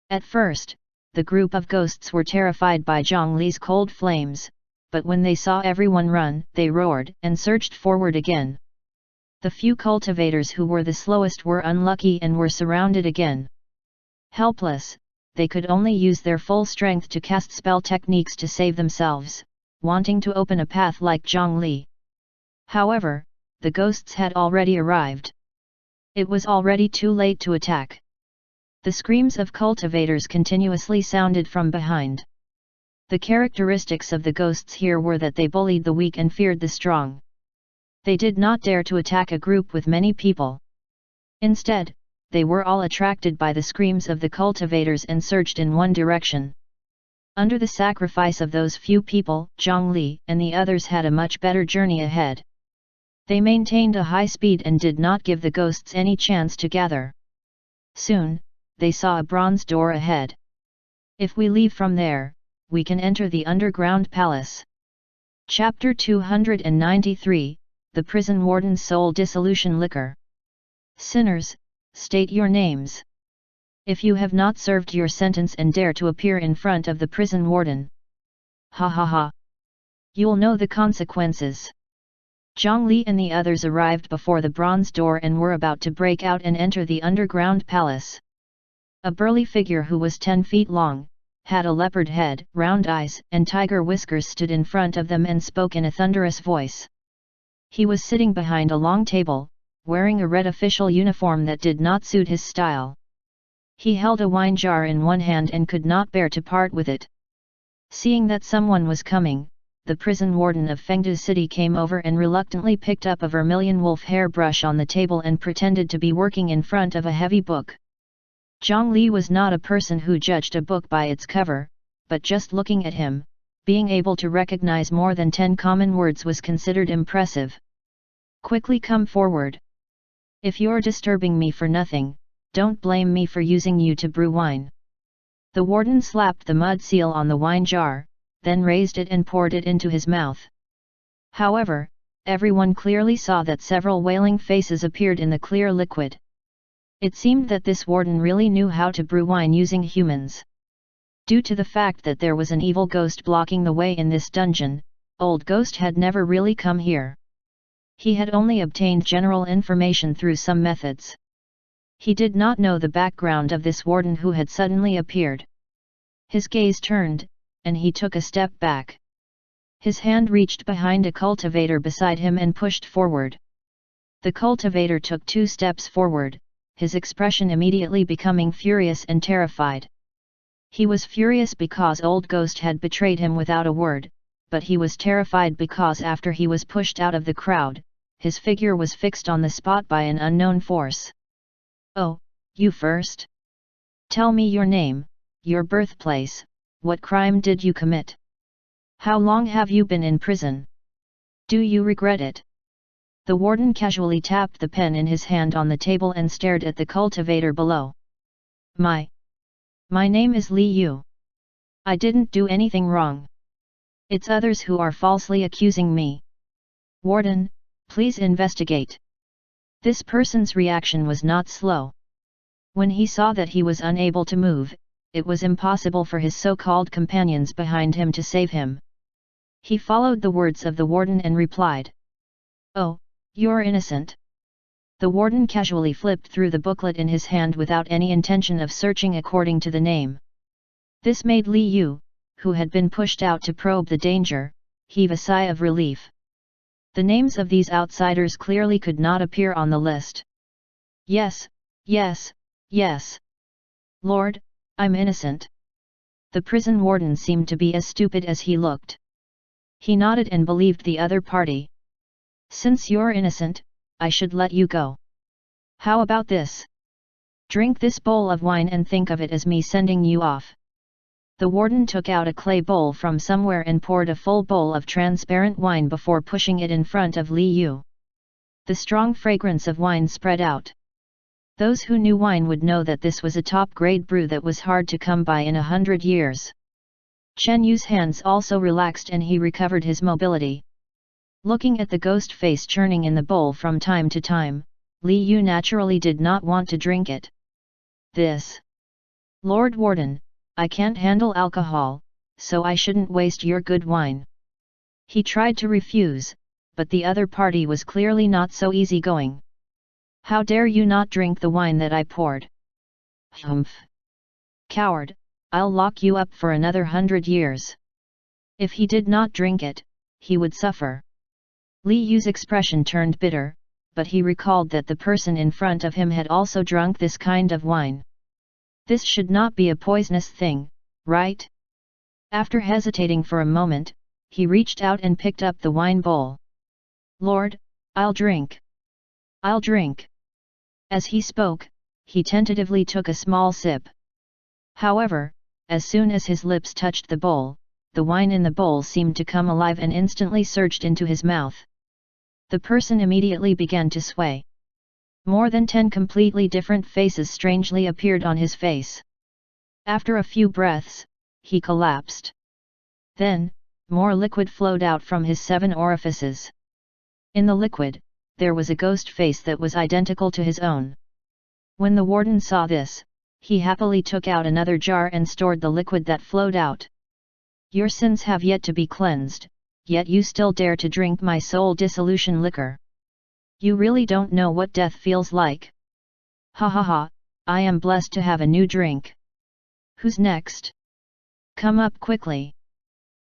At first, the group of ghosts were terrified by Zhang Li's cold flames, but when they saw everyone run, they roared and surged forward again. The few cultivators who were the slowest were unlucky and were surrounded again. Helpless, they could only use their full strength to cast spell techniques to save themselves, wanting to open a path like Zhang Li. However, the ghosts had already arrived. It was already too late to attack. The screams of cultivators continuously sounded from behind. The characteristics of the ghosts here were that they bullied the weak and feared the strong. They did not dare to attack a group with many people. Instead, they were all attracted by the screams of the cultivators and surged in one direction. Under the sacrifice of those few people, Zhang Li and the others had a much better journey ahead. They maintained a high speed and did not give the ghosts any chance to gather. Soon, they saw a bronze door ahead. If we leave from there, we can enter the underground palace. Chapter 293, The Prison Warden's Soul Dissolution Liquor. Sinners, state your names. If you have not served your sentence and dare to appear in front of the prison warden. Ha ha ha. You'll know the consequences. Zhang Li and the others arrived before the bronze door and were about to break out and enter the underground palace. A burly figure who was 10 feet long, had a leopard head, round eyes and tiger whiskers stood in front of them and spoke in a thunderous voice. He was sitting behind a long table, wearing a red official uniform that did not suit his style. He held a wine jar in one hand and could not bear to part with it. Seeing that someone was coming, the prison warden of Fengdu City came over and reluctantly picked up a vermilion wolf hair brush on the table and pretended to be working in front of a heavy book. Zhang Li was not a person who judged a book by its cover, but just looking at him, being able to recognize more than 10 common words was considered impressive. Quickly come forward. If you're disturbing me for nothing, don't blame me for using you to brew wine. The warden slapped the mud seal on the wine jar, then raised it and poured it into his mouth. However, everyone clearly saw that several wailing faces appeared in the clear liquid. It seemed that this warden really knew how to brew wine using humans. Due to the fact that there was an evil ghost blocking the way in this dungeon, Old Ghost had never really come here. He had only obtained general information through some methods. He did not know the background of this warden who had suddenly appeared. His gaze turned, and he took a step back. His hand reached behind a cultivator beside him and pushed forward. The cultivator took 2 steps forward, his expression immediately becoming furious and terrified. He was furious because Old Ghost had betrayed him without a word, but he was terrified because after he was pushed out of the crowd, his figure was fixed on the spot by an unknown force. "Oh, you first? Tell me your name, your birthplace, what crime did you commit? How long have you been in prison? Do you regret it?" The warden casually tapped the pen in his hand on the table and stared at the cultivator below. My name is Li Yu. I didn't do anything wrong. It's others who are falsely accusing me. Warden, please investigate. This person's reaction was not slow. When he saw that he was unable to move, it was impossible for his so-called companions behind him to save him. He followed the words of the warden and replied. "Oh, you're innocent." The warden casually flipped through the booklet in his hand without any intention of searching according to the name. This made Li Yu, who had been pushed out to probe the danger, heave a sigh of relief. The names of these outsiders clearly could not appear on the list. Yes, yes, yes. Lord, I'm innocent. The prison warden seemed to be as stupid as he looked. He nodded and believed the other party. Since you're innocent, I should let you go. How about this? Drink this bowl of wine and think of it as me sending you off. The warden took out a clay bowl from somewhere and poured a full bowl of transparent wine before pushing it in front of Li Yu. The strong fragrance of wine spread out. Those who knew wine would know that this was a top-grade brew that was hard to come by in 100 years. Chen Yu's hands also relaxed and he recovered his mobility. Looking at the ghost face churning in the bowl from time to time, Li Yu naturally did not want to drink it. This. Lord Warden, I can't handle alcohol, so I shouldn't waste your good wine. He tried to refuse, but the other party was clearly not so easygoing. How dare you not drink the wine that I poured? Humph! Coward, I'll lock you up for another 100 years. If he did not drink it, he would suffer. Li Yu's expression turned bitter, but he recalled that the person in front of him had also drunk this kind of wine. This should not be a poisonous thing, right? After hesitating for a moment, he reached out and picked up the wine bowl. Lord, I'll drink. I'll drink. As he spoke, he tentatively took a small sip. However, as soon as his lips touched the bowl, the wine in the bowl seemed to come alive and instantly surged into his mouth. The person immediately began to sway. More than 10 completely different faces strangely appeared on his face. After a few breaths, he collapsed. Then, more liquid flowed out from his 7 orifices. In the liquid, there was a ghost face that was identical to his own. When the warden saw this, he happily took out another jar and stored the liquid that flowed out. Your sins have yet to be cleansed, yet you still dare to drink my soul dissolution liquor. You really don't know what death feels like. Ha ha ha, I am blessed to have a new drink. Who's next? Come up quickly.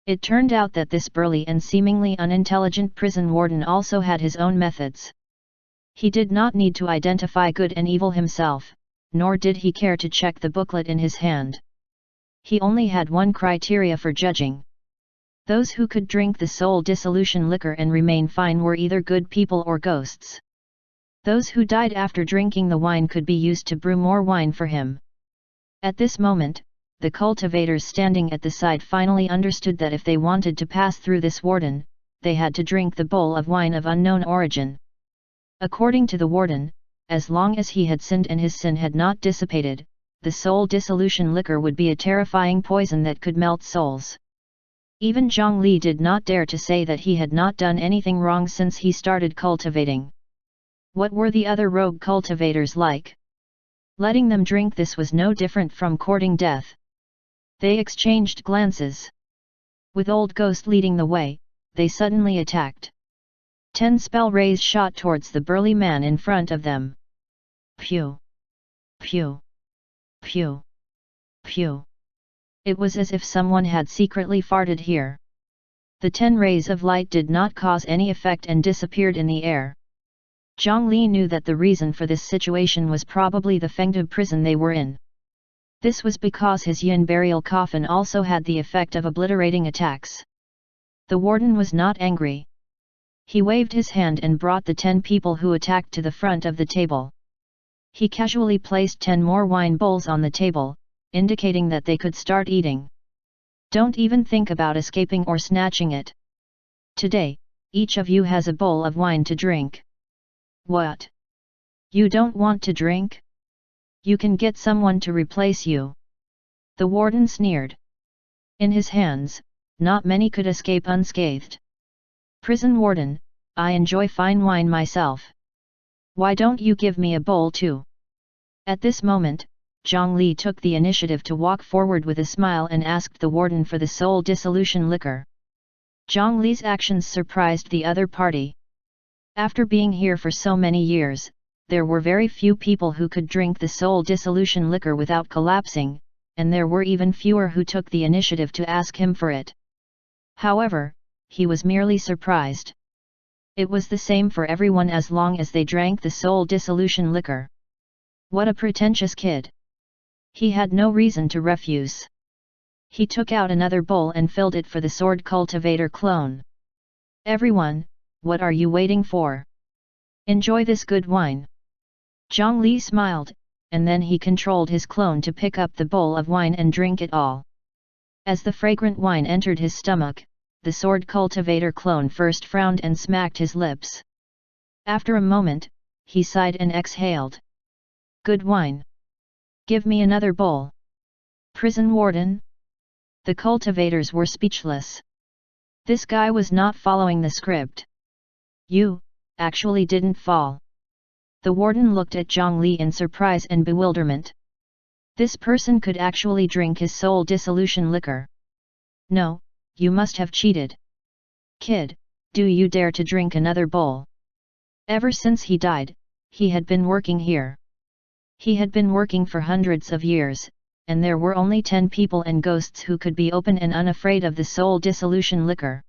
It turned out that this burly and seemingly unintelligent prison warden also had his own methods. He did not need to identify good and evil himself, nor did he care to check the booklet in his hand. He only had one criteria for judging. Those who could drink the soul dissolution liquor and remain fine were either good people or ghosts. Those who died after drinking the wine could be used to brew more wine for him. At this moment, the cultivators standing at the side finally understood that if they wanted to pass through this warden, they had to drink the bowl of wine of unknown origin. According to the warden, as long as he had sinned and his sin had not dissipated, the soul dissolution liquor would be a terrifying poison that could melt souls. Even Zhang Li did not dare to say that he had not done anything wrong since he started cultivating. What were the other rogue cultivators like? Letting them drink this was no different from courting death. They exchanged glances. With Old Ghost leading the way, they suddenly attacked. 10 spell rays shot towards the burly man in front of them. Pew! Pew! Pew! Pew! It was as if someone had secretly farted here. The 10 rays of light did not cause any effect and disappeared in the air. Zhang Li knew that the reason for this situation was probably the Fengde prison they were in. This was because his yin burial coffin also had the effect of obliterating attacks. The warden was not angry. He waved his hand and brought the 10 people who attacked to the front of the table. He casually placed 10 more wine bowls on the table, indicating that they could start eating. Don't even think about escaping or snatching it. Today, each of you has a bowl of wine to drink. What? You don't want to drink? You can get someone to replace you. The warden sneered. In his hands, not many could escape unscathed. Prison warden, I enjoy fine wine myself. Why don't you give me a bowl too? At this moment, Zhang Li took the initiative to walk forward with a smile and asked the warden for the soul dissolution liquor. Zhang Li's actions surprised the other party. After being here for so many years, there were very few people who could drink the soul dissolution liquor without collapsing, and there were even fewer who took the initiative to ask him for it. However, he was merely surprised. It was the same for everyone as long as they drank the soul dissolution liquor. What a pretentious kid! He had no reason to refuse. He took out another bowl and filled it for the sword cultivator clone. Everyone, what are you waiting for? Enjoy this good wine. Zhang Li smiled, and then he controlled his clone to pick up the bowl of wine and drink it all. As the fragrant wine entered his stomach, the sword cultivator clone first frowned and smacked his lips. After a moment, he sighed and exhaled. Good wine. Give me another bowl. Prison warden? The cultivators were speechless. This guy was not following the script. You, actually didn't fall. The warden looked at Zhang Li in surprise and bewilderment. This person could actually drink his soul dissolution liquor. No, you must have cheated. Kid, do you dare to drink another bowl? Ever since he died, he had been working here. He had been working for hundreds of years, and there were only 10 people and ghosts who could be open and unafraid of the soul dissolution liquor.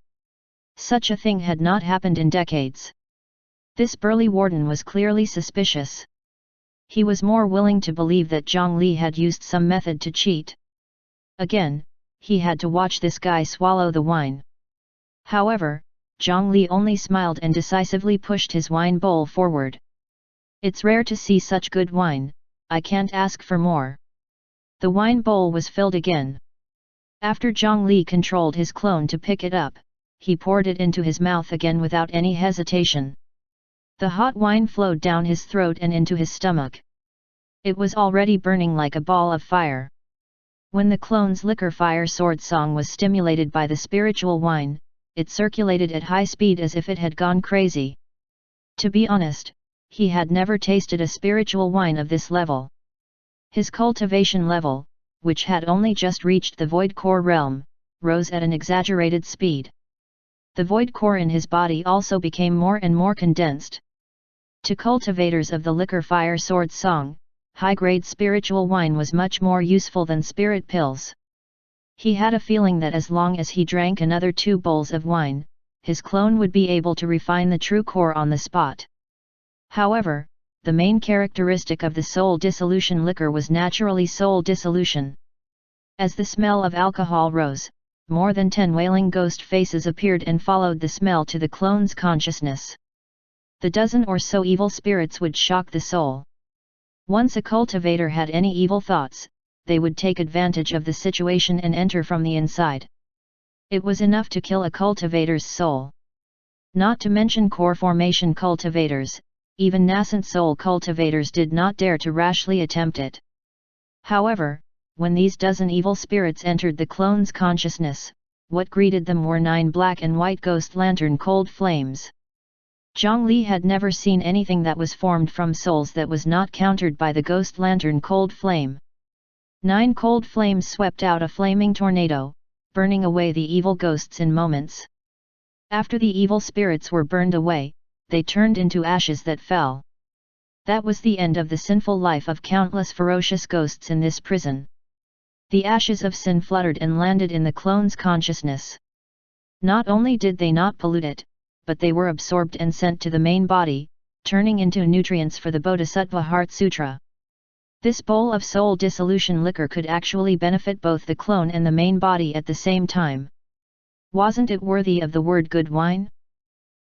Such a thing had not happened in decades. This burly warden was clearly suspicious. He was more willing to believe that Zhang Li had used some method to cheat. Again, he had to watch this guy swallow the wine. However, Zhang Li only smiled and decisively pushed his wine bowl forward. It's rare to see such good wine, I can't ask for more. The wine bowl was filled again. After Zhang Li controlled his clone to pick it up, he poured it into his mouth again without any hesitation. The hot wine flowed down his throat and into his stomach. It was already burning like a ball of fire. When the clone's liquor fire sword song was stimulated by the spiritual wine, it circulated at high speed as if it had gone crazy. To be honest, he had never tasted a spiritual wine of this level. His cultivation level, which had only just reached the void core realm, rose at an exaggerated speed. The void core in his body also became more and more condensed. To cultivators of the liquor fire sword song, high-grade spiritual wine was much more useful than spirit pills. He had a feeling that as long as he drank another 2 bowls of wine, his clone would be able to refine the true core on the spot. However, the main characteristic of the soul dissolution liquor was naturally soul dissolution. As the smell of alcohol rose, more than 10 wailing ghost faces appeared and followed the smell to the clone's consciousness. The dozen or so evil spirits would shock the soul. Once a cultivator had any evil thoughts, they would take advantage of the situation and enter from the inside. It was enough to kill a cultivator's soul. Not to mention core formation cultivators, even nascent soul cultivators did not dare to rashly attempt it. However, when these dozen evil spirits entered the clone's consciousness, what greeted them were 9 black and white ghost lantern cold flames. Zhongli had never seen anything that was formed from souls that was not countered by the ghost lantern cold flame. 9 cold flames swept out a flaming tornado, burning away the evil ghosts in moments. After the evil spirits were burned away, they turned into ashes that fell. That was the end of the sinful life of countless ferocious ghosts in this prison. The ashes of sin fluttered and landed in the clone's consciousness. Not only did they not pollute it, but they were absorbed and sent to the main body, turning into nutrients for the Bodhisattva Heart Sutra. This bowl of soul dissolution liquor could actually benefit both the clone and the main body at the same time. Wasn't it worthy of the word good wine?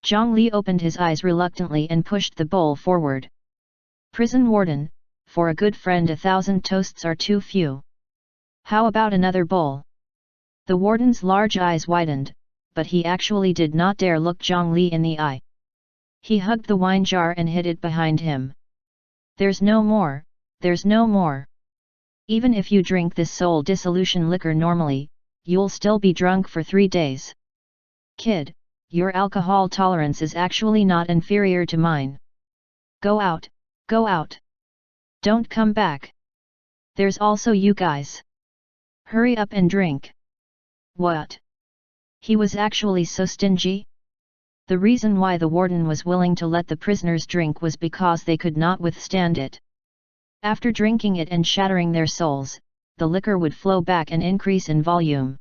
Zhongli opened his eyes reluctantly and pushed the bowl forward. Prison warden, for a good friend 1,000 toasts are too few. How about another bowl? The warden's large eyes widened, but he actually did not dare look Zhongli in the eye. He hugged the wine jar and hid it behind him. There's no more, there's no more. Even if you drink this soul dissolution liquor normally, you'll still be drunk for 3 days. Kid, your alcohol tolerance is actually not inferior to mine. Go out, go out. Don't come back. There's also you guys. Hurry up and drink. What? He was actually so stingy? The reason why the warden was willing to let the prisoners drink was because they could not withstand it. After drinking it and shattering their souls, the liquor would flow back and increase in volume.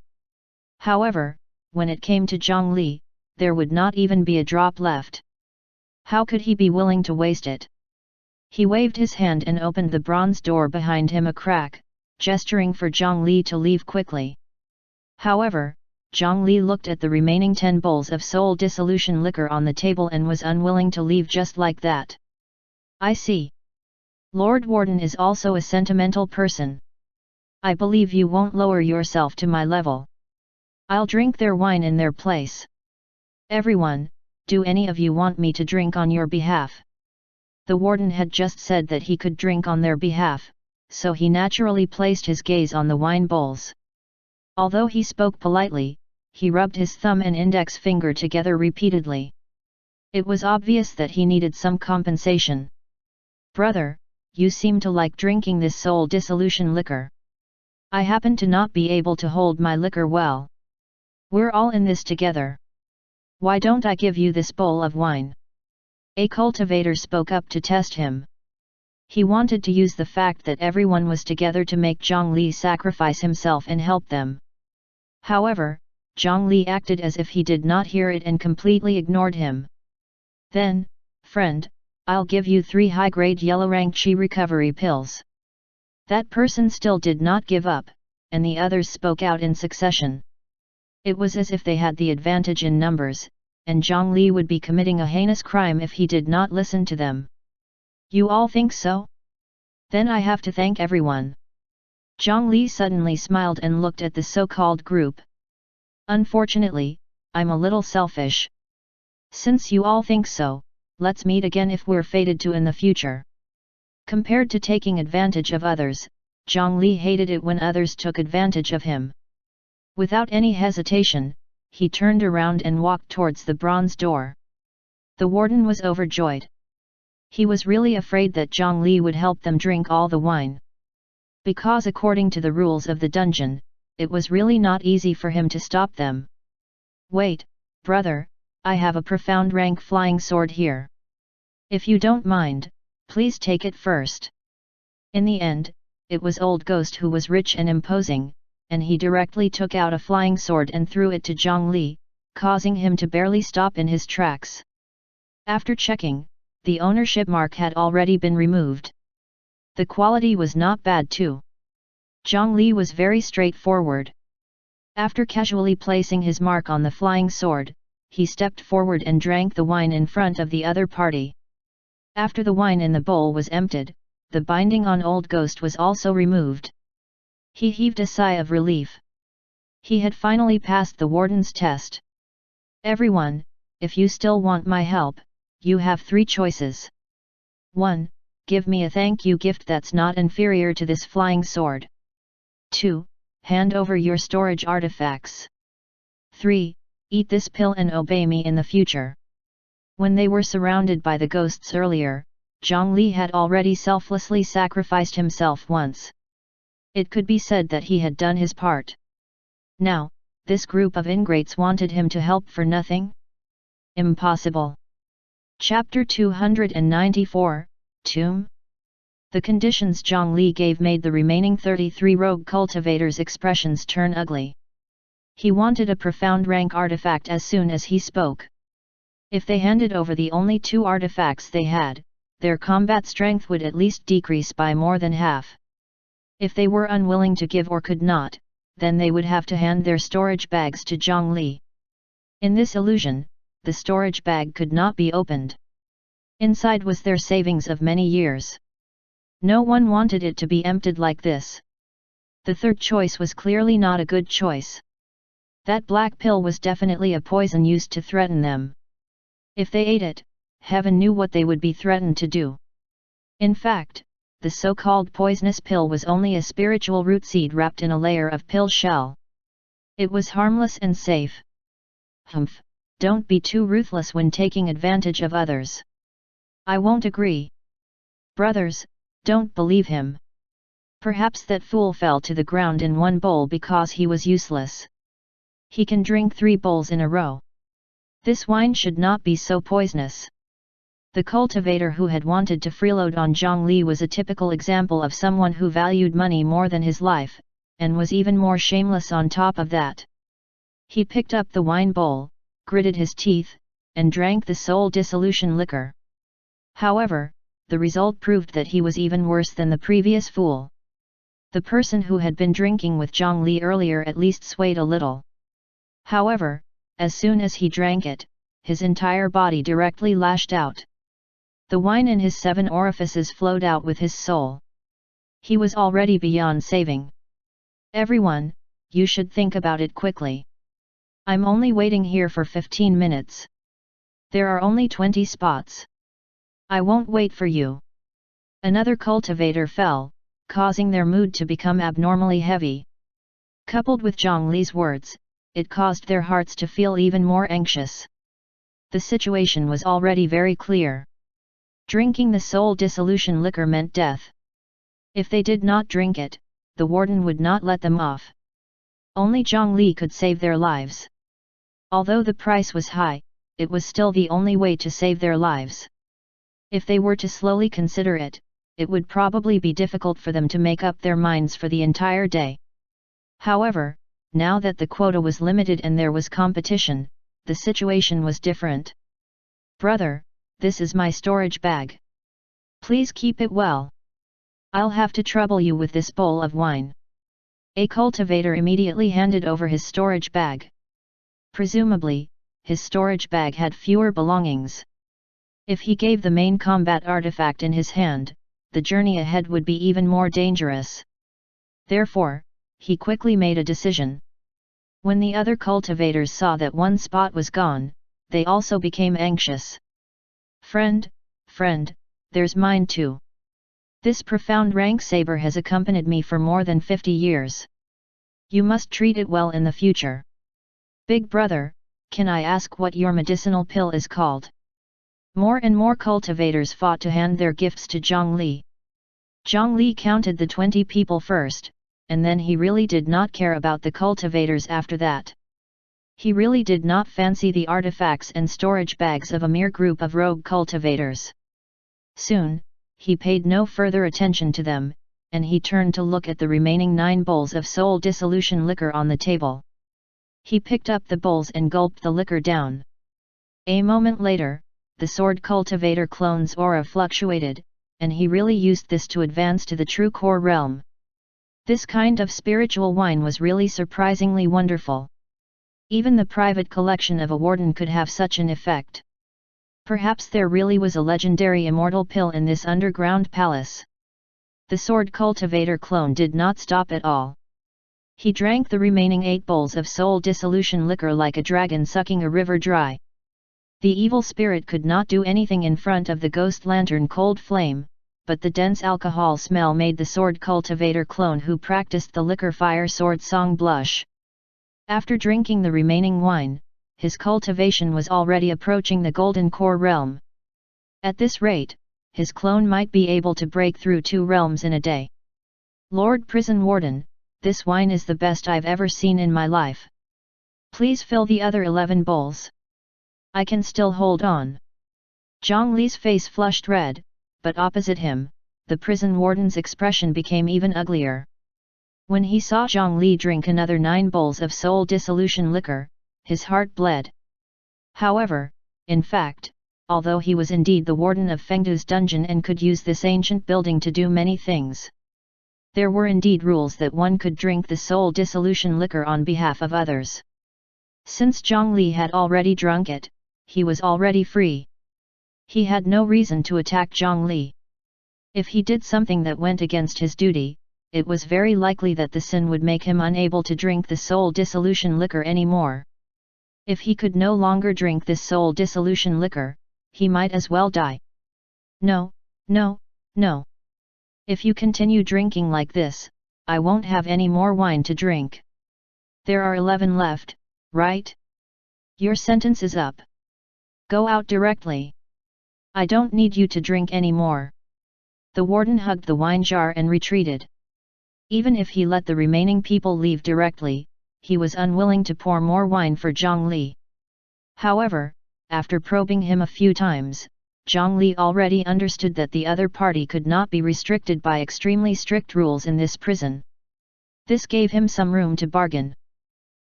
However, when it came to Zhongli, there would not even be a drop left. How could he be willing to waste it? He waved his hand and opened the bronze door behind him a crack, gesturing for Zhongli to leave quickly. However, Zhongli looked at the remaining 10 bowls of soul dissolution liquor on the table and was unwilling to leave just like that. I see. Lord Warden is also a sentimental person. I believe you won't lower yourself to my level. I'll drink their wine in their place. Everyone, do any of you want me to drink on your behalf? The warden had just said that he could drink on their behalf, so he naturally placed his gaze on the wine bowls. Although he spoke politely, he rubbed his thumb and index finger together repeatedly. It was obvious that he needed some compensation. Brother, you seem to like drinking this soul dissolution liquor. I happen to not be able to hold my liquor well. We're all in this together. Why don't I give you this bowl of wine? A cultivator spoke up to test him. He wanted to use the fact that everyone was together to make Zhongli sacrifice himself and help them. However, Zhongli acted as if he did not hear it and completely ignored him. Then, friend, I'll give you 3 high-grade yellow-rank chi recovery pills. That person still did not give up, and the others spoke out in succession. It was as if they had the advantage in numbers, and Zhongli would be committing a heinous crime if he did not listen to them. You all think so? Then I have to thank everyone. Zhongli suddenly smiled and looked at the so-called group. Unfortunately, I'm a little selfish. Since you all think so, let's meet again if we're fated to in the future. Compared to taking advantage of others, Zhongli hated it when others took advantage of him. Without any hesitation, he turned around and walked towards the bronze door. The warden was overjoyed. He was really afraid that Zhongli would help them drink all the wine. Because according to the rules of the dungeon, it was really not easy for him to stop them. Wait, brother, I have a profound rank flying sword here. If you don't mind, please take it first. In the end, it was Old Ghost who was rich and imposing, and he directly took out a flying sword and threw it to Zhongli, causing him to barely stop in his tracks. After checking, the ownership mark had already been removed. The quality was not bad too. Zhongli was very straightforward. After casually placing his mark on the flying sword, he stepped forward and drank the wine in front of the other party. After the wine in the bowl was emptied, the binding on Old Ghost was also removed. He heaved a sigh of relief. He had finally passed the warden's test. Everyone, if you still want my help, you have 3 choices. 1. Give me a thank you gift that's not inferior to this flying sword. 2. Hand over your storage artifacts. 3. Eat this pill and obey me in the future. When they were surrounded by the ghosts earlier, Zhang Li had already selflessly sacrificed himself once. It could be said that he had done his part. Now, this group of ingrates wanted him to help for nothing? Impossible. Chapter 294, Tomb. The conditions Zhang Li gave made the remaining 33 rogue cultivators' expressions turn ugly. He wanted a profound rank artifact as soon as he spoke. If they handed over the only 2 artifacts they had, their combat strength would at least decrease by more than half. If they were unwilling to give or could not, then they would have to hand their storage bags to Zhang Li. In this illusion, the storage bag could not be opened. Inside was their savings of many years. No one wanted it to be emptied like this. The third choice was clearly not a good choice. That black pill was definitely a poison used to threaten them. If they ate it, heaven knew what they would be threatened to do. In fact, the so-called poisonous pill was only a spiritual root seed wrapped in a layer of pill shell. It was harmless and safe. Hemp, don't be too ruthless when taking advantage of others. I won't agree. Brothers, don't believe him. Perhaps that fool fell to the ground in one bowl because he was useless. He can drink 3 bowls in a row. This wine should not be so poisonous. The cultivator who had wanted to freeload on Zhang Li was a typical example of someone who valued money more than his life, and was even more shameless on top of that. He picked up the wine bowl, gritted his teeth, and drank the soul dissolution liquor. However, the result proved that he was even worse than the previous fool. The person who had been drinking with Zhang Li earlier at least swayed a little. However, as soon as he drank it, his entire body directly lashed out. The wine in his 7 orifices flowed out with his soul. He was already beyond saving. Everyone, you should think about it quickly. I'm only waiting here for 15 minutes. There are only 20 spots. I won't wait for you. Another cultivator fell, causing their mood to become abnormally heavy. Coupled with Zhang Li's words, it caused their hearts to feel even more anxious. The situation was already very clear. Drinking the soul dissolution liquor meant death. If they did not drink it, the warden would not let them off. Only Zhang Li could save their lives. Although the price was high, it was still the only way to save their lives. If they were to slowly consider it, it would probably be difficult for them to make up their minds for the entire day. However, now that the quota was limited and there was competition, the situation was different. Brother, this is my storage bag. Please keep it well. I'll have to trouble you with this bowl of wine. A cultivator immediately handed over his storage bag. Presumably, his storage bag had fewer belongings. If he gave the main combat artifact in his hand, the journey ahead would be even more dangerous. Therefore, he quickly made a decision. When the other cultivators saw that one spot was gone, they also became anxious. Friend, there's mine too. This profound rank saber has accompanied me for more than 50 years. You must treat it well in the future. Big brother, can I ask what your medicinal pill is called? More and more cultivators fought to hand their gifts to Zhang Li. Zhang Li counted the 20 people first, and then he really did not care about the cultivators after that. He really did not fancy the artifacts and storage bags of a mere group of rogue cultivators. Soon, he paid no further attention to them, and he turned to look at the remaining 9 bowls of soul dissolution liquor on the table. He picked up the bowls and gulped the liquor down. A moment later, the sword cultivator clone's aura fluctuated, and he really used this to advance to the true core realm. This kind of spiritual wine was really surprisingly wonderful. Even the private collection of a warden could have such an effect. Perhaps there really was a legendary immortal pill in this underground palace. The sword cultivator clone did not stop at all. He drank the remaining 8 bowls of soul dissolution liquor like a dragon sucking a river dry. The evil spirit could not do anything in front of the ghost lantern cold flame, but the dense alcohol smell made the sword cultivator clone who practiced the liquor fire sword song blush. After drinking the remaining wine, his cultivation was already approaching the golden core realm. At this rate, his clone might be able to break through 2 realms in a day. Lord Prison Warden, this wine is the best I've ever seen in my life. Please fill the other 11 bowls. I can still hold on. Zhang Li's face flushed red, but opposite him, the prison warden's expression became even uglier. When he saw Zhang Li drink another 9 bowls of soul dissolution liquor, his heart bled. However, in fact, although he was indeed the warden of Fengdu's dungeon and could use this ancient building to do many things, there were indeed rules that one could drink the soul dissolution liquor on behalf of others. Since Zhang Li had already drunk it, he was already free. He had no reason to attack Zhang Li. If he did something that went against his duty, it was very likely that the sin would make him unable to drink the soul dissolution liquor anymore. If he could no longer drink this soul dissolution liquor, he might as well die. No, no, no. If you continue drinking like this, I won't have any more wine to drink. There are 11 left, right? Your sentence is up. Go out directly. I don't need you to drink any more. The warden hugged the wine jar and retreated. Even if he let the remaining people leave directly, he was unwilling to pour more wine for Zhang Li. However, after probing him a few times, Zhang Li already understood that the other party could not be restricted by extremely strict rules in this prison. This gave him some room to bargain.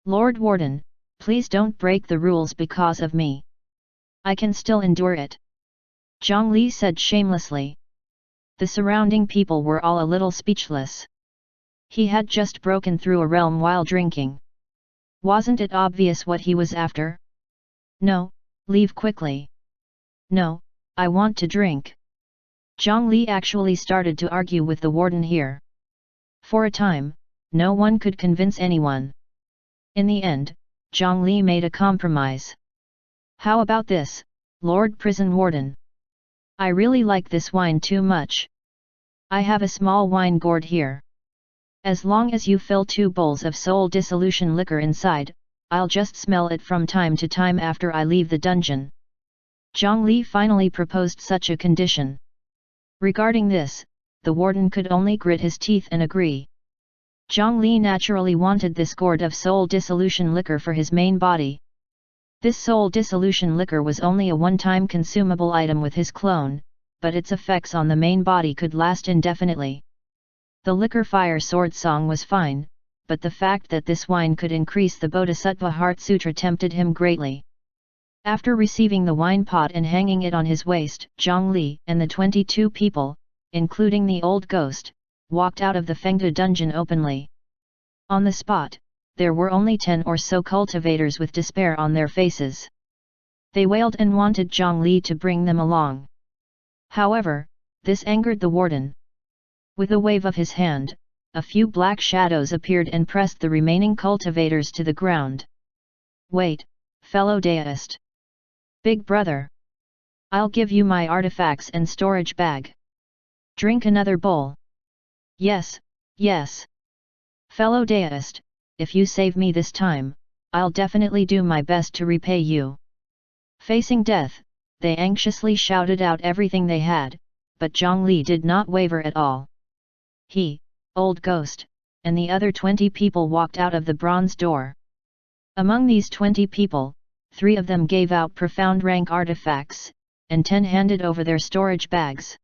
Lord Warden, please don't break the rules because of me. I can still endure it. Zhang Li said shamelessly. The surrounding people were all a little speechless. He had just broken through a realm while drinking. Wasn't it obvious what he was after? No, leave quickly. No, I want to drink. Zhang Li actually started to argue with the warden here. For a time, no one could convince anyone. In the end, Zhang Li made a compromise. How about this, Lord Prison Warden? I really like this wine too much. I have a small wine gourd here. As long as you fill 2 bowls of soul dissolution liquor inside, I'll just smell it from time to time after I leave the dungeon. Zhang Li finally proposed such a condition. Regarding this, the warden could only grit his teeth and agree. Zhang Li naturally wanted this gourd of soul dissolution liquor for his main body. This soul dissolution liquor was only a one-time consumable item with his clone, but its effects on the main body could last indefinitely. The liquor fire sword song was fine, but the fact that this wine could increase the Bodhisattva Heart Sutra tempted him greatly. After receiving the wine pot and hanging it on his waist, Zhang Li and the 22 people, including the old ghost, walked out of the Fengdu dungeon openly. On the spot, there were only 10 or so cultivators with despair on their faces. They wailed and wanted Zhang Li to bring them along. However, this angered the warden. With a wave of his hand, a few black shadows appeared and pressed the remaining cultivators to the ground. Wait, fellow deist. Big brother. I'll give you my artifacts and storage bag. Drink another bowl. Yes, yes. Fellow deist, if you save me this time, I'll definitely do my best to repay you. Facing death, they anxiously shouted out everything they had, but Zhang Li did not waver at all. He, old ghost, and the other 20 people walked out of the bronze door. Among these 20 people, 3 of them gave out profound rank artifacts, and 10 handed over their storage bags.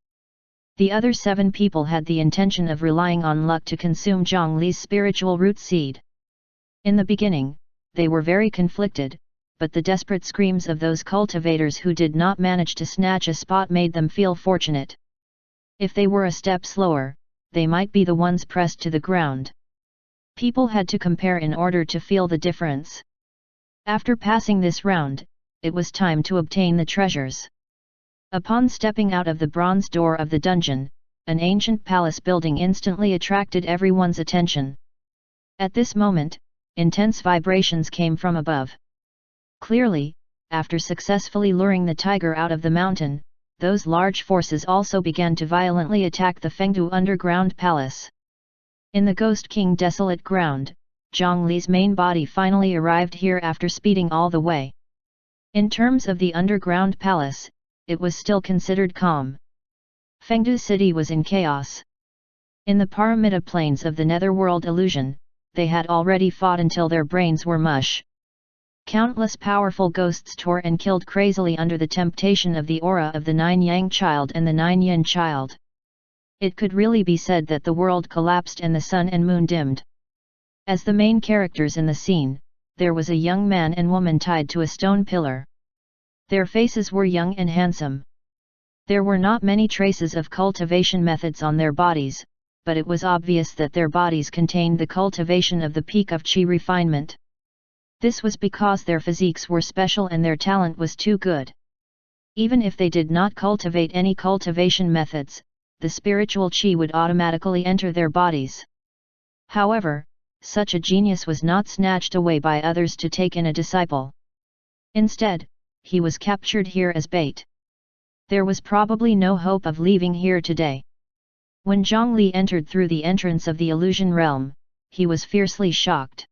The other 7 people had the intention of relying on luck to consume Zhang Li's spiritual root seed. In the beginning, they were very conflicted, but the desperate screams of those cultivators who did not manage to snatch a spot made them feel fortunate. If they were a step slower, they might be the ones pressed to the ground. People had to compare in order to feel the difference. After passing this round, it was time to obtain the treasures. Upon stepping out of the bronze door of the dungeon, an ancient palace building instantly attracted everyone's attention. At this moment, intense vibrations came from above. Clearly, after successfully luring the tiger out of the mountain, those large forces also began to violently attack the Fengdu underground palace. In the Ghost King desolate ground, Zhongli's main body finally arrived here after speeding all the way. In terms of the underground palace, it was still considered calm. Fengdu city was in chaos. In the Paramita plains of the netherworld illusion, they had already fought until their brains were mush. Countless powerful ghosts tore and killed crazily under the temptation of the aura of the Nine Yang child and the Nine Yin child. It could really be said that the world collapsed and the sun and moon dimmed. As the main characters in the scene, there was a young man and woman tied to a stone pillar. Their faces were young and handsome. There were not many traces of cultivation methods on their bodies, but it was obvious that their bodies contained the cultivation of the peak of Qi refinement. This was because their physiques were special and their talent was too good. Even if they did not cultivate any cultivation methods, the spiritual Qi would automatically enter their bodies. However, such a genius was not snatched away by others to take in a disciple. Instead, he was captured here as bait. There was probably no hope of leaving here today. When Zhongli entered through the entrance of the illusion realm, he was fiercely shocked.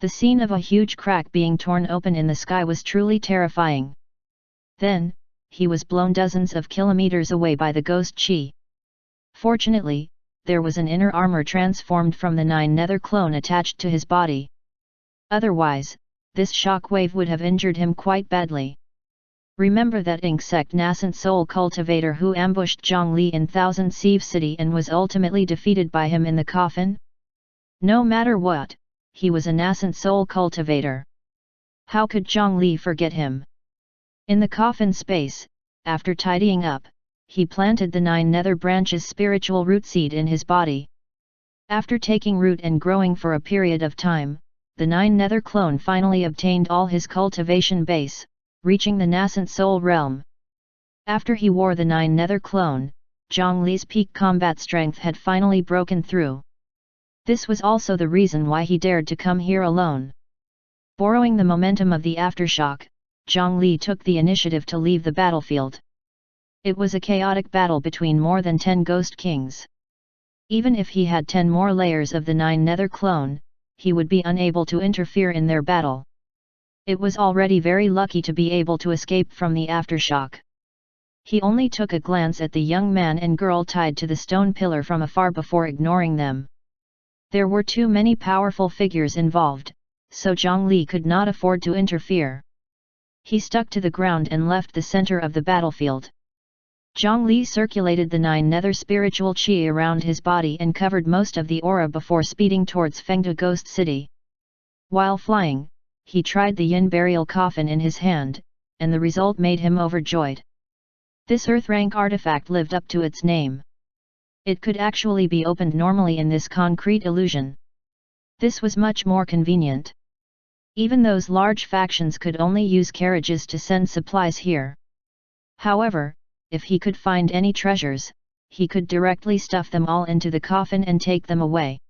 The scene of a huge crack being torn open in the sky was truly terrifying. Then, he was blown dozens of kilometers away by the ghost Qi. Fortunately, there was an inner armor transformed from the Nine Nether clone attached to his body. Otherwise, this shockwave would have injured him quite badly. Remember that insect nascent soul cultivator who ambushed Zhongli in Thousand Sieve City and was ultimately defeated by him in the coffin? No matter what, he was a nascent soul cultivator. How could Zhongli forget him? In the coffin space, after tidying up, he planted the Nine Nether branches spiritual root seed in his body. After taking root and growing for a period of time, the Nine Nether clone finally obtained all his cultivation base, reaching the nascent soul realm. After he wore the Nine Nether clone, Zhongli's peak combat strength had finally broken through. This was also the reason why he dared to come here alone. Borrowing the momentum of the aftershock, Zhongli took the initiative to leave the battlefield. It was a chaotic battle between more than 10 ghost kings. Even if he had 10 more layers of the Nine Nether clone, he would be unable to interfere in their battle. It was already very lucky to be able to escape from the aftershock. He only took a glance at the young man and girl tied to the stone pillar from afar before ignoring them. There were too many powerful figures involved, so Zhongli could not afford to interfere. He stuck to the ground and left the center of the battlefield. Zhongli circulated the Nine Nether spiritual Qi around his body and covered most of the aura before speeding towards Fengdu Ghost City. While flying, he tried the Yin burial coffin in his hand, and the result made him overjoyed. This earth-rank artifact lived up to its name. It could actually be opened normally in this concrete illusion. This was much more convenient. Even those large factions could only use carriages to send supplies here. However, if he could find any treasures, he could directly stuff them all into the coffin and take them away.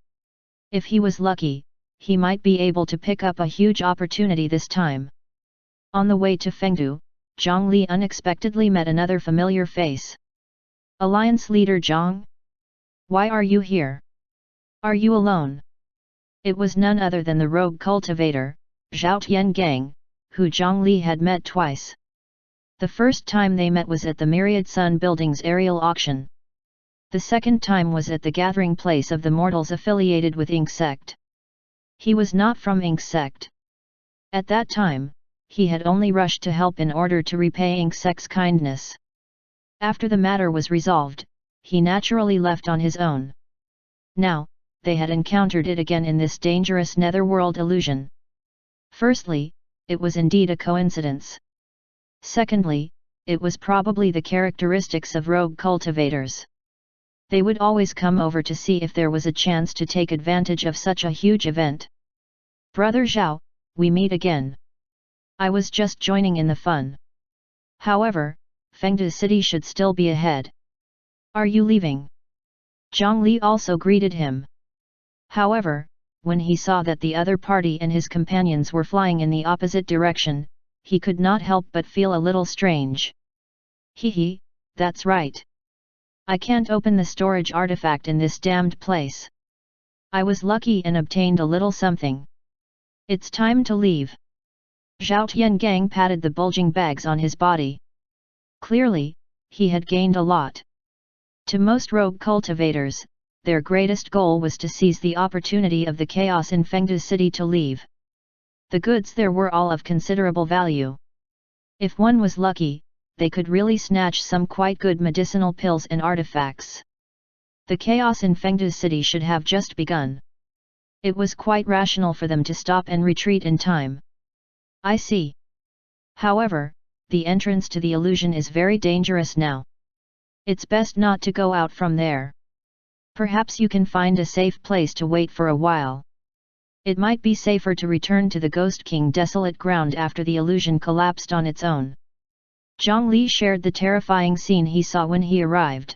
If he was lucky, he might be able to pick up a huge opportunity this time. On the way to Fengdu, Zhongli unexpectedly met another familiar face. Alliance leader Zhang? Why are you here? Are you alone? It was none other than the rogue cultivator, Zhao Tiangang, who Zhongli had met twice. The first time they met was at the Myriad Sun Building's aerial auction. The second time was at the gathering place of the mortals affiliated with Ink Sect. He was not from Ink Sect. At that time, he had only rushed to help in order to repay Ink Sect's kindness. After the matter was resolved, he naturally left on his own. Now, they had encountered it again in this dangerous netherworld illusion. Firstly, it was indeed a coincidence. Secondly, it was probably the characteristics of rogue cultivators. They would always come over to see if there was a chance to take advantage of such a huge event. Brother Zhao, we meet again. I was just joining in the fun. However, Fengdu City should still be ahead. Are you leaving? Zhongli also greeted him. However, when he saw that the other party and his companions were flying in the opposite direction, he could not help but feel a little strange. Hee, that's right. I can't open the storage artifact in this damned place. I was lucky and obtained a little something. It's time to leave. Zhao Tiangang patted the bulging bags on his body. Clearly, he had gained a lot. To most rogue cultivators, their greatest goal was to seize the opportunity of the chaos in Fengdu City to leave. The goods there were all of considerable value. If one was lucky, they could really snatch some quite good medicinal pills and artifacts. The chaos in Fengdu City should have just begun. It was quite rational for them to stop and retreat in time. I see. However, the entrance to the illusion is very dangerous now. It's best not to go out from there. Perhaps you can find a safe place to wait for a while. It might be safer to return to the Ghost King desolate ground after the illusion collapsed on its own. Zhang Li shared the terrifying scene he saw when he arrived.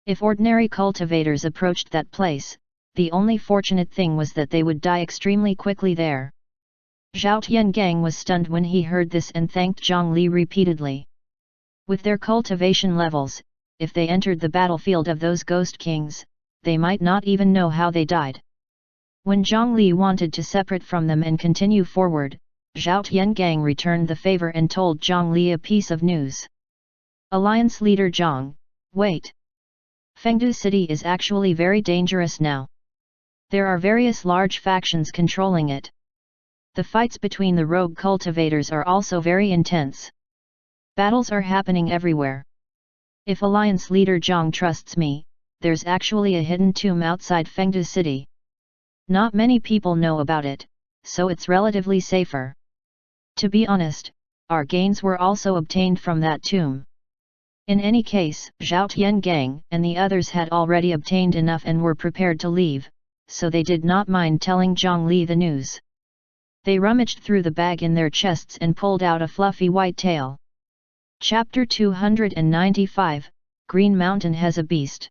If ordinary cultivators approached that place, the only fortunate thing was that they would die extremely quickly there. Zhao Tiangang was stunned when he heard this and thanked Zhang Li repeatedly. With their cultivation levels, if they entered the battlefield of those Ghost Kings, they might not even know how they died. When Zhang Li wanted to separate from them and continue forward, Zhao Tiangang returned the favor and told Zhang Li a piece of news. Alliance leader Zhang, wait. Fengdu City is actually very dangerous now. There are various large factions controlling it. The fights between the rogue cultivators are also very intense. Battles are happening everywhere. If Alliance leader Zhang trusts me, there's actually a hidden tomb outside Fengdu City. Not many people know about it, so it's relatively safer. To be honest, our gains were also obtained from that tomb. In any case, Zhao Tiangang and the others had already obtained enough and were prepared to leave, so they did not mind telling Zhang Li the news. They rummaged through the bag in their chests and pulled out a fluffy white tail. Chapter 295, Green Mountain has a beast.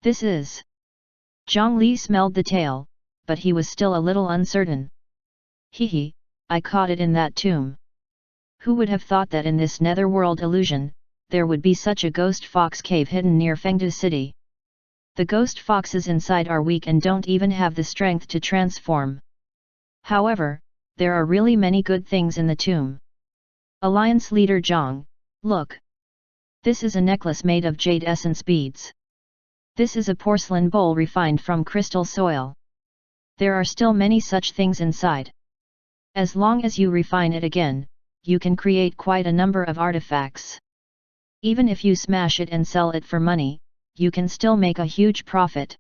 This is. Zhang Li smelled the tail, but he was still a little uncertain. Hee, I caught it in that tomb. Who would have thought that in this netherworld illusion, there would be such a ghost fox cave hidden near Fengdu City? The ghost foxes inside are weak and don't even have the strength to transform. However, there are really many good things in the tomb. Alliance leader Zhang, look. This is a necklace made of jade essence beads. This is a porcelain bowl refined from crystal soil. There are still many such things inside. As long as you refine it again, you can create quite a number of artifacts. Even if you smash it and sell it for money, you can still make a huge profit.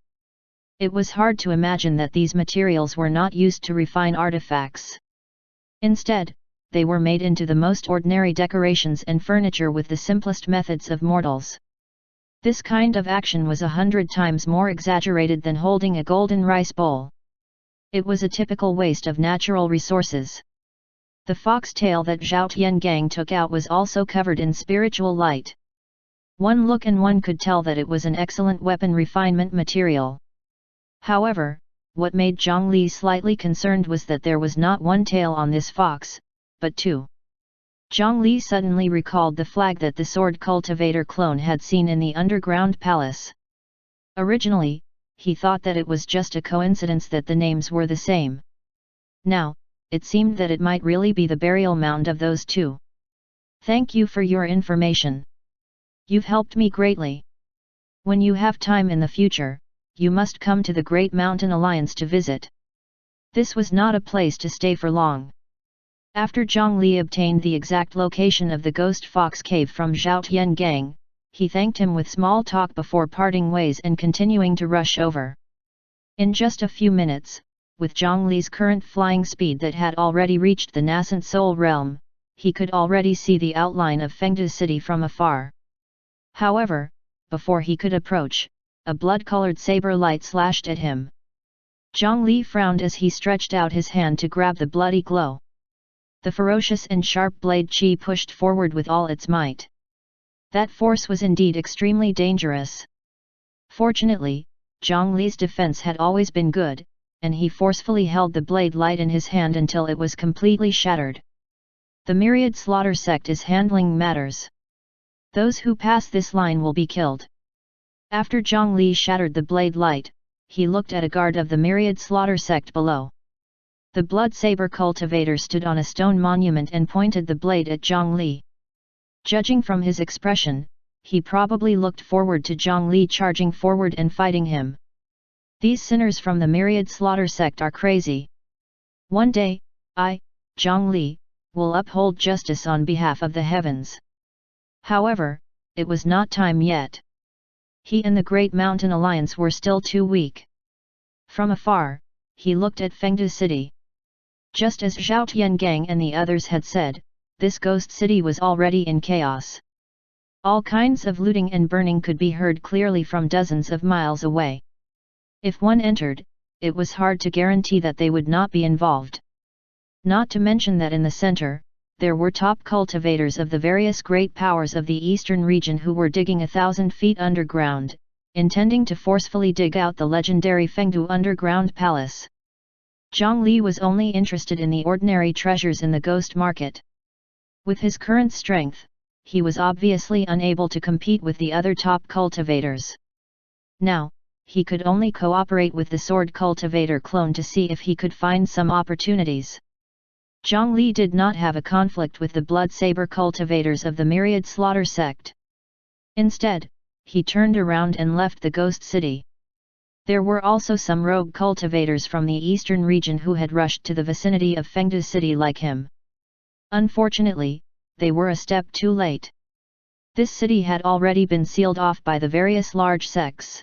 It was hard to imagine that these materials were not used to refine artifacts. Instead, they were made into the most ordinary decorations and furniture with the simplest methods of mortals. This kind of action was 100 times more exaggerated than holding a golden rice bowl. It was a typical waste of natural resources. The fox tail that Zhao Tiangang took out was also covered in spiritual light. One look and one could tell that it was an excellent weapon refinement material. However, what made Zhang Li slightly concerned was that there was not one tail on this fox, but two. Zhang Li suddenly recalled the flag that the sword cultivator clone had seen in the underground palace. Originally, he thought that it was just a coincidence that the names were the same. Now, it seemed that it might really be the burial mound of those two. Thank you for your information. You've helped me greatly. When you have time in the future, you must come to the Great Mountain Alliance to visit. This was not a place to stay for long. After Zhang Li obtained the exact location of the Ghost Fox Cave from Zhao Tiangang, he thanked him with small talk before parting ways and continuing to rush over. In just a few minutes, with Zhang Li's current flying speed that had already reached the nascent soul realm, he could already see the outline of Fengdu City from afar. However, before he could approach, a blood-colored saber light slashed at him. Zhang Li frowned as he stretched out his hand to grab the bloody glow. The ferocious and sharp blade chi pushed forward with all its might. That force was indeed extremely dangerous. Fortunately, Zhang Li's defense had always been good, and he forcefully held the blade light in his hand until it was completely shattered. The myriad slaughter sect is handling matters. Those who pass this line will be killed. After Zhang Li shattered the blade light, he looked at a guard of the myriad slaughter sect below. The blood saber cultivator stood on a stone monument and pointed the blade at Zhang Li. Judging from his expression, he probably looked forward to Zhang Li charging forward and fighting him. These sinners from the myriad slaughter sect are crazy. One day, I, Zhang Li, will uphold justice on behalf of the heavens. However, it was not time yet. He and the Great Mountain Alliance were still too weak. From afar, he looked at Fengdu City. Just as Zhao Tiangang and the others had said, this ghost city was already in chaos. All kinds of looting and burning could be heard clearly from dozens of miles away. If one entered, it was hard to guarantee that they would not be involved. Not to mention that in the center, there were top cultivators of the various great powers of the eastern region who were digging 1,000 feet underground, intending to forcefully dig out the legendary Fengdu underground palace. Zhang Li was only interested in the ordinary treasures in the ghost market. With his current strength, he was obviously unable to compete with the other top cultivators. Now, he could only cooperate with the sword cultivator clone to see if he could find some opportunities. Zhang Li did not have a conflict with the blood saber cultivators of the myriad slaughter sect. Instead, he turned around and left the ghost city. There were also some rogue cultivators from the eastern region who had rushed to the vicinity of Fengdu City like him. Unfortunately, they were a step too late. This city had already been sealed off by the various large sects.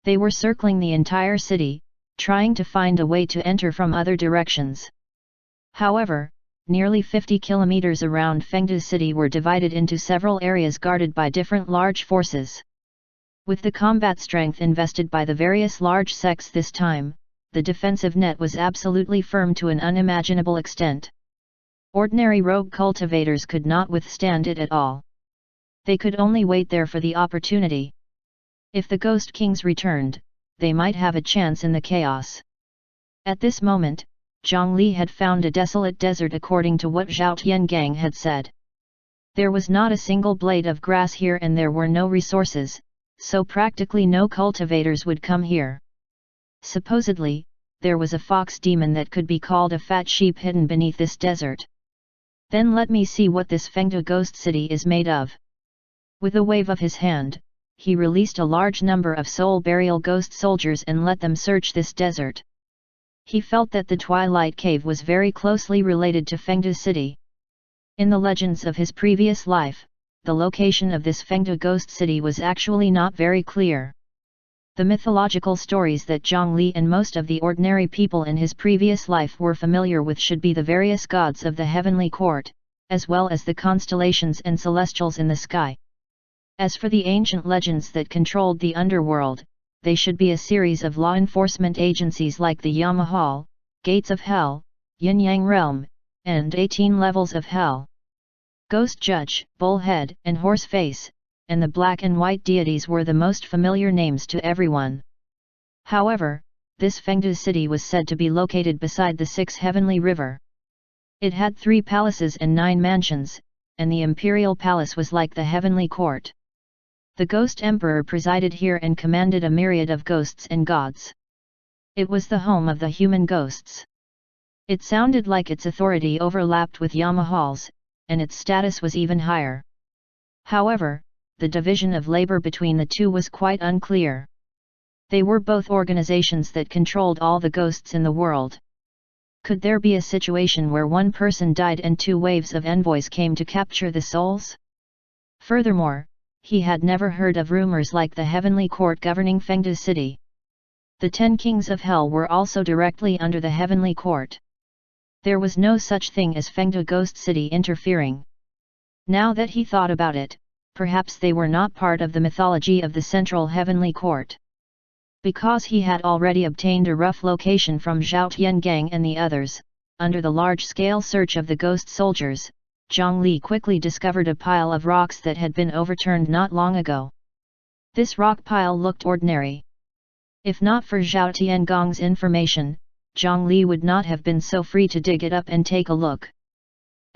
They were circling the entire city, trying to find a way to enter from other directions. However, nearly 50 kilometers around Fengdu City were divided into several areas guarded by different large forces. With the combat strength invested by the various large sects this time, the defensive net was absolutely firm to an unimaginable extent. Ordinary rogue cultivators could not withstand it at all. They could only wait there for the opportunity. If the Ghost Kings returned, they might have a chance in the chaos. At this moment, Zhang Li had found a desolate desert according to what Zhao Tiangang had said. There was not a single blade of grass here and there were no resources, so practically no cultivators would come here. Supposedly, there was a fox demon that could be called a fat sheep hidden beneath this desert. Then let me see what this Fengdu ghost city is made of. With a wave of his hand, he released a large number of soul burial ghost soldiers and let them search this desert. He felt that the Twilight Cave was very closely related to Fengdu City. In the legends of his previous life, the location of this Fengdu ghost city was actually not very clear. The mythological stories that Zhang Li and most of the ordinary people in his previous life were familiar with should be the various gods of the heavenly court, as well as the constellations and celestials in the sky. As for the ancient legends that controlled the underworld, they should be a series of law enforcement agencies like the Yamahal, Gates of Hell, Yin-Yang Realm, and 18 Levels of Hell. Ghost Judge, Bullhead, and Horseface, and the black and white deities were the most familiar names to everyone. However, this Fengdu city was said to be located beside the Six Heavenly River. It had 3 palaces and 9 mansions, and the imperial palace was like the heavenly court. The Ghost Emperor presided here and commanded a myriad of ghosts and gods. It was the home of the human ghosts. It sounded like its authority overlapped with Yamahal's, and its status was even higher. However, the division of labor between the two was quite unclear. They were both organizations that controlled all the ghosts in the world. Could there be a situation where one person died and 2 waves of envoys came to capture the souls? Furthermore, he had never heard of rumors like the heavenly court governing Fengdu City. The 10 kings of hell were also directly under the heavenly court. There was no such thing as Fengdu Ghost City interfering. Now that he thought about it, perhaps they were not part of the mythology of the central heavenly court. Because he had already obtained a rough location from Zhao Tiangang and the others, under the large-scale search of the ghost soldiers, Zhang Li quickly discovered a pile of rocks that had been overturned not long ago. This rock pile looked ordinary. If not for Zhao Tiangong's information, Zhang Li would not have been so free to dig it up and take a look.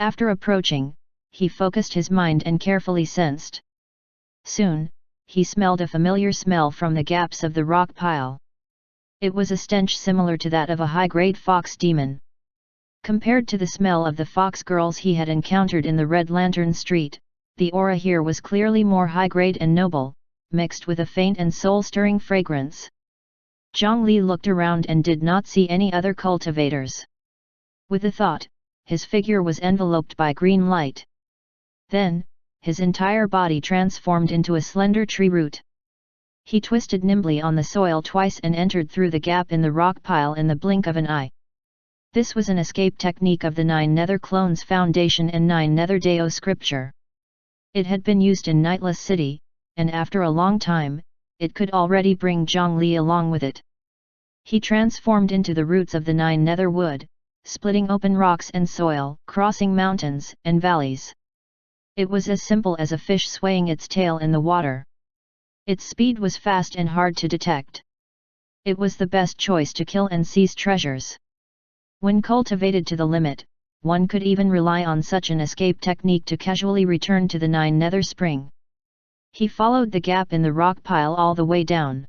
After approaching, he focused his mind and carefully sensed. Soon, he smelled a familiar smell from the gaps of the rock pile. It was a stench similar to that of a high-grade fox demon. Compared to the smell of the fox girls he had encountered in the Red Lantern Street, the aura here was clearly more high-grade and noble, mixed with a faint and soul-stirring fragrance. Zhang Li looked around and did not see any other cultivators. With a thought, his figure was enveloped by green light. Then, his entire body transformed into a slender tree root. He twisted nimbly on the soil twice and entered through the gap in the rock pile in the blink of an eye. This was an escape technique of the 9 Nether Clones Foundation and 9 Nether Deo scripture. It had been used in Nightless City, and after a long time, it could already bring Zhang Li along with it. He transformed into the roots of the 9 Nether Wood, splitting open rocks and soil, crossing mountains and valleys. It was as simple as a fish swaying its tail in the water. Its speed was fast and hard to detect. It was the best choice to kill and seize treasures. When cultivated to the limit, one could even rely on such an escape technique to casually return to the 9 Nether Spring. He followed the gap in the rock pile all the way down.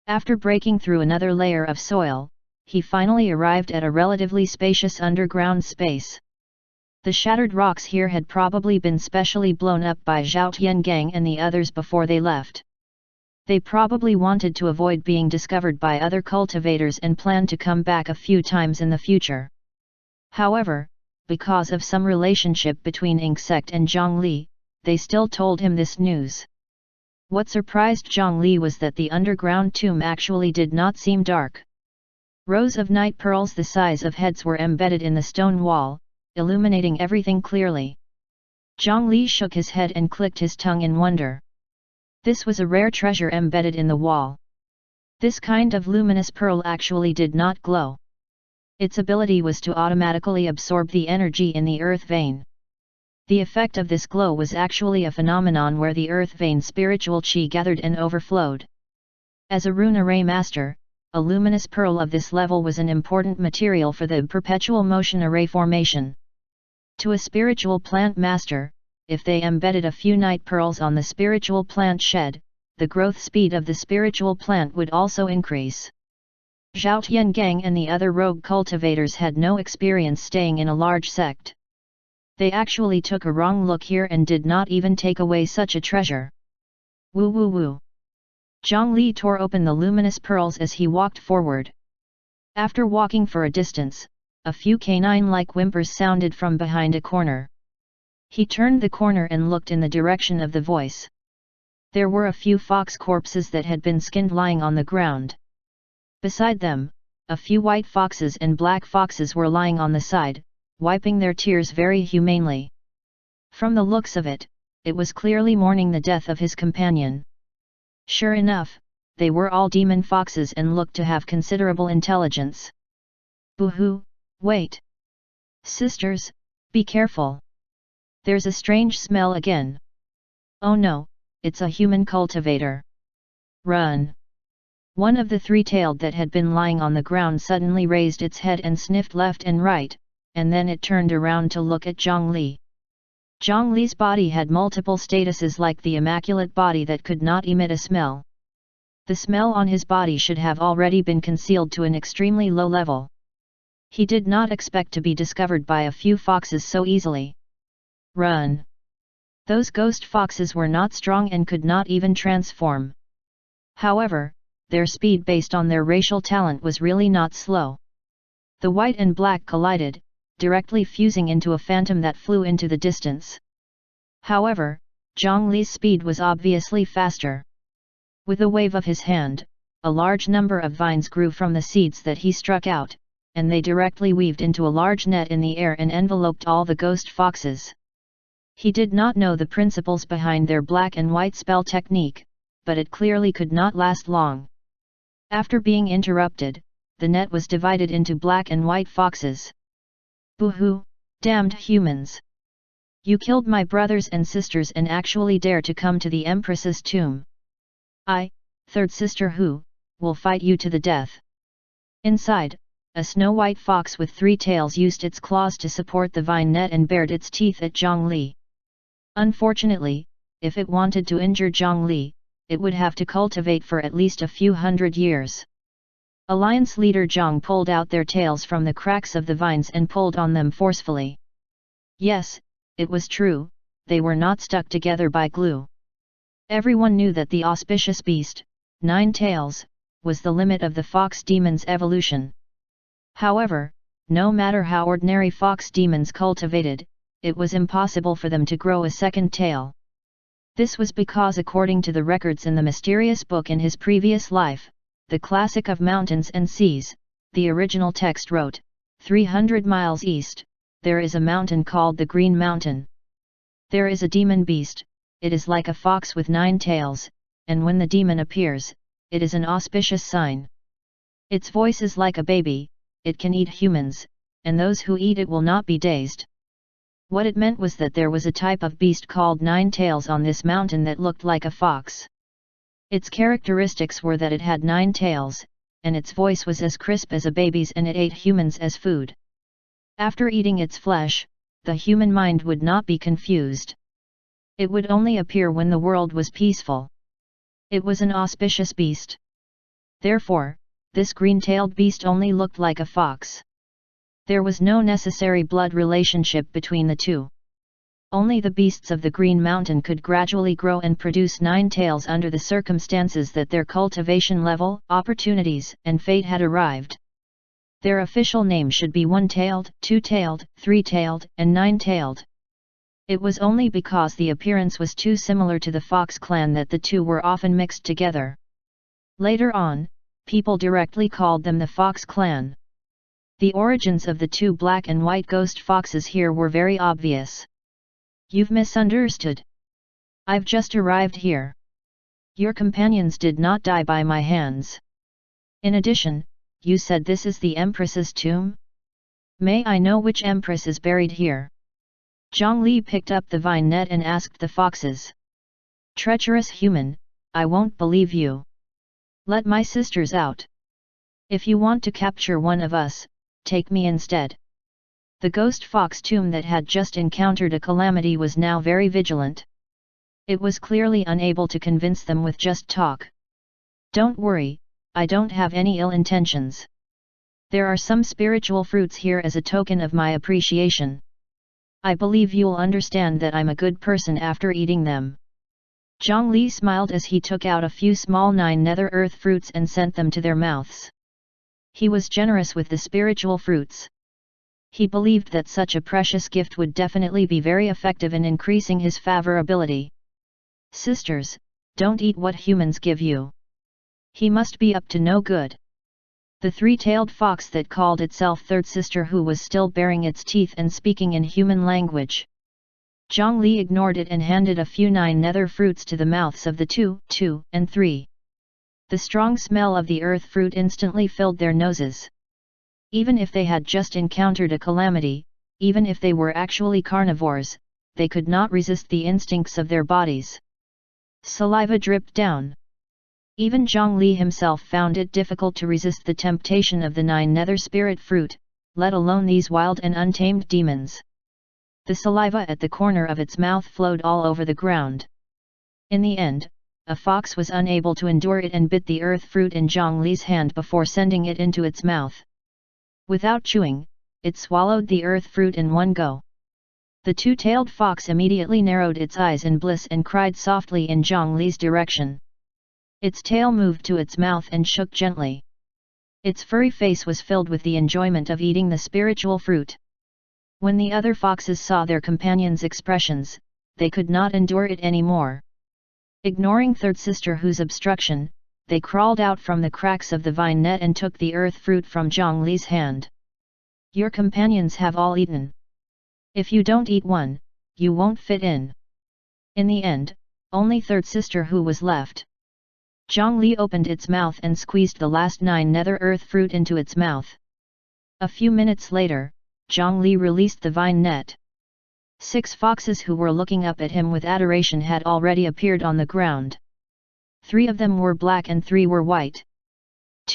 After breaking through another layer of soil, he finally arrived at a relatively spacious underground space. The shattered rocks here had probably been specially blown up by Zhao Tiangang and the others before they left. They probably wanted to avoid being discovered by other cultivators and planned to come back a few times in the future. However, because of some relationship between Insect and Zhang Li, they still told him this news. What surprised Zhang Li was that the underground tomb actually did not seem dark. Rows of night pearls the size of heads were embedded in the stone wall, illuminating everything clearly. Zhang Li shook his head and clicked his tongue in wonder. This was a rare treasure embedded in the wall. This kind of luminous pearl actually did not glow. Its ability was to automatically absorb the energy in the earth vein. The effect of this glow was actually a phenomenon where the earth vein spiritual chi gathered and overflowed. As a rune array master, a luminous pearl of this level was an important material for the perpetual motion array formation. To a spiritual plant master, if they embedded a few night pearls on the spiritual plant shed, the growth speed of the spiritual plant would also increase. Zhao Tiangang and the other rogue cultivators had no experience staying in a large sect. They actually took a wrong look here and did not even take away such a treasure. Woo woo woo. Zhang Li tore open the luminous pearls as he walked forward. After walking for a distance, a few canine-like whimpers sounded from behind a corner. He turned the corner and looked in the direction of the voice. There were a few fox corpses that had been skinned lying on the ground. Beside them, a few white foxes and black foxes were lying on the side, wiping their tears very humanely. From the looks of it, it was clearly mourning the death of his companion. Sure enough, they were all demon foxes and looked to have considerable intelligence. Boo-hoo, wait! Sisters, be careful! There's a strange smell again. Oh no, it's a human cultivator. Run! One of the three-tailed that had been lying on the ground suddenly raised its head and sniffed left and right, and then it turned around to look at Zhang Li. Zhang Li's body had multiple statuses like the immaculate body that could not emit a smell. The smell on his body should have already been concealed to an extremely low level. He did not expect to be discovered by a few foxes so easily. Run! Those ghost foxes were not strong and could not even transform. However, their speed based on their racial talent was really not slow. The white and black collided, directly fusing into a phantom that flew into the distance. However, Zhang Li's speed was obviously faster. With a wave of his hand, a large number of vines grew from the seeds that he struck out, and they directly weaved into a large net in the air and enveloped all the ghost foxes. He did not know the principles behind their black and white spell technique, but it clearly could not last long. After being interrupted, the net was divided into black and white foxes. Boo-hoo, damned humans! You killed my brothers and sisters and actually dare to come to the Empress's tomb. Third sister who, will fight you to the death. Inside, a snow-white fox with 3 tails used its claws to support the vine net and bared its teeth at Zhongli. Unfortunately, if it wanted to injure Zhongli, it would have to cultivate for at least a few hundred years. Alliance leader Zhang pulled out their tails from the cracks of the vines and pulled on them forcefully. Yes, it was true, they were not stuck together by glue. Everyone knew that the auspicious beast, 9 tails, was the limit of the fox demon's evolution. However, no matter how ordinary fox demons cultivated, it was impossible for them to grow a second tail. This was because according to the records in the mysterious book in his previous life, the classic of mountains and seas, the original text wrote, 300 miles east, there is a mountain called the Green Mountain. There is a demon beast, it is like a fox with 9 tails, and when the demon appears, it is an auspicious sign. Its voice is like a baby, it can eat humans, and those who eat it will not be dazed. What it meant was that there was a type of beast called 9 tails on this mountain that looked like a fox. Its characteristics were that it had 9 tails, and its voice was as crisp as a baby's, and it ate humans as food. After eating its flesh, the human mind would not be confused. It would only appear when the world was peaceful. It was an auspicious beast. Therefore, this green-tailed beast only looked like a fox. There was no necessary blood relationship between the two. Only the beasts of the Green Mountain could gradually grow and produce 9 tails under the circumstances that their cultivation level, opportunities, and fate had arrived. Their official name should be 1-tailed, 2-tailed, 3-tailed, and 9-tailed. It was only because the appearance was too similar to the fox clan that the two were often mixed together. Later on, people directly called them the Fox clan. The origins of the 2 black and white ghost foxes here were very obvious. You've misunderstood. I've just arrived here. Your companions did not die by my hands. In addition, you said this is the Empress's tomb? May I know which Empress is buried here? Zhongli picked up the vine net and asked the foxes. Treacherous human, I won't believe you. Let my sisters out. If you want to capture one of us, take me instead. The ghost fox tomb that had just encountered a calamity was now very vigilant. It was clearly unable to convince them with just talk. Don't worry, I don't have any ill intentions. There are some spiritual fruits here as a token of my appreciation. I believe you'll understand that I'm a good person after eating them. Zhongli smiled as he took out a few small 9 nether earth fruits and sent them to their mouths. He was generous with the spiritual fruits. He believed that such a precious gift would definitely be very effective in increasing his favorability. Sisters, don't eat what humans give you. He must be up to no good. The 3-tailed fox that called itself third sister, who was still baring its teeth and speaking in human language. Zhongli ignored it and handed a few 9 nether fruits to the mouths of the 2, and 3. The strong smell of the earth fruit instantly filled their noses. Even if they had just encountered a calamity, even if they were actually carnivores, they could not resist the instincts of their bodies. Saliva dripped down. Even Zhongli himself found it difficult to resist the temptation of the 9 nether spirit fruit, let alone these wild and untamed demons. The saliva at the corner of its mouth flowed all over the ground. In the end, a fox was unable to endure it and bit the earth fruit in Zhongli's hand before sending it into its mouth. Without chewing, it swallowed the earth fruit in one go. The 2-tailed fox immediately narrowed its eyes in bliss and cried softly in Zhongli's direction. Its tail moved to its mouth and shook gently. Its furry face was filled with the enjoyment of eating the spiritual fruit. When the other foxes saw their companions' expressions, they could not endure it anymore. Ignoring third sister whose obstruction, they crawled out from the cracks of the vine net and took the earth fruit from Zhongli's hand. Your companions have all eaten. If you don't eat one, you won't fit in. In the end, only third sister who was left. Zhongli opened its mouth and squeezed the last 9 nether earth fruit into its mouth. A few minutes later, Zhongli released the vine net. 6 foxes who were looking up at him with adoration had already appeared on the ground. 3 of them were black and 3 were white.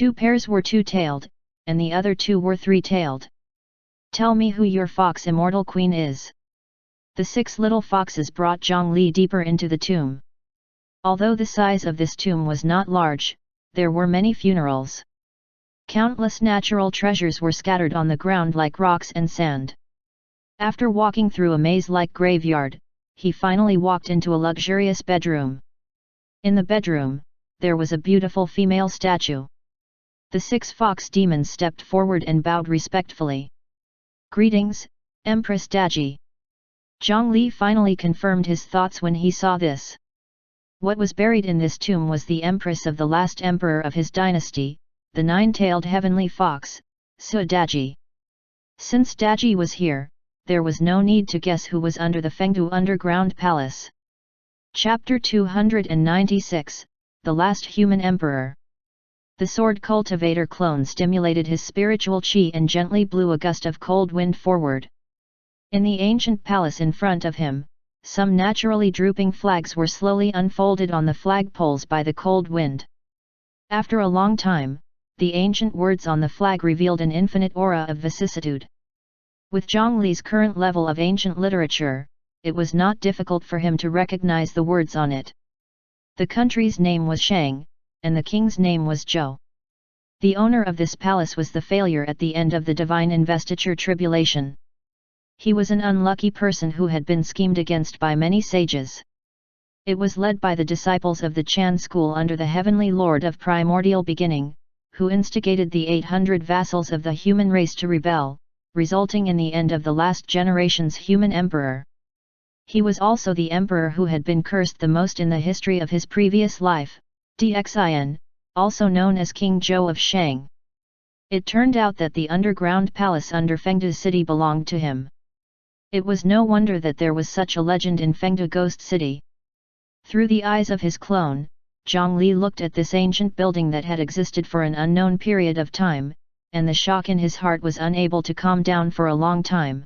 2 pairs were two-tailed, and the other 2 were three-tailed. Tell me who your fox immortal queen is. The 6 little foxes brought Zhongli deeper into the tomb. Although the size of this tomb was not large, there were many funerals. Countless natural treasures were scattered on the ground like rocks and sand. After walking through a maze-like graveyard, he finally walked into a luxurious bedroom. In the bedroom, there was a beautiful female statue. The 6 fox demons stepped forward and bowed respectfully. Greetings, Empress Daji. Zhongli finally confirmed his thoughts when he saw this. What was buried in this tomb was the empress of the last emperor of his dynasty, the 9-tailed heavenly fox, Su Daji. Since Daji was here, there was no need to guess who was under the Fengdu underground palace. Chapter 296, The Last Human Emperor. The sword cultivator clone stimulated his spiritual chi and gently blew a gust of cold wind forward. In the ancient palace in front of him, some naturally drooping flags were slowly unfolded on the flagpoles by the cold wind. After a long time, the ancient words on the flag revealed an infinite aura of vicissitude. With Zhongli's current level of ancient literature, it was not difficult for him to recognize the words on it. The country's name was Shang, and the king's name was Zhou. The owner of this palace was the failure at the end of the divine investiture tribulation. He was an unlucky person who had been schemed against by many sages. It was led by the disciples of the Chan school under the heavenly lord of primordial beginning, who instigated the 800 vassals of the human race to rebel, resulting in the end of the last generation's human emperor. He was also the emperor who had been cursed the most in the history of his previous life, Dxin, also known as King Zhou of Shang. It turned out that the underground palace under Fengdu City belonged to him. It was no wonder that there was such a legend in Fengdu Ghost City. Through the eyes of his clone, Zhongli looked at this ancient building that had existed for an unknown period of time, and the shock in his heart was unable to calm down for a long time.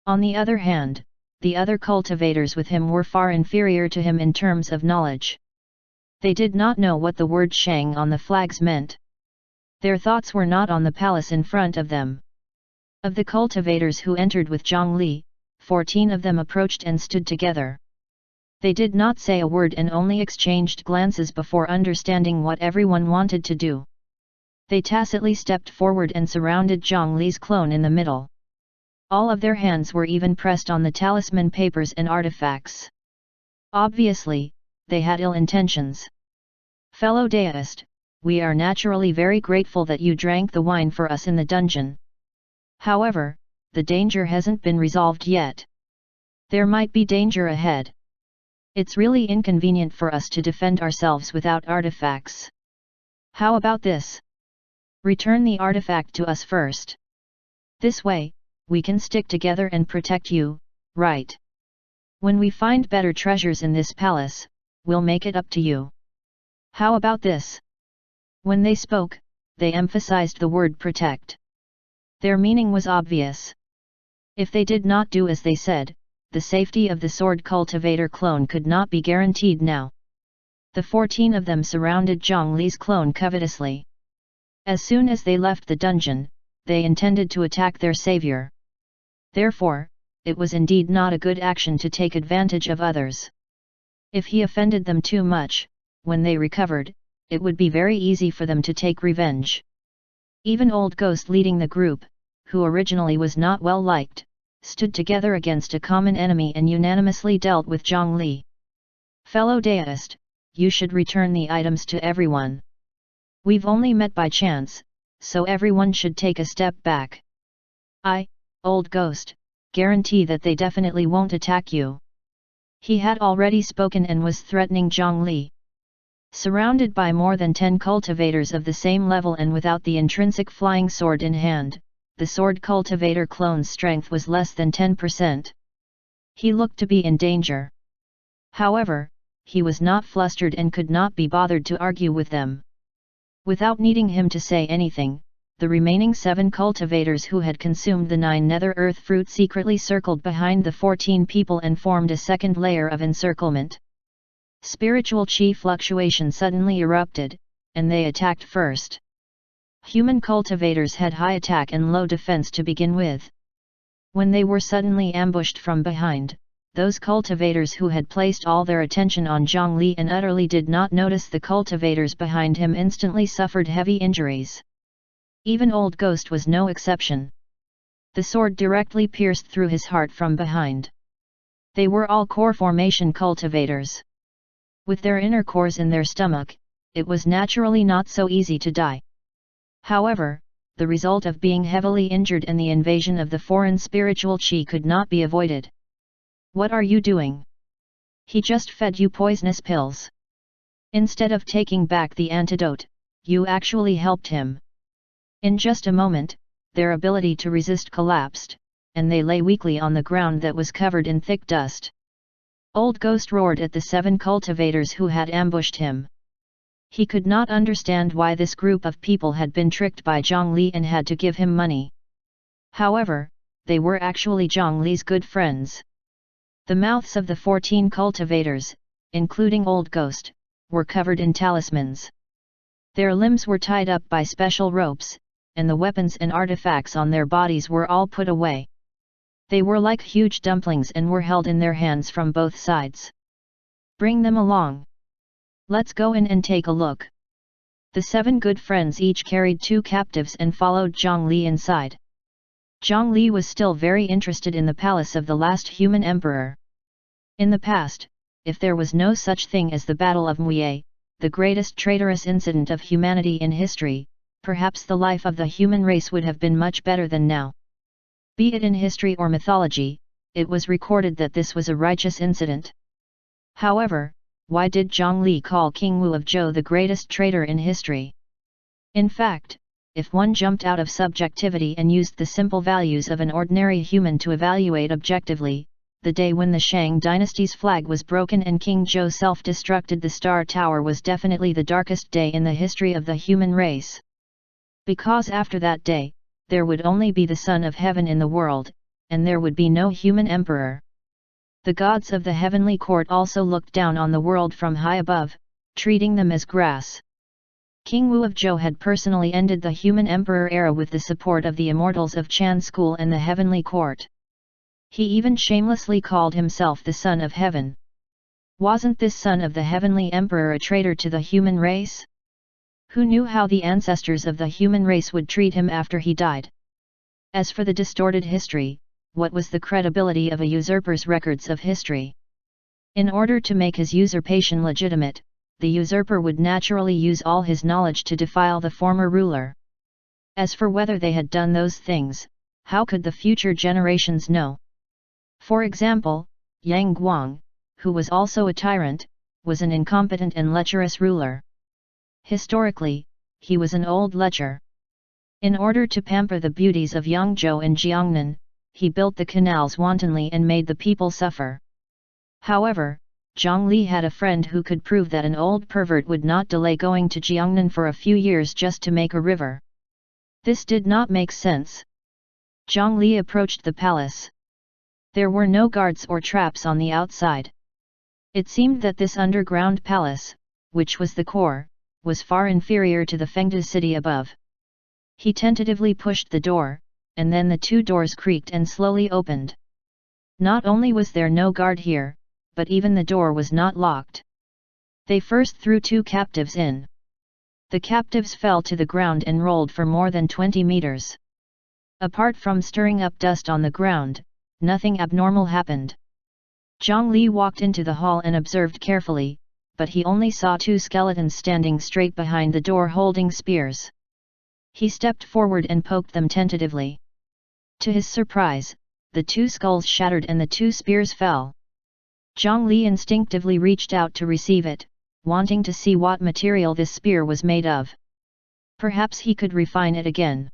On the other hand, the other cultivators with him were far inferior to him in terms of knowledge. They did not know what the word Shang on the flags meant. Their thoughts were not on the palace in front of them. Of the cultivators who entered with Zhongli, 14 of them approached and stood together. They did not say a word and only exchanged glances before understanding what everyone wanted to do. They tacitly stepped forward and surrounded Zhongli's clone in the middle. All of their hands were even pressed on the talisman papers and artifacts. Obviously, they had ill intentions. Fellow deist, we are naturally very grateful that you drank the wine for us in the dungeon. However, the danger hasn't been resolved yet. There might be danger ahead. It's really inconvenient for us to defend ourselves without artifacts. How about this? Return the artifact to us first. This way, we can stick together and protect you, right? When we find better treasures in this palace, we'll make it up to you. How about this? When they spoke, they emphasized the word protect. Their meaning was obvious. If they did not do as they said, the safety of the sword cultivator clone could not be guaranteed now. The 14 of them surrounded Zhongli's clone covetously. As soon as they left the dungeon, they intended to attack their savior. Therefore, it was indeed not a good action to take advantage of others. If he offended them too much, when they recovered, it would be very easy for them to take revenge. Even Old Ghost leading the group, who originally was not well liked, stood together against a common enemy and unanimously dealt with Zhongli. Fellow deist, you should return the items to everyone. We've only met by chance, so everyone should take a step back. I, Old Ghost, guarantee that they definitely won't attack you. He had already spoken and was threatening Zhongli. Surrounded by more than 10 cultivators of the same level and without the intrinsic flying sword in hand, the sword cultivator clone's strength was less than 10%. He looked to be in danger. However, he was not flustered and could not be bothered to argue with them. Without needing him to say anything, the remaining 7 cultivators who had consumed the 9 nether earth fruit secretly circled behind the 14 people and formed a second layer of encirclement. Spiritual chi fluctuation suddenly erupted, and they attacked first. Human cultivators had high attack and low defense to begin with. When they were suddenly ambushed from behind, those cultivators who had placed all their attention on Zhongli and utterly did not notice the cultivators behind him instantly suffered heavy injuries. Even Old Ghost was no exception. The sword directly pierced through his heart from behind. They were all core formation cultivators. With their inner cores in their stomach, it was naturally not so easy to die. However, the result of being heavily injured and the invasion of the foreign spiritual qi could not be avoided. What are you doing? He just fed you poisonous pills. Instead of taking back the antidote, you actually helped him. In just a moment, their ability to resist collapsed, and they lay weakly on the ground that was covered in thick dust. Old Ghost roared at the 7 cultivators who had ambushed him. He could not understand why this group of people had been tricked by Zhongli and had to give him money. However, they were actually Zhongli's good friends. The mouths of the 14 cultivators, including Old Ghost, were covered in talismans. Their limbs were tied up by special ropes, and the weapons and artifacts on their bodies were all put away. They were like huge dumplings and were held in their hands from both sides. Bring them along. Let's go in and take a look. The 7 good friends each carried 2 captives and followed Zhongli inside. Zhongli was still very interested in the palace of the last human emperor. In the past, if there was no such thing as the Battle of Muye, the greatest traitorous incident of humanity in history, perhaps the life of the human race would have been much better than now. Be it in history or mythology, it was recorded that this was a righteous incident. However, why did Zhongli call King Wu of Zhou the greatest traitor in history? In fact, if one jumped out of subjectivity and used the simple values of an ordinary human to evaluate objectively, the day when the Shang dynasty's flag was broken and King Zhou self-destructed the Star Tower was definitely the darkest day in the history of the human race. Because after that day, there would only be the Son of Heaven in the world, and there would be no human emperor. The gods of the heavenly court also looked down on the world from high above, treating them as grass. King Wu of Zhou had personally ended the human emperor era with the support of the immortals of Chan School and the heavenly court. He even shamelessly called himself the Son of Heaven. Wasn't this son of the heavenly emperor a traitor to the human race? Who knew how the ancestors of the human race would treat him after he died? As for the distorted history, what was the credibility of a usurper's records of history? In order to make his usurpation legitimate, the usurper would naturally use all his knowledge to defile the former ruler. As for whether they had done those things, how could the future generations know? For example, Yang Guang, who was also a tyrant, was an incompetent and lecherous ruler. Historically, he was an old lecher. In order to pamper the beauties of Yangzhou and Jiangnan, he built the canals wantonly and made the people suffer. However, Zhongli had a friend who could prove that an old pervert would not delay going to Jiangnan for a few years just to make a river. This did not make sense. Zhongli approached the palace. There were no guards or traps on the outside. It seemed that this underground palace, which was the core, was far inferior to the Fengde city above. He tentatively pushed the door, and then the 2 doors creaked and slowly opened. Not only was there no guard here, but even the door was not locked. They first threw 2 captives in. The captives fell to the ground and rolled for more than 20 meters. Apart from stirring up dust on the ground, nothing abnormal happened. Zhongli walked into the hall and observed carefully, but he only saw 2 skeletons standing straight behind the door holding spears. He stepped forward and poked them tentatively. To his surprise, the 2 skulls shattered and the 2 spears fell. Zhongli instinctively reached out to receive it, wanting to see what material this spear was made of. Perhaps he could refine it again.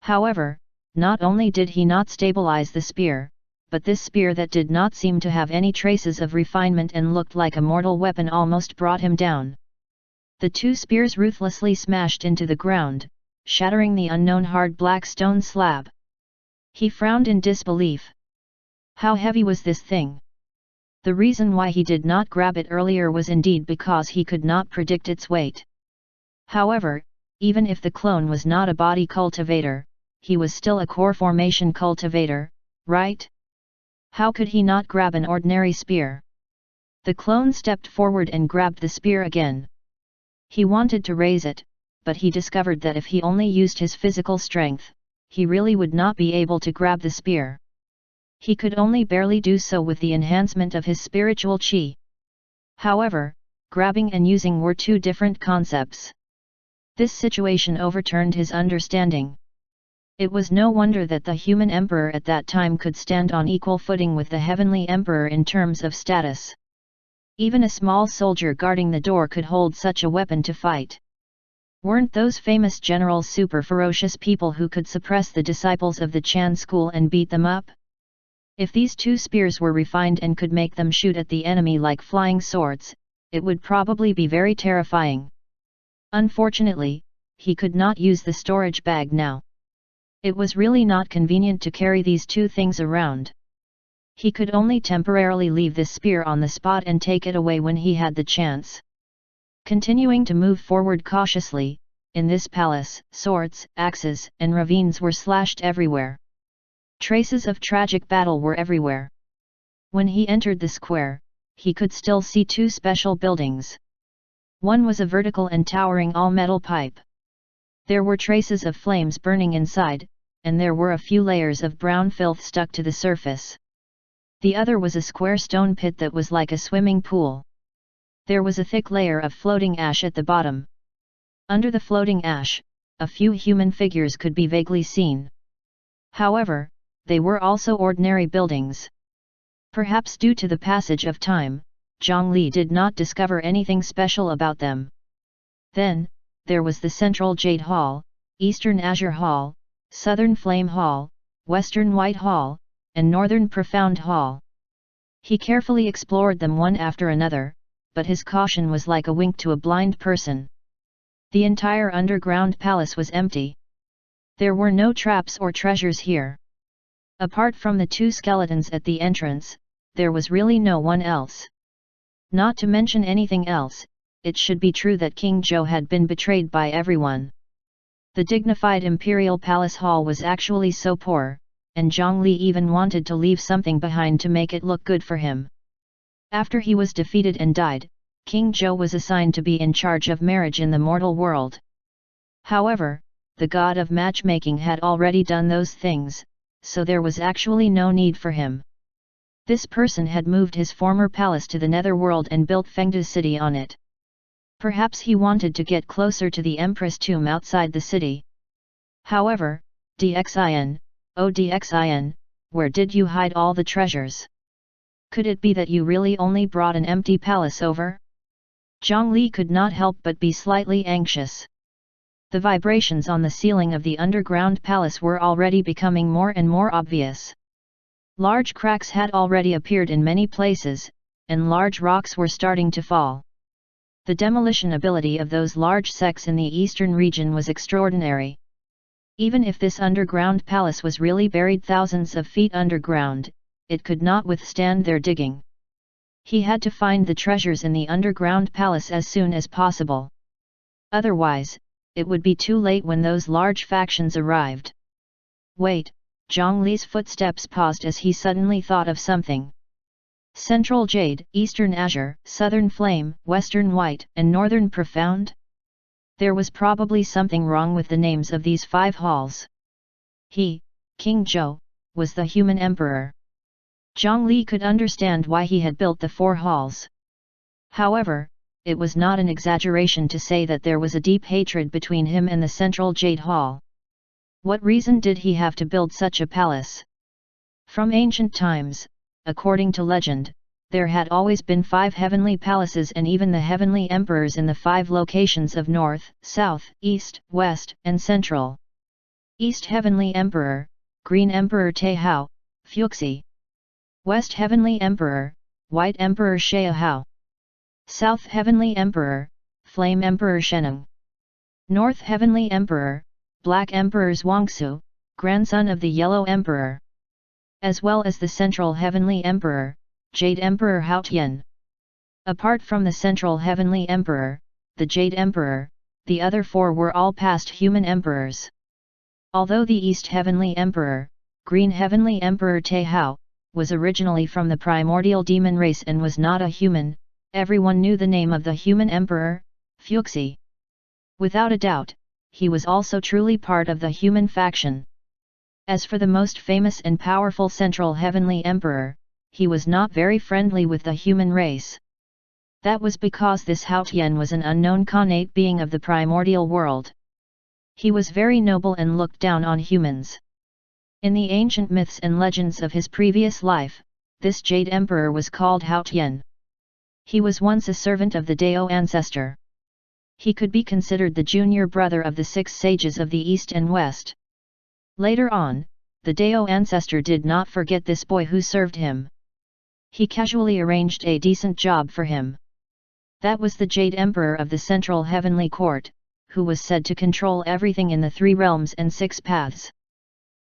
However, not only did he not stabilize the spear, but this spear that did not seem to have any traces of refinement and looked like a mortal weapon almost brought him down. The 2 spears ruthlessly smashed into the ground, shattering the unknown hard black stone slab. He frowned in disbelief. How heavy was this thing? The reason why he did not grab it earlier was indeed because he could not predict its weight. However, Even if the clone was not a body cultivator, he was still a core formation cultivator, right? How could he not grab an ordinary spear? The clone stepped forward and grabbed the spear again. He wanted to raise it, but he discovered that if he only used his physical strength, he really would not be able to grab the spear. He could only barely do so with the enhancement of his spiritual chi. However, grabbing and using were two different concepts. This situation overturned his understanding. It was no wonder that the human emperor at that time could stand on equal footing with the heavenly emperor in terms of status. Even a small soldier guarding the door could hold such a weapon to fight. Weren't those famous generals super ferocious people who could suppress the disciples of the Chan school and beat them up? If these two spears were refined and could make them shoot at the enemy like flying swords, it would probably be very terrifying. Unfortunately, he could not use the storage bag now. It was really not convenient to carry these two things around. He could only temporarily leave this spear on the spot and take it away when he had the chance. Continuing to move forward cautiously, in this palace, swords, axes, and ravines were slashed everywhere. Traces of tragic battle were everywhere. When he entered the square, he could still see two special buildings. One was a vertical and towering all-metal pipe. There were traces of flames burning inside, and there were a few layers of brown filth stuck to the surface. The other was a square stone pit that was like a swimming pool. There was a thick layer of floating ash at the bottom. Under the floating ash, a few human figures could be vaguely seen. However, they were also ordinary buildings. Perhaps due to the passage of time, Zhang Li did not discover anything special about them. Then, there was the Central Jade Hall, Eastern Azure Hall, Southern Flame Hall, Western White Hall, and Northern Profound Hall. He carefully explored them one after another, but his caution was like a wink to a blind person. The entire underground palace was empty. There were no traps or treasures here. Apart from the two skeletons at the entrance, there was really no one else. Not to mention anything else, it should be true that King Zhou had been betrayed by everyone. The dignified imperial palace hall was actually so poor, and Zhang Li even wanted to leave something behind to make it look good for him. After he was defeated and died, King Zhou was assigned to be in charge of marriage in the mortal world. However, the god of matchmaking had already done those things, so there was actually no need for him. This person had moved his former palace to the netherworld and built Fengdu city on it. Perhaps he wanted to get closer to the Empress tomb outside the city. However, Dxin, oh Dxin, where did you hide all the treasures? Could it be that you really only brought an empty palace over? Zhang Li could not help but be slightly anxious. The vibrations on the ceiling of the underground palace were already becoming more and more obvious. Large cracks had already appeared in many places, and large rocks were starting to fall. The demolition ability of those large sects in the eastern region was extraordinary. Even if this underground palace was really buried thousands of feet underground, it could not withstand their digging. He had to find the treasures in the underground palace as soon as possible. Otherwise, it would be too late when those large factions arrived. Wait, Zhang Li's footsteps paused as he suddenly thought of something. Central Jade, Eastern Azure, Southern Flame, Western White, and Northern Profound? There was probably something wrong with the names of these 5 halls. He, King Zhou, was the human emperor. Zhang Li could understand why he had built the 4 halls. However, it was not an exaggeration to say that there was a deep hatred between him and the Central Jade Hall. What reason did he have to build such a palace? From ancient times, according to legend, there had always been 5 heavenly palaces and even the heavenly emperors in the 5 locations of North, South, East, West, and Central. East Heavenly Emperor, Green Emperor Taihao, Fuxi. West Heavenly Emperor, White Emperor Xiaohao. South Heavenly Emperor, Flame Emperor Sheneng. North Heavenly Emperor, Black Emperor Zhuangsu, grandson of the Yellow Emperor. As well as the Central Heavenly Emperor, Jade Emperor Haotian. Apart from the Central Heavenly Emperor, the Jade Emperor, the other 4 were all past human emperors. Although the East Heavenly Emperor, Green Heavenly Emperor Tehao, was originally from the primordial demon race and was not a human, everyone knew the name of the human emperor, Fuxi. Without a doubt, he was also truly part of the human faction. As for the most famous and powerful Central Heavenly Emperor, he was not very friendly with the human race. That was because this Hao Tian was an unknown connate being of the primordial world. He was very noble and looked down on humans. In the ancient myths and legends of his previous life, this Jade Emperor was called Hao Tian. He was once a servant of the Dao ancestor. He could be considered the junior brother of the 6 sages of the East and West. Later on, the Dao ancestor did not forget this boy who served him. He casually arranged a decent job for him. That was the Jade Emperor of the Central Heavenly Court, who was said to control everything in the 3 realms and 6 paths.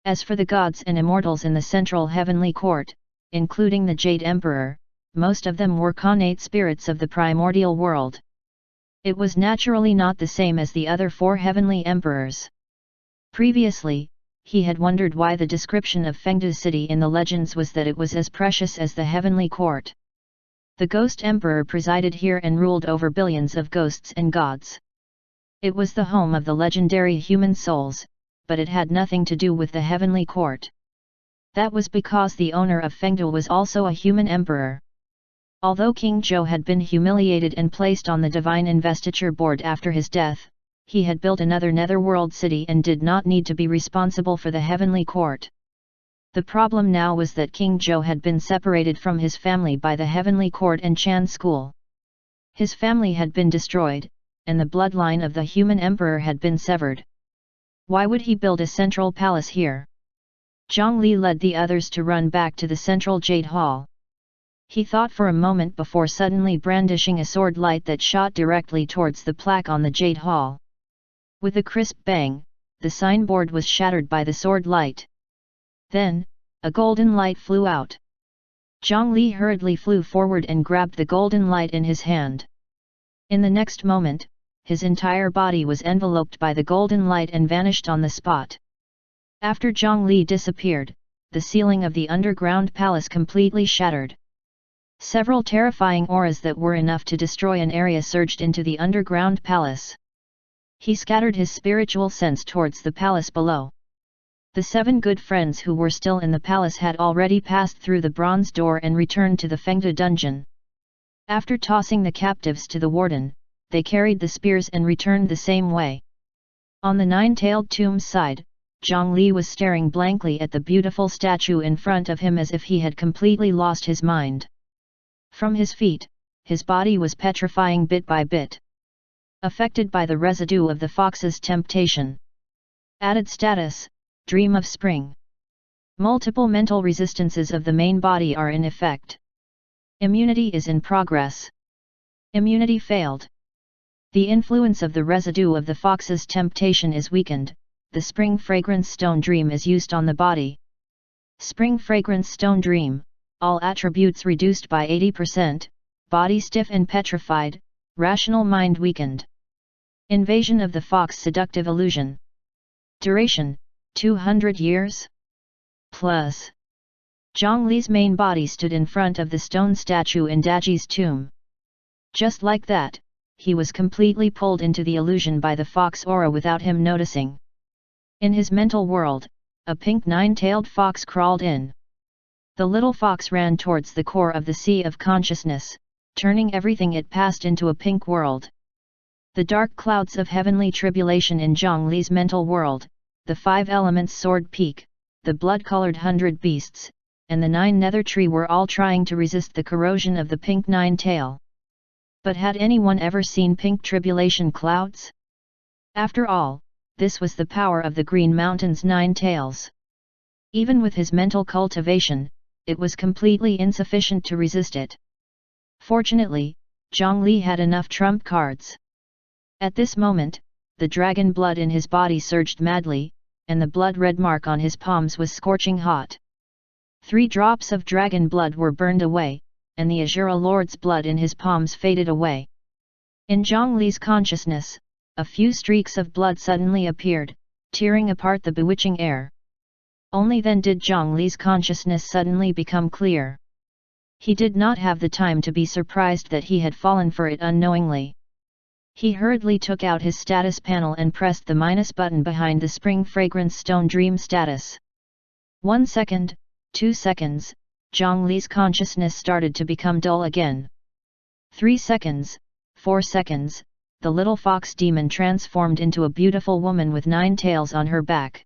As for the gods and immortals in the Central Heavenly Court, including the Jade Emperor, most of them were connate spirits of the primordial world. It was naturally not the same as the other 4 heavenly emperors. Previously, he had wondered why the description of Fengdu city in the legends was that it was as precious as the heavenly court. The Ghost Emperor presided here and ruled over billions of ghosts and gods. It was the home of the legendary human souls, but it had nothing to do with the heavenly court. That was because the owner of Fengdu was also a human emperor. Although King Zhou had been humiliated and placed on the divine investiture board after his death, he had built another netherworld city and did not need to be responsible for the heavenly court. The problem now was that King Zhou had been separated from his family by the heavenly court and Chan school. His family had been destroyed, and the bloodline of the human emperor had been severed. Why would he build a central palace here? Zhang Li led the others to run back to the central Jade Hall. He thought for a moment before suddenly brandishing a sword light that shot directly towards the plaque on the Jade Hall. With a crisp bang, the signboard was shattered by the sword light. Then, a golden light flew out. Zhang Li hurriedly flew forward and grabbed the golden light in his hand. In the next moment, his entire body was enveloped by the golden light and vanished on the spot. After Zhang Li disappeared, the ceiling of the underground palace completely shattered. Several terrifying auras that were enough to destroy an area surged into the underground palace. He scattered his spiritual sense towards the palace below. The 7 good friends who were still in the palace had already passed through the bronze door and returned to the Fengdu dungeon. After tossing the captives to the warden, they carried the spears and returned the same way. On the 9-tailed tomb's side, Zhang Li was staring blankly at the beautiful statue in front of him as if he had completely lost his mind. From his feet, his body was petrifying bit by bit. Affected by the residue of the fox's temptation. Added status, dream of spring. Multiple mental resistances of the main body are in effect. Immunity is in progress. Immunity failed. The influence of the residue of the fox's temptation is weakened, the spring fragrance stone dream is used on the body. Spring fragrance stone dream. All attributes reduced by 80%, body stiff and petrified, rational mind weakened. Invasion of the fox seductive illusion. Duration, 200 years? Plus. Zhang Li's main body stood in front of the stone statue in Daji's tomb. Just like that, he was completely pulled into the illusion by the fox aura without him noticing. In his mental world, a pink 9-tailed fox crawled in. The little fox ran towards the core of the sea of consciousness, turning everything it passed into a pink world. The dark clouds of heavenly tribulation in Zhang Li's mental world, the 5 elements sword peak, the blood-colored 100 beasts, and the 9 nether tree were all trying to resist the corrosion of the pink 9-tail. But had anyone ever seen pink tribulation clouds? After all, this was the power of the Green Mountain's 9 tails. Even with his mental cultivation, it was completely insufficient to resist it. Fortunately, Zhang Li had enough trump cards. At this moment, the dragon blood in his body surged madly, and the blood-red mark on his palms was scorching hot. 3 drops of dragon blood were burned away, and the Azura Lord's blood in his palms faded away. In Zhang Li's consciousness, a few streaks of blood suddenly appeared, tearing apart the bewitching air. Only then did Zhang Li's consciousness suddenly become clear. He did not have the time to be surprised that he had fallen for it unknowingly. He hurriedly took out his status panel and pressed the minus button behind the Spring Fragrance Stone Dream status. 1 second, 2 seconds, Zhang Li's consciousness started to become dull again. 3 seconds, 4 seconds, the little fox demon transformed into a beautiful woman with 9 tails on her back.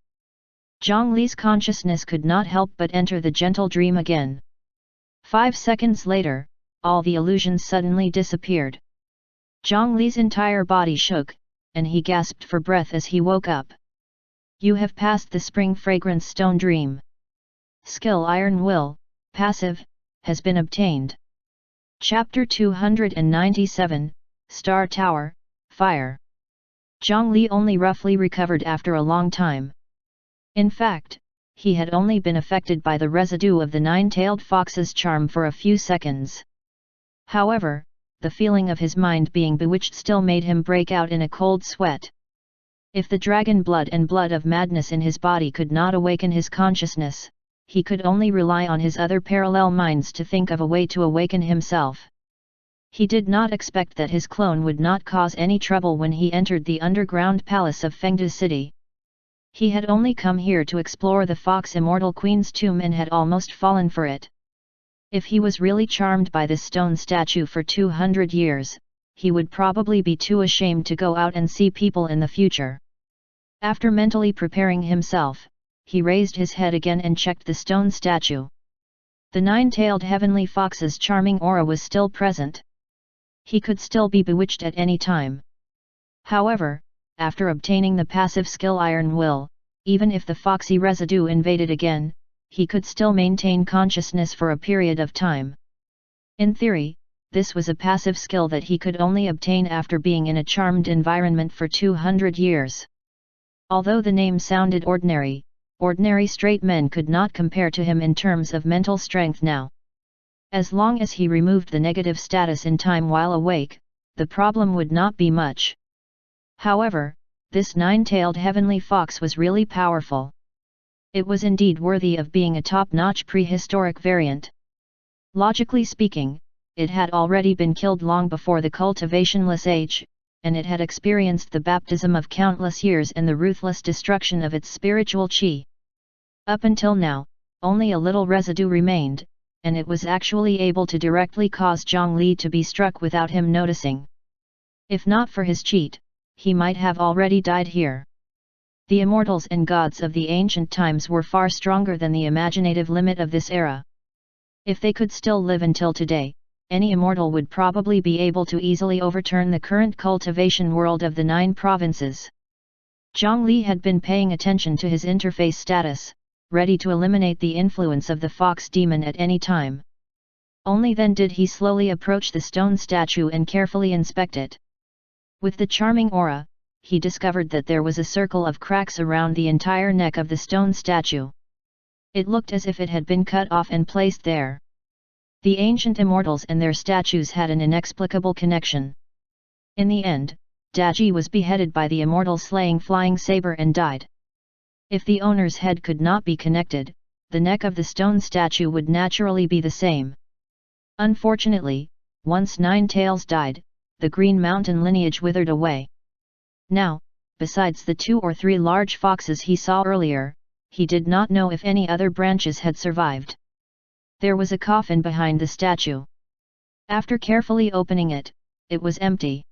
Zhang Li's consciousness could not help but enter the gentle dream again. 5 seconds later, all the illusions suddenly disappeared. Zhang Li's entire body shook, and he gasped for breath as he woke up. You have passed the Spring Fragrance Stone Dream. Skill Iron Will, Passive, has been obtained. Chapter 297, Star Tower, Fire. Zhang Li only roughly recovered after a long time. In fact, he had only been affected by the residue of the 9-tailed fox's charm for a few seconds. However, the feeling of his mind being bewitched still made him break out in a cold sweat. If the dragon blood and blood of madness in his body could not awaken his consciousness, he could only rely on his other parallel minds to think of a way to awaken himself. He did not expect that his clone would not cause any trouble when he entered the underground palace of Fengde City. He had only come here to explore the Fox Immortal Queen's tomb and had almost fallen for it. If he was really charmed by this stone statue for 200 years, he would probably be too ashamed to go out and see people in the future. After mentally preparing himself, he raised his head again and checked the stone statue. The 9-tailed heavenly fox's charming aura was still present. He could still be bewitched at any time. However, after obtaining the passive skill Iron Will, even if the foxy residue invaded again, he could still maintain consciousness for a period of time. In theory, this was a passive skill that he could only obtain after being in a charmed environment for 200 years. Although the name sounded ordinary, ordinary straight men could not compare to him in terms of mental strength now. As long as he removed the negative status in time while awake, the problem would not be much. However, this 9-tailed heavenly fox was really powerful. It was indeed worthy of being a top-notch prehistoric variant. Logically speaking, it had already been killed long before the cultivationless age, and it had experienced the baptism of countless years and the ruthless destruction of its spiritual chi. Up until now, only a little residue remained, and it was actually able to directly cause Zhang Li to be struck without him noticing. If not for his cheat, he might have already died here. The immortals and gods of the ancient times were far stronger than the imaginative limit of this era. If they could still live until today, any immortal would probably be able to easily overturn the current cultivation world of the 9 provinces. Zhang Li had been paying attention to his interface status, ready to eliminate the influence of the fox demon at any time. Only then did he slowly approach the stone statue and carefully inspect it. With the charming aura, he discovered that there was a circle of cracks around the entire neck of the stone statue. It looked as if it had been cut off and placed there. The ancient immortals and their statues had an inexplicable connection. In the end, Daji was beheaded by the immortal slaying flying saber and died. If the owner's head could not be connected, the neck of the stone statue would naturally be the same. Unfortunately, once 9 tails died, the Green Mountain lineage withered away. Now, besides the 2 or 3 large foxes he saw earlier, he did not know if any other branches had survived. There was a coffin behind the statue. After carefully opening it, it was empty.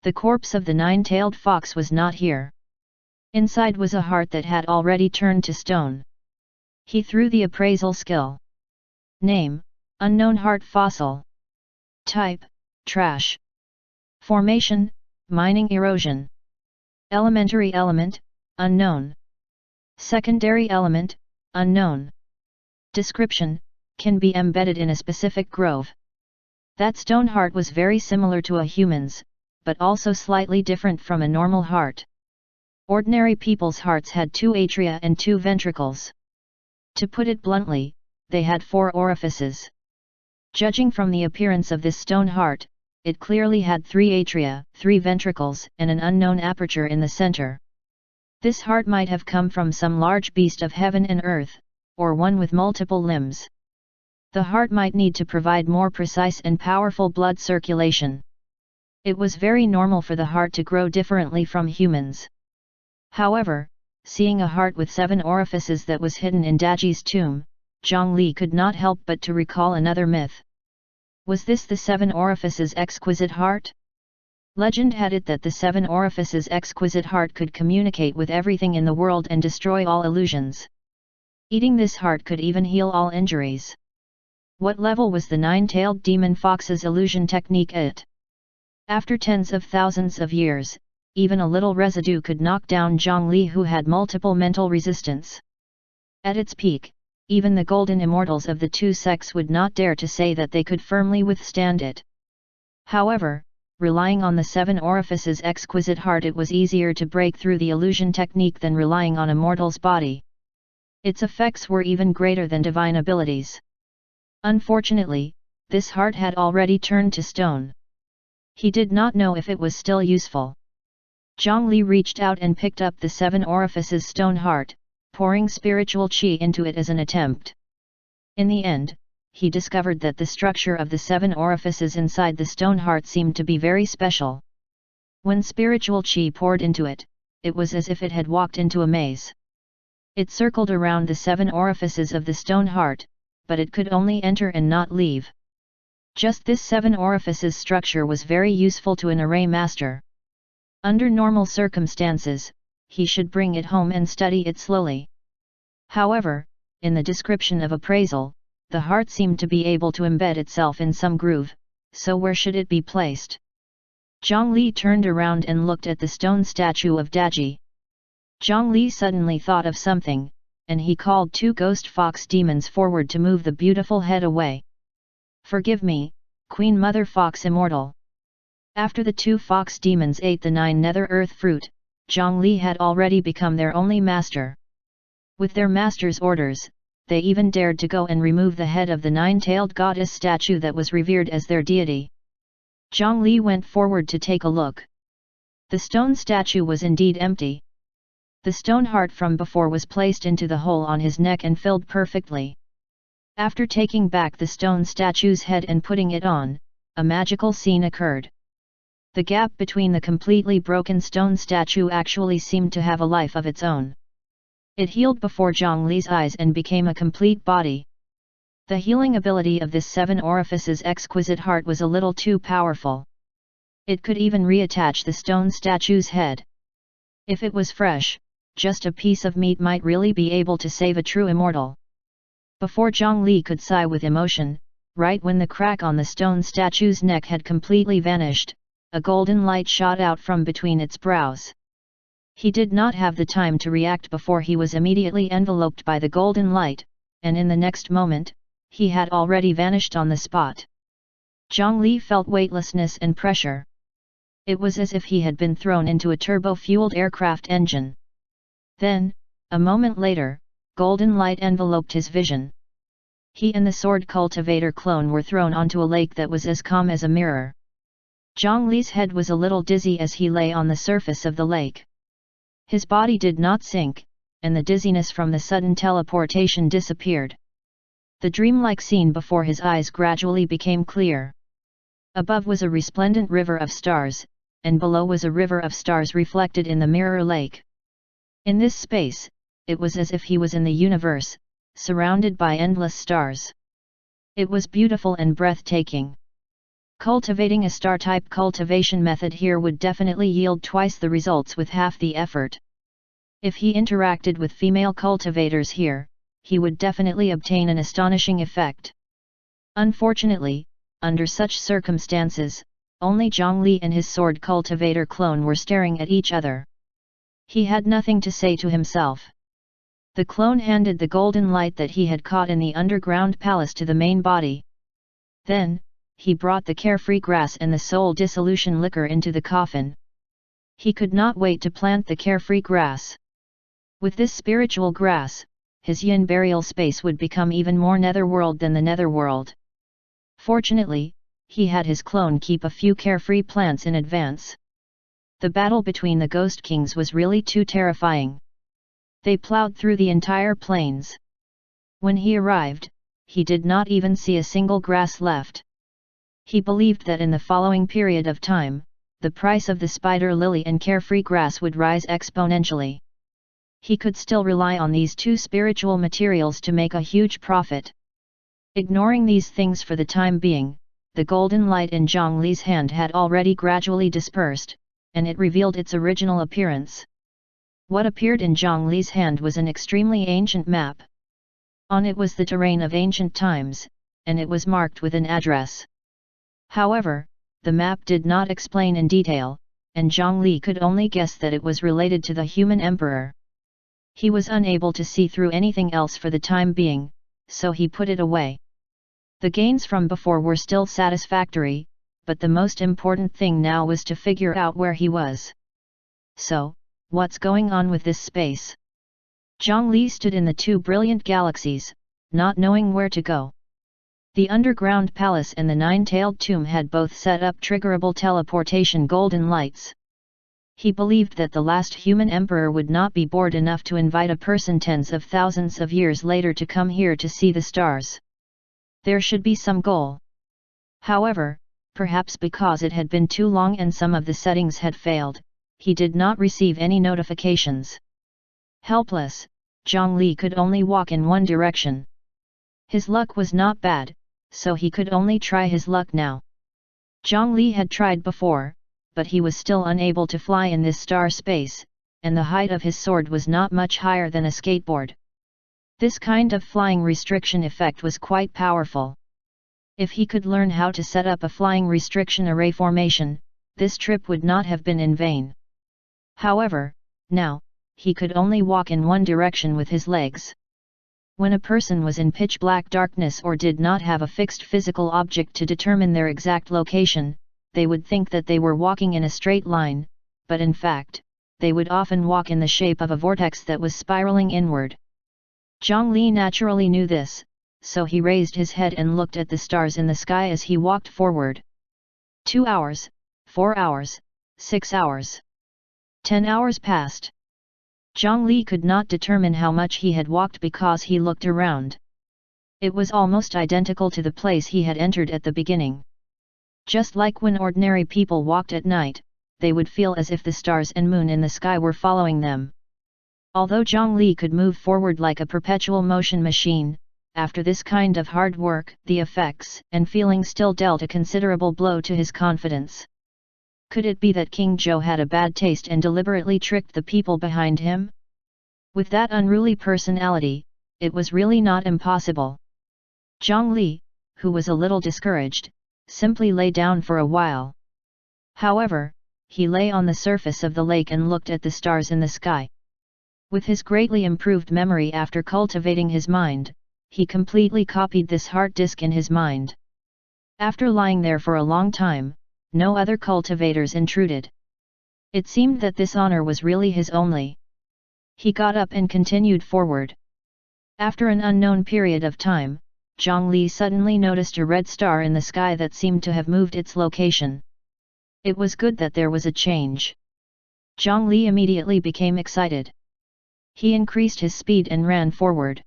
The corpse of the 9-tailed fox was not here. Inside was a heart that had already turned to stone. He threw the appraisal skill. Name, Unknown Heart Fossil. Type, Trash. Formation, Mining Erosion. Elementary element, Unknown. Secondary element, Unknown. Description, can be embedded in a specific grove. That stone heart was very similar to a human's, but also slightly different from a normal heart. Ordinary people's hearts had 2 atria and 2 ventricles. To put it bluntly, they had 4 orifices. Judging from the appearance of this stone heart, it clearly had 3 atria, 3 ventricles, and an unknown aperture in the center. This heart might have come from some large beast of heaven and earth, or one with multiple limbs. The heart might need to provide more precise and powerful blood circulation. It was very normal for the heart to grow differently from humans. However, seeing a heart with 7 orifices that was hidden in Daji's tomb, Zhang Li could not help but to recall another myth. Was this the 7 orifices exquisite heart? Legend had it that the 7 orifices exquisite heart could communicate with everything in the world and destroy all illusions. Eating this heart could even heal all injuries. What level was the 9-tailed demon fox's illusion technique at? After tens of thousands of years, even a little residue could knock down Zhang Li, who had multiple mental resistance. At its peak, even the golden immortals of the 2 sects would not dare to say that they could firmly withstand it. However, relying on the 7 orifices exquisite heart, it was easier to break through the illusion technique than relying on a mortal's body. Its effects were even greater than divine abilities. Unfortunately, this heart had already turned to stone. He did not know if it was still useful. Zhang Li reached out and picked up the 7 orifices stone heart, pouring spiritual qi into it as an attempt. In the end, he discovered that the structure of the 7 orifices inside the stone heart seemed to be very special. When spiritual qi poured into it, it was as if it had walked into a maze. It circled around the 7 orifices of the stone heart, but it could only enter and not leave. Just this 7 orifices structure was very useful to an array master. Under normal circumstances, he should bring it home and study it slowly. However, in the description of appraisal, the heart seemed to be able to embed itself in some groove, so where should it be placed? Zhang Li turned around and looked at the stone statue of Daji. Zhang Li suddenly thought of something, and he called 2 ghost fox demons forward to move the beautiful head away. "Forgive me, Queen Mother Fox Immortal." After the 2 fox demons ate the 9 nether earth fruit, Zhang Li had already become their only master. With their master's orders, they even dared to go and remove the head of the 9-tailed goddess statue that was revered as their deity. Zhang Li went forward to take a look. The stone statue was indeed empty. The stone heart from before was placed into the hole on his neck and filled perfectly. After taking back the stone statue's head and putting it on, a magical scene occurred. The gap between the completely broken stone statue actually seemed to have a life of its own. It healed before Zhang Li's eyes and became a complete body. The healing ability of this 7 orifices exquisite heart was a little too powerful. It could even reattach the stone statue's head. If it was fresh, just a piece of meat might really be able to save a true immortal. Before Zhang Li could sigh with emotion, right when the crack on the stone statue's neck had completely vanished, a golden light shot out from between its brows. He did not have the time to react before he was immediately enveloped by the golden light, and in the next moment, he had already vanished on the spot. Zhang Li felt weightlessness and pressure. It was as if he had been thrown into a turbo-fueled aircraft engine. Then, a moment later, golden light enveloped his vision. He and the sword cultivator clone were thrown onto a lake that was as calm as a mirror. Zhang Li's head was a little dizzy as he lay on the surface of the lake. His body did not sink, and the dizziness from the sudden teleportation disappeared. The dreamlike scene before his eyes gradually became clear. Above was a resplendent river of stars, and below was a river of stars reflected in the mirror lake. In this space, it was as if he was in the universe, surrounded by endless stars. It was beautiful and breathtaking. Cultivating a star-type cultivation method here would definitely yield twice the results with half the effort. If he interacted with female cultivators here, he would definitely obtain an astonishing effect. Unfortunately, under such circumstances, only Zhang Li and his sword cultivator clone were staring at each other. He had nothing to say to himself. The clone handed the golden light that he had caught in the underground palace to the main body. Then, he brought the carefree grass and the soul dissolution liquor into the coffin. He could not wait to plant the carefree grass. With this spiritual grass, his yin burial space would become even more netherworld than the netherworld. Fortunately, he had his clone keep a few carefree plants in advance. The battle between the Ghost Kings was really too terrifying. They plowed through the entire plains. When he arrived, he did not even see a single grass left. He believed that in the following period of time, the price of the spider lily and carefree grass would rise exponentially. He could still rely on these two spiritual materials to make a huge profit. Ignoring these things for the time being, the golden light in Zhang Li's hand had already gradually dispersed, and it revealed its original appearance. What appeared in Zhang Li's hand was an extremely ancient map. On it was the terrain of ancient times, and it was marked with an address. However, the map did not explain in detail, and Zhang Li could only guess that it was related to the human emperor. He was unable to see through anything else for the time being, so he put it away. The gains from before were still satisfactory, but the most important thing now was to figure out where he was. So, what's going on with this space? Zhang Li stood in the two brilliant galaxies, not knowing where to go. The underground palace and the nine-tailed tomb had both set up triggerable teleportation golden lights. He believed that the last human emperor would not be bored enough to invite a person tens of thousands of years later to come here to see the stars. There should be some goal. However, perhaps because it had been too long and some of the settings had failed, he did not receive any notifications. Helpless, Zhang Li could only walk in one direction. His luck was not bad, so he could only try his luck now. Zhang Li had tried before, but he was still unable to fly in this star space, and the height of his sword was not much higher than a skateboard. This kind of flying restriction effect was quite powerful. If he could learn how to set up a flying restriction array formation, this trip would not have been in vain. However, now, he could only walk in one direction with his legs. When a person was in pitch-black darkness or did not have a fixed physical object to determine their exact location, they would think that they were walking in a straight line, but in fact, they would often walk in the shape of a vortex that was spiraling inward. Zhang Li naturally knew this, so he raised his head and looked at the stars in the sky as he walked forward. 2 hours, 4 hours, 6 hours. 10 hours passed. Zhang Li could not determine how much he had walked because he looked around. It was almost identical to the place he had entered at the beginning. Just like when ordinary people walked at night, they would feel as if the stars and moon in the sky were following them. Although Zhang Li could move forward like a perpetual motion machine, after this kind of hard work, the effects and feeling still dealt a considerable blow to his confidence. Could it be that King Zhou had a bad taste and deliberately tricked the people behind him? With that unruly personality, it was really not impossible. Zhang Li, who was a little discouraged, simply lay down for a while. However, he lay on the surface of the lake and looked at the stars in the sky. With his greatly improved memory after cultivating his mind, he completely copied this hard disk in his mind. After lying there for a long time, no other cultivators intruded. It seemed that this honor was really his only. He got up and continued forward. After an unknown period of time, Zhang Li suddenly noticed a red star in the sky that seemed to have moved its location. It was good that there was a change. Zhang Li immediately became excited. He increased his speed and ran forward.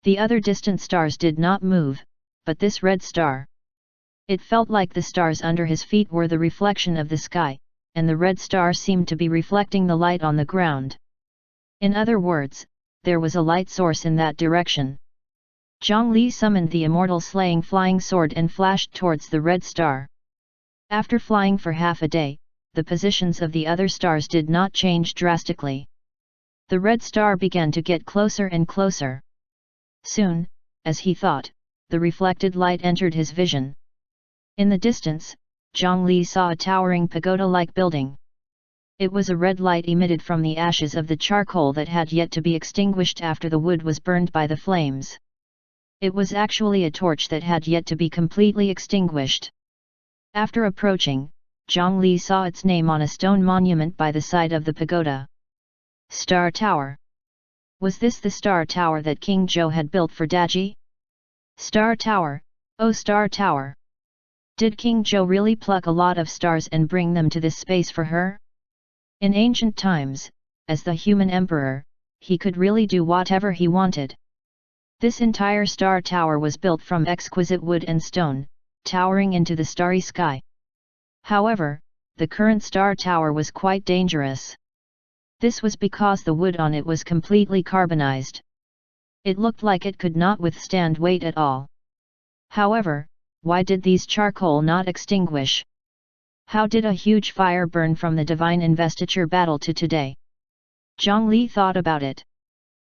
The other distant stars did not move, but this red star. It felt like the stars under his feet were the reflection of the sky, and the red star seemed to be reflecting the light on the ground. In other words, there was a light source in that direction. Zhang Li summoned the immortal slaying flying sword and flashed towards the red star. After flying for half a day, the positions of the other stars did not change drastically. The red star began to get closer and closer. Soon, as he thought, the reflected light entered his vision. In the distance, Zhang Li saw a towering pagoda-like building. It was a red light emitted from the ashes of the charcoal that had yet to be extinguished after the wood was burned by the flames. It was actually a torch that had yet to be completely extinguished. After approaching, Zhang Li saw its name on a stone monument by the side of the pagoda. Star Tower. Was this the Star Tower that King Zhou had built for Daji? Star Tower, oh Star Tower! Did King Zhou really pluck a lot of stars and bring them to this space for her? In ancient times, as the human emperor, he could really do whatever he wanted. This entire star tower was built from exquisite wood and stone, towering into the starry sky. However, the current star tower was quite dangerous. This was because the wood on it was completely carbonized. It looked like it could not withstand weight at all. However, why did these charcoal not extinguish? How did a huge fire burn from the divine investiture battle to today? Zhang Li thought about it.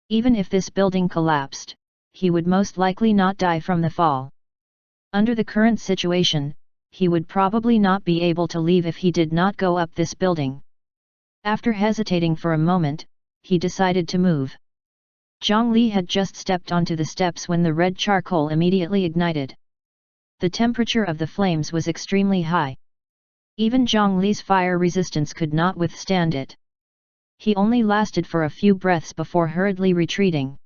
Even if this building collapsed, he would most likely not die from the fall. Under the current situation, he would probably not be able to leave if he did not go up this building. After hesitating for a moment, he decided to move. Zhang Li had just stepped onto the steps when the red charcoal immediately ignited. The temperature of the flames was extremely high. Even Zhang Li's fire resistance could not withstand it. He only lasted for a few breaths before hurriedly retreating.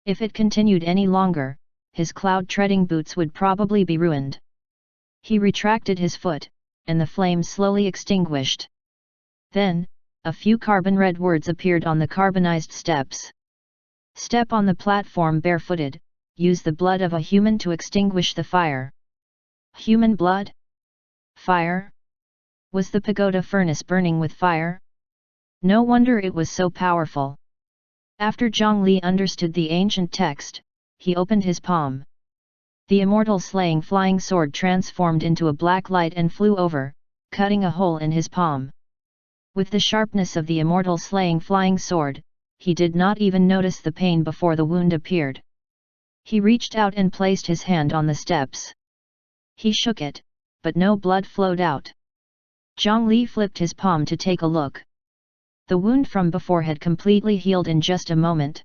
If it continued any longer, his cloud-treading boots would probably be ruined. He retracted his foot, and the flames slowly extinguished. Then, a few carbon-red words appeared on the carbonized steps. Step on the platform barefooted, use the blood of a human to extinguish the fire. Human blood? Fire? Was the pagoda furnace burning with fire? No wonder it was so powerful. After Zhang Li understood the ancient text, he opened his palm. The immortal slaying flying sword transformed into a black light and flew over, cutting a hole in his palm. With the sharpness of the immortal slaying flying sword, he did not even notice the pain before the wound appeared. He reached out and placed his hand on the steps. He shook it, but no blood flowed out. Zhang Li flipped his palm to take a look. The wound from before had completely healed in just a moment.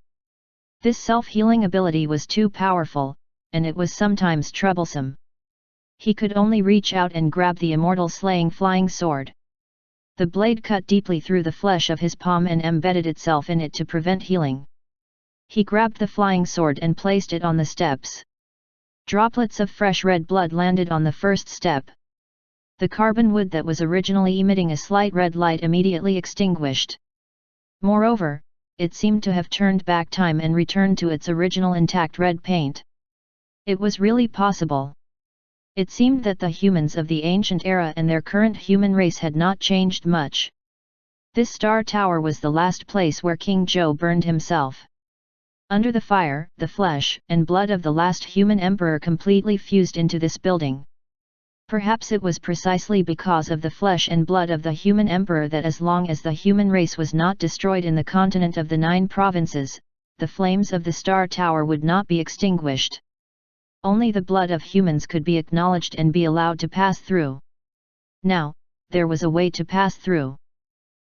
This self-healing ability was too powerful, and it was sometimes troublesome. He could only reach out and grab the immortal slaying flying sword. The blade cut deeply through the flesh of his palm and embedded itself in it to prevent healing. He grabbed the flying sword and placed it on the steps. Droplets of fresh red blood landed on the first step. The carbon wood that was originally emitting a slight red light immediately extinguished. Moreover, it seemed to have turned back time and returned to its original intact red paint. It was really possible. It seemed that the humans of the ancient era and their current human race had not changed much. This star tower was the last place where King Zhou burned himself. Under the fire, the flesh and blood of the last human emperor completely fused into this building. Perhaps it was precisely because of the flesh and blood of the human emperor that as long as the human race was not destroyed in the continent of the 9 provinces, the flames of the star tower would not be extinguished. Only the blood of humans could be acknowledged and be allowed to pass through. Now, there was a way to pass through.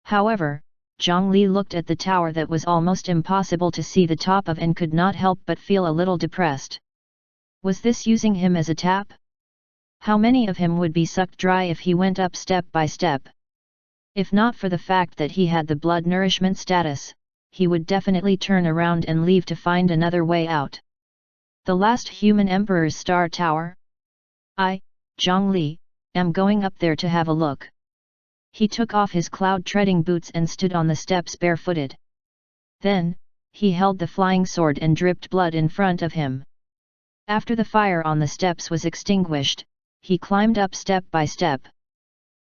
However, Zhang Li looked at the tower that was almost impossible to see the top of and could not help but feel a little depressed. Was this using him as a tap? How many of him would be sucked dry if he went up step by step? If not for the fact that he had the blood nourishment status, he would definitely turn around and leave to find another way out. The last human emperor's star tower? I, Zhang Li, am going up there to have a look. He took off his cloud-treading boots and stood on the steps barefooted. Then, he held the flying sword and dripped blood in front of him. After the fire on the steps was extinguished, he climbed up step by step.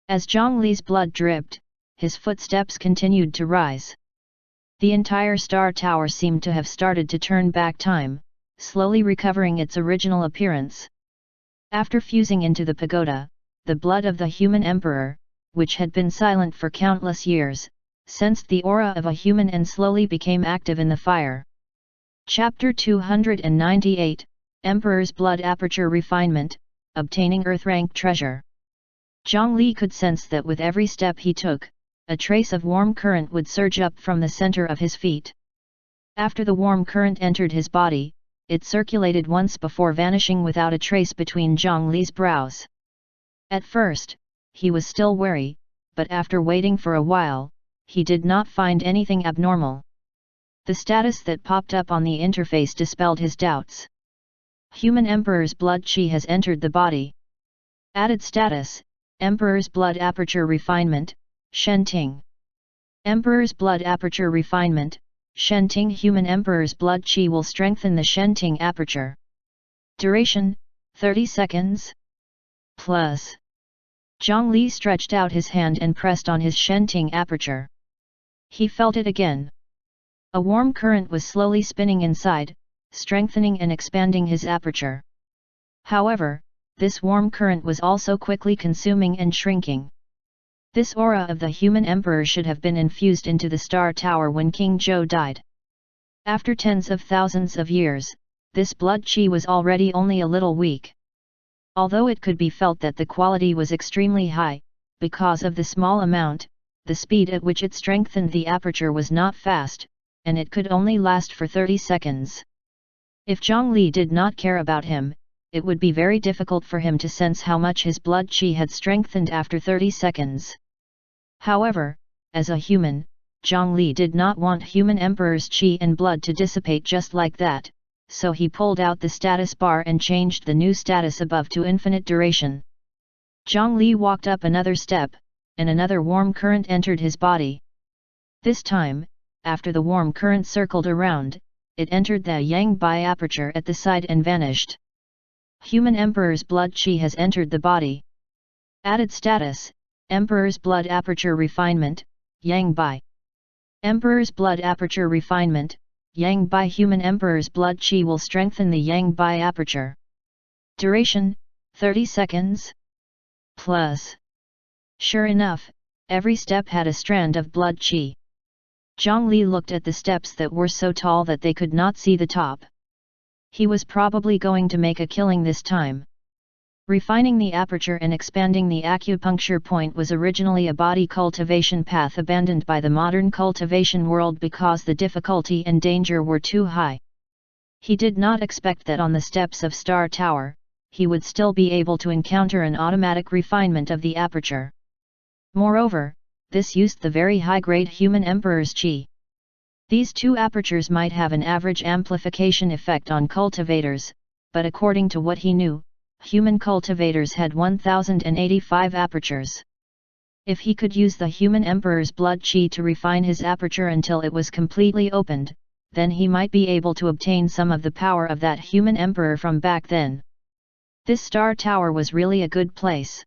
As Zhang Li's blood dripped, his footsteps continued to rise. The entire star tower seemed to have started to turn back time, slowly recovering its original appearance. After fusing into the pagoda, the blood of the human emperor, which had been silent for countless years, sensed the aura of a human and slowly became active in the fire. Chapter 298, Emperor's Blood Aperture Refinement, Obtaining Earth-Rank Treasure. Zhang Li could sense that with every step he took, a trace of warm current would surge up from the center of his feet. After the warm current entered his body, it circulated once before vanishing without a trace between Zhang Li's brows. At first, he was still wary, but after waiting for a while, he did not find anything abnormal. The status that popped up on the interface dispelled his doubts. Human Emperor's blood qi has entered the body. Added status, Emperor's Blood Aperture Refinement, Shenting. Emperor's Blood Aperture Refinement, Shenting. Human Emperor's Blood Qi will strengthen the Shenting aperture. Duration, 30 seconds. Plus. Zhongli stretched out his hand and pressed on his Shenting aperture. He felt it again. A warm current was slowly spinning inside, strengthening and expanding his aperture. However, this warm current was also quickly consuming and shrinking. This aura of the human emperor should have been infused into the Star Tower when King Zhou died. After tens of thousands of years, this blood qi was already only a little weak. Although it could be felt that the quality was extremely high, because of the small amount, the speed at which it strengthened the aperture was not fast, and it could only last for 30 seconds. If Zhongli did not care about him, it would be very difficult for him to sense how much his blood qi had strengthened after 30 seconds. However, as a human, Zhongli did not want human emperor's qi and blood to dissipate just like that, so he pulled out the status bar and changed the new status above to infinite duration. Zhongli walked up another step, and another warm current entered his body. This time, after the warm current circled around, it entered the Yang Bai aperture at the side and vanished. Human Emperor's blood qi has entered the body. Added status, Emperor's Blood Aperture Refinement, Yang Bai. Emperor's Blood Aperture Refinement, Yang Bai. Human Emperor's blood qi will strengthen the Yang Bai aperture. Duration, 30 seconds. Plus. Sure enough, every step had a strand of blood qi. Zhongli looked at the steps that were so tall that they could not see the top. He was probably going to make a killing this time. Refining the aperture and expanding the acupuncture point was originally a body cultivation path abandoned by the modern cultivation world because the difficulty and danger were too high. He did not expect that on the steps of Star Tower, he would still be able to encounter an automatic refinement of the aperture. Moreover, this used the very high-grade human emperor's qi. These two apertures might have an average amplification effect on cultivators, but according to what he knew, human cultivators had 1085 apertures. If he could use the human emperor's blood qi to refine his aperture until it was completely opened, then he might be able to obtain some of the power of that human emperor from back then. This Star Tower was really a good place.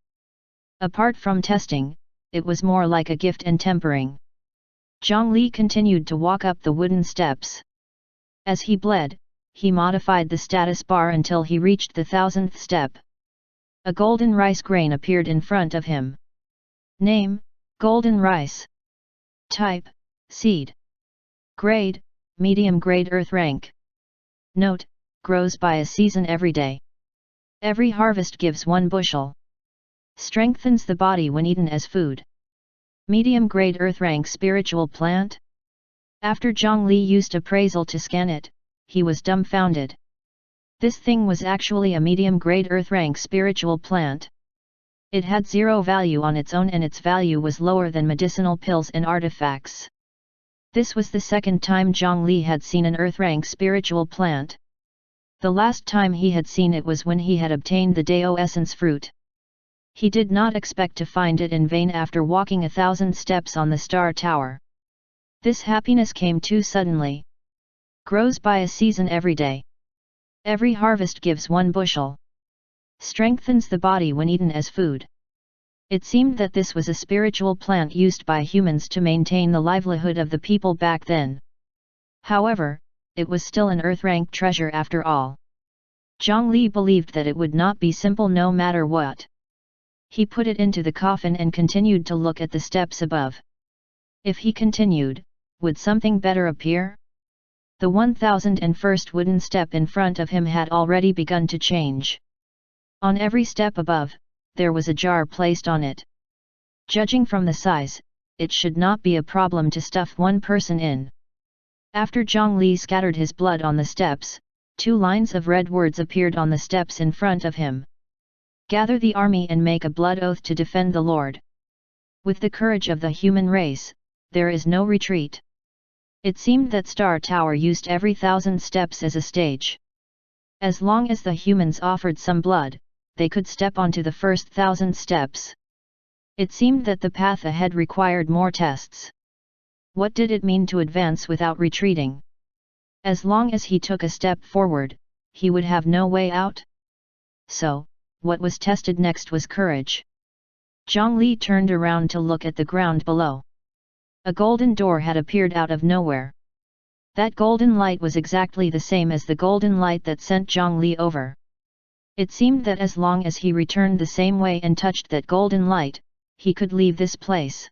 Apart from testing, it was more like a gift and tempering. Zhongli continued to walk up the wooden steps. As he bled, he modified the status bar until he reached the 1000th step. A golden rice grain appeared in front of him. Name, golden rice. Type, seed. Grade, medium grade earth rank. Note, grows by a season every day. Every harvest gives 1 bushel. Strengthens the body when eaten as food. Medium grade earth rank spiritual plant. After Zhongli used appraisal to scan it, he was dumbfounded. This thing was actually a medium grade earth rank spiritual plant. It had 0 value on its own and its value was lower than medicinal pills and artifacts. This was the second time Zhongli had seen an earth rank spiritual plant. The last time he had seen it was when he had obtained the Dao essence fruit. He did not expect to find it in vain after walking 1000 steps on the Star Tower. This happiness came too suddenly. Grows by a season every day. Every harvest gives 1 bushel. Strengthens the body when eaten as food. It seemed that this was a spiritual plant used by humans to maintain the livelihood of the people back then. However, it was still an earth-rank treasure after all. Zhongli believed that it would not be simple no matter what. He put it into the coffin and continued to look at the steps above. If he continued, would something better appear? The 1001st wooden step in front of him had already begun to change. On every step above, there was a jar placed on it. Judging from the size, it should not be a problem to stuff 1 person in. After Zhongli scattered his blood on the steps, 2 lines of red words appeared on the steps in front of him. Gather the army and make a blood oath to defend the Lord. With the courage of the human race, there is no retreat. It seemed that Star Tower used every 1000 steps as a stage. As long as the humans offered some blood, they could step onto the first 1,000 steps. It seemed that the path ahead required more tests. What did it mean to advance without retreating? As long as he took a step forward, he would have no way out. So, what was tested next was courage. Zhang Li turned around to look at the ground below. A golden door had appeared out of nowhere. That golden light was exactly the same as the golden light that sent Zhang Li over. It seemed that as long as he returned the same way and touched that golden light, he could leave this place.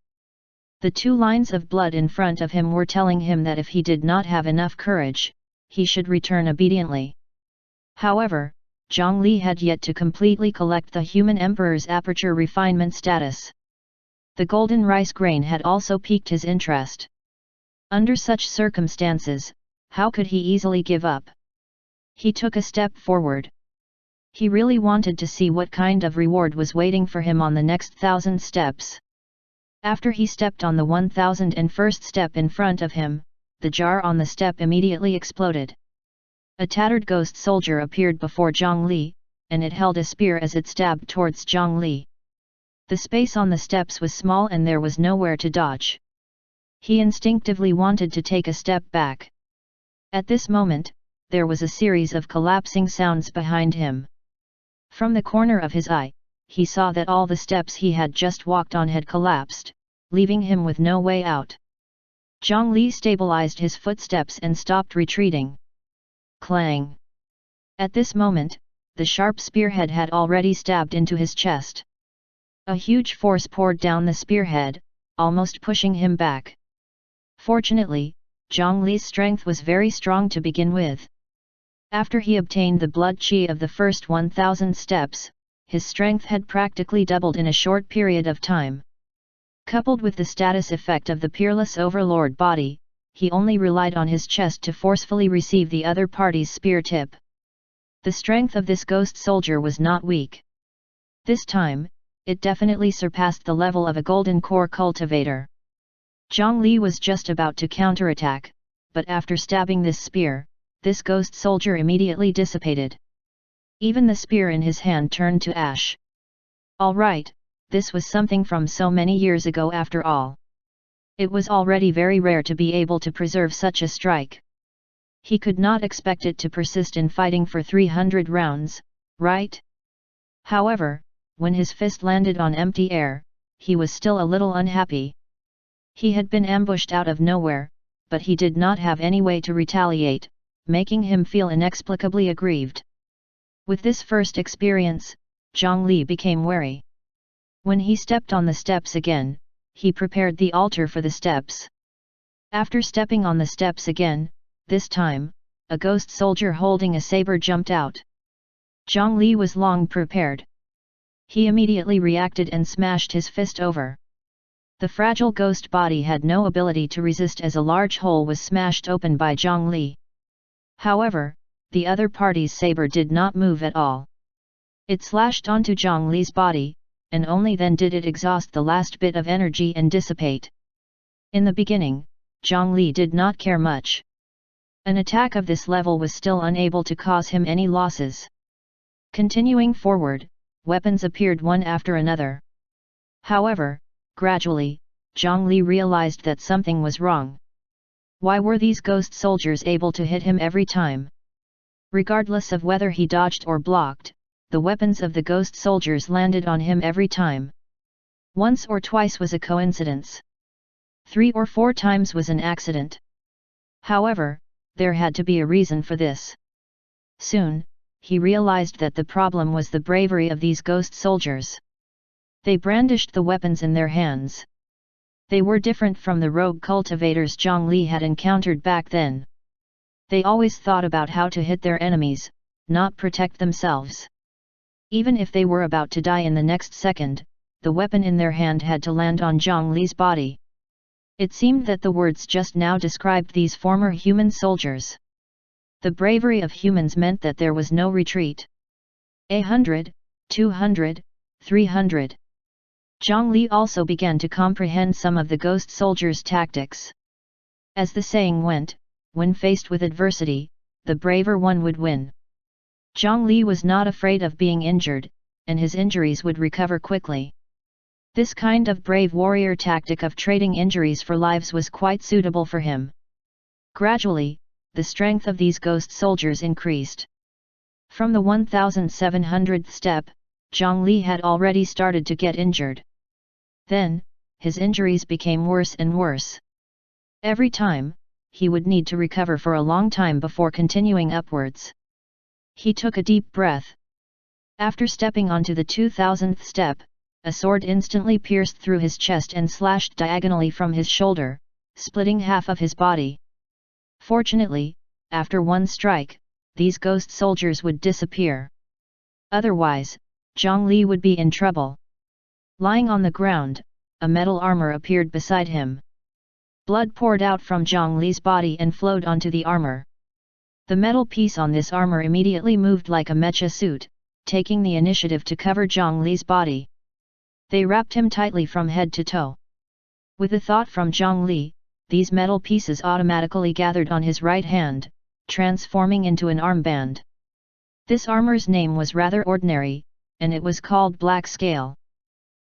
The 2 lines of blood in front of him were telling him that if he did not have enough courage, he should return obediently. However, Zhang Li had yet to completely collect the human emperor's aperture refinement status. The golden rice grain had also piqued his interest. Under such circumstances, how could he easily give up? He took a step forward. He really wanted to see what kind of reward was waiting for him on the next 1,000 steps. After he stepped on the 1,001st step in front of him, the jar on the step immediately exploded. A tattered ghost soldier appeared before Zhang Li, and it held a spear as it stabbed towards Zhang Li. The space on the steps was small and there was nowhere to dodge. He instinctively wanted to take a step back. At this moment, there was a series of collapsing sounds behind him. From the corner of his eye, he saw that all the steps he had just walked on had collapsed, leaving him with no way out. Zhang Li stabilized his footsteps and stopped retreating. Clang! At this moment, the sharp spearhead had already stabbed into his chest. A huge force poured down the spearhead, almost pushing him back. Fortunately, Zhang Li's strength was very strong to begin with. After he obtained the blood qi of the first 1,000 steps, his strength had practically doubled in a short period of time. Coupled with the status effect of the peerless overlord body, he only relied on his chest to forcefully receive the other party's spear tip. The strength of this ghost soldier was not weak. This time, it definitely surpassed the level of a golden core cultivator. Zhang Li was just about to counterattack, but after stabbing this spear, this ghost soldier immediately dissipated. Even the spear in his hand turned to ash. All right, this was something from so many years ago after all. It was already very rare to be able to preserve such a strike. He could not expect it to persist in fighting for 300 rounds, right? However, when his fist landed on empty air, he was still a little unhappy. He had been ambushed out of nowhere, but he did not have any way to retaliate, making him feel inexplicably aggrieved. With this first experience, Zhang Li became wary. When he stepped on the steps again, he prepared the altar for the steps. After stepping on the steps again, this time, a ghost soldier holding a saber jumped out. Zhang Li was long prepared. He immediately reacted and smashed his fist over. The fragile ghost body had no ability to resist as a large hole was smashed open by Zhang Li. However, the other party's saber did not move at all. It slashed onto Zhang Li's body, and only then did it exhaust the last bit of energy and dissipate. In the beginning, Zhang Li did not care much. An attack of this level was still unable to cause him any losses. Continuing forward, weapons appeared one after another. However, gradually, Zhang Li realized that something was wrong. Why were these ghost soldiers able to hit him every time? Regardless of whether he dodged or blocked, the weapons of the ghost soldiers landed on him every time. Once or twice was a coincidence. 3 or 4 times was an accident. However, there had to be a reason for this. Soon, he realized that the problem was the bravery of these ghost soldiers. They brandished the weapons in their hands. They were different from the rogue cultivators Zhang Li had encountered back then. They always thought about how to hit their enemies, not protect themselves. Even if they were about to die in the next second, the weapon in their hand had to land on Zhang Li's body. It seemed that the words just now described these former human soldiers. The bravery of humans meant that there was no retreat. 100, 200, 300. Zhang Li also began to comprehend some of the ghost soldiers' tactics. As the saying went, when faced with adversity, the braver one would win. Zhang Li was not afraid of being injured, and his injuries would recover quickly. This kind of brave warrior tactic of trading injuries for lives was quite suitable for him. Gradually, the strength of these ghost soldiers increased. From the 1700th step, Zhang Li had already started to get injured. Then, his injuries became worse and worse. Every time, he would need to recover for a long time before continuing upwards. He took a deep breath. After stepping onto the 2000th step, a sword instantly pierced through his chest and slashed diagonally from his shoulder, splitting half of his body. Fortunately, after one strike, these ghost soldiers would disappear. Otherwise, Zhang Li would be in trouble. Lying on the ground, a metal armor appeared beside him. Blood poured out from Zhang Li's body and flowed onto the armor. The metal piece on this armor immediately moved like a mecha suit, taking the initiative to cover Zhang Li's body. They wrapped him tightly from head to toe. With a thought from Zhang Li, these metal pieces automatically gathered on his right hand, transforming into an armband. This armor's name was rather ordinary, and it was called Black Scale.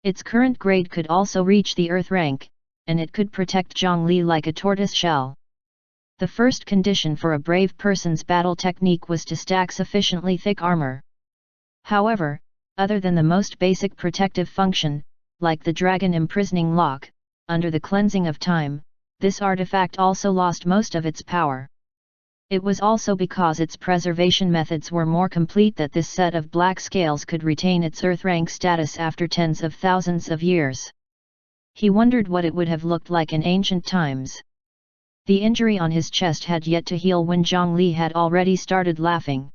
Its current grade could also reach the Earth rank, and it could protect Zhang Li like a tortoise shell. The first condition for a brave person's battle technique was to stack sufficiently thick armor. However, other than the most basic protective function, like the dragon imprisoning lock, under the cleansing of time, this artifact also lost most of its power. It was also because its preservation methods were more complete that this set of black scales could retain its Earth rank status after tens of thousands of years. He wondered what it would have looked like in ancient times. The injury on his chest had yet to heal when Zhang Li had already started laughing.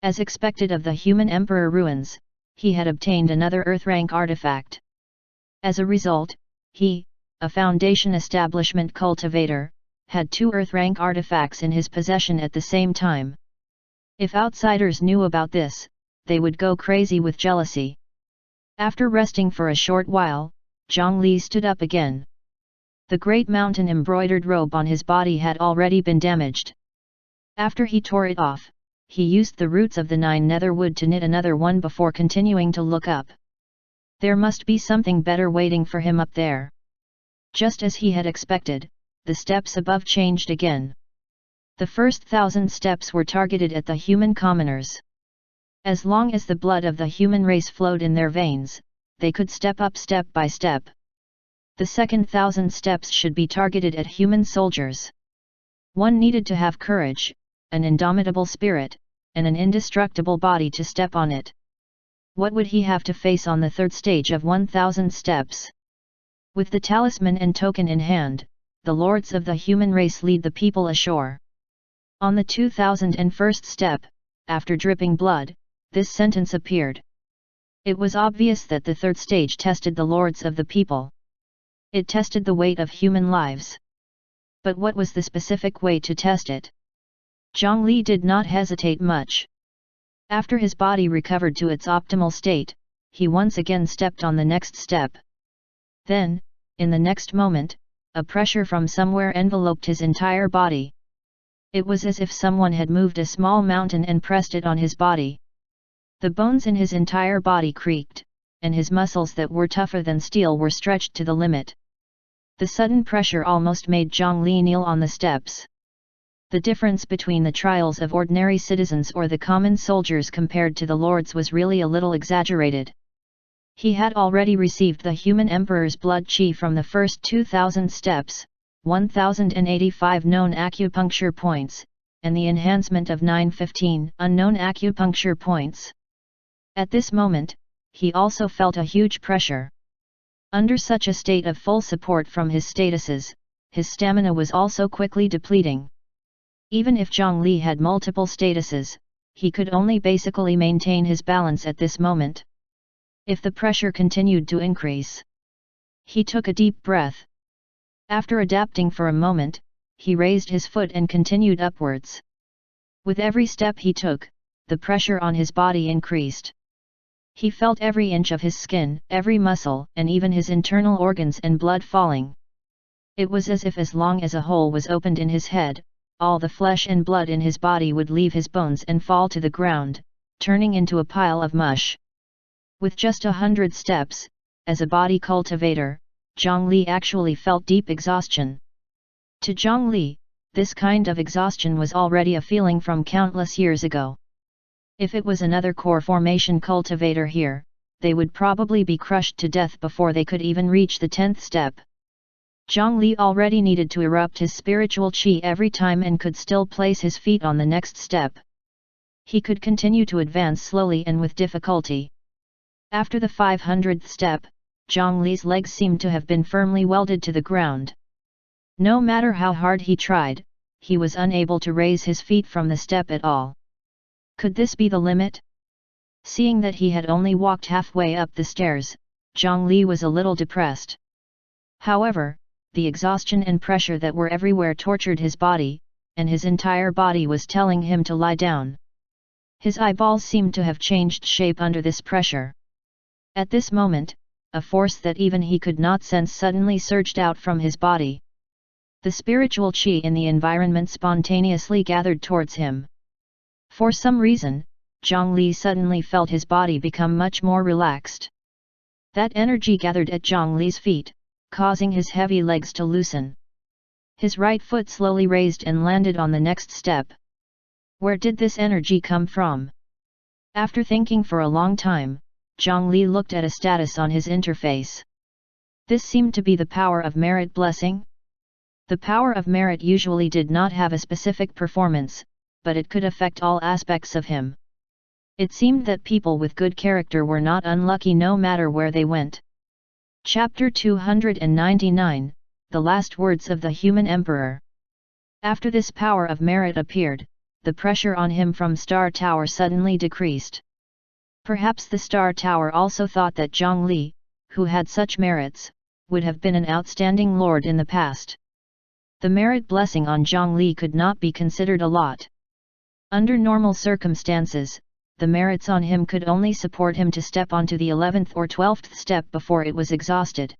As expected of the human emperor ruins, he had obtained another Earth rank artifact. As a result, he, a Foundation establishment cultivator, had two Earth rank artifacts in his possession at the same time. If outsiders knew about this, they would go crazy with jealousy. After resting for a short while, Zhang Li stood up again. The great mountain embroidered robe on his body had already been damaged. After he tore it off, he used the roots of the 9 nether wood to knit another one before continuing to look up. There must be something better waiting for him up there. Just as he had expected, the steps above changed again. The first 1,000 steps were targeted at the human commoners. As long as the blood of the human race flowed in their veins, they could step up step by step. The second 1,000 steps should be targeted at human soldiers. One needed to have courage, an indomitable spirit, and an indestructible body to step on it. What would he have to face on the third stage of 1,000 steps? With the talisman and token in hand, the lords of the human race lead the people ashore. On the 2001st step, after dripping blood, this sentence appeared. It was obvious that the third stage tested the lords of the people. It tested the weight of human lives. But what was the specific way to test it? Zhang Li did not hesitate much. After his body recovered to its optimal state, he once again stepped on the next step. Then, in the next moment, a pressure from somewhere enveloped his entire body. It was as if someone had moved a small mountain and pressed it on his body. The bones in his entire body creaked, and his muscles that were tougher than steel were stretched to the limit. The sudden pressure almost made Zhang Li kneel on the steps. The difference between the trials of ordinary citizens or the common soldiers compared to the lords was really a little exaggerated. He had already received the human emperor's blood chi from the first 2,000 steps, 1,085 known acupuncture points, and the enhancement of 915 unknown acupuncture points. At this moment, he also felt a huge pressure. Under such a state of full support from his statuses, his stamina was also quickly depleting. Even if Zhang Li had multiple statuses, he could only basically maintain his balance at this moment. If the pressure continued to increase. He took a deep breath. After adapting for a moment, he raised his foot and continued upwards. With every step he took, the pressure on his body increased. He felt every inch of his skin, every muscle, and even his internal organs and blood falling. It was as if as long as a hole was opened in his head, all the flesh and blood in his body would leave his bones and fall to the ground, turning into a pile of mush. With just 100 steps, as a body cultivator, Zhang Li actually felt deep exhaustion. To Zhang Li, this kind of exhaustion was already a feeling from countless years ago. If it was another core formation cultivator here, they would probably be crushed to death before they could even reach the 10th step. Zhang Li already needed to erupt his spiritual qi every time and could still place his feet on the next step. He could continue to advance slowly and with difficulty. After the 500th step, Zhang Li's legs seemed to have been firmly welded to the ground. No matter how hard he tried, he was unable to raise his feet from the step at all. Could this be the limit? Seeing that he had only walked halfway up the stairs, Zhang Li was a little depressed. However, the exhaustion and pressure that were everywhere tortured his body, and his entire body was telling him to lie down. His eyeballs seemed to have changed shape under this pressure. At this moment, a force that even he could not sense suddenly surged out from his body. The spiritual qi in the environment spontaneously gathered towards him. For some reason, Zhang Li suddenly felt his body become much more relaxed. That energy gathered at Zhang Li's feet, causing his heavy legs to loosen. His right foot slowly raised and landed on the next step. Where did this energy come from? After thinking for a long time, Zhang Li looked at a status on his interface. This seemed to be the power of merit blessing. The power of merit usually did not have a specific performance, but it could affect all aspects of him. It seemed that people with good character were not unlucky no matter where they went. Chapter 299, The Last Words of the Human Emperor. After this power of merit appeared, the pressure on him from Star Tower suddenly decreased. Perhaps the Star Tower also thought that Zhang Li, who had such merits, would have been an outstanding lord in the past. The merit blessing on Zhang Li could not be considered a lot. Under normal circumstances, the merits on him could only support him to step onto the 11th or 12th step before it was exhausted.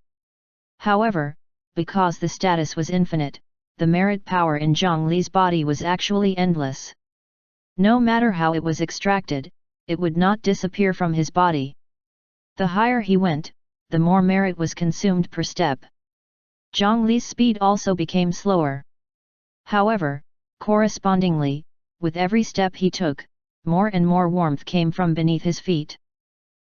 However, because the status was infinite, the merit power in Zhang Li's body was actually endless. No matter how it was extracted, it would not disappear from his body. The higher he went, the more merit was consumed per step. Zhang Li's speed also became slower. However, correspondingly, with every step he took, more and more warmth came from beneath his feet.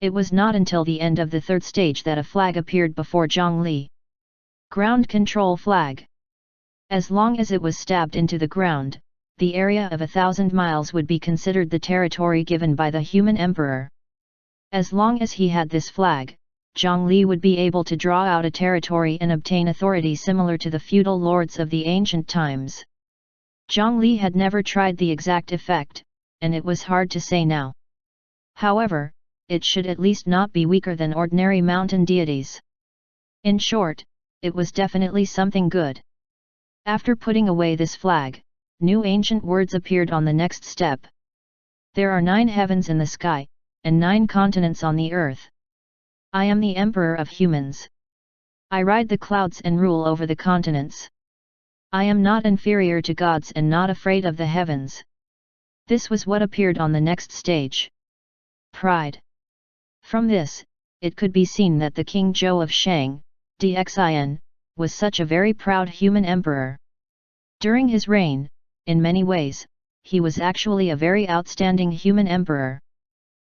It was not until the end of the third stage that a flag appeared before Zhang Li. Ground control flag. As long as it was stabbed into the ground, the area of 1,000 miles would be considered the territory given by the human emperor. As long as he had this flag, Zhang Li would be able to draw out a territory and obtain authority similar to the feudal lords of the ancient times. Zhang Li had never tried the exact effect, and it was hard to say now. However, it should at least not be weaker than ordinary mountain deities. In short, it was definitely something good. After putting away this flag, new ancient words appeared on the next step. There are 9 heavens in the sky, and 9 continents on the earth. I am the emperor of humans. I ride the clouds and rule over the continents. I am not inferior to gods and not afraid of the heavens. This was what appeared on the next stage. Pride. From this, it could be seen that the King Zhou of Shang, Dxin, was such a very proud human emperor. During his reign, in many ways, he was actually a very outstanding human emperor.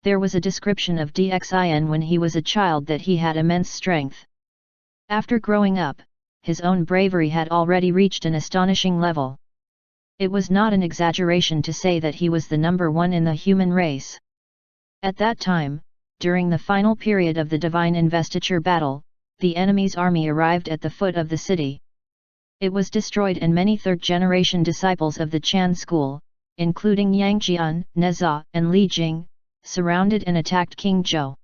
There was a description of Dxin when he was a child that he had immense strength. After growing up, his own bravery had already reached an astonishing level. It was not an exaggeration to say that he was the number 1 in the human race. At that time, during the final period of the divine investiture battle, the enemy's army arrived at the foot of the city. It was destroyed and many third-generation disciples of the Chan school, including Yang Jian, Neza, and Li Jing, surrounded and attacked King Zhou.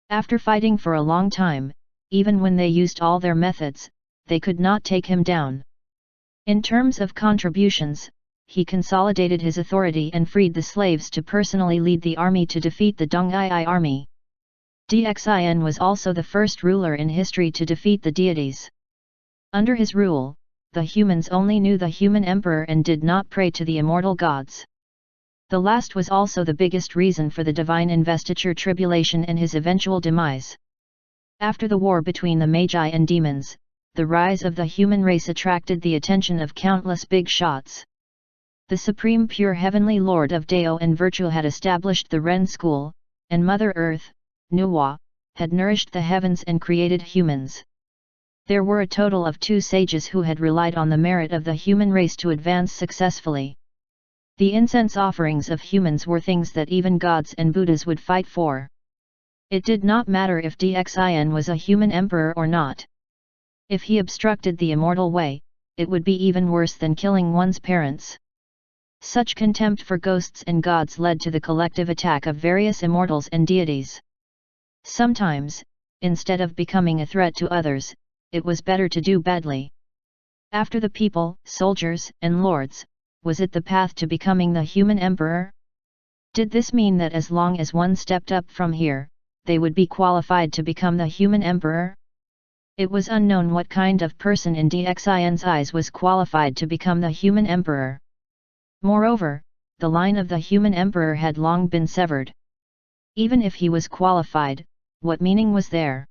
After fighting for a long time, even when they used all their methods, they could not take him down. In terms of contributions, he consolidated his authority and freed the slaves to personally lead the army to defeat the Donghai army. Dxin was also the first ruler in history to defeat the deities. Under his rule, the humans only knew the human emperor and did not pray to the immortal gods. The last was also the biggest reason for the divine investiture tribulation and his eventual demise. After the war between the Magi and demons, the rise of the human race attracted the attention of countless big shots. The supreme pure heavenly Lord of Deo and Virtue had established the Ren school, and Mother Earth, Nuwa, had nourished the heavens and created humans. There were a total of 2 sages who had relied on the merit of the human race to advance successfully. The incense offerings of humans were things that even gods and Buddhas would fight for. It did not matter if Dxin was a human emperor or not. If he obstructed the immortal way, it would be even worse than killing one's parents. Such contempt for ghosts and gods led to the collective attack of various immortals and deities. Sometimes, instead of becoming a threat to others, it was better to do badly. After the people, soldiers, and lords, was it the path to becoming the human emperor? Did this mean that as long as one stepped up from here, they would be qualified to become the human emperor? It was unknown what kind of person in Dxin's eyes was qualified to become the human emperor. Moreover, the line of the human emperor had long been severed. Even if he was qualified, what meaning was there?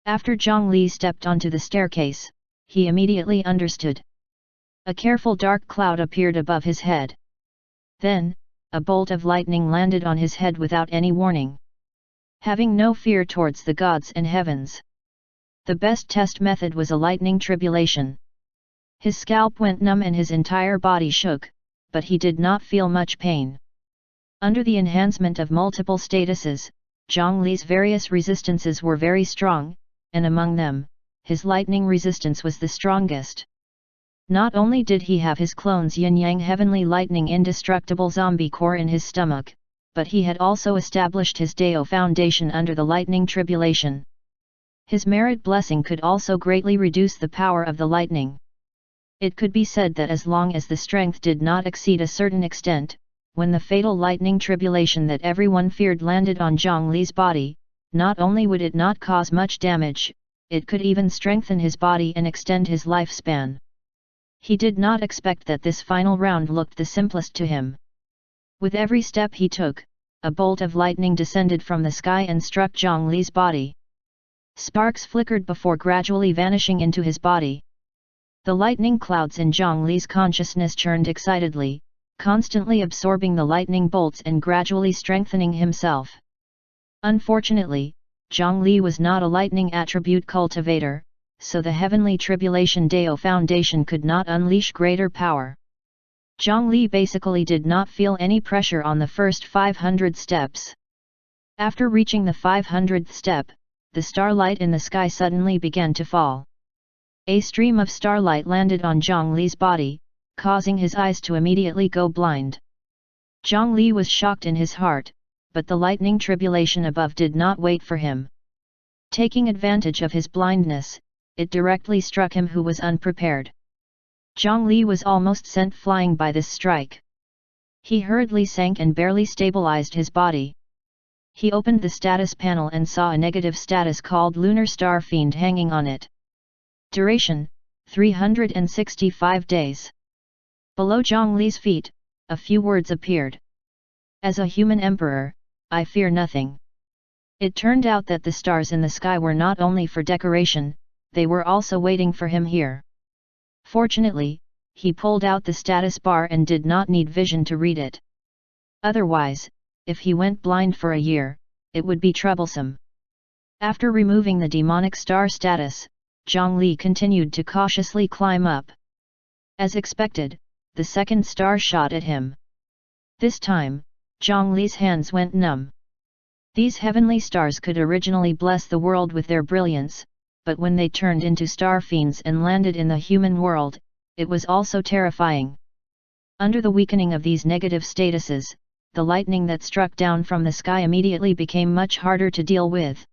After Zhongli stepped onto the staircase, he immediately understood. A careful dark cloud appeared above his head. Then, a bolt of lightning landed on his head without any warning. Having no fear towards the gods and heavens. The best test method was a lightning tribulation. His scalp went numb and his entire body shook, but he did not feel much pain. Under the enhancement of multiple statuses, Zhongli's various resistances were very strong, and among them, his lightning resistance was the strongest. Not only did he have his clone's yin-yang heavenly lightning indestructible zombie core in his stomach, but he had also established his Deo foundation under the lightning tribulation. His merit blessing could also greatly reduce the power of the lightning. It could be said that as long as the strength did not exceed a certain extent, when the fatal lightning tribulation that everyone feared landed on Zhongli's body, not only would it not cause much damage, it could even strengthen his body and extend his lifespan. He did not expect that this final round looked the simplest to him. With every step he took, a bolt of lightning descended from the sky and struck Zhongli's body. Sparks flickered before gradually vanishing into his body. The lightning clouds in Zhongli's consciousness churned excitedly, constantly absorbing the lightning bolts and gradually strengthening himself. Unfortunately, Zhongli was not a lightning attribute cultivator, so the heavenly tribulation Deo foundation could not unleash greater power. Zhongli basically did not feel any pressure on the first 500 steps. After reaching the 500th step, the starlight in the sky suddenly began to fall. A stream of starlight landed on Zhongli's body, causing his eyes to immediately go blind. Zhongli was shocked in his heart, but the lightning tribulation above did not wait for him. Taking advantage of his blindness, it directly struck him who was unprepared. Zhongli was almost sent flying by this strike. He hurriedly sank and barely stabilized his body. He opened the status panel and saw a negative status called Lunar Star Fiend hanging on it. Duration, 365 days. Below Zhongli's feet, a few words appeared. As a human emperor, I fear nothing. It turned out that the stars in the sky were not only for decoration, they were also waiting for him here. Fortunately, he pulled out the status bar and did not need vision to read it. Otherwise, if he went blind for a year, it would be troublesome. After removing the demonic star status, Zhongli continued to cautiously climb up. As expected, the second star shot at him. This time, Zhongli's hands went numb. These heavenly stars could originally bless the world with their brilliance, but when they turned into star fiends and landed in the human world, it was also terrifying. Under the weakening of these negative statuses, the lightning that struck down from the sky immediately became much harder to deal with.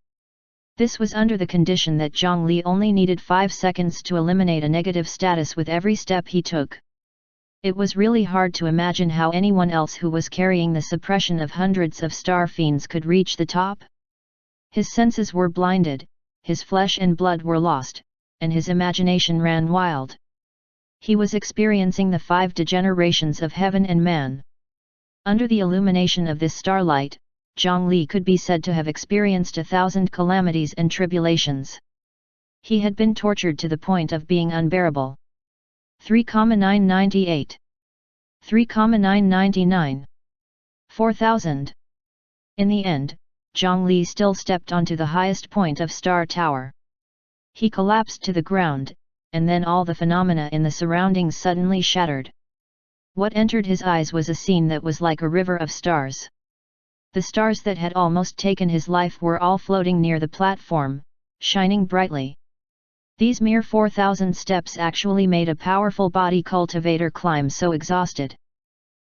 This was under the condition that Zhongli only needed 5 seconds to eliminate a negative status with every step he took. It was really hard to imagine how anyone else who was carrying the suppression of hundreds of star fiends could reach the top. His senses were blinded, his flesh and blood were lost, and his imagination ran wild. He was experiencing the 5 degenerations of heaven and man. Under the illumination of this starlight, Zhang Li could be said to have experienced 1,000 calamities and tribulations. He had been tortured to the point of being unbearable. 3,998. 3,999. 4,000. In the end, Zhang Li still stepped onto the highest point of Star Tower. He collapsed to the ground, and then all the phenomena in the surroundings suddenly shattered. What entered his eyes was a scene that was like a river of stars. The stars that had almost taken his life were all floating near the platform, shining brightly. These mere 4,000 steps actually made a powerful body cultivator climb so exhausted.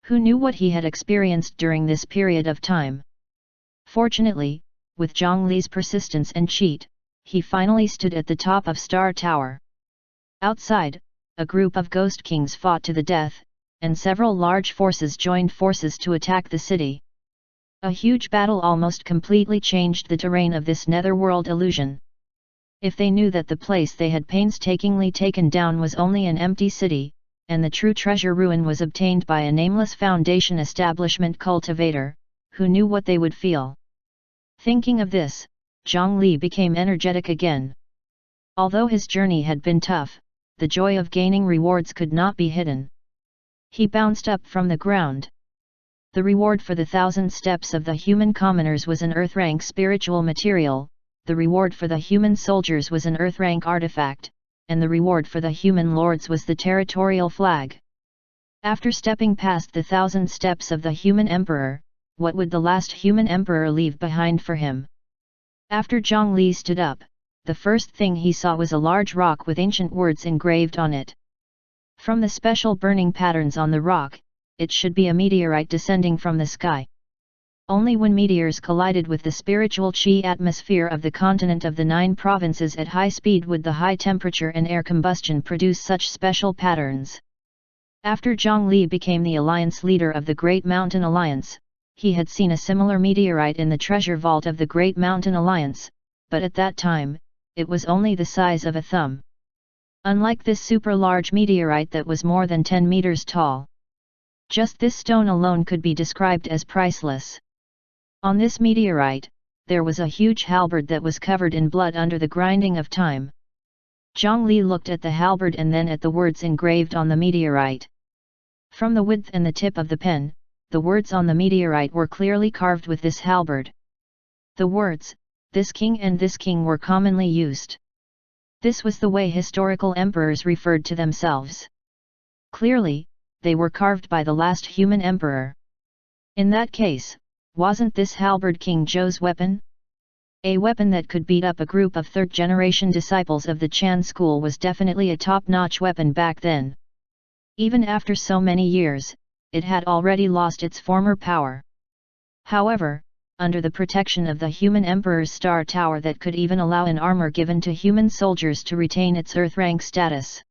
Who knew what he had experienced during this period of time? Fortunately, with Zhang Li's persistence and cheat, he finally stood at the top of Star Tower. Outside, a group of Ghost Kings fought to the death, and several large forces joined forces to attack the city. A huge battle almost completely changed the terrain of this netherworld illusion. If they knew that the place they had painstakingly taken down was only an empty city, and the true treasure ruin was obtained by a nameless foundation establishment cultivator, who knew what they would feel? Thinking of this, Zhang Li became energetic again. Although his journey had been tough, the joy of gaining rewards could not be hidden. He bounced up from the ground. The reward for the 1,000 steps of the human commoners was an Earth-rank spiritual material, the reward for the human soldiers was an Earth-rank artifact, and the reward for the human lords was the territorial flag. After stepping past the 1,000 steps of the human emperor, what would the last human emperor leave behind for him? After Zhang Li stood up, the first thing he saw was a large rock with ancient words engraved on it. From the special burning patterns on the rock, it should be a meteorite descending from the sky. Only when meteors collided with the spiritual chi atmosphere of the continent of the 9 provinces at high speed would the high temperature and air combustion produce such special patterns. After Zhang Li became the alliance leader of the Great Mountain Alliance, he had seen a similar meteorite in the treasure vault of the Great Mountain Alliance, but at that time, it was only the size of a thumb. Unlike this super-large meteorite that was more than 10 meters tall. Just this stone alone could be described as priceless. On this meteorite, there was a huge halberd that was covered in blood under the grinding of time. Zhang Li looked at the halberd and then at the words engraved on the meteorite. From the width and the tip of the pen, the words on the meteorite were clearly carved with this halberd. The words, "this king and this king" were commonly used. This was the way historical emperors referred to themselves. Clearly, they were carved by the last human emperor. In that case, wasn't this halberd King Zhou's weapon? A weapon that could beat up a group of third-generation disciples of the Chan school was definitely a top-notch weapon back then. Even after so many years, it had already lost its former power. However, under the protection of the human emperor's star tower that could even allow an armor given to human soldiers to retain its earth-rank status.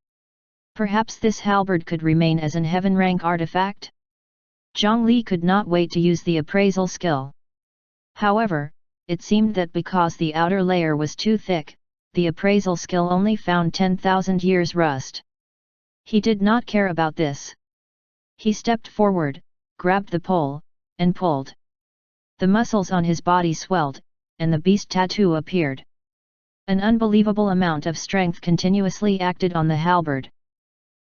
Perhaps this halberd could remain as an heaven-rank artifact? Zhang Li could not wait to use the appraisal skill. However, it seemed that because the outer layer was too thick, the appraisal skill only found 10,000 years rust. He did not care about this. He stepped forward, grabbed the pole, and pulled. The muscles on his body swelled, and the beast tattoo appeared. An unbelievable amount of strength continuously acted on the halberd.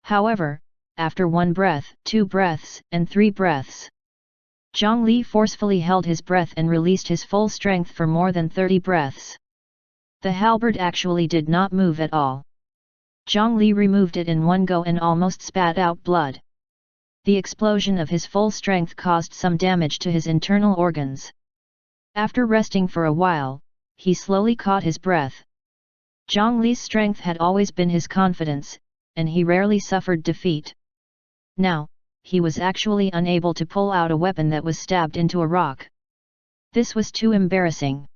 However, after 1 breath, 2 breaths, and 3 breaths, Zhang Li forcefully held his breath and released his full strength for more than 30 breaths. The halberd actually did not move at all. Zhang Li removed it in one go and almost spat out blood. The explosion of his full strength caused some damage to his internal organs. After resting for a while, he slowly caught his breath. Zhang Li's strength had always been his confidence, and he rarely suffered defeat. Now, he was actually unable to pull out a weapon that was stabbed into a rock. This was too embarrassing.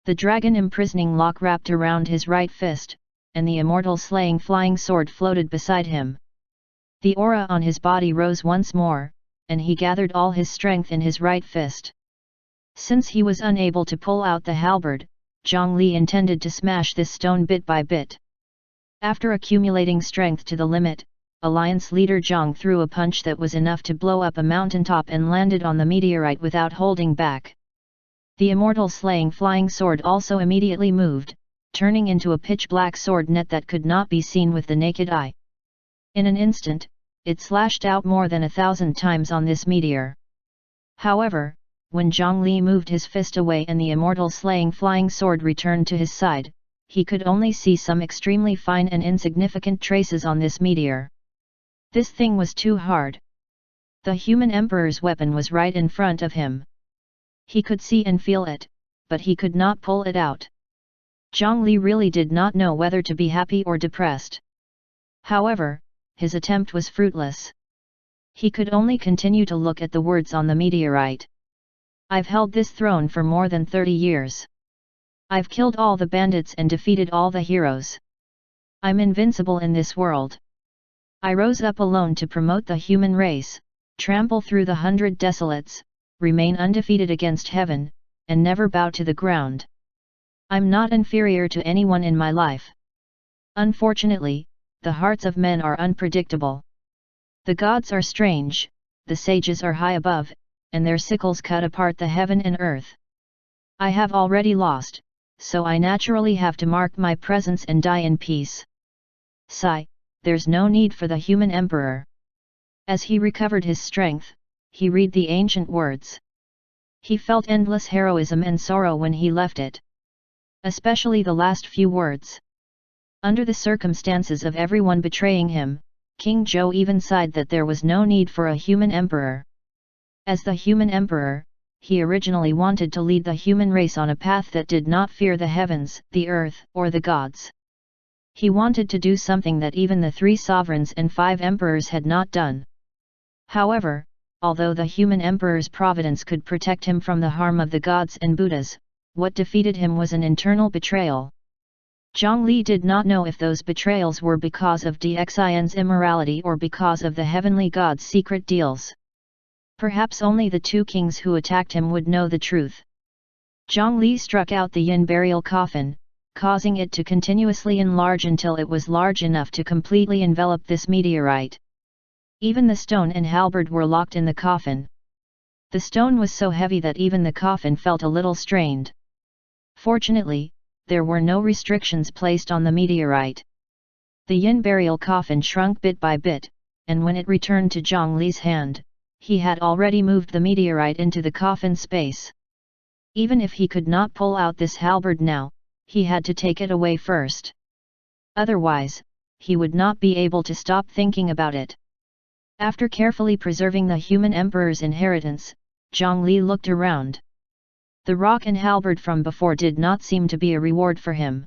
The dragon imprisoning lock wrapped around his right fist, and the immortal slaying flying sword floated beside him. The aura on his body rose once more, and he gathered all his strength in his right fist. Since he was unable to pull out the halberd, Zhang Li intended to smash this stone bit by bit. After accumulating strength to the limit, Alliance leader Zhang threw a punch that was enough to blow up a mountaintop and landed on the meteorite without holding back. The immortal slaying flying sword also immediately moved, turning into a pitch-black sword net that could not be seen with the naked eye. In an instant, it slashed out more than 1,000 times on this meteor. However, when Zhang Li moved his fist away and the immortal slaying flying sword returned to his side, he could only see some extremely fine and insignificant traces on this meteor. This thing was too hard. The human emperor's weapon was right in front of him. He could see and feel it, but he could not pull it out. Zhang Li really did not know whether to be happy or depressed. However, his attempt was fruitless. He could only continue to look at the words on the meteorite. I've held this throne for more than 30 years. I've killed all the bandits and defeated all the heroes. I'm invincible in this world. I rose up alone to promote the human race, trample through the 100 desolates, remain undefeated against heaven, and never bow to the ground. I'm not inferior to anyone in my life. Unfortunately, the hearts of men are unpredictable. The gods are strange, the sages are high above, and their sickles cut apart the heaven and earth. I have already lost, so I naturally have to mark my presence and die in peace. Sigh. There's no need for the human emperor. As he recovered his strength, he read the ancient words. He felt endless heroism and sorrow when he left it. Especially the last few words. Under the circumstances of everyone betraying him, King Zhou even sighed that there was no need for a human emperor. As the human emperor, he originally wanted to lead the human race on a path that did not fear the heavens, the earth, or the gods. He wanted to do something that even the 3 sovereigns and 5 emperors had not done. However, although the human emperor's providence could protect him from the harm of the gods and Buddhas, what defeated him was an internal betrayal. Zhang Li did not know if those betrayals were because of Dxin's immorality or because of the heavenly god's secret deals. Perhaps only the 2 kings who attacked him would know the truth. Zhang Li struck out the yin burial coffin, causing it to continuously enlarge until it was large enough to completely envelop this meteorite. Even the stone and halberd were locked in the coffin. The stone was so heavy that even the coffin felt a little strained. Fortunately, there were no restrictions placed on the meteorite. The yin burial coffin shrunk bit by bit, and when it returned to Zhang Li's hand, he had already moved the meteorite into the coffin space. Even if he could not pull out this halberd now, he had to take it away first. Otherwise, he would not be able to stop thinking about it. After carefully preserving the human emperor's inheritance, Zhang Li looked around. The rock and halberd from before did not seem to be a reward for him.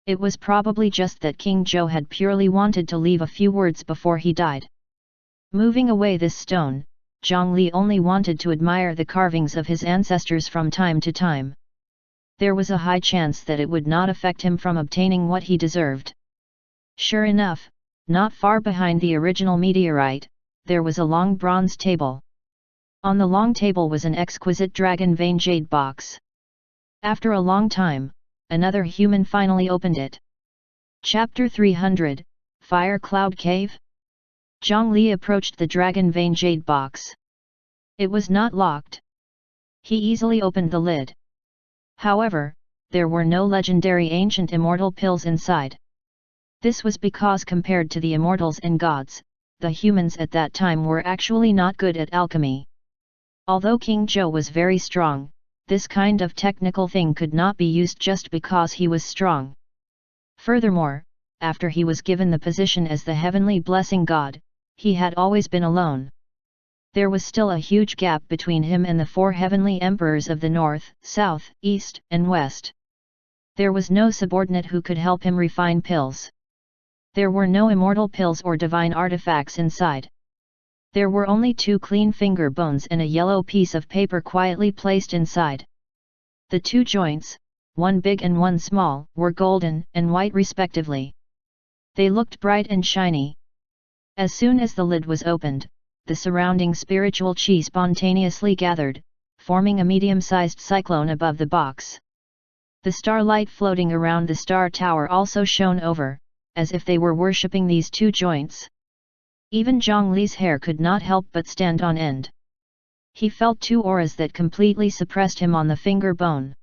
It was probably just that King Zhou had purely wanted to leave a few words before he died. Moving away this stone, Zhang Li only wanted to admire the carvings of his ancestors from time to time. There was a high chance that it would not affect him from obtaining what he deserved. Sure enough, not far behind the original meteorite, there was a long bronze table. On the long table was an exquisite dragon vein jade box. After a long time, another human finally opened it. Chapter 300, Fire Cloud Cave? Zhang Li approached the dragon vein jade box. It was not locked. He easily opened the lid. However, there were no legendary ancient immortal pills inside. This was because compared to the immortals and gods, the humans at that time were actually not good at alchemy. Although King Zhou was very strong, this kind of technical thing could not be used just because he was strong. Furthermore, after he was given the position as the heavenly blessing god, he had always been alone. There was still a huge gap between him and the 4 heavenly emperors of the north, south, east, and west. There was no subordinate who could help him refine pills. There were no immortal pills or divine artifacts inside. There were only 2 clean finger bones and a yellow piece of paper quietly placed inside. The 2 joints, one big and one small, were golden and white respectively. They looked bright and shiny. As soon as the lid was opened, the surrounding spiritual chi spontaneously gathered, forming a medium-sized cyclone above the box. The starlight floating around the star tower also shone over, as if they were worshipping these 2 joints. Even Zhongli's hair could not help but stand on end. He felt two auras that completely suppressed him on the finger bone.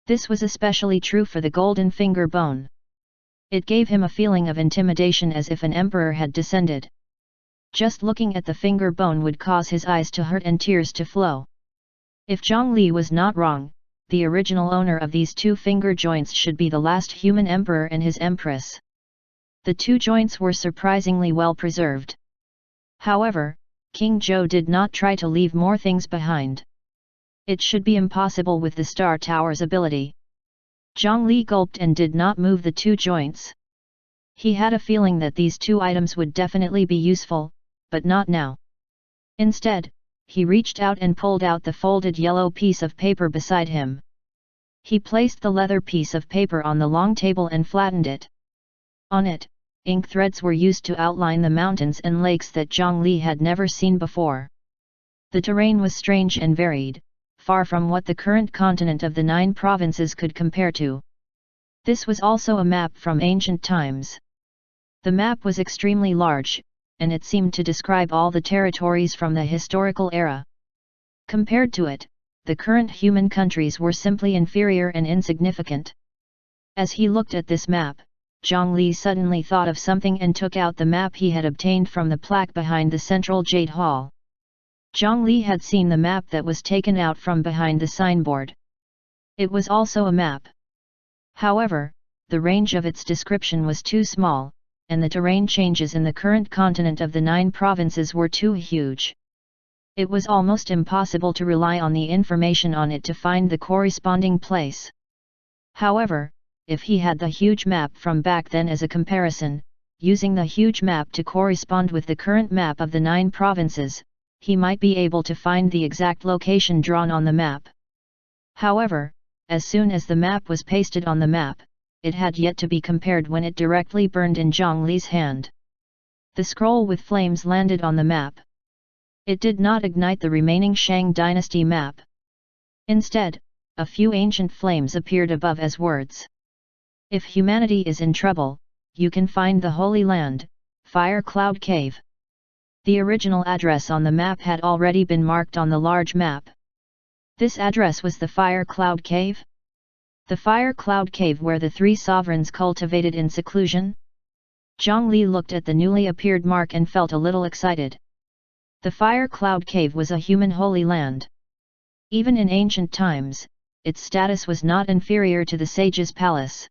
This was especially true for the golden finger bone. It gave him a feeling of intimidation as if an emperor had descended. Just looking at the finger bone would cause his eyes to hurt and tears to flow. If Zhongli was not wrong, the original owner of these two finger joints should be the last human emperor and his empress. The two joints were surprisingly well preserved. However, King Zhou did not try to leave more things behind. It should be impossible with the Star Tower's ability. Zhongli gulped and did not move the two joints. He had a feeling that these two items would definitely be useful, but not now. Instead, he reached out and pulled out the folded yellow piece of paper beside him. He placed the leather piece of paper on the long table and flattened it. On it, ink threads were used to outline the mountains and lakes that Zhongli had never seen before. The terrain was strange and varied, far from what the current continent of the 9 provinces could compare to. This was also a map from ancient times. The map was extremely large, and it seemed to describe all the territories from the historical era. Compared to it, the current human countries were simply inferior and insignificant. As he looked at this map, Zhongli suddenly thought of something and took out the map he had obtained from the plaque behind the central Jade Hall. Zhongli had seen the map that was taken out from behind the signboard. It was also a map. However, the range of its description was too small, and the terrain changes in the current continent of the 9 provinces were too huge. It was almost impossible to rely on the information on it to find the corresponding place. However, if he had the huge map from back then as a comparison, using the huge map to correspond with the current map of the 9 provinces, he might be able to find the exact location drawn on the map. However, as soon as the map was pasted on the map, it had yet to be compared when it directly burned in Zhongli's hand. The scroll with flames landed on the map. It did not ignite the remaining Shang dynasty map. Instead, a few ancient flames appeared above as words. If humanity is in trouble, you can find the Holy Land, Fire Cloud Cave. The original address on the map had already been marked on the large map. This address was the Fire Cloud Cave? The Fire Cloud Cave where the 3 sovereigns cultivated in seclusion? Zhongli looked at the newly appeared mark and felt a little excited. The Fire Cloud Cave was a human holy land. Even in ancient times, its status was not inferior to the sage's palace.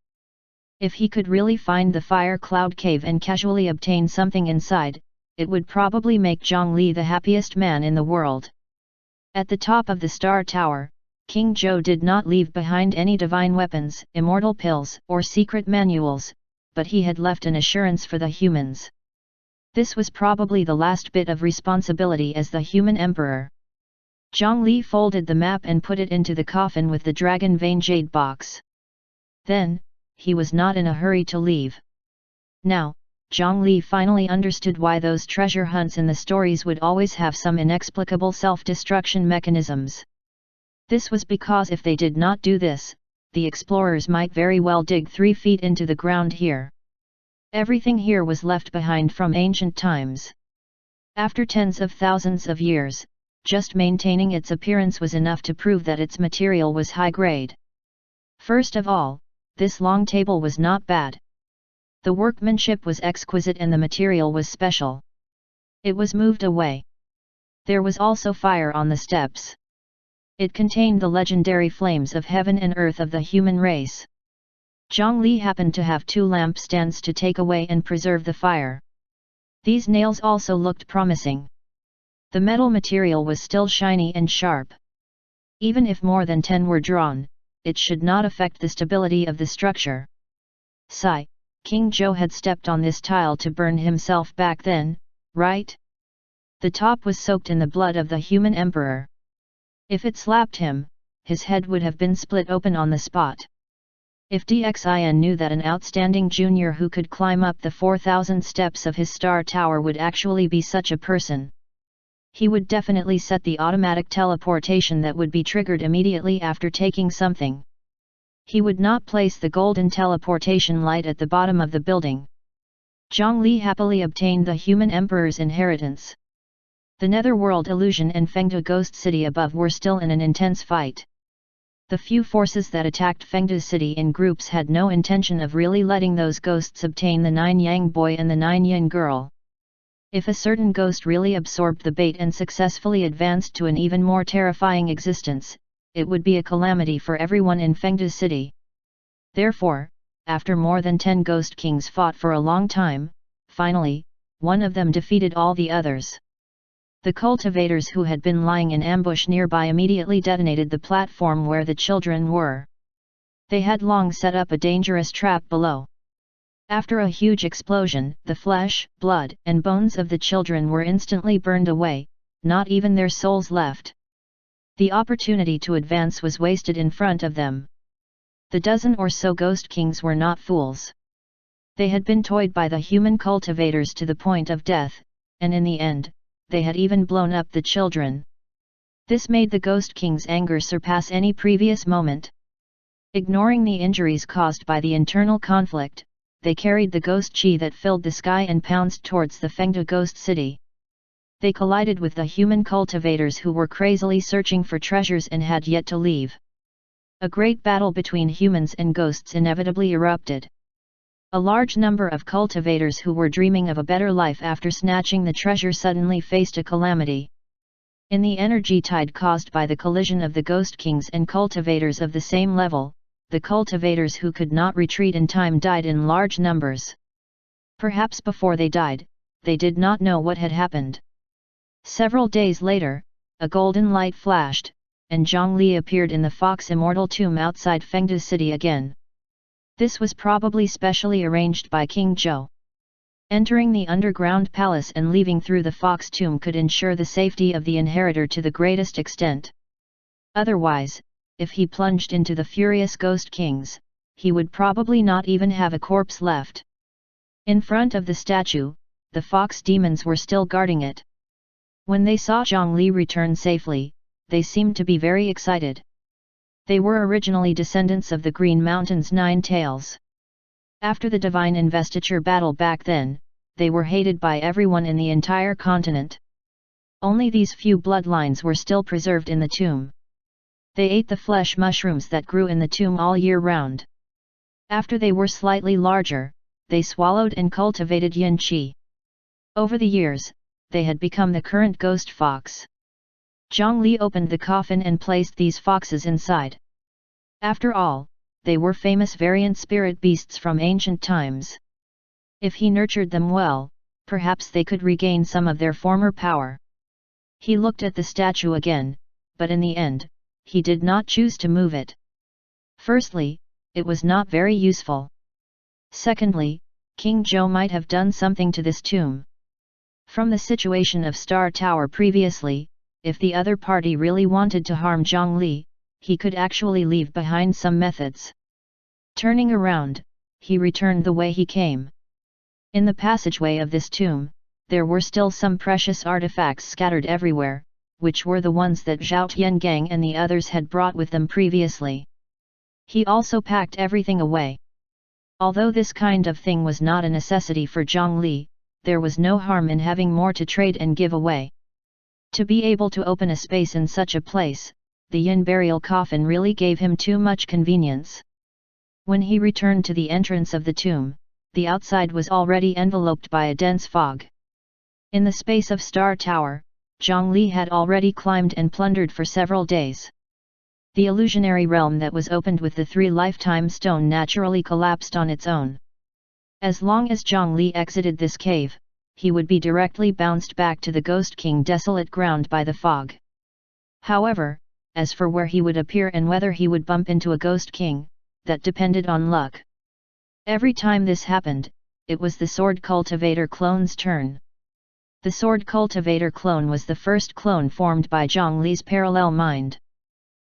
If he could really find the Fire Cloud Cave and casually obtain something inside, it would probably make Zhongli the happiest man in the world. At the top of the Star Tower, King Zhou did not leave behind any divine weapons, immortal pills, or secret manuals, but he had left an assurance for the humans. This was probably the last bit of responsibility as the human emperor. Zhongli folded the map and put it into the coffin with the dragon vein jade box. Then, he was not in a hurry to leave. Now, Zhongli finally understood why those treasure hunts in the stories would always have some inexplicable self-destruction mechanisms. This was because if they did not do this, the explorers might very well dig 3 feet into the ground here. Everything here was left behind from ancient times. After tens of thousands of years, just maintaining its appearance was enough to prove that its material was high grade. First of all, this long table was not bad. The workmanship was exquisite and the material was special. It was moved away. There was also fire on the steps. It contained the legendary flames of heaven and earth of the human race. Zhongli happened to have 2 lampstands to take away and preserve the fire. These nails also looked promising. The metal material was still shiny and sharp. Even if more than 10 were drawn, it should not affect the stability of the structure. Sigh, King Zhou had stepped on this tile to burn himself back then, right? The top was soaked in the blood of the human emperor. If it slapped him, his head would have been split open on the spot. If Dxin knew that an outstanding junior who could climb up the 4,000 steps of his star tower would actually be such a person, he would definitely set the automatic teleportation that would be triggered immediately after taking something. He would not place the golden teleportation light at the bottom of the building. Zhongli happily obtained the human emperor's inheritance. The netherworld illusion and Fengde ghost city above were still in an intense fight. The few forces that attacked Fengde city in groups had no intention of really letting those ghosts obtain the 9 Yang boy and the 9 Yin girl. If a certain ghost really absorbed the bait and successfully advanced to an even more terrifying existence, it would be a calamity for everyone in Fengde city. Therefore, after more than 10 ghost kings fought for a long time, finally, one of them defeated all the others. The cultivators who had been lying in ambush nearby immediately detonated the platform where the children were. They had long set up a dangerous trap below. After a huge explosion, the flesh, blood, and bones of the children were instantly burned away, not even their souls left. The opportunity to advance was wasted in front of them. The dozen or so ghost kings were not fools. They had been toyed by the human cultivators to the point of death, and in the end, they had even blown up the children. This made the ghost king's anger surpass any previous moment. Ignoring the injuries caused by the internal conflict, they carried the ghost chi that filled the sky and pounced towards the Fengde ghost city. They collided with the human cultivators who were crazily searching for treasures and had yet to leave. A great battle between humans and ghosts inevitably erupted. A large number of cultivators who were dreaming of a better life after snatching the treasure suddenly faced a calamity. In the energy tide caused by the collision of the ghost kings and cultivators of the same level, the cultivators who could not retreat in time died in large numbers. Perhaps before they died, they did not know what had happened. Several days later, a golden light flashed, and Zhongli appeared in the Fox Immortal tomb outside Fengde city again. This was probably specially arranged by King Zhou. Entering the underground palace and leaving through the Fox tomb could ensure the safety of the inheritor to the greatest extent. Otherwise, if he plunged into the furious ghost kings, he would probably not even have a corpse left. In front of the statue, the fox demons were still guarding it. When they saw Zhongli return safely, they seemed to be very excited. They were originally descendants of the Green Mountain's 9 tails. After the divine investiture battle back then, they were hated by everyone in the entire continent. Only these few bloodlines were still preserved in the tomb. They ate the flesh mushrooms that grew in the tomb all year round. After they were slightly larger, they swallowed and cultivated yin qi. Over the years, they had become the current ghost fox. Zhongli opened the coffin and placed these foxes inside. After all, they were famous variant spirit beasts from ancient times. If he nurtured them well, perhaps they could regain some of their former power. He looked at the statue again, but in the end, he did not choose to move it. Firstly, it was not very useful. Secondly, King Zhou might have done something to this tomb. From the situation of Star Tower previously, if the other party really wanted to harm Zhongli, he could actually leave behind some methods. Turning around, he returned the way he came. In the passageway of this tomb, there were still some precious artifacts scattered everywhere, which were the ones that Zhao Tiangang and the others had brought with them previously. He also packed everything away. Although this kind of thing was not a necessity for Zhongli, there was no harm in having more to trade and give away. To be able to open a space in such a place, the yin burial coffin really gave him too much convenience. When he returned to the entrance of the tomb, the outside was already enveloped by a dense fog. In the space of Star Tower, Zhongli had already climbed and plundered for several days. The illusionary realm that was opened with the 3 lifetime stone naturally collapsed on its own. As long as Zhongli exited this cave, he would be directly bounced back to the Ghost King desolate ground by the fog. However, as for where he would appear and whether he would bump into a Ghost King, that depended on luck. Every time this happened, it was the Sword Cultivator clone's turn. The Sword Cultivator clone was the first clone formed by Zhongli's parallel mind.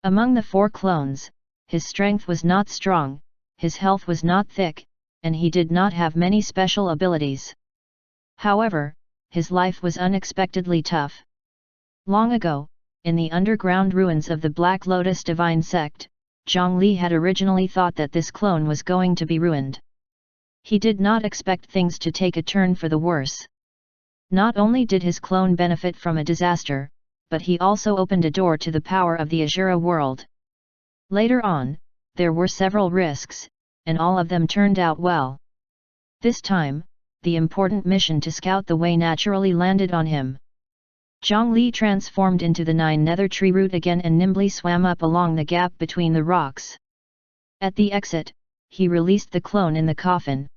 Among the 4 clones, his strength was not strong, his health was not thick, and he did not have many special abilities. However, his life was unexpectedly tough. Long ago, in the underground ruins of the Black Lotus Divine Sect, Zhongli had originally thought that this clone was going to be ruined. He did not expect things to take a turn for the worse. Not only did his clone benefit from a disaster, but he also opened a door to the power of the Azura world. Later on, there were several risks, and all of them turned out well. This time, the important mission to scout the way naturally landed on him. Zhongli transformed into the 9 nether tree root again and nimbly swam up along the gap between the rocks. At the exit, he released the clone in the coffin.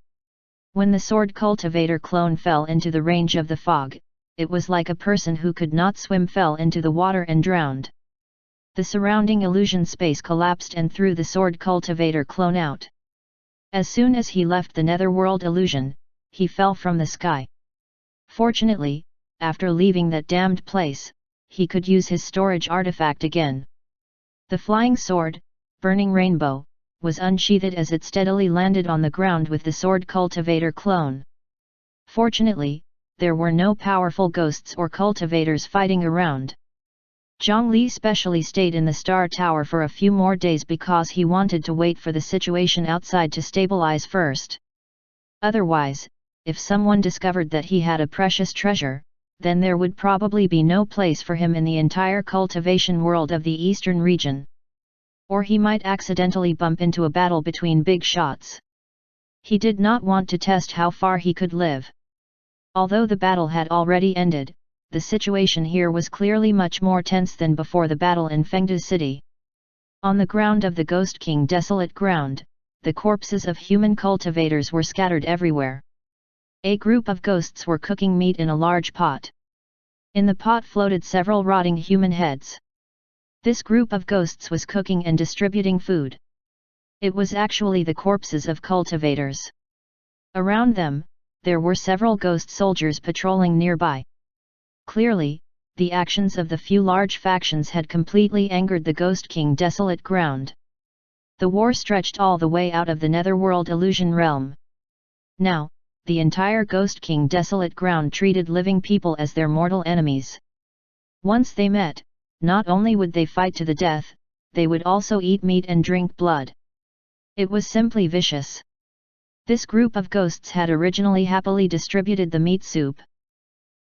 When the sword cultivator clone fell into the range of the fog, it was like a person who could not swim fell into the water and drowned. The surrounding illusion space collapsed and threw the sword cultivator clone out. As soon as he left the netherworld illusion, he fell from the sky. Fortunately, after leaving that damned place, he could use his storage artifact again. The flying sword, Burning Rainbow, was unsheathed as it steadily landed on the ground with the sword cultivator clone. Fortunately, there were no powerful ghosts or cultivators fighting around. Zhongli specially stayed in the Star Tower for a few more days because he wanted to wait for the situation outside to stabilize first. Otherwise, if someone discovered that he had a precious treasure, then there would probably be no place for him in the entire cultivation world of the eastern region. Or he might accidentally bump into a battle between big shots. He did not want to test how far he could live. Although the battle had already ended, the situation here was clearly much more tense than before the battle in Fengde City. On the ground of the Ghost King desolate ground, the corpses of human cultivators were scattered everywhere. A group of ghosts were cooking meat in a large pot. In the pot floated several rotting human heads. This group of ghosts was cooking and distributing food. It was actually the corpses of cultivators. Around them, there were several ghost soldiers patrolling nearby. Clearly, the actions of the few large factions had completely angered the Ghost King desolate ground. The war stretched all the way out of the netherworld illusion realm. Now, the entire Ghost King desolate ground treated living people as their mortal enemies. Once they met, not only would they fight to the death, they would also eat meat and drink blood. It was simply vicious. This group of ghosts had originally happily distributed the meat soup.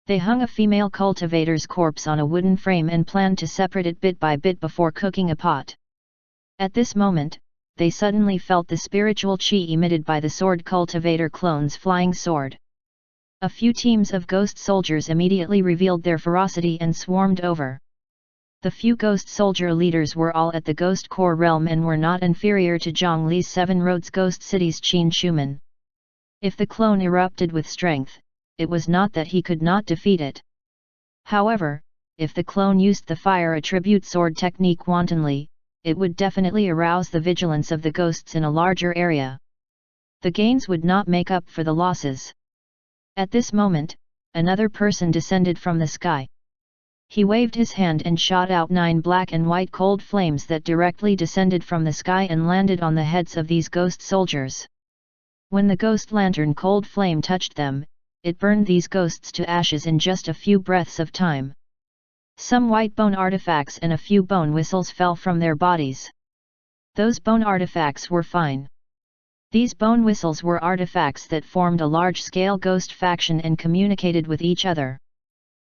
They hung a female cultivator's corpse on a wooden frame and planned to separate it bit by bit before cooking a pot. At this moment, they suddenly felt the spiritual chi emitted by the sword cultivator clone's flying sword. A few teams of ghost soldiers immediately revealed their ferocity and swarmed over. The few ghost soldier leaders were all at the ghost core realm and were not inferior to Zhongli's 7 Roads Ghost City's Qin Shuman. If the clone erupted with strength, it was not that he could not defeat it. However, if the clone used the fire attribute sword technique wantonly, it would definitely arouse the vigilance of the ghosts in a larger area. The gains would not make up for the losses. At this moment, another person descended from the sky. He waved his hand and shot out 9 black and white cold flames that directly descended from the sky and landed on the heads of these ghost soldiers. When the ghost lantern cold flame touched them, it burned these ghosts to ashes in just a few breaths of time. Some white bone artifacts and a few bone whistles fell from their bodies. Those bone artifacts were fine. These bone whistles were artifacts that formed a large-scale ghost faction and communicated with each other.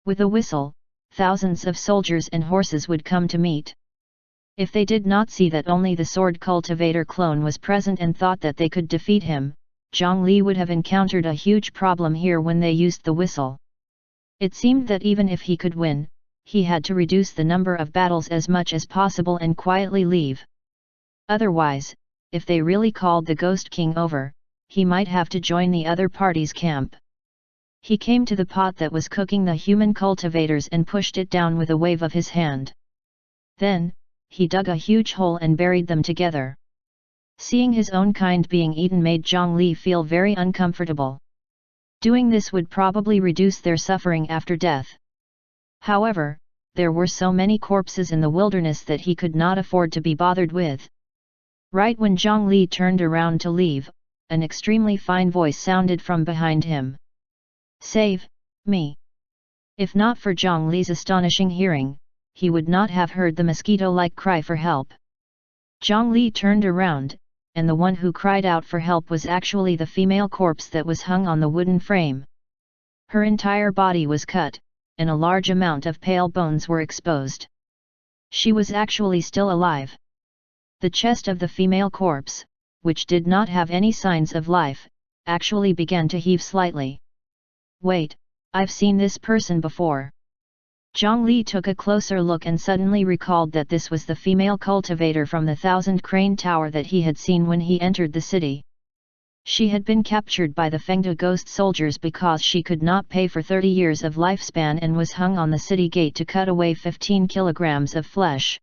With a whistle, thousands of soldiers and horses would come to meet. If they did not see that only the sword cultivator clone was present and thought that they could defeat him, Zhongli would have encountered a huge problem here when they used the whistle. It seemed that even if he could win, he had to reduce the number of battles as much as possible and quietly leave. Otherwise, if they really called the Ghost King over, he might have to join the other party's camp. He came to the pot that was cooking the human cultivators and pushed it down with a wave of his hand. Then, he dug a huge hole and buried them together. Seeing his own kind being eaten made Zhongli feel very uncomfortable. Doing this would probably reduce their suffering after death. However, there were so many corpses in the wilderness that he could not afford to be bothered with. Right when Zhongli turned around to leave, an extremely fine voice sounded from behind him. "Save me!" If not for Zhongli's astonishing hearing, he would not have heard the mosquito-like cry for help. Zhongli turned around, and the one who cried out for help was actually the female corpse that was hung on the wooden frame. Her entire body was cut, and a large amount of pale bones were exposed. She was actually still alive. The chest of the female corpse, which did not have any signs of life, actually began to heave slightly. Wait, I've seen this person before. Zhang Li took a closer look and suddenly recalled that this was the female cultivator from the Thousand Crane Tower that he had seen when he entered the city. She had been captured by the Fengde ghost soldiers because she could not pay for 30 years of lifespan and was hung on the city gate to cut away 15 kilograms of flesh.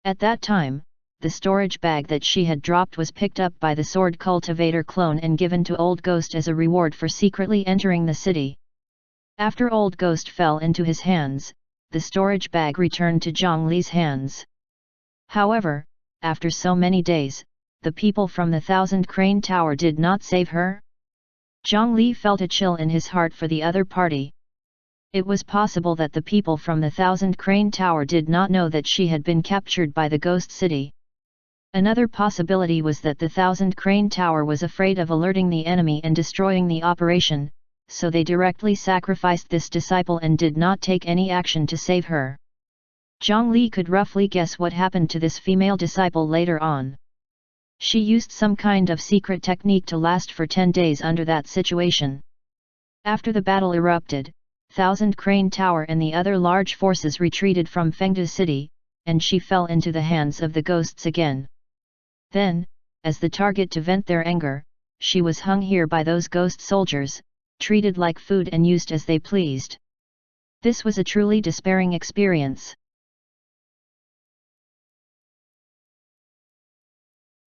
At that time, the storage bag that she had dropped was picked up by the sword cultivator clone and given to Old Ghost as a reward for secretly entering the city. After Old Ghost fell into his hands, the storage bag returned to Zhang Li's hands. However, after so many days, the people from the Thousand Crane Tower did not save her? Zhang Li felt a chill in his heart for the other party. It was possible that the people from the Thousand Crane Tower did not know that she had been captured by the Ghost City. Another possibility was that the Thousand Crane Tower was afraid of alerting the enemy and destroying the operation, so they directly sacrificed this disciple and did not take any action to save her. Zhang Li could roughly guess what happened to this female disciple later on. She used some kind of secret technique to last for 10 days under that situation. After the battle erupted, Thousand Crane Tower and the other large forces retreated from Fengde City, and she fell into the hands of the ghosts again. Then, as the target to vent their anger, she was hung here by those ghost soldiers, treated like food and used as they pleased. This was a truly despairing experience.